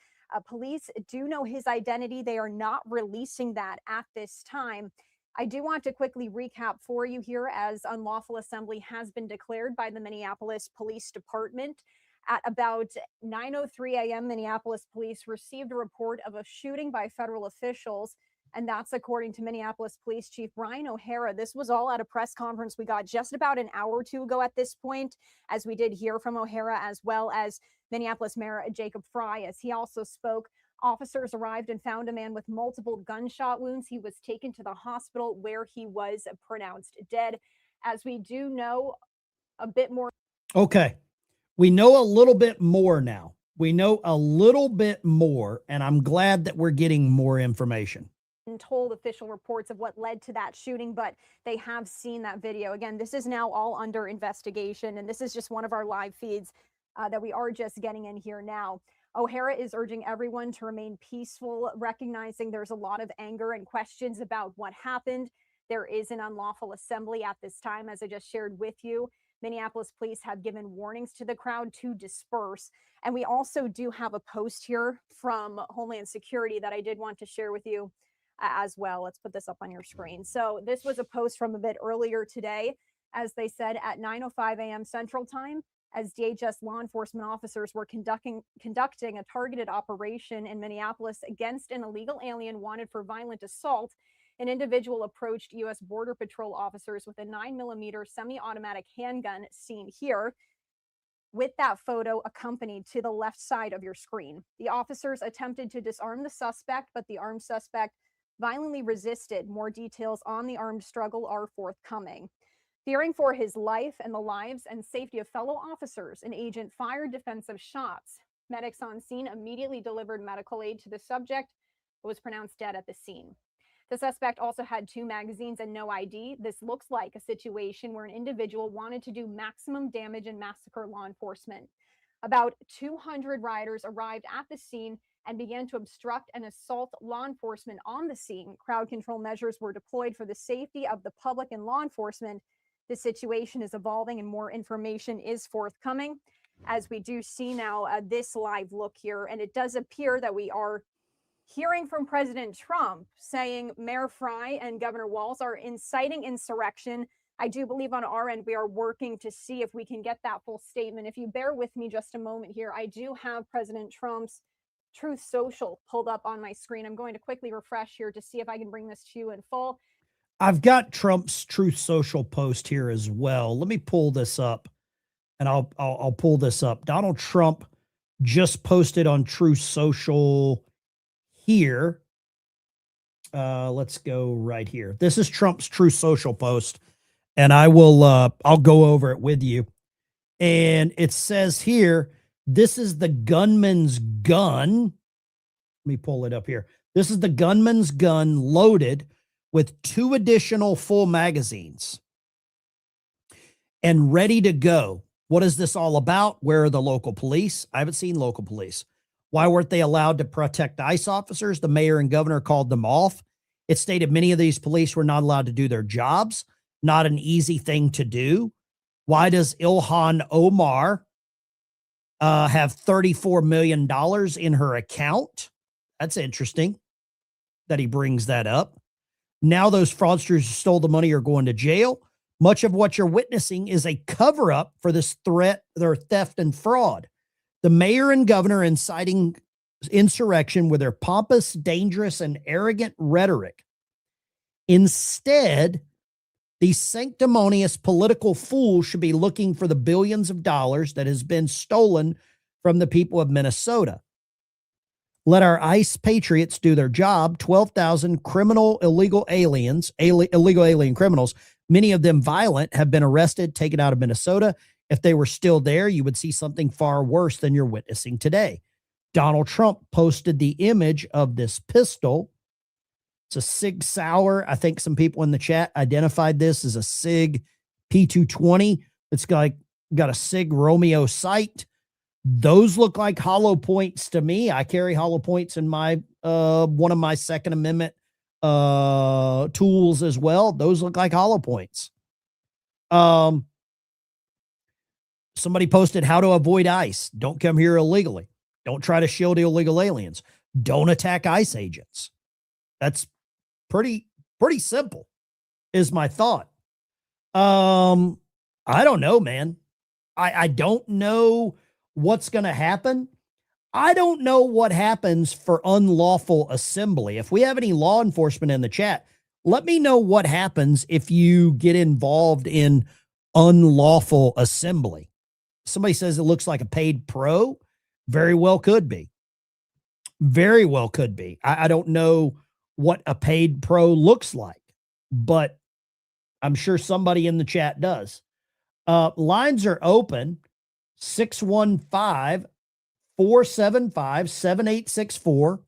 Police do know his identity. They are not releasing that at this time. I do want to quickly recap for you here as unlawful assembly has been declared by the Minneapolis Police Department. At about 9:03 a.m., Minneapolis police received a report of a shooting by federal officials. And that's according to Minneapolis Police Chief Brian O'Hara. This was all at a press conference we got just about an hour or two ago at this point, as we did hear from O'Hara, as well as Minneapolis Mayor Jacob Fry, as he also spoke. Officers arrived and found a man with multiple gunshot wounds. He was taken to the hospital where he was pronounced dead. As we do know a bit more. Okay. We know a little bit more now. We know a little bit more, and I'm glad that we're getting more information. told official reports of what led to that shooting, but they have seen that video. Again, this is now all under investigation, and this is just one of our live feeds that we are just getting in here now. O'Hara is urging everyone to remain peaceful, recognizing there's a lot of anger and questions about what happened. There is an unlawful assembly at this time, as I just shared with you. Minneapolis police have given warnings to the crowd to disperse. And we also do have a post here from Homeland Security that I did want to share with you as well. Let's put this up on your screen. So this was a post from a bit earlier today, as they said, at 9:05 a.m. Central Time, as DHS law enforcement officers were conducting a targeted operation in Minneapolis against an illegal alien wanted for violent assault. An individual approached U.S. Border Patrol officers with a 9mm semi-automatic handgun seen here, with that photo accompanied to the left side of your screen. The officers attempted to disarm the suspect, but the armed suspect violently resisted. More details on the armed struggle are forthcoming. Fearing for his life and the lives and safety of fellow officers, an agent fired defensive shots. Medics on scene immediately delivered medical aid to the subject, but was pronounced dead at the scene. The suspect also had 2 magazines and no ID. This looks like a situation where an individual wanted to do maximum damage and massacre law enforcement. About 200 rioters arrived at the scene and began to obstruct and assault law enforcement on the scene. Crowd control measures were deployed for the safety of the public and law enforcement. The situation is evolving and more information is forthcoming, as we do see now this live look here. And it does appear that we are hearing from President Trump saying Mayor Fry and Governor Walz are inciting insurrection. I do believe on our end, we are working to see if we can get that full statement. If you bear with me just a moment here, I do have President Trump's Truth Social pulled up on my screen. I'm going to quickly refresh here to see if I can bring this to you in full. I've got Trump's Truth Social post here as well. Let me pull this up, and I'll pull this up. Donald Trump just posted on Truth Social here. Let's go right here. This is Trump's Truth Social post, and I'll go over it with you. And it says here, this is the gunman's gun. Let me pull it up here. This is the gunman's gun loaded with 2 additional full magazines and ready to go. What is this all about? Where are the local police? I haven't seen local police. Why weren't they allowed to protect ICE officers? The mayor and governor called them off. It stated many of these police were not allowed to do their jobs. Not an easy thing to do. Why does Ilhan Omar have $34 million in her account? That's interesting that he brings that up. Now those fraudsters who stole the money are going to jail. Much of what you're witnessing is a cover-up for this threat, their theft and fraud. The mayor and governor inciting insurrection with their pompous, dangerous, and arrogant rhetoric. Instead, these sanctimonious political fools should be looking for the billions of dollars that has been stolen from the people of Minnesota. Let our ICE patriots do their job. 12,000 illegal alien criminals, many of them violent, have been arrested, taken out of Minnesota. If they were still there, you would see something far worse than you're witnessing today. Donald Trump posted the image of this pistol. It's a Sig Sauer. I think some people in the chat identified this as a Sig P220. It's got a Sig Romeo sight. Those look like hollow points to me. I carry hollow points in my one of my Second Amendment tools as well. Those look like hollow points. Somebody posted how to avoid ICE. Don't come here illegally. Don't try to shield illegal aliens. Don't attack ICE agents. That's pretty simple, is my thought. I don't know, man. I don't know what's going to happen. I don't know what happens for unlawful assembly. If we have any law enforcement in the chat, let me know what happens if you get involved in unlawful assembly. Somebody says it looks like a paid pro. Very well could be. Very well could be. I don't know what a paid pro looks like, but I'm sure somebody in the chat does. Lines are open. 615-475-7864.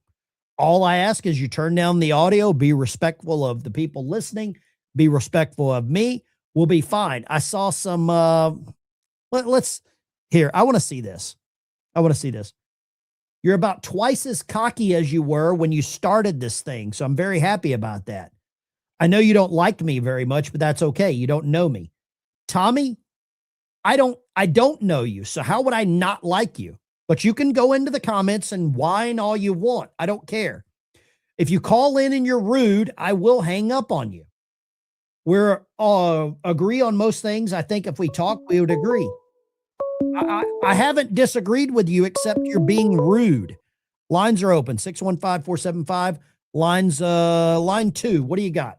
All I ask is you turn down the audio, be respectful of the people listening, be respectful of me. We'll be fine. I saw some, let's here. I want to see this. I want to see this. You're about twice as cocky as you were when you started this thing. So I'm very happy about that. I know you don't like me very much, but that's okay. You don't know me. Tommy, I don't know you. So how would I not like you? But you can go into the comments and whine all you want. I don't care. If you call in and you're rude, I will hang up on you. We're agree on most things. I think if we talk, we would agree. I haven't disagreed with you except you're being rude. Lines are open. 615-475. Line 2. What do you got?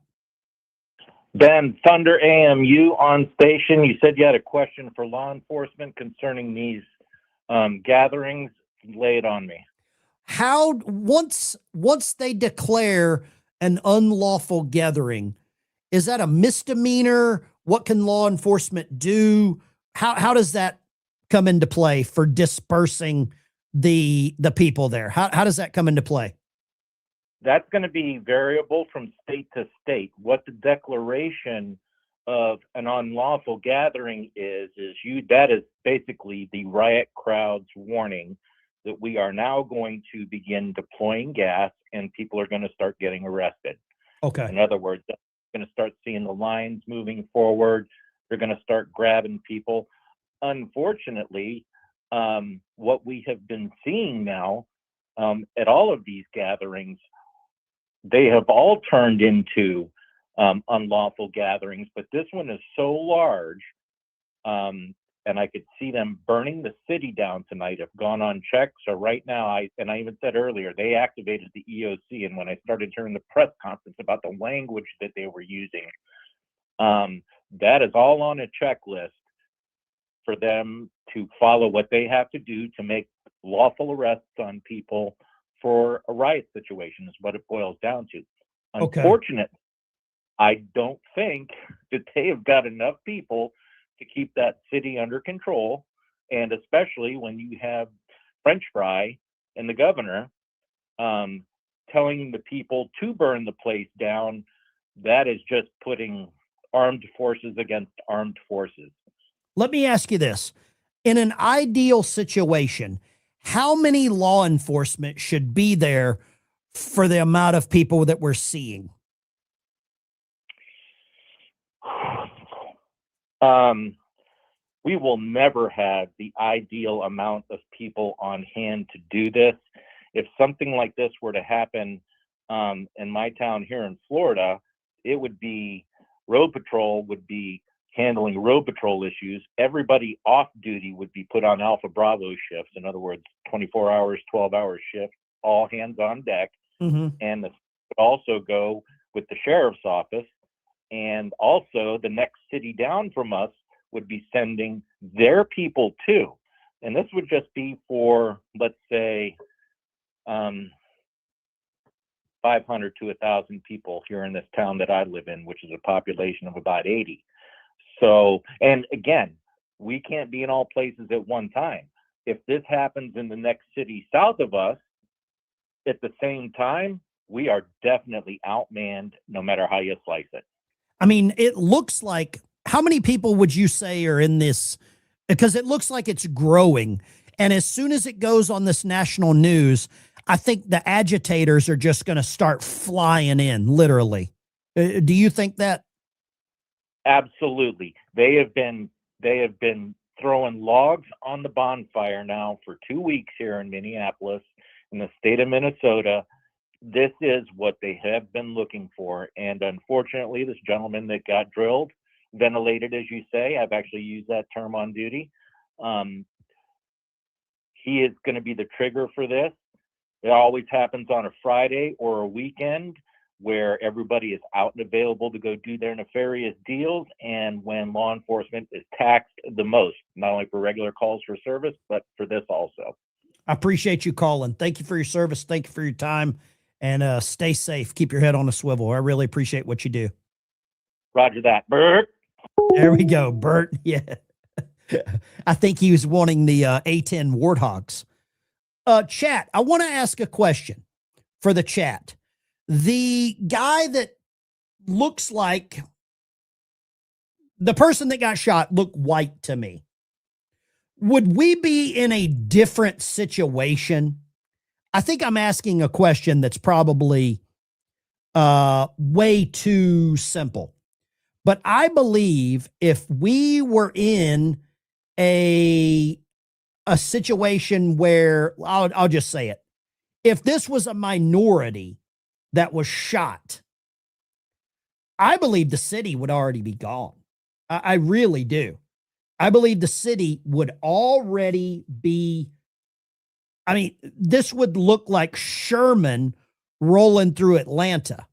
Ben, Thunder AM, you on station. You said you had a question for law enforcement concerning these gatherings. Lay it on me. How once they declare an unlawful gathering, is that a misdemeanor? What can law enforcement do? How does that come into play for dispersing the people there? How does that come into play? That's going to be variable from state to state. What the declaration of an unlawful gathering is that is basically the riot crowd's warning that we are now going to begin deploying gas and people are going to start getting arrested. Okay. In other words, they're going to start seeing the lines moving forward. They're going to start grabbing people. Unfortunately, what we have been seeing now at all of these gatherings, they have all turned into unlawful gatherings, but this one is so large, and I could see them burning the city down tonight if gone unchecked. So right now, I even said earlier, they activated the EOC, and when I started hearing the press conference about the language that they were using, that is all on a checklist for them to follow what they have to do to make lawful arrests on people for a riot situation is what it boils down to. Okay. Unfortunately, I don't think that they have got enough people to keep that city under control. And especially when you have French Fry and the governor telling the people to burn the place down, that is just putting armed forces against armed forces. Let me ask you this. In an ideal situation, how many law enforcement should be there for the amount of people that we're seeing? We will never have the ideal amount of people on hand to do this. If something like this were to happen in my town here in Florida, it would be road patrol would be handling road patrol issues. Everybody off duty would be put on Alpha Bravo shifts. In other words, 24 hours, 12-hour shift, all hands on deck. Mm-hmm. And this would also go with the sheriff's office. And also the next city down from us would be sending their people too. And this would just be for, let's say, 500 to 1,000 people here in this town that I live in, which is a population of about 80. So, and again, we can't be in all places at one time. If this happens in the next city south of us, at the same time, we are definitely outmanned no matter how you slice it. I mean, it looks like, how many people would you say are in this? Because it looks like it's growing. And as soon as it goes on this national news, I think the agitators are just going to start flying in, literally. Do you think that? Absolutely. They have been throwing logs on the bonfire now for 2 weeks here in Minneapolis, in the state of Minnesota. This is what they have been looking for. And unfortunately, this gentleman that got drilled, ventilated, as you say, I've actually used that term on duty. He is going to be the trigger for this. It always happens on a Friday or a weekend where everybody is out and available to go do their nefarious deals, and when law enforcement is taxed the most, not only for regular calls for service, but for this also. I appreciate you calling. Thank you for your service. Thank you for your time, and stay safe. Keep your head on a swivel. I really appreciate what you do. Roger that, Bert. There we go, Bert. Yeah. I think he was wanting the A10 Warthogs. Chat, I want to ask a question. for the chat. The guy that looks like the person that got shot looked white to me. Would we be in a different situation? I think I'm asking a question that's probably way too simple. But I believe if we were in a situation where, I'll just say it, if this was a minority that was shot, I believe the city would already be gone. I really do. I believe the city would already be, I mean, this would look like Sherman rolling through Atlanta,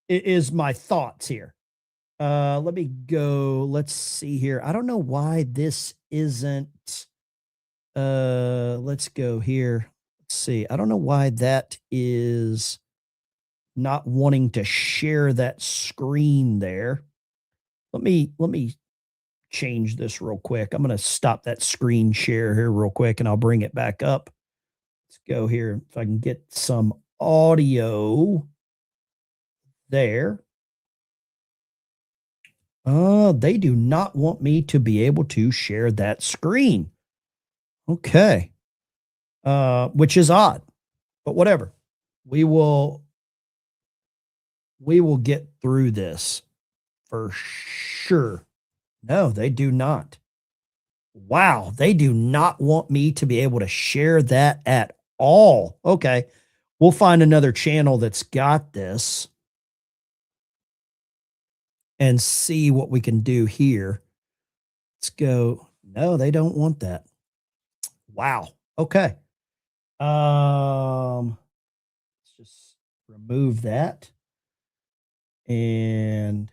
is my thoughts here. Let me go. Let's see here. I don't know why this isn't, let's go here. Let's see. I don't know why that is not wanting to share that screen there. Let me change this real quick. I'm going to stop that screen share here real quick and I'll bring it back up. Let's go here. If I can get some audio there. They do not want me to be able to share that screen. Okay. Which is odd, but whatever. We will get through this for sure. No, they do not. Wow. They do not want me to be able to share that at all. Okay. We'll find another channel that's got this and see what we can do here. Let's go. No, they don't want that. Wow. Okay. Let's just remove that and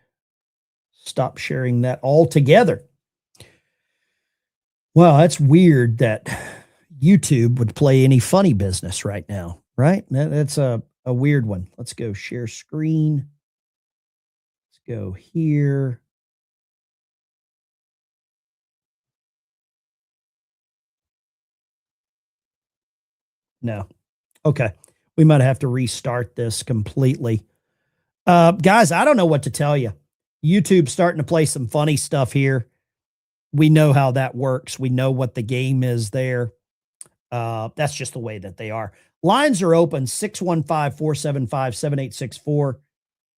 stop sharing that altogether. Well, that's weird that YouTube would play any funny business right now, right? That's a weird one. Let's go share screen. Let's go here. No. Okay. We might have to restart this completely. Guys, I don't know what to tell you. YouTube's starting to play some funny stuff here. We know how that works. We know what the game is there. That's just the way that they are. Lines are open, 615-475-7864.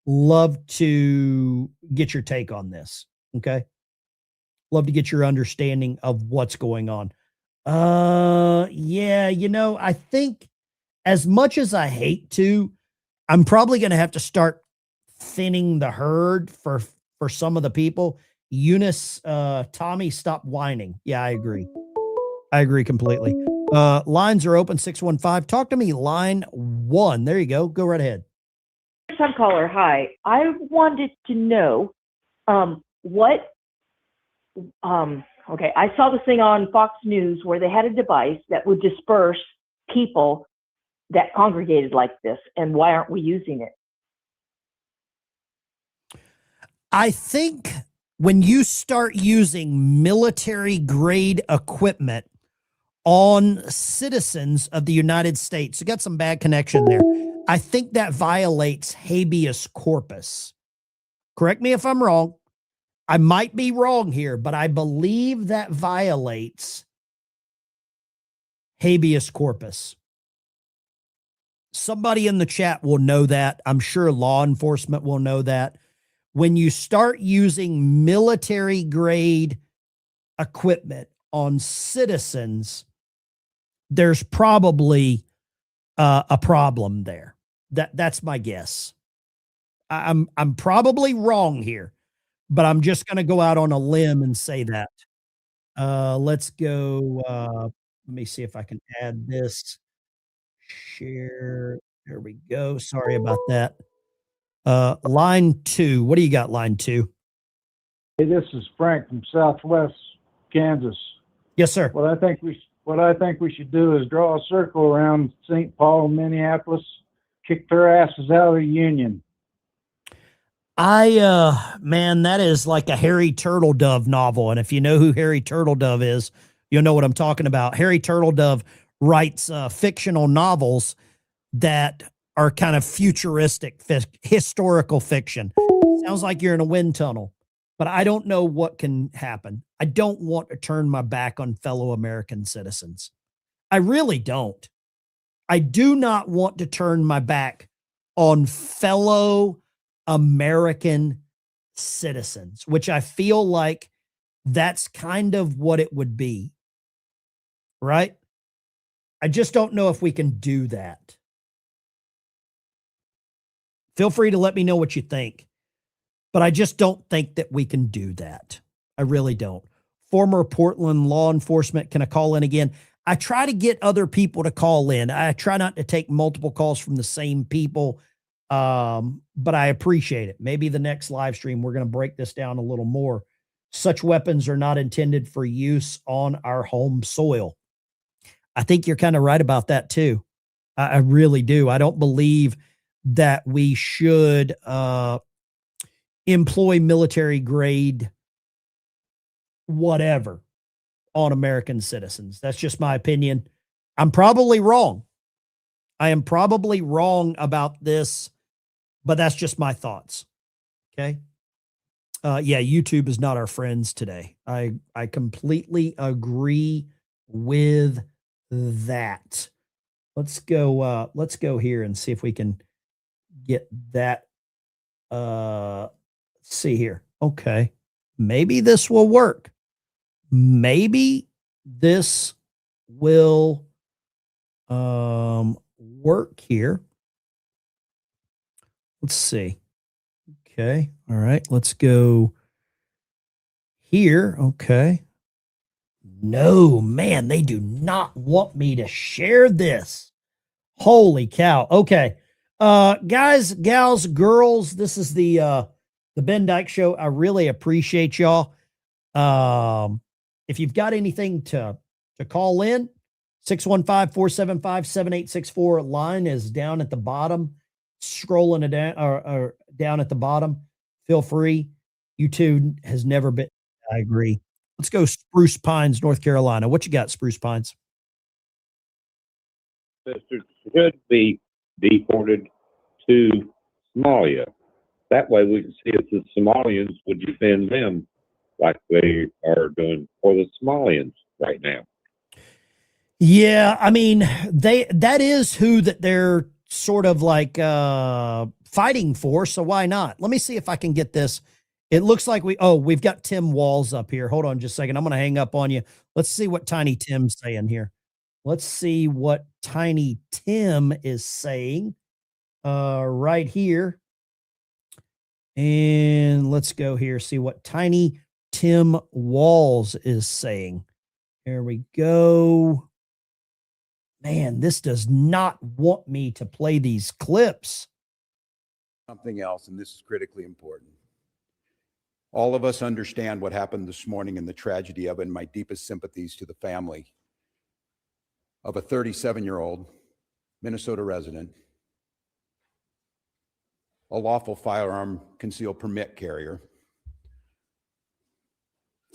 Love to get your take on this. Okay. Love to get your understanding of what's going on. Yeah, I think as much as I hate to, I'm probably going to have to start thinning the herd for some of the people. Eunice, Tommy, stop whining. Yeah, I agree. I agree completely. Lines are open, 615. Talk to me, line 1. There you go. Go right ahead. First-time caller, hi. I wanted to know okay, I saw this thing on Fox News where they had a device that would disperse people that congregated like this, and why aren't we using it? I think when you start using military-grade equipment on citizens of the United States, you got some bad connection there. I think that violates habeas corpus. Correct me if I'm wrong. I might be wrong here, but I believe that violates habeas corpus. Somebody in the chat will know that. I'm sure law enforcement will know that. When you start using military grade equipment on citizens, there's probably a problem there. That's my guess. I'm probably wrong here, but I'm just going to go out on a limb and say that. Let's go. Let me see if I can add this. Share. There we go. Sorry about that. Line 2. What do you got, line 2? Hey, this is Frank from Southwest Kansas. Yes, sir. What I think we should do is draw a circle around St. Paul, Minneapolis, kick their asses out of the union. Man, that is like a Harry Turtledove novel. And if you know who Harry Turtledove is, you'll know what I'm talking about. Harry Turtledove writes fictional novels that are kind of futuristic, historical fiction. Sounds like you're in a wind tunnel, but I don't know what can happen. I don't want to turn my back on fellow American citizens. I really don't. I do not want to turn my back on fellow American citizens, which I feel like that's kind of what it would be, right? I just don't know if we can do that. Feel free to let me know what you think, but I just don't think that we can do that. I really don't. Former Portland law enforcement, can I call in again? I try to get other people to call in. I try not to take multiple calls from the same people, but I appreciate it. Maybe the next live stream, we're going to break this down a little more. Such weapons are not intended for use on our home soil. I think you're kind of right about that too. I really do. I don't believe that we should employ military grade whatever on American citizens. That's just my opinion. I'm probably wrong. I am probably wrong about this, but that's just my thoughts. Okay. Yeah, YouTube is not our friends today. I completely agree with that. Let's go here and see if we can get that. Let's see here. Okay. Maybe this will work. Maybe this will work here. Let's see. Okay. All right. Let's go here. Okay. No, man, they do not want me to share this. Holy cow. Okay. Guys, gals, girls, this is the Ben Dyke Show. I really appreciate y'all. If you've got anything to call in, 615-475-7864 line is down at the bottom, scrolling it down or down at the bottom. Feel free. YouTube has never been. I agree. Let's go Spruce Pines, North Carolina. What you got, Spruce Pines? Sisters should be deported to Somalia. That way we can see if the Somalians would defend them like they are doing for the Somalians right now. Yeah, I mean, that is who that they're sort of like fighting for, so why not? Let me see if I can get this. It looks like we've got Tim Walls up here. Hold on just a second. I'm going to hang up on you. Let's see what Tiny Tim's saying here. Let's see what Tiny Tim is saying right here. And let's go here, see what Tiny Tim Walls is saying. There we go. Man, this does not want me to play these clips. Something else, and this is critically important. All of us understand what happened this morning and the tragedy of it, and my deepest sympathies to the family of a 37-year-old Minnesota resident, a lawful firearm concealed permit carrier,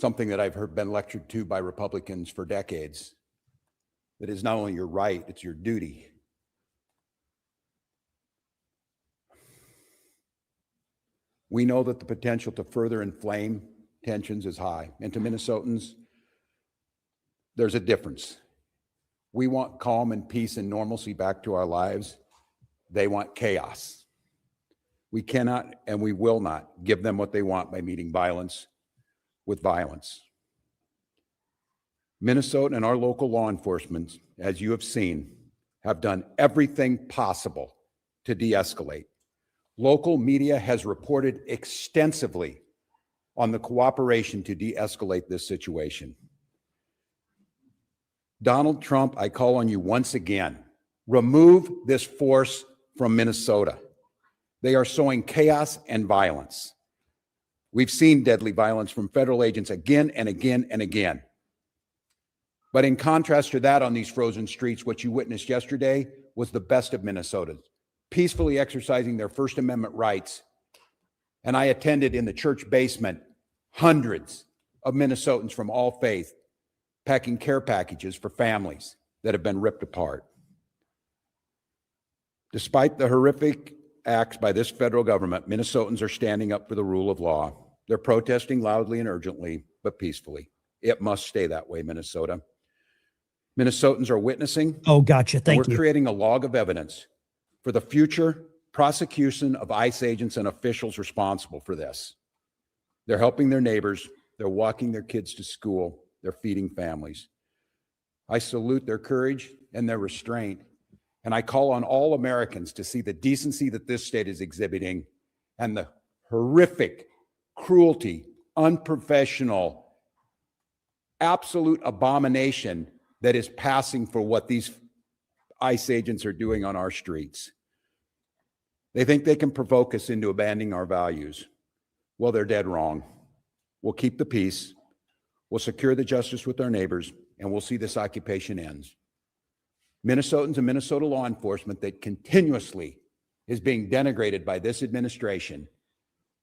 something that I've been lectured to by Republicans for decades. That is not only your right, it's your duty. We know that the potential to further inflame tensions is high. And to Minnesotans, there's a difference. We want calm and peace and normalcy back to our lives. They want chaos. We cannot and we will not give them what they want by meeting violence with violence. Minnesota and our local law enforcement, as you have seen, have done everything possible to de-escalate. Local media has reported extensively on the cooperation to de-escalate this situation. Donald Trump, I call on you once again, remove this force from Minnesota. They are sowing chaos and violence. We've seen deadly violence from federal agents again and again and again. But in contrast to that, on these frozen streets, what you witnessed yesterday was the best of Minnesotans, peacefully exercising their First Amendment rights. And I attended in the church basement hundreds of Minnesotans from all faith packing care packages for families that have been ripped apart. Despite the horrific acts by this federal government, Minnesotans are standing up for the rule of law. They're protesting loudly and urgently, but peacefully. It must stay that way, Minnesota. Minnesotans are witnessing. Oh, gotcha. And Thank we're you. creating a log of evidence for the future prosecution of ICE agents and officials responsible for this. They're helping their neighbors. They're walking their kids to school. They're feeding families. I salute their courage and their restraint. And I call on all Americans to see the decency that this state is exhibiting and the horrific cruelty, unprofessional, absolute abomination that is passing for what these ICE agents are doing on our streets. They think they can provoke us into abandoning our values. Well, they're dead wrong. We'll keep the peace. We'll secure the justice with our neighbors, and we'll see this occupation ends. Minnesotans and Minnesota law enforcement that continuously is being denigrated by this administration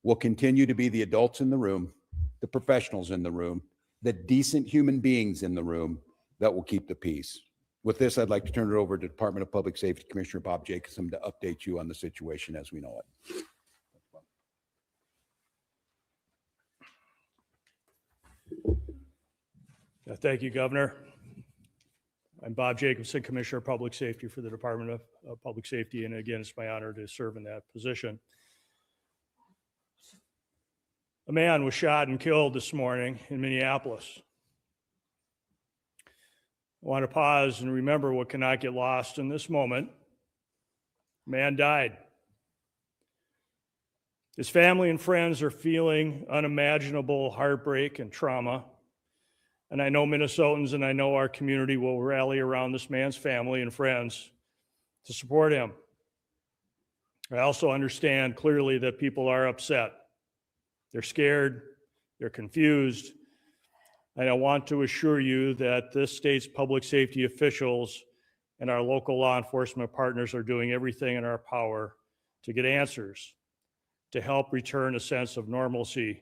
will continue to be the adults in the room, the professionals in the room, the decent human beings in the room that will keep the peace. With this, I'd like to turn it over to Department of Public Safety Commissioner Bob Jacobson to update you on the situation as we know it. Thank you, Governor. I'm Bob Jacobson, Commissioner of Public Safety for the Department of Public Safety, and again, it's my honor to serve in that position. A man was shot and killed this morning in Minneapolis. I want to pause and remember what cannot get lost in this moment. A man died. His family and friends are feeling unimaginable heartbreak and trauma. And I know Minnesotans and I know our community will rally around this man's family and friends to support him. I also understand clearly that people are upset. They're scared, they're confused. And I want to assure you that this state's public safety officials and our local law enforcement partners are doing everything in our power to get answers, to help return a sense of normalcy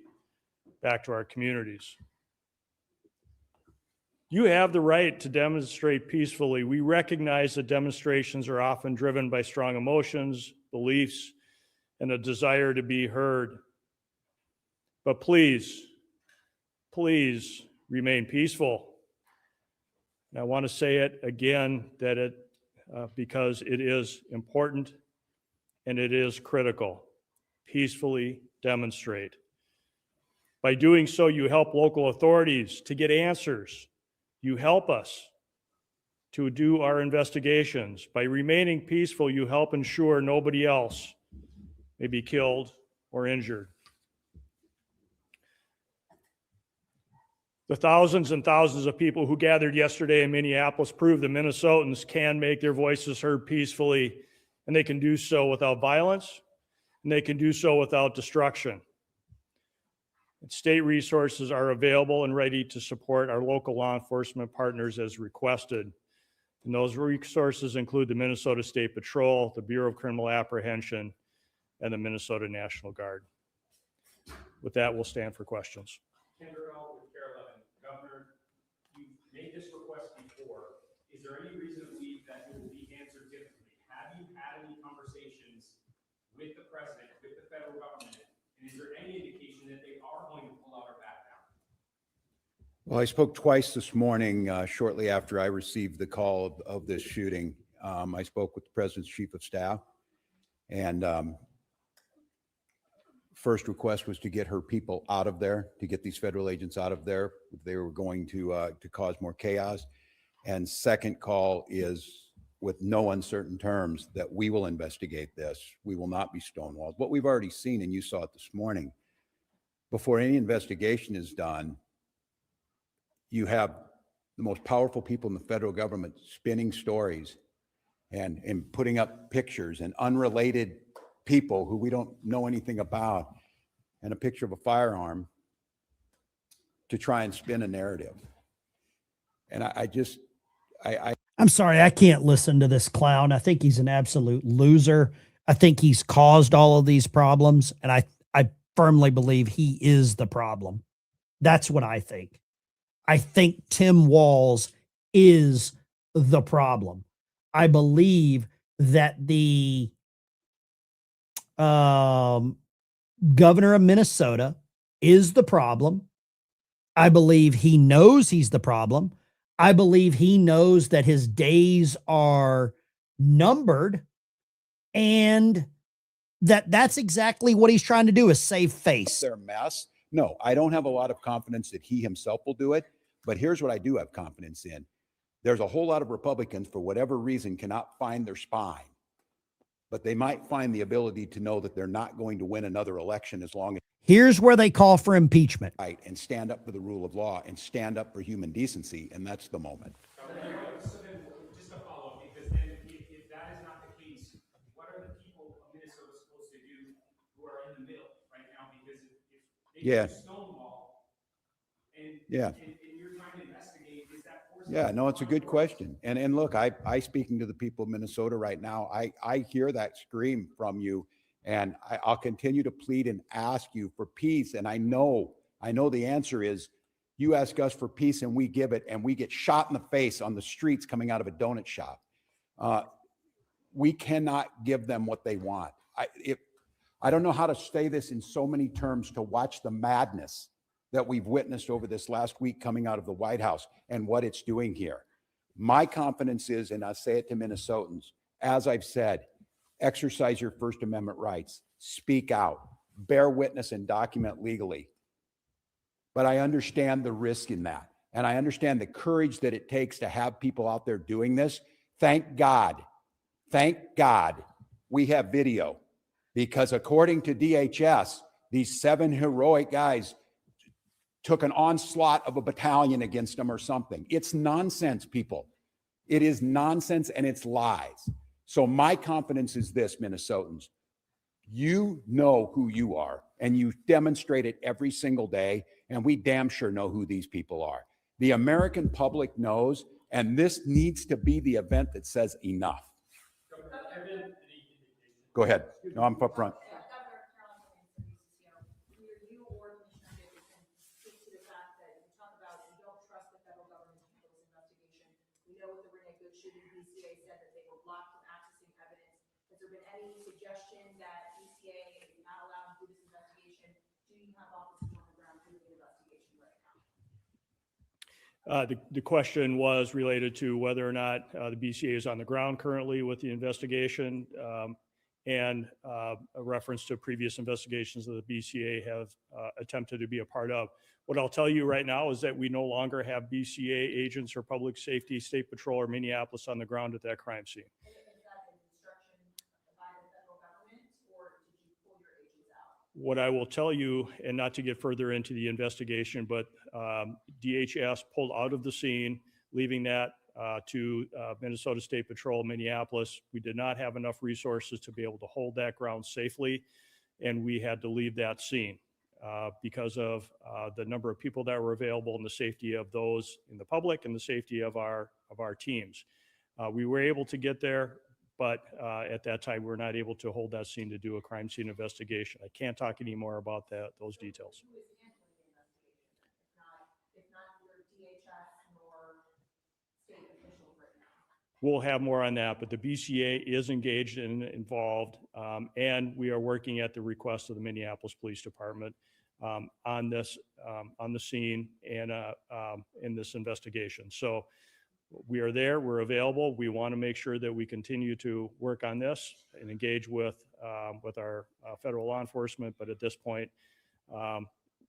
back to our communities. You have the right to demonstrate peacefully. We recognize that demonstrations are often driven by strong emotions, beliefs, and a desire to be heard. But please, please remain peaceful. And I want to say it again that because it is important and it is critical. Peacefully demonstrate. By doing so, you help local authorities to get answers. You help us to do our investigations. By remaining peaceful, you help ensure nobody else may be killed or injured. The thousands and thousands of people who gathered yesterday in Minneapolis prove that Minnesotans can make their voices heard peacefully, and they can do so without violence, and they can do so without destruction. State resources are available and ready to support our local law enforcement partners as requested. And those resources include the Minnesota State Patrol, the Bureau of Criminal Apprehension, and the Minnesota National Guard. With that, we'll stand for questions. Governor, you made this request before. Is there any reason to believe that it will be answered differently? Have you had any conversations with the president, with the federal government? And is there any indication that they are going to pull out or back down? Well, I spoke twice this morning, shortly after I received the call of this shooting. I spoke with the president's chief of staff, and first request was to get her people out of there, to get these federal agents out of there. They were going to cause more chaos. And second call is, with no uncertain terms, that we will investigate this. We will not be stonewalled. What we've already seen, and you saw it this morning, before any investigation is done, you have the most powerful people in the federal government spinning stories and putting up pictures, and unrelated people who we don't know anything about, and a picture of a firearm to try and spin a narrative. And I'm sorry, I can't listen to this clown. I think he's an absolute loser. I think he's caused all of these problems, and I firmly believe he is the problem. That's what I think. I think Tim Walz is the problem. I believe that the governor of Minnesota is the problem. I believe he knows he's the problem. I believe he knows that his days are numbered, and that's exactly what he's trying to do, is save face. Their mess. No, I don't have a lot of confidence that he himself will do it. But here's what I do have confidence in. There's a whole lot of Republicans, for whatever reason, cannot find their spine. But they might find the ability to know that they're not going to win another election as long as Here's where they call for impeachment. right and stand up for the rule of law and stand up for human decency. And that's the moment. So then, just a follow-up, because then if that is not the case, what are the people of Minnesota supposed to do who are in the middle right now? Because if they Yeah. do Stonewall and, Yeah. and you're trying to investigate, is that forcing? Yeah, no, it's a good question. And look, I speaking to the people of Minnesota right now, I hear that scream from you, and I'll continue to plead and ask you for peace. And I know the answer is you ask us for peace and we give it, and we get shot in the face on the streets coming out of a donut shop. We cannot give them what they want. I don't know how to say this in so many terms to watch the madness that we've witnessed over this last week coming out of the White House and what it's doing here. My confidence is, and I say it to Minnesotans, as I've said, exercise your First Amendment rights, speak out, bear witness and document legally. But I understand the risk in that. And I understand the courage that it takes to have people out there doing this. Thank God we have video, because according to DHS, these 7 heroic guys took an onslaught of a battalion against them or something. It's nonsense, people. It is nonsense, and it's lies. So my confidence is this, Minnesotans. You know who you are, and you demonstrate it every single day, and we damn sure know who these people are. The American public knows, and this needs to be the event that says enough. Go ahead. No, I'm up front. Any suggestion that BCA is not allowed to do this investigation? Do you have officers on the ground doing the investigation right now? The question was related to whether or not the BCA is on the ground currently with the investigation, and a reference to previous investigations that the BCA have attempted to be a part of. What I'll tell you right now is that we no longer have BCA agents or public safety, state patrol, or Minneapolis on the ground at that crime scene. What I will tell you, and not to get further into the investigation, but DHS pulled out of the scene, leaving that to Minnesota State Patrol, Minneapolis. We did not have enough resources to be able to hold that ground safely, and we had to leave that scene because of the number of people that were available and the safety of those in the public and the safety of our teams. We were able to get there, but at that time, we're not able to hold that scene to do a crime scene investigation. I can't talk anymore about those details. We'll have more on that, but the BCA is engaged and involved, and we are working at the request of the Minneapolis Police Department on this, on the scene and in this investigation. So we are there, we're available. We want to make sure that we continue to work on this and engage with our federal law enforcement. But at this point,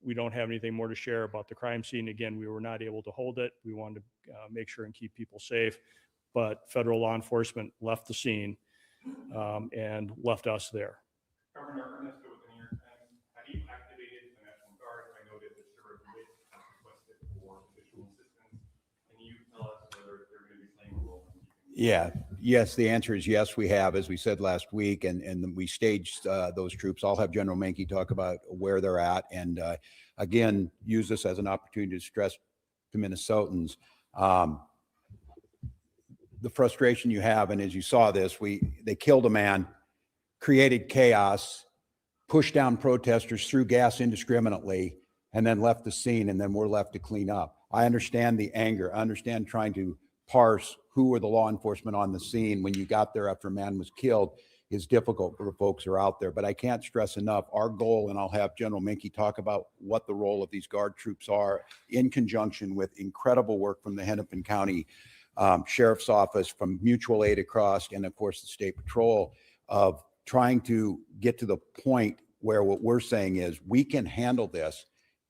we don't have anything more to share about the crime scene. Again, we were not able to hold it. We wanted to make sure and keep people safe, but federal law enforcement left the scene and left us there. Governor Ernesto, within your time, have you activated the National Guard? I noted that Sheriff Witt has requested for additional assistance. Can you tell us whether they're going to be playing a role? Yes, the answer is yes, we have, as we said last week, and we staged those troops. I'll have General Menke talk about where they're at, and again, use this as an opportunity to stress to Minnesotans the frustration you have. And as you saw this, they killed a man, created chaos, pushed down protesters, threw gas indiscriminately, and then left the scene, and then we're left to clean up. I understand the anger. I understand trying to parse who were the law enforcement on the scene when you got there after a man was killed is difficult for the folks who are out there. But I can't stress enough, our goal, and I'll have General Minke talk about what the role of these Guard troops are in conjunction with incredible work from the Hennepin County Sheriff's Office, from mutual aid across, and of course the State Patrol, of trying to get to the point where what we're saying is we can handle this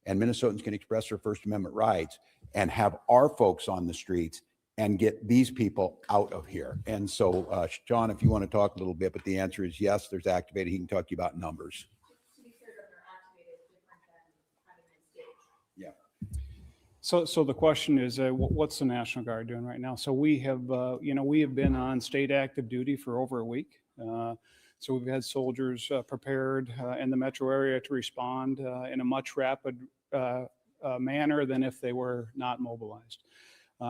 and Minnesotans can express their First Amendment rights and have our folks on the streets and get these people out of here. And so, John, if you want to talk a little bit, but the answer is yes, there's activated. He can talk to you about numbers. Yeah. So the question is, what's the National Guard doing right now? So we have, we have been on state active duty for over a week. So we've had soldiers prepared in the metro area to respond in a much rapid manner than if they were not mobilized.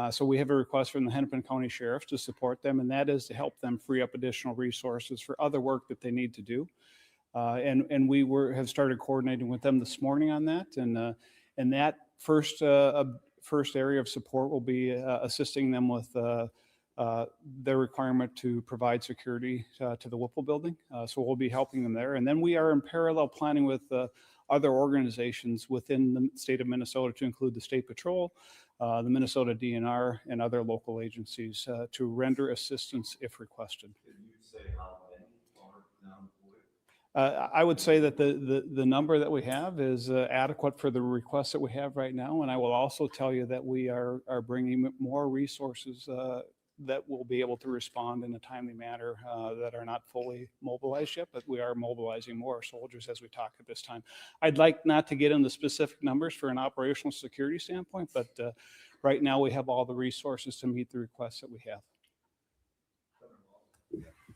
So we have a request from the Hennepin County Sheriff to support them, and that is to help them free up additional resources for other work that they need to do. And we have started coordinating with them this morning on that. And that first area of support will be assisting them with their requirement to provide security to the Whipple building. So we'll be helping them there. And then we are in parallel planning with other organizations within the state of Minnesota, to include the State Patrol, the Minnesota DNR, and other local agencies to render assistance if requested. I would say that the number that we have is adequate for the requests that we have right now. And I will also tell you that we are bringing more resources that will be able to respond in a timely manner that are not fully mobilized yet, but we are mobilizing more soldiers as we talk at this time. I'd like not to get into specific numbers for an operational security standpoint, but right now we have all the resources to meet the requests that we have.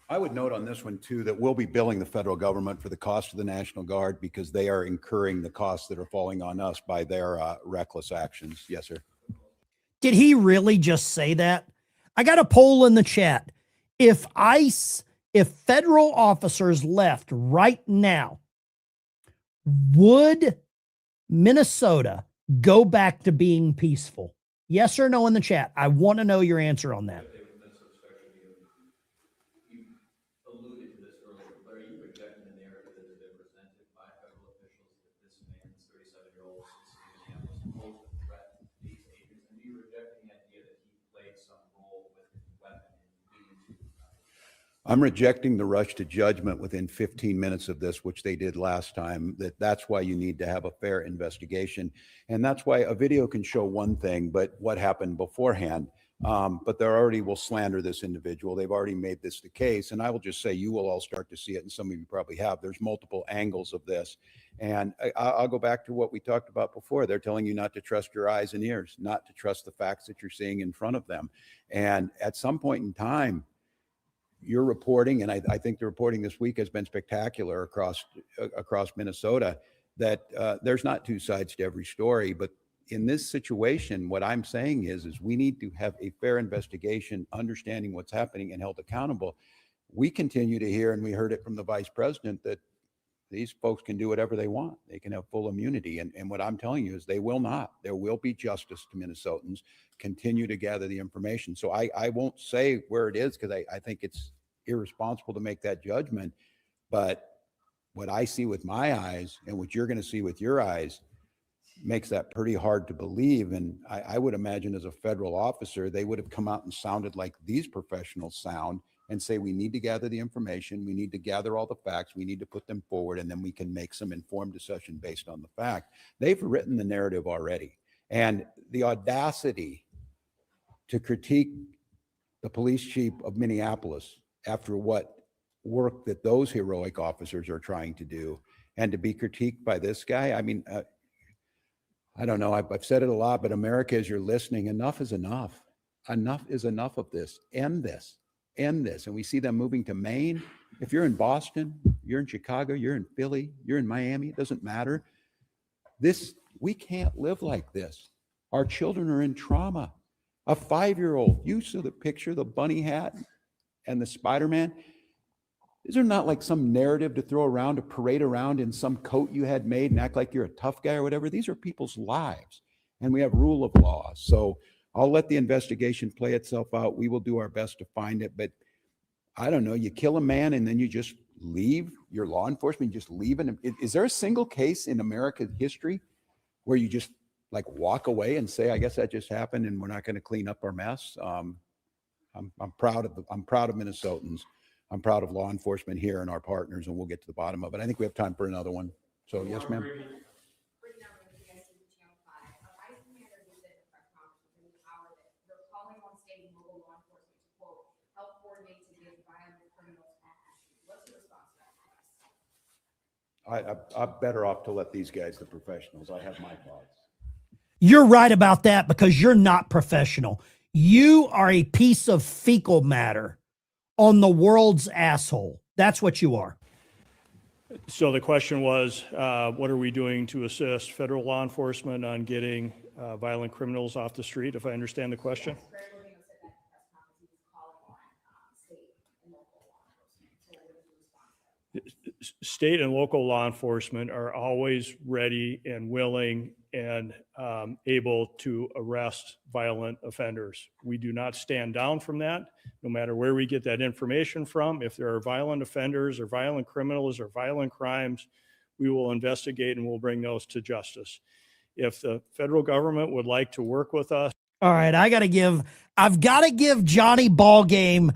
I would note on this one too, that we'll be billing the federal government for the cost of the National Guard because they are incurring the costs that are falling on us by their reckless actions. Yes, sir. Did he really just say that? I got a poll in the chat. If federal officers left right now, would Minnesota go back to being peaceful? Yes or no in the chat. I want to know your answer on that. You alluded to this earlier, but are you rejecting the narrative that has been presented by federal officials that this man, this 37-year-old citizen of Minneapolis, posed a threat to these agents? And are you rejecting the idea that he played some role with his weapon in leading to I'm rejecting the rush to judgment within 15 minutes of this, which they did last time. That's why you need to have a fair investigation. And that's why a video can show one thing, but what happened beforehand. But they already will slander this individual. They've already made this the case. And I will just say, you will all start to see it, and some of you probably have. There's multiple angles of this. And I'll go back to what we talked about before. They're telling you not to trust your eyes and ears, not to trust the facts that you're seeing in front of them. And at some point in time, you're reporting, and I think the reporting this week has been spectacular across Minnesota, that there's not two sides to every story. But in this situation, what I'm saying is we need to have a fair investigation, understanding what's happening, and held accountable. We continue to hear, and we heard it from the vice president, that these folks can do whatever they want. They can have full immunity. And what I'm telling you is they will not. There will be justice to Minnesotans. Continue to gather the information. So I won't say where it is, because I think it's irresponsible to make that judgment. But what I see with my eyes and what you're going to see with your eyes makes that pretty hard to believe. And I would imagine as a federal officer, they would have come out and sounded like these professionals sound and say, we need to gather the information. We need to gather all the facts. We need to put them forward, and then we can make some informed decision based on the fact. They've written the narrative already. And the audacity to critique the police chief of Minneapolis after what work that those heroic officers are trying to do, and to be critiqued by this guy. I mean, I don't know. I've said it a lot, but America, as you're listening, enough is enough. Enough is enough of this. End this. End this. And we see them moving to Maine. If you're in Boston, you're in Chicago, you're in Philly, you're in Miami, it doesn't matter. We can't live like this. Our children are in trauma. A 5-year-old, you saw the picture, the bunny hat and the Spider-Man. These are not like some narrative to throw around, to parade around in some coat you had made and act like you're a tough guy or whatever. These are people's lives, and we have rule of law. So I'll let the investigation play itself out. We will do our best to find it, but I don't know, you kill a man and then you just leave your law enforcement, you just leave him. Is there a single case in American history where you just like walk away and say, I guess that just happened and we're not going to clean up our mess? I'm proud of Minnesotans. I'm proud of law enforcement here and our partners, and we'll get to the bottom of it. I think we have time for another one. So yes, ma'am. I'm better off to let these guys, the professionals. I have my thoughts. You're right about that because you're not professional. You are a piece of fecal matter on the world's asshole. That's what you are. So the question was, what are we doing to assist federal law enforcement on getting violent criminals off the street, if I understand the question? State and local law enforcement are always ready and willing and able to arrest violent offenders. We do not stand down from that, no matter where we get that information from. If there are violent offenders or violent criminals or violent crimes, we will investigate and we'll bring those to justice. If the federal government would like to work with us. All right, I've got to give Johnny Ballgame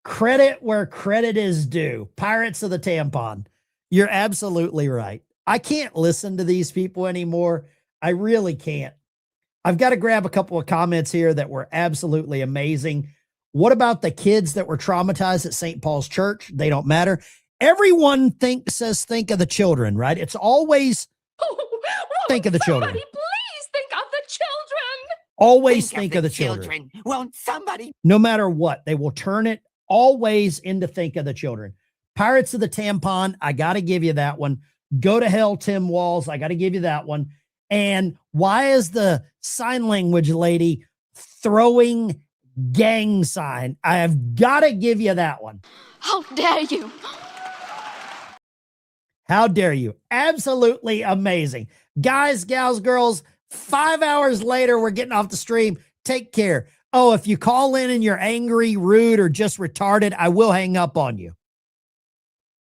credit where credit is due. Pirates of the Tampon. You're absolutely right. I can't listen to these people anymore. I really can't. I've got to grab a couple of comments here that were absolutely amazing. What about the kids that were traumatized at St. Paul's Church? They don't matter. Everyone says think of the children, right? It's always think of the children. Please think of the children. Always think of the children. Won't somebody? No matter what, they will turn it always into think of the children. Pirates of the Tampon, I got to give you that one. Go to hell, Tim Walls. I got to give you that one. And why is the sign language lady throwing gang sign? I have got to give you that one. How dare you? How dare you? Absolutely amazing. Guys, gals, girls, 5 hours later, we're getting off the stream. Take care. Oh, if you call in and you're angry, rude, or just retarded, I will hang up on you.